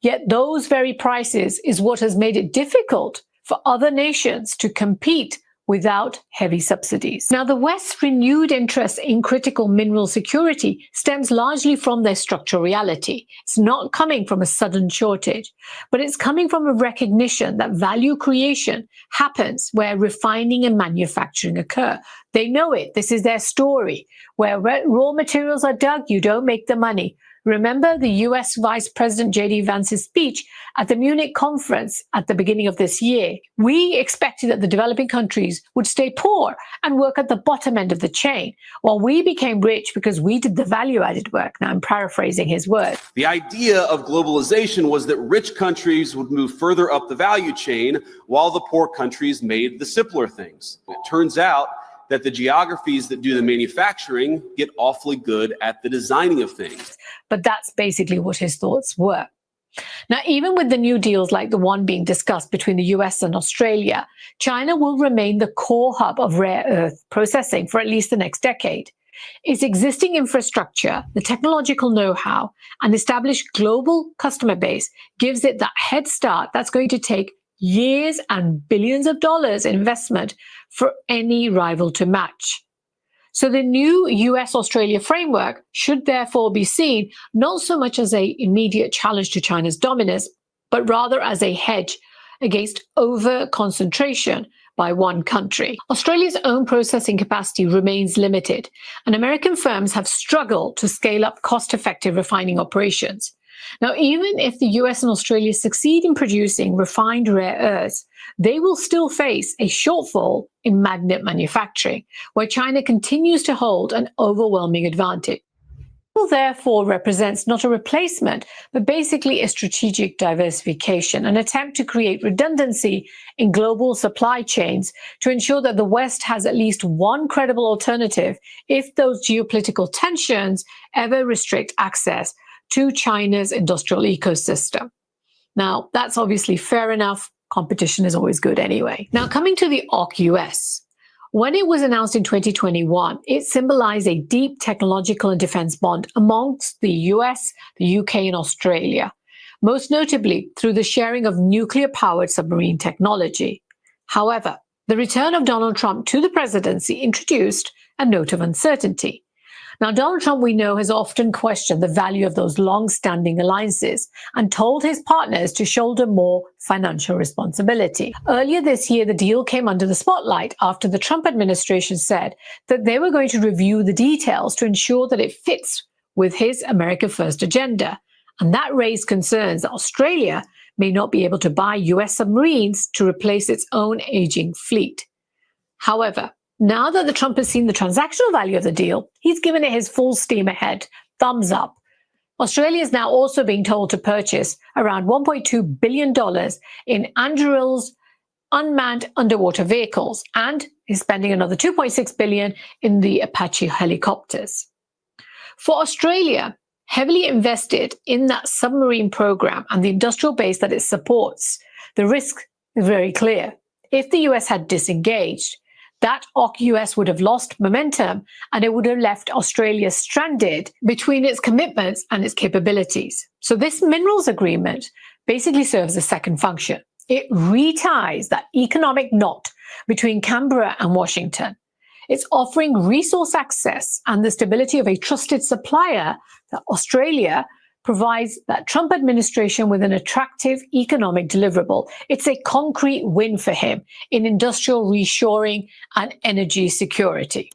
Yet those very prices is what has made it difficult for other nations to compete without heavy subsidies. Now, the West's renewed interest in critical mineral security stems largely from their structural reality. It's not coming from a sudden shortage, but it's coming from a recognition that value creation happens where refining and manufacturing occur. They know it. This is their story. Where raw materials are dug, you don't make the money. Remember the US Vice President J.D. Vance's speech at the Munich conference at the beginning of this year. We expected that the developing countries would stay poor and work at the bottom end of the chain, while we became rich because we did the value-added work. Now, I'm paraphrasing his words. The idea of globalization was that rich countries would move further up the value chain while the poor countries made the simpler things. It turns out that the geographies that do the manufacturing get awfully good at the designing of things. But that's basically what his thoughts were. Now, even with the new deals like the one being discussed between the US and Australia, China will remain the core hub of rare earth processing for at least the next decade. Its existing infrastructure, the technological know-how, and established global customer base gives it that head start that's going to take years and billions of dollars in investment for any rival to match. So the new US-Australia framework should therefore be seen not so much as an immediate challenge to China's dominance, but rather as a hedge against over-concentration by one country. Australia's own processing capacity remains limited, and American firms have struggled to scale up cost-effective refining operations. Now, even if the US and Australia succeed in producing refined rare earths, they will still face a shortfall in magnet manufacturing, where China continues to hold an overwhelming advantage. therefore represents not a replacement, but basically a strategic diversification, an attempt to create redundancy in global supply chains to ensure that the West has at least one credible alternative if those geopolitical tensions ever restrict access to China's industrial ecosystem. Now, that's obviously fair enough. Competition is always good anyway. Now, coming to the AUKUS. When it was announced in 2021, it symbolized a deep technological and defense bond amongst the US, the UK, and Australia, most notably through the sharing of nuclear-powered submarine technology. However, the return of Donald Trump to the presidency introduced a note of uncertainty. Now, Donald Trump, we know, has often questioned the value of those long-standing alliances and told his partners to shoulder more financial responsibility. Earlier this year, the deal came under the spotlight after the Trump administration said that they were going to review the details to ensure that it fits with his America First agenda. And that raised concerns that Australia may not be able to buy US submarines to replace its own aging fleet. However, now that Trump has seen the transactional value of the deal, he's given it his full steam ahead, thumbs up. Australia is now also being told to purchase around $1.2 billion in Anduril's unmanned underwater vehicles and is spending another $2.6 billion in the Apache helicopters. For Australia, heavily invested in that submarine program and the industrial base that it supports, the risk is very clear. If the US had disengaged, that AUKUS would have lost momentum and it would have left Australia stranded between its commitments and its capabilities. So this minerals agreement basically serves a second function. It reties that economic knot between Canberra and Washington. It's offering resource access and the stability of a trusted supplier that Australia provides that Trump administration with an attractive economic deliverable. It's a concrete win for him in industrial reshoring and energy security.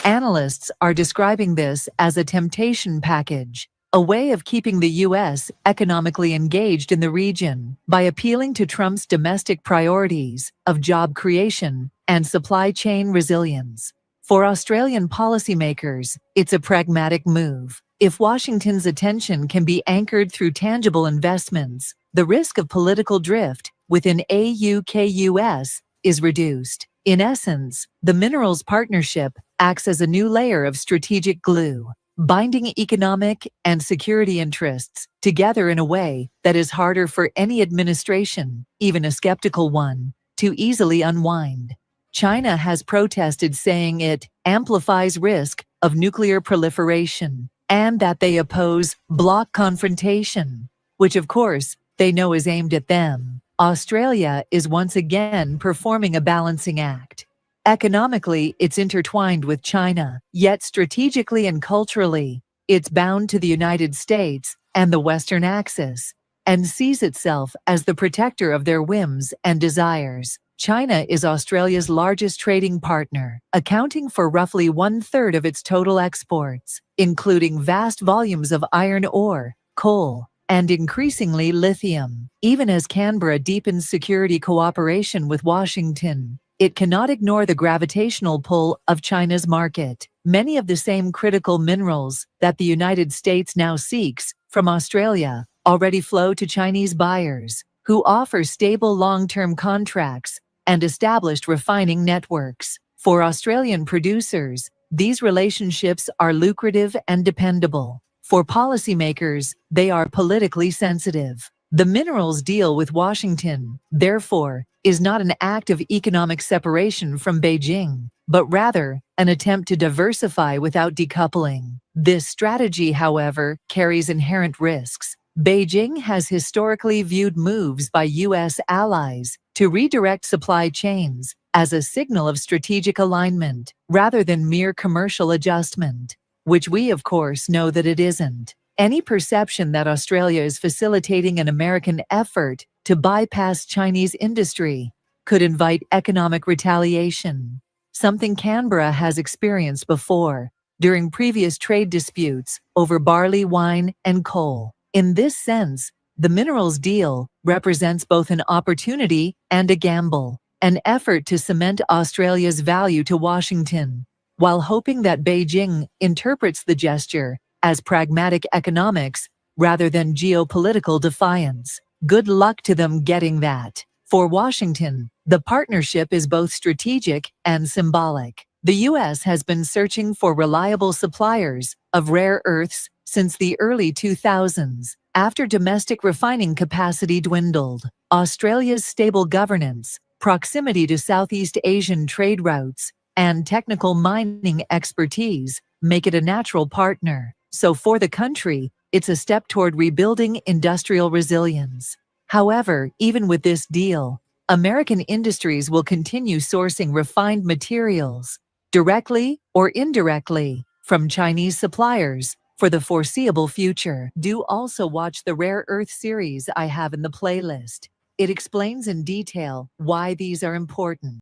Analysts are describing this as a temptation package, a way of keeping the U.S. economically engaged in the region by appealing to Trump's domestic priorities of job creation and supply chain resilience. For Australian policymakers, it's a pragmatic move. If Washington's attention can be anchored through tangible investments, the risk of political drift within AUKUS is reduced. In essence, the minerals partnership acts as a new layer of strategic glue, binding economic and security interests together in a way that is harder for any administration, even a skeptical one, to easily unwind. China has protested, saying it amplifies risk of nuclear proliferation and that they oppose bloc confrontation, which of course they know is aimed at them. Australia is once again performing a balancing act. Economically, it's intertwined with China, yet strategically and culturally, it's bound to the United States and the Western axis, and sees itself as the protector of their whims and desires. China is Australia's largest trading partner, accounting for roughly 1/3 of its total exports, including vast volumes of iron ore, coal, and increasingly lithium. Even as Canberra deepens security cooperation with Washington, it cannot ignore the gravitational pull of China's market. Many of the same critical minerals that the United States now seeks from Australia already flow to Chinese buyers, who offer stable long-term contracts and established refining networks. For Australian producers, these relationships are lucrative and dependable. For policymakers, they are politically sensitive. The minerals deal with Washington, therefore, is not an act of economic separation from Beijing, but rather an attempt to diversify without decoupling. This strategy, however, carries inherent risks. Beijing has historically viewed moves by U.S. allies to redirect supply chains as a signal of strategic alignment rather than mere commercial adjustment, which we, of course, know that it isn't. Any perception that Australia is facilitating an American effort to bypass Chinese industry could invite economic retaliation, something Canberra has experienced before during previous trade disputes over barley, wine, and coal. In this sense, the minerals deal represents both an opportunity and a gamble, an effort to cement Australia's value to Washington, while hoping that Beijing interprets the gesture as pragmatic economics rather than geopolitical defiance. Good luck to them getting that. For Washington, the partnership is both strategic and symbolic. The U.S. has been searching for reliable suppliers of rare earths since the early 2000s. After domestic refining capacity dwindled, Australia's stable governance, proximity to Southeast Asian trade routes, and technical mining expertise make it a natural partner. So for the country, it's a step toward rebuilding industrial resilience. However, even with this deal, American industries will continue sourcing refined materials, directly or indirectly, from Chinese suppliers for the foreseeable future. Do also watch the Rare Earth series I have in the playlist. It explains in detail why these are important.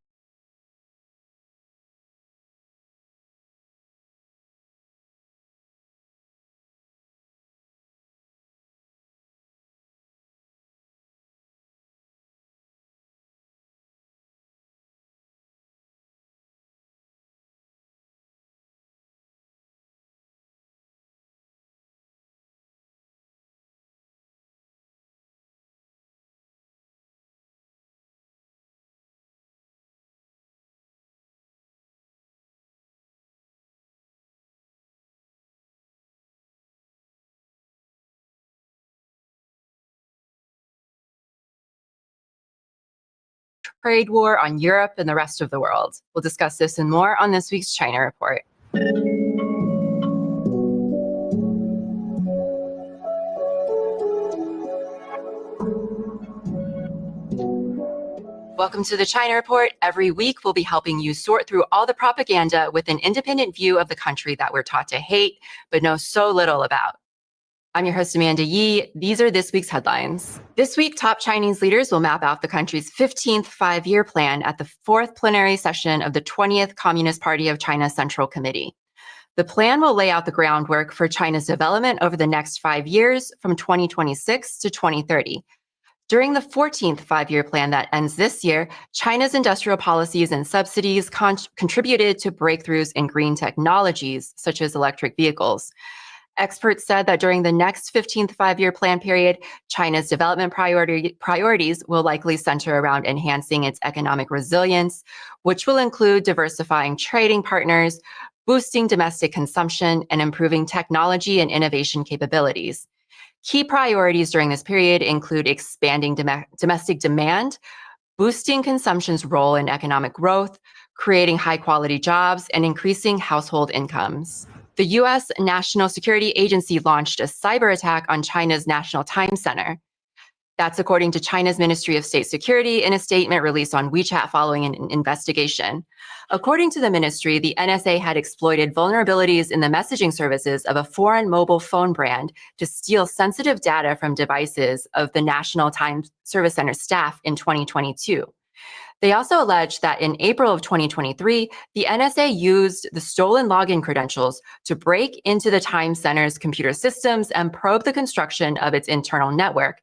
Trade war on Europe and the rest of the world. We'll discuss this and more on this week's China Report. Welcome to the China Report. Every week, we'll be helping you sort through all the propaganda with an independent view of the country that we're taught to hate, but know so little about. I'm your host, Amanda Yee. These are this week's headlines. This week, top Chinese leaders will map out the country's 15th five-year plan at the 4th plenary session of the 20th Communist Party of China Central Committee. The plan will lay out the groundwork for China's development over the next 5 years from 2026 to 2030. During the 14th five-year plan that ends this year, China's industrial policies and subsidies contributed to breakthroughs in green technologies, such as electric vehicles. Experts said that during the next 15th five-year plan period, China's development priorities will likely center around enhancing its economic resilience, which will include diversifying trading partners, boosting domestic consumption, and improving technology and innovation capabilities. Key priorities during this period include expanding domestic demand, boosting consumption's role in economic growth, creating high-quality jobs, and increasing household incomes. The U.S. National Security Agency launched a cyber attack on China's National Time Center. That's according to China's Ministry of State Security in a statement released on WeChat following an investigation. According to the ministry, the NSA had exploited vulnerabilities in the messaging services of a foreign mobile phone brand to steal sensitive data from devices of the National Time Service Center staff in 2022. They also alleged that in April of 2023, the NSA used the stolen login credentials to break into the Time Center's computer systems and probe the construction of its internal network.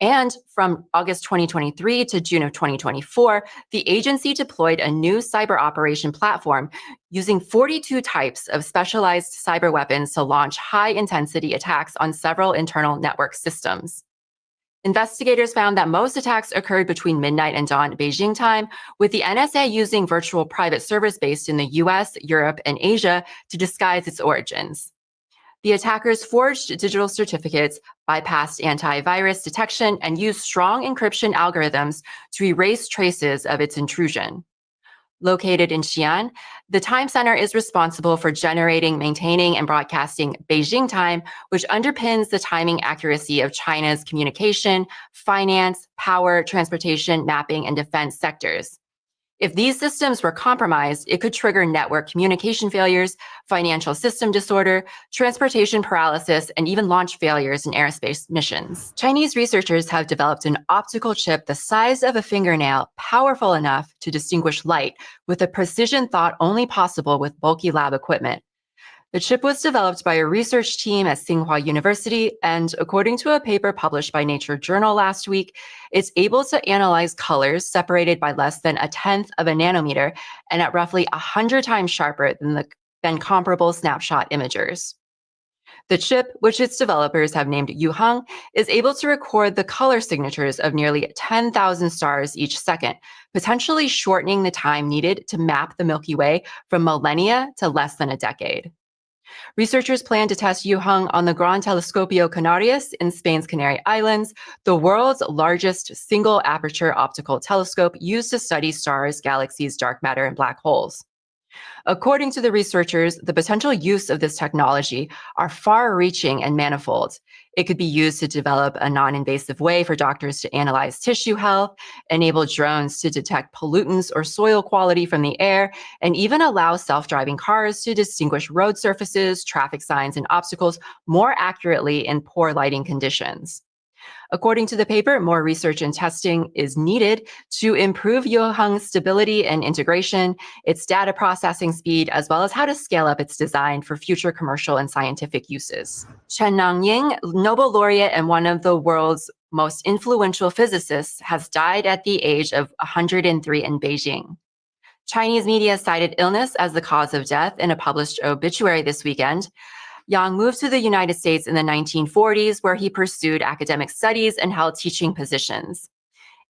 And from August 2023 to June of 2024, the agency deployed a new cyber operation platform using 42 types of specialized cyber weapons to launch high-intensity attacks on several internal network systems. Investigators found that most attacks occurred between midnight and dawn Beijing time, with the NSA using virtual private servers based in the US, Europe, and Asia to disguise its origins. The attackers forged digital certificates, bypassed antivirus detection, and used strong encryption algorithms to erase traces of its intrusion. Located in Xi'an, the Time Center is responsible for generating, maintaining, and broadcasting Beijing time, which underpins the timing accuracy of China's communication, finance, power, transportation, mapping, and defense sectors. If these systems were compromised, it could trigger network communication failures, financial system disorder, transportation paralysis, and even launch failures in aerospace missions. Chinese researchers have developed an optical chip the size of a fingernail, powerful enough to distinguish light with a precision thought only possible with bulky lab equipment. The chip was developed by a research team at Tsinghua University, and according to a paper published by Nature Journal last week, it's able to analyze colors separated by less than 1/10 of a nanometer and at roughly 100 times sharper than comparable snapshot imagers. The chip, which its developers have named Yuheng, is able to record the color signatures of nearly 10,000 stars each second, potentially shortening the time needed to map the Milky Way from millennia to less than a decade. Researchers plan to test Yuheng on the Gran Telescopio Canarias in Spain's Canary Islands, the world's largest single aperture optical telescope used to study stars, galaxies, dark matter, and black holes. According to the researchers, the potential use of this technology are far-reaching and manifold. It could be used to develop a non-invasive way for doctors to analyze tissue health, enable drones to detect pollutants or soil quality from the air, and even allow self-driving cars to distinguish road surfaces, traffic signs, and obstacles more accurately in poor lighting conditions. According to the paper, more research and testing is needed to improve Yuheng's stability and integration, its data processing speed, as well as how to scale up its design for future commercial and scientific uses. Chen Nangying, Nobel laureate and one of the world's most influential physicists, has died at the age of 103 in Beijing. Chinese media cited illness as the cause of death in a published obituary this weekend. Yang moved to the United States in the 1940s, where he pursued academic studies and held teaching positions.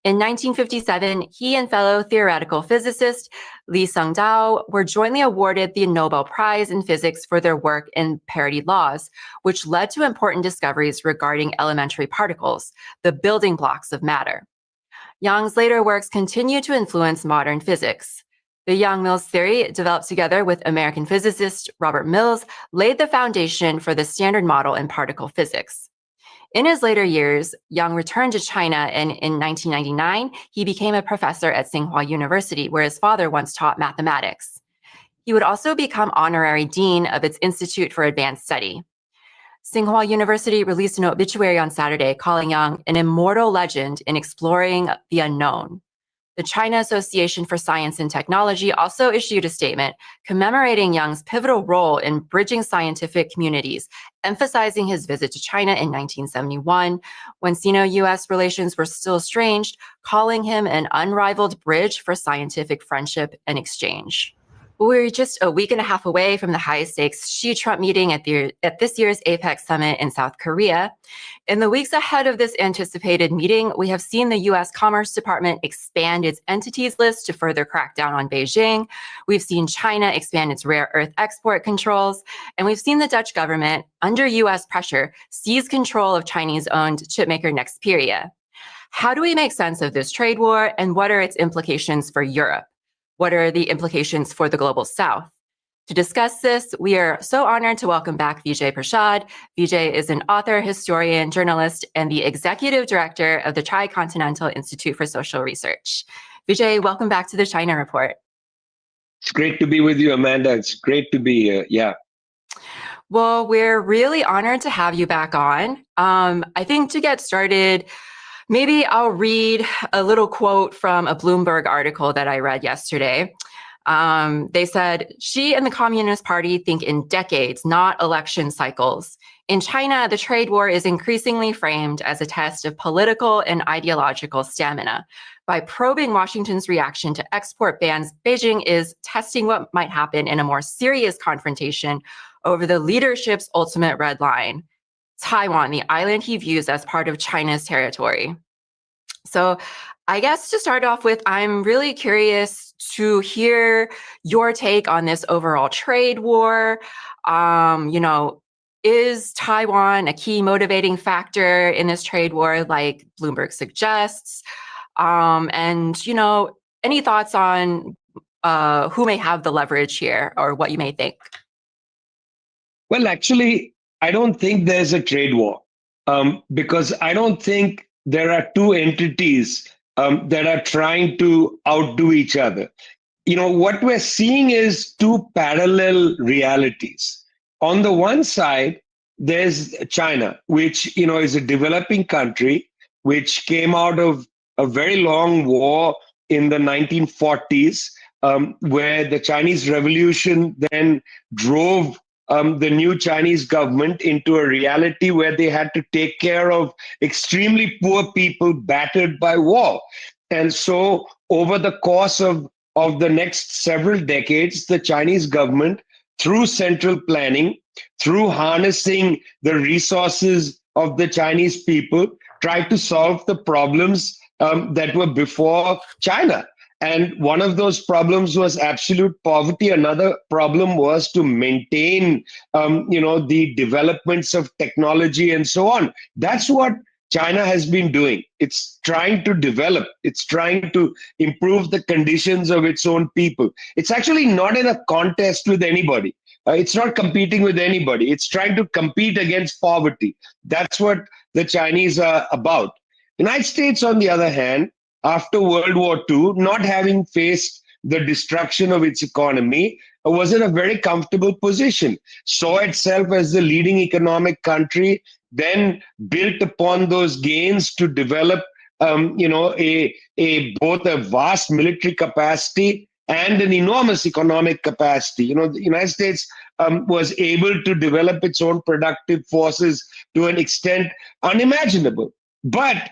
In 1957, he and fellow theoretical physicist Li Sengdao were jointly awarded the Nobel Prize in Physics for their work in parity laws, which led to important discoveries regarding elementary particles, the building blocks of matter. Yang's later works continue to influence modern physics. The Yang-Mills theory, developed together with American physicist Robert Mills, laid the foundation for the standard model in particle physics. In his later years, Yang returned to China, and in 1999, he became a professor at Tsinghua University, where his father once taught mathematics. He would also become honorary dean of its Institute for Advanced Study. Tsinghua University released an obituary on Saturday calling Yang an immortal legend in exploring the unknown. The China Association for Science and Technology also issued a statement commemorating Yang's pivotal role in bridging scientific communities, emphasizing his visit to China in 1971, when Sino-US relations were still estranged, calling him an unrivaled bridge for scientific friendship and exchange. We're just a week and a half away from the high-stakes Xi-Trump meeting at this year's APEC summit in South Korea. In the weeks ahead of this anticipated meeting, we have seen the U.S. Commerce Department expand its entities list to further crack down on Beijing. We've seen China expand its rare earth export controls, and we've seen the Dutch government, under U.S. pressure, seize control of Chinese-owned chipmaker Nexperia. How do we make sense of this trade war, and what are its implications for Europe? What are the implications for the global South? To discuss this, we are so honored to welcome back Vijay Prashad. Vijay is an author, historian, journalist, and the executive director of the Tri-Continental Institute for Social Research. Vijay, welcome back to the China Report. It's great to be with you, Amanda. It's great to be here. Yeah. Well, we're really honored to have you back on. I think to get started, maybe I'll read a little quote from a Bloomberg article that I read yesterday. They said, Xi and the Communist Party think in decades, not election cycles. In China, the trade war is increasingly framed as a test of political and ideological stamina. By probing Washington's reaction to export bans, Beijing is testing what might happen in a more serious confrontation over the leadership's ultimate red line, Taiwan, the island he views as part of China's territory. So I guess to start off with, I'm really curious to hear your take on this overall trade war. Is Taiwan a key motivating factor in this trade war, like Bloomberg suggests? Any thoughts on who may have the leverage here, or what you may think? Well, actually, I don't think there's a trade war because I don't think there are two entities that are trying to outdo each other. What we're seeing is two parallel realities. On the one side, there's China, which, is a developing country, which came out of a very long war in the 1940s, where the Chinese Revolution then drove the new Chinese government into a reality where they had to take care of extremely poor people battered by war. And so over the course of the next several decades, the Chinese government, through central planning, through harnessing the resources of the Chinese people, tried to solve the problems that were before China. And one of those problems was absolute poverty. Another problem was to maintain, the developments of technology and so on. That's what China has been doing. It's trying to develop. It's trying to improve the conditions of its own people. It's actually not in a contest with anybody. It's not competing with anybody. It's trying to compete against poverty. That's what the Chinese are about. United States, on the other hand, after World War II, not having faced the destruction of its economy, was in a very comfortable position, saw itself as the leading economic country, then built upon those gains to develop, both a vast military capacity and an enormous economic capacity. The United States was able to develop its own productive forces to an extent unimaginable. But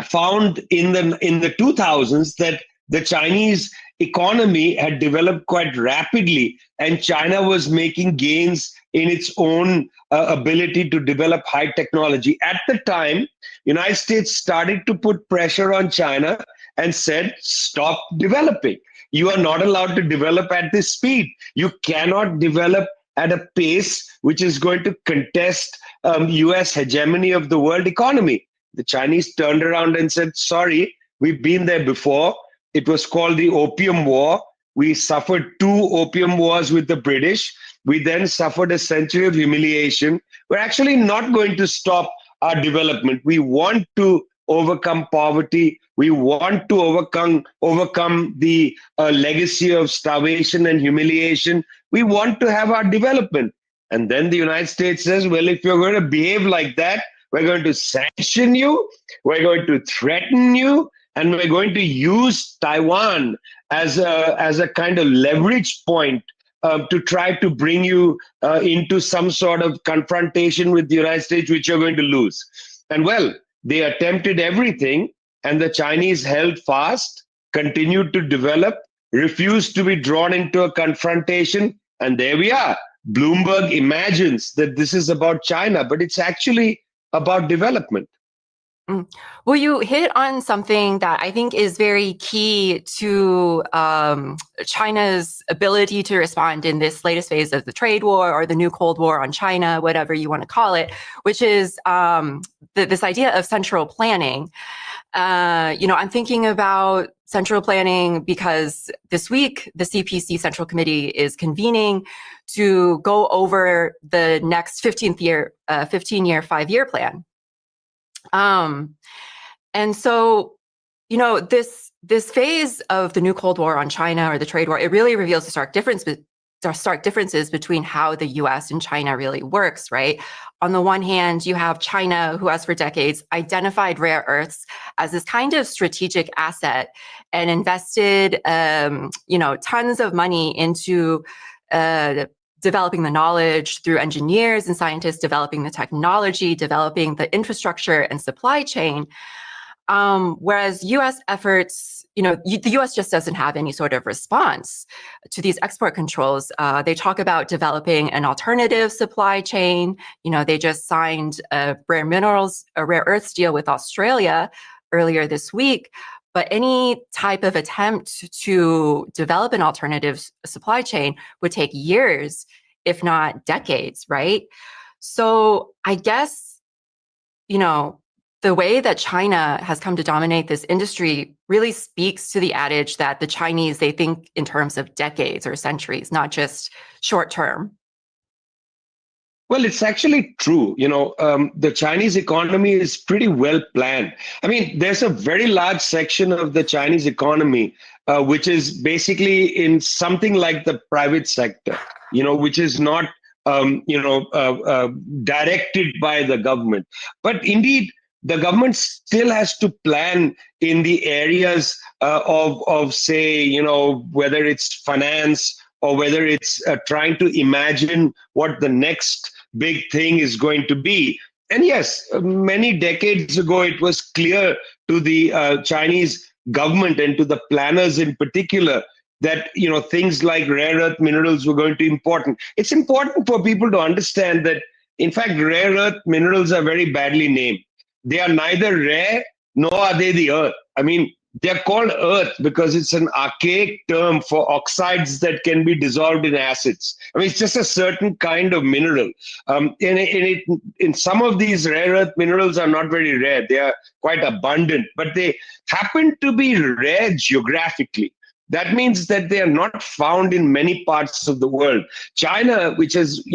found in the 2000s that the Chinese economy had developed quite rapidly, and China was making gains in its own ability to develop high technology. At the time, United States started to put pressure on China and said, stop developing. You are not allowed to develop at this speed. You cannot develop at a pace which is going to contest US hegemony of the world economy. The Chinese turned around and said, sorry, we've been there before. It was called the Opium War. We suffered 2 opium wars with the British. We then suffered a century of humiliation. We're actually not going to stop our development. We want to overcome poverty. We want to overcome the legacy of starvation and humiliation. We want to have our development. And then the United States says, well, if you're going to behave like that, we're going to sanction you, we're going to threaten you, and we're going to use Taiwan as a kind of leverage point to try to bring you into some sort of confrontation with the United States, which you're going to lose. And well, they attempted everything, and the Chinese held fast, continued to develop, refused to be drawn into a confrontation, and there we are. Bloomberg imagines that this is about China, but it's actually about development. Well, you hit on something that I think is very key to China's ability to respond in this latest phase of the trade war or the new Cold War on China, whatever you want to call it, which is this idea of central planning. I'm thinking about central planning because this week the CPC Central Committee is convening to go over the next 15-year 5-year plan. And so, this phase of the new Cold War on China or the trade war, it really reveals the stark differences between how the US and China really works, right? On the one hand, you have China, who has for decades identified rare earths as this kind of strategic asset and invested, tons of money into developing the knowledge through engineers and scientists, developing the technology, developing the infrastructure and supply chain. Whereas US efforts, the US just doesn't have any sort of response to these export controls. They talk about developing an alternative supply chain. They just signed a rare earths deal with Australia earlier this week. But any type of attempt to develop an alternative supply chain would take years, if not decades, right? So I guess, the way that China has come to dominate this industry really speaks to the adage that the Chinese, they think in terms of decades or centuries, not just short term. Well, it's actually true. The Chinese economy is pretty well planned. I mean, there's a very large section of the Chinese economy, which is basically in something like the private sector, which is not, directed by the government. But indeed, the government still has to plan in the areas of say, whether it's finance or whether it's trying to imagine what the next big thing is going to be. And yes, many decades ago, it was clear to the Chinese government and to the planners in particular that things like rare earth minerals were going to be important. It's important for people to understand that, in fact, rare earth minerals are very badly named. They are neither rare nor are they the earth. I mean, they're called earth because it's an archaic term for oxides that can be dissolved in acids. I mean, it's just a certain kind of mineral. In some of these rare earth minerals are not very rare. They are quite abundant, but they happen to be rare geographically. That means that they are not found in many parts of the world. China, which is,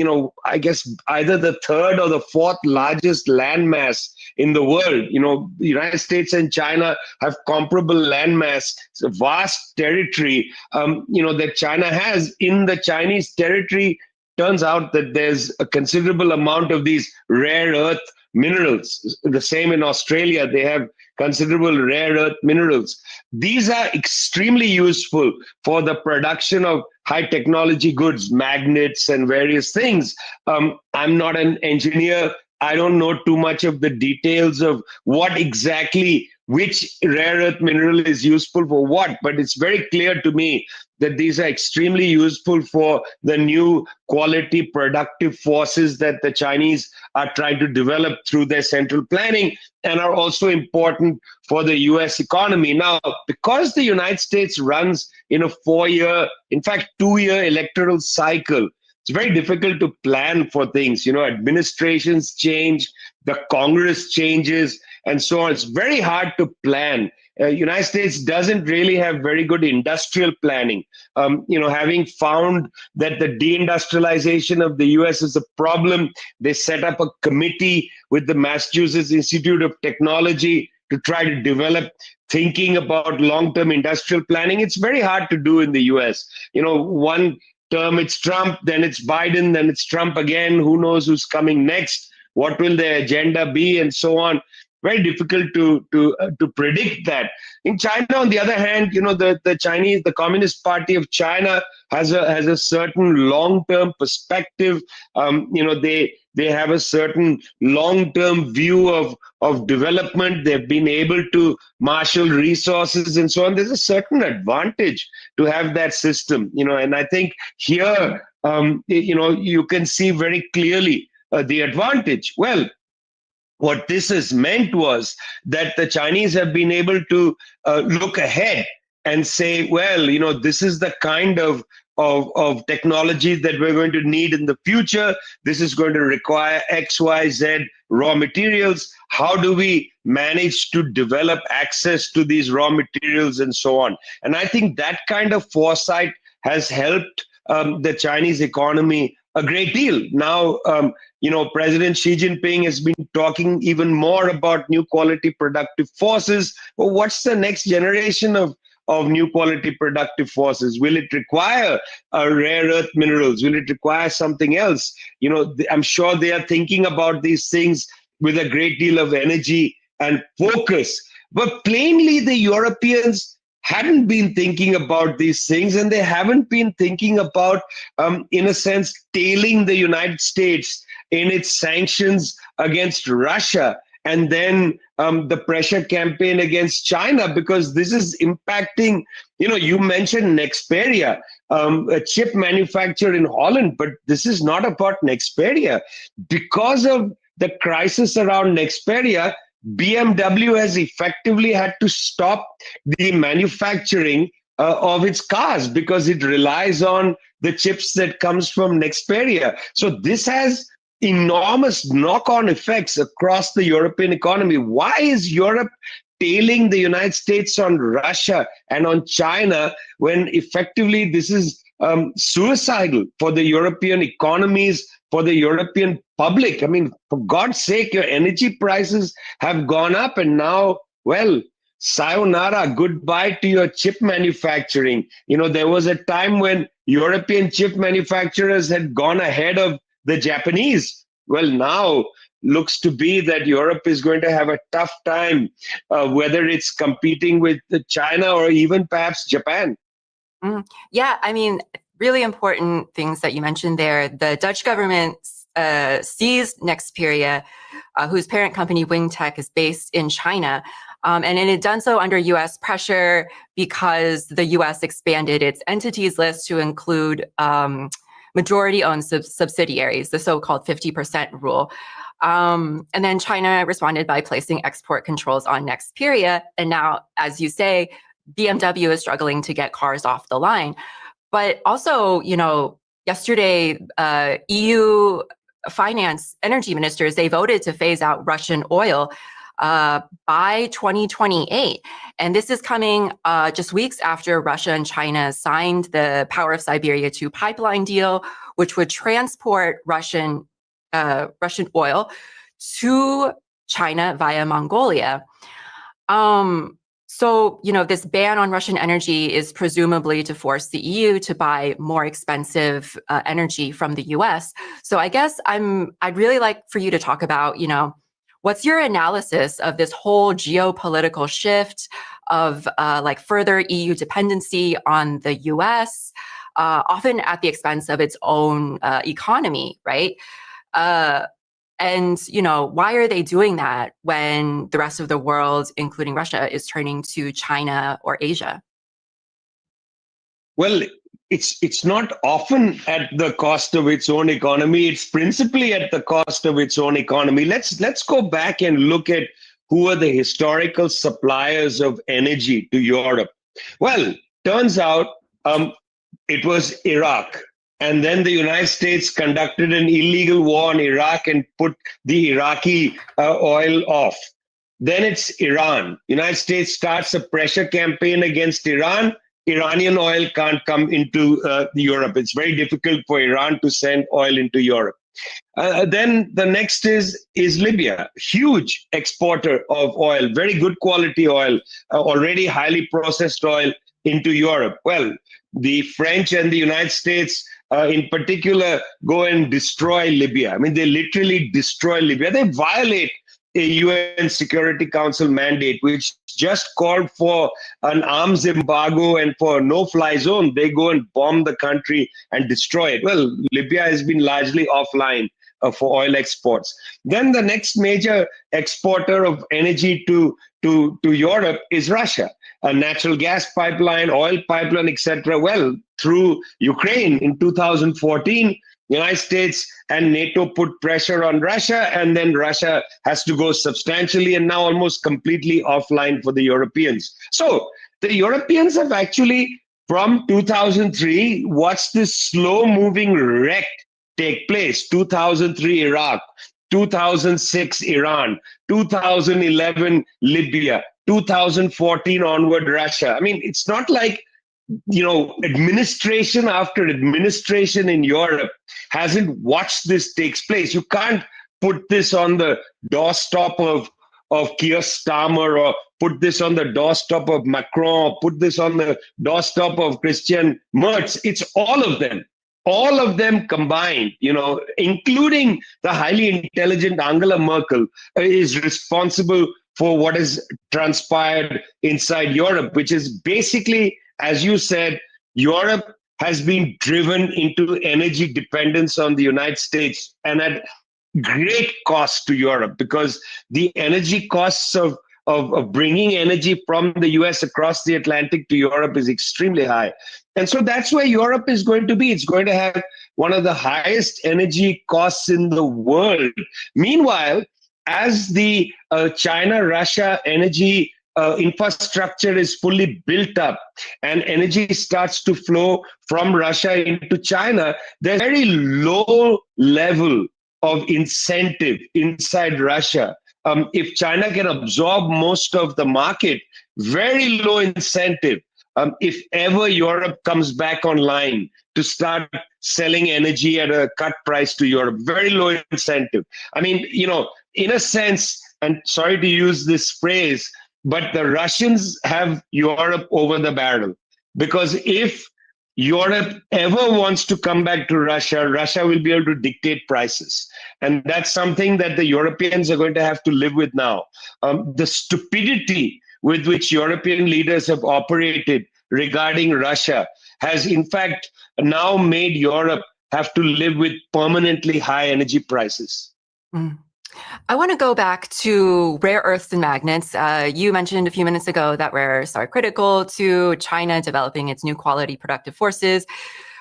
I guess either the third or the fourth largest landmass in the world, the United States and China have comparable landmass. It's a vast territory, that China has. In the Chinese territory, turns out that there's a considerable amount of these rare earth minerals. The same in Australia, they have considerable rare earth minerals. These are extremely useful for the production of high technology goods, magnets and various things. I'm not an engineer. I don't know too much of the details of what exactly which rare earth mineral is useful for what, but it's very clear to me that these are extremely useful for the new quality productive forces that the Chinese are trying to develop through their central planning and are also important for the US economy. Now, because the United States runs in a 4-year, in fact, 2-year electoral cycle, it's very difficult to plan for things. Administrations change, the Congress changes, and so on. It's very hard to plan. United States doesn't really have very good industrial planning. Having found that the deindustrialization of the US is a problem, they set up a committee with the Massachusetts Institute of Technology to try to develop thinking about long-term industrial planning. It's very hard to do in the US. One term it's Trump, then it's Biden, then it's Trump again. Who knows who's coming next? What will their agenda be, and so on? Very difficult to predict that. In China, on the other hand, the Communist Party of China has a certain long-term perspective. They have a certain long-term view of development. They've been able to marshal resources and so on. There's a certain advantage to have that system, and I think here, you can see very clearly the advantage. Well, what this has meant was that the Chinese have been able to look ahead and say, well, this is the kind of technology that we're going to need in the future. This is going to require X, Y, Z raw materials. How do we manage to develop access to these raw materials and so on? And I think that kind of foresight has helped the Chinese economy a great deal. Now, President Xi Jinping has been talking even more about new quality productive forces. Well, what's the next generation of new quality productive forces? Will it require rare earth minerals? Will it require something else? I'm sure they are thinking about these things with a great deal of energy and focus. But plainly, the Europeans hadn't been thinking about these things, and they haven't been thinking about, in a sense, tailing the United States in its sanctions against Russia, and then the pressure campaign against China, because this is impacting, you mentioned Nexperia, a chip manufacturer in Holland, but this is not about Nexperia. Because of the crisis around Nexperia, BMW has effectively had to stop the manufacturing of its cars because it relies on the chips that comes from Nexperia. So this has enormous knock-on effects across the European economy. Why is Europe tailing the United States on Russia and on China when effectively this is suicidal for the European economies, for the European public? I mean, for God's sake, your energy prices have gone up, and now, well, sayonara, goodbye to your chip manufacturing. There was a time when European chip manufacturers had gone ahead of the Japanese. Well, now looks to be that Europe is going to have a tough time, whether it's competing with China or even perhaps Japan. Yeah, I mean, really important things that you mentioned there. The Dutch government seized Nexperia, whose parent company Wingtech is based in China. And it had done so under U.S. pressure because the U.S. expanded its entities list to include majority-owned subsidiaries, the so-called 50% rule. And then China responded by placing export controls on Nexperia. And now, as you say, BMW is struggling to get cars off the line. But also, yesterday, EU finance energy ministers, they voted to phase out Russian oil by 2028. And this is coming just weeks after Russia and China signed the Power of Siberia 2 pipeline deal, which would transport Russian oil to China via Mongolia. So, this ban on Russian energy is presumably to force the EU to buy more expensive energy from the US. So I guess I'd really like for you to talk about, what's your analysis of this whole geopolitical shift of further EU dependency on the US, often at the expense of its own economy, right? And, why are they doing that when the rest of the world, including Russia, is turning to China or Asia? Well, it's not often at the cost of its own economy. It's principally at the cost of its own economy. Let's go back and look at who are the historical suppliers of energy to Europe. Well, turns out it was Iraq. And then the United States conducted an illegal war on Iraq and put the Iraqi oil off. Then it's Iran. United States starts a pressure campaign against Iran. Iranian oil can't come into Europe. It's very difficult for Iran to send oil into Europe. Then the next is Libya, huge exporter of oil, very good quality oil, already highly processed oil into Europe. Well, the French and the United States in particular go and destroy Libya. I mean, they literally destroy Libya. They violate a UN Security Council mandate, which just called for an arms embargo and for a no-fly zone. They go and bomb the country and destroy it. Well, Libya has been largely offline for oil exports. Then the next major exporter of energy to Europe is Russia. A natural gas pipeline, oil pipeline, etc. Well, through Ukraine in 2014, United States and NATO put pressure on Russia, and then Russia has to go substantially and now almost completely offline for the Europeans. So the Europeans have actually, from 2003, watched this slow-moving wreck take place. 2003 Iraq, 2006 Iran, 2011 Libya, 2014 onward Russia. I mean, it's not like, administration after administration in Europe hasn't watched this take place. You can't put this on the doorstep of Keir Starmer, or put this on the doorstep of Macron, or put this on the doorstep of Christian Merz. It's all of them combined, including the highly intelligent Angela Merkel is responsible for what has transpired inside Europe, which is basically, as you said, Europe has been driven into energy dependence on the United States, and at great cost to Europe, because the energy costs of bringing energy from the US across the Atlantic to Europe is extremely high. And so that's where Europe is going to be. It's going to have one of the highest energy costs in the world. Meanwhile, as the China-Russia energy infrastructure is fully built up and energy starts to flow from Russia into China, there's very low level of incentive inside Russia. If China can absorb most of the market, very low incentive. If ever Europe comes back online to start selling energy at a cut price to Europe, very low incentive. I mean, in a sense, and sorry to use this phrase, but the Russians have Europe over the barrel. Because if Europe ever wants to come back to Russia, Russia will be able to dictate prices. And that's something that the Europeans are going to have to live with now. The stupidity with which European leaders have operated regarding Russia has in fact now made Europe have to live with permanently high energy prices. I want to go back to rare earths and magnets. You mentioned a few minutes ago that rare earths are critical to China developing its new quality productive forces.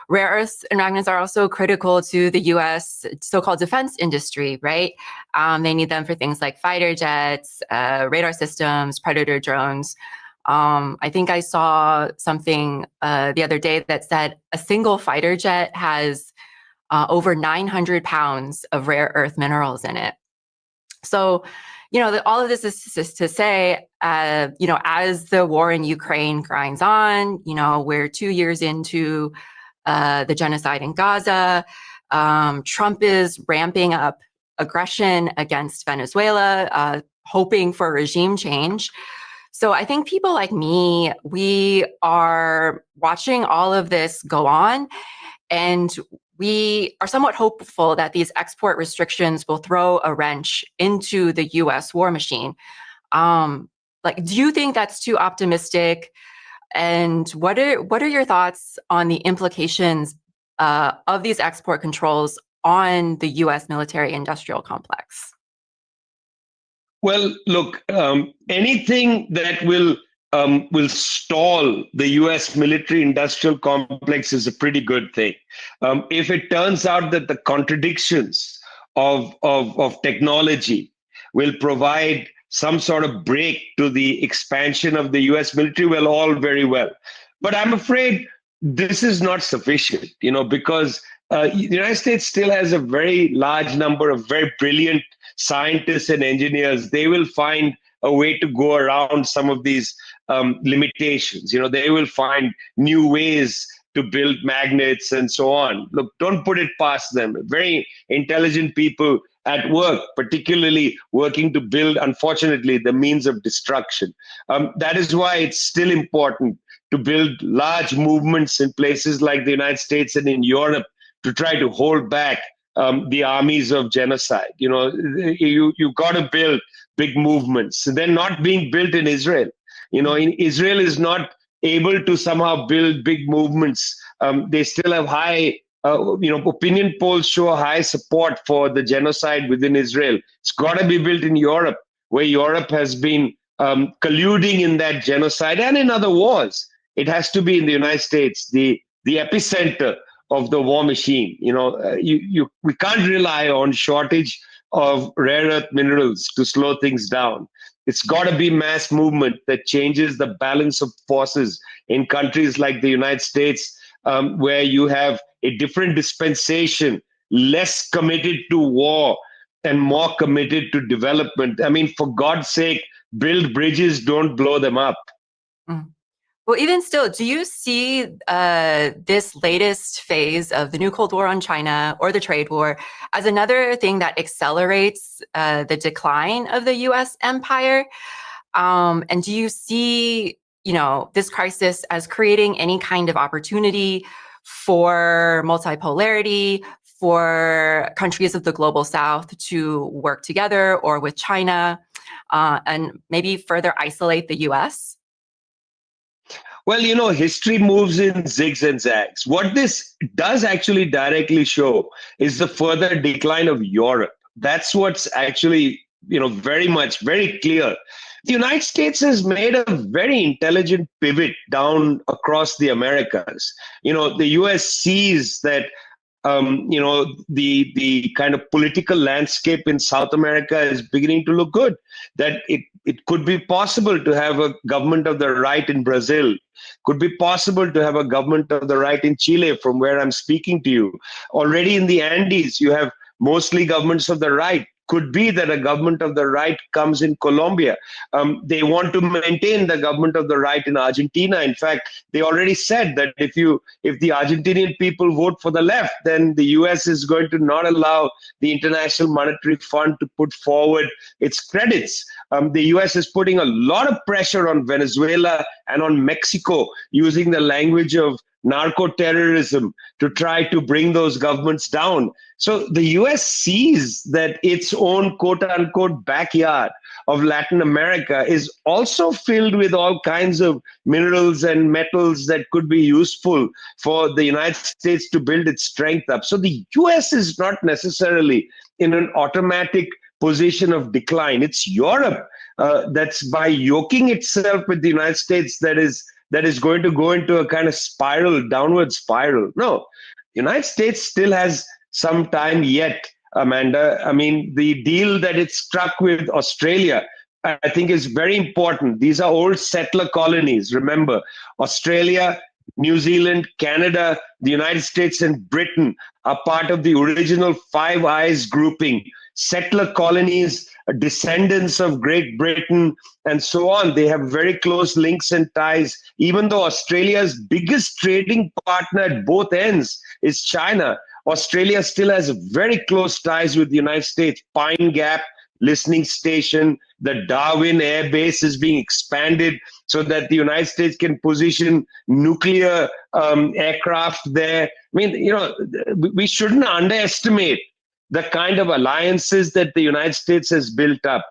Rare earths and magnets are also critical to the U.S. so-called defense industry, right? They need them for things like fighter jets, radar systems, predator drones. I think I saw something the other day that said a single fighter jet has over 900 pounds of rare earth minerals in it. So, all of this is just to say, as the war in Ukraine grinds on, we're 2 years into the genocide in Gaza. Trump is ramping up aggression against Venezuela, hoping for regime change. So I think people like me, we are watching all of this go on, and we are somewhat hopeful that these export restrictions will throw a wrench into the U.S. war machine. Do you think that's too optimistic? And what are your thoughts on the implications of these export controls on the U.S. military-industrial complex? Well, look, anything that will stall the U.S. military-industrial complex is a pretty good thing. If it turns out that the contradictions of technology will provide some sort of break to the expansion of the U.S. military, well, all very well. But I'm afraid this is not sufficient, because the United States still has a very large number of very brilliant scientists and engineers. They will find a way to go around some of these limitations. They will find new ways to build magnets and so on. Look, don't put it past them. Very intelligent people at work, particularly working to build, unfortunately, the means of destruction. That is why it's still important to build large movements in places like the United States and in Europe to try to hold back the armies of genocide. You've got to build big movements. They're not being built in Israel. Israel is not able to somehow build big movements. They still have high, opinion polls show high support for the genocide within Israel. It's got to be built in Europe, where Europe has been colluding in that genocide and in other wars. It has to be in the United States, the epicenter of the war machine. We can't rely on shortage of rare earth minerals to slow things down. It's got to be mass movement that changes the balance of forces in countries like the United States, where you have a different dispensation, less committed to war and more committed to development. I mean, for God's sake, build bridges, don't blow them up. Well, even still, do you see this latest phase of the new Cold War on China or the trade war as another thing that accelerates the decline of the U.S. empire? And do you see, this crisis as creating any kind of opportunity for multipolarity, for countries of the global South to work together or with China and maybe further isolate the U.S.? Well, history moves in zigs and zags. What this does actually directly show is the further decline of Europe. That's what's actually, very clear. The United States has made a very intelligent pivot down across the Americas. The US sees that the kind of political landscape in South America is beginning to look good, that it could be possible to have a government of the right in Brazil, could be possible to have a government of the right in Chile, from where I'm speaking to you. Already in the Andes, you have mostly governments of the right. Could be that a government of the right comes in Colombia. They want to maintain the government of the right in Argentina. In fact, they already said that if the Argentinian people vote for the left, then the US is going to not allow the International Monetary Fund to put forward its credits. The US is putting a lot of pressure on Venezuela and on Mexico, using the language of narco-terrorism to try to bring those governments down. So the US sees that its own quote unquote backyard of Latin America is also filled with all kinds of minerals and metals that could be useful for the United States to build its strength up. So the US is not necessarily in an automatic position of decline. It's Europe that's by yoking itself with the United States that is going to go into a kind of spiral, downward spiral. No, United States still has some time yet, Amanda. I mean, the deal that it struck with Australia, I think, is very important. These are old settler colonies. Remember, Australia, New Zealand, Canada, the United States, and Britain are part of the original Five Eyes grouping. Settler colonies, descendants of Great Britain, and so on. They have very close links and ties. Even though Australia's biggest trading partner at both ends is China, Australia still has very close ties with the United States. Pine Gap listening station, the Darwin Air Base is being expanded so that the United States can position nuclear aircraft there. I mean, you know, we shouldn't underestimate the kind of alliances that the United States has built up.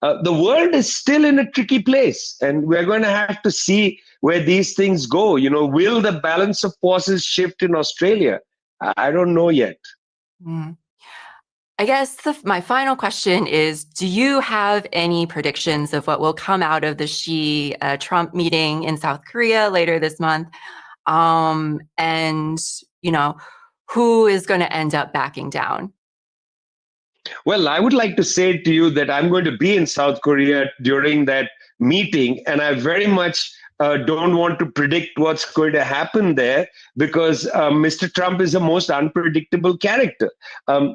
The world is still in a tricky place, and we're going to have to see where these things go. You know, will the balance of forces shift in Australia? I don't know yet. I guess my final question is, do you have any predictions of what will come out of the Xi-Trump meeting in South Korea later this month? And, you know, who is going to end up backing down? Well, I would like to say to you that I'm going to be in South Korea during that meeting, and I very much don't want to predict what's going to happen there because Mr. Trump is a most unpredictable character.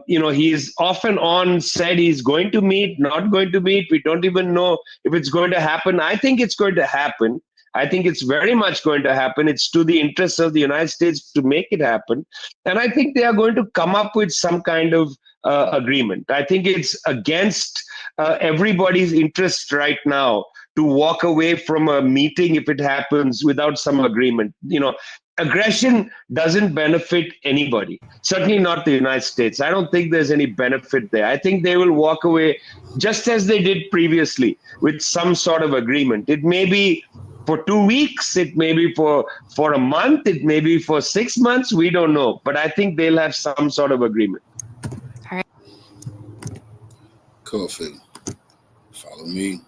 You know, he's off and on said he's going to meet, not going to meet. We don't even know if it's going to happen. I think it's going to happen. I think it's very much going to happen. It's to the interests of the United States to make it happen. And I think they are going to come up with some kind of agreement. I think it's against everybody's interest right now to walk away from a meeting if it happens without some agreement. You know, aggression doesn't benefit anybody, certainly not the United States. I don't think there's any benefit there. I think they will walk away just as they did previously with some sort of agreement. It may be for 2 weeks, it may be for a month, it may be for 6 months, we don't know. But I think they'll have some sort of agreement. All right. Coffee. Follow me.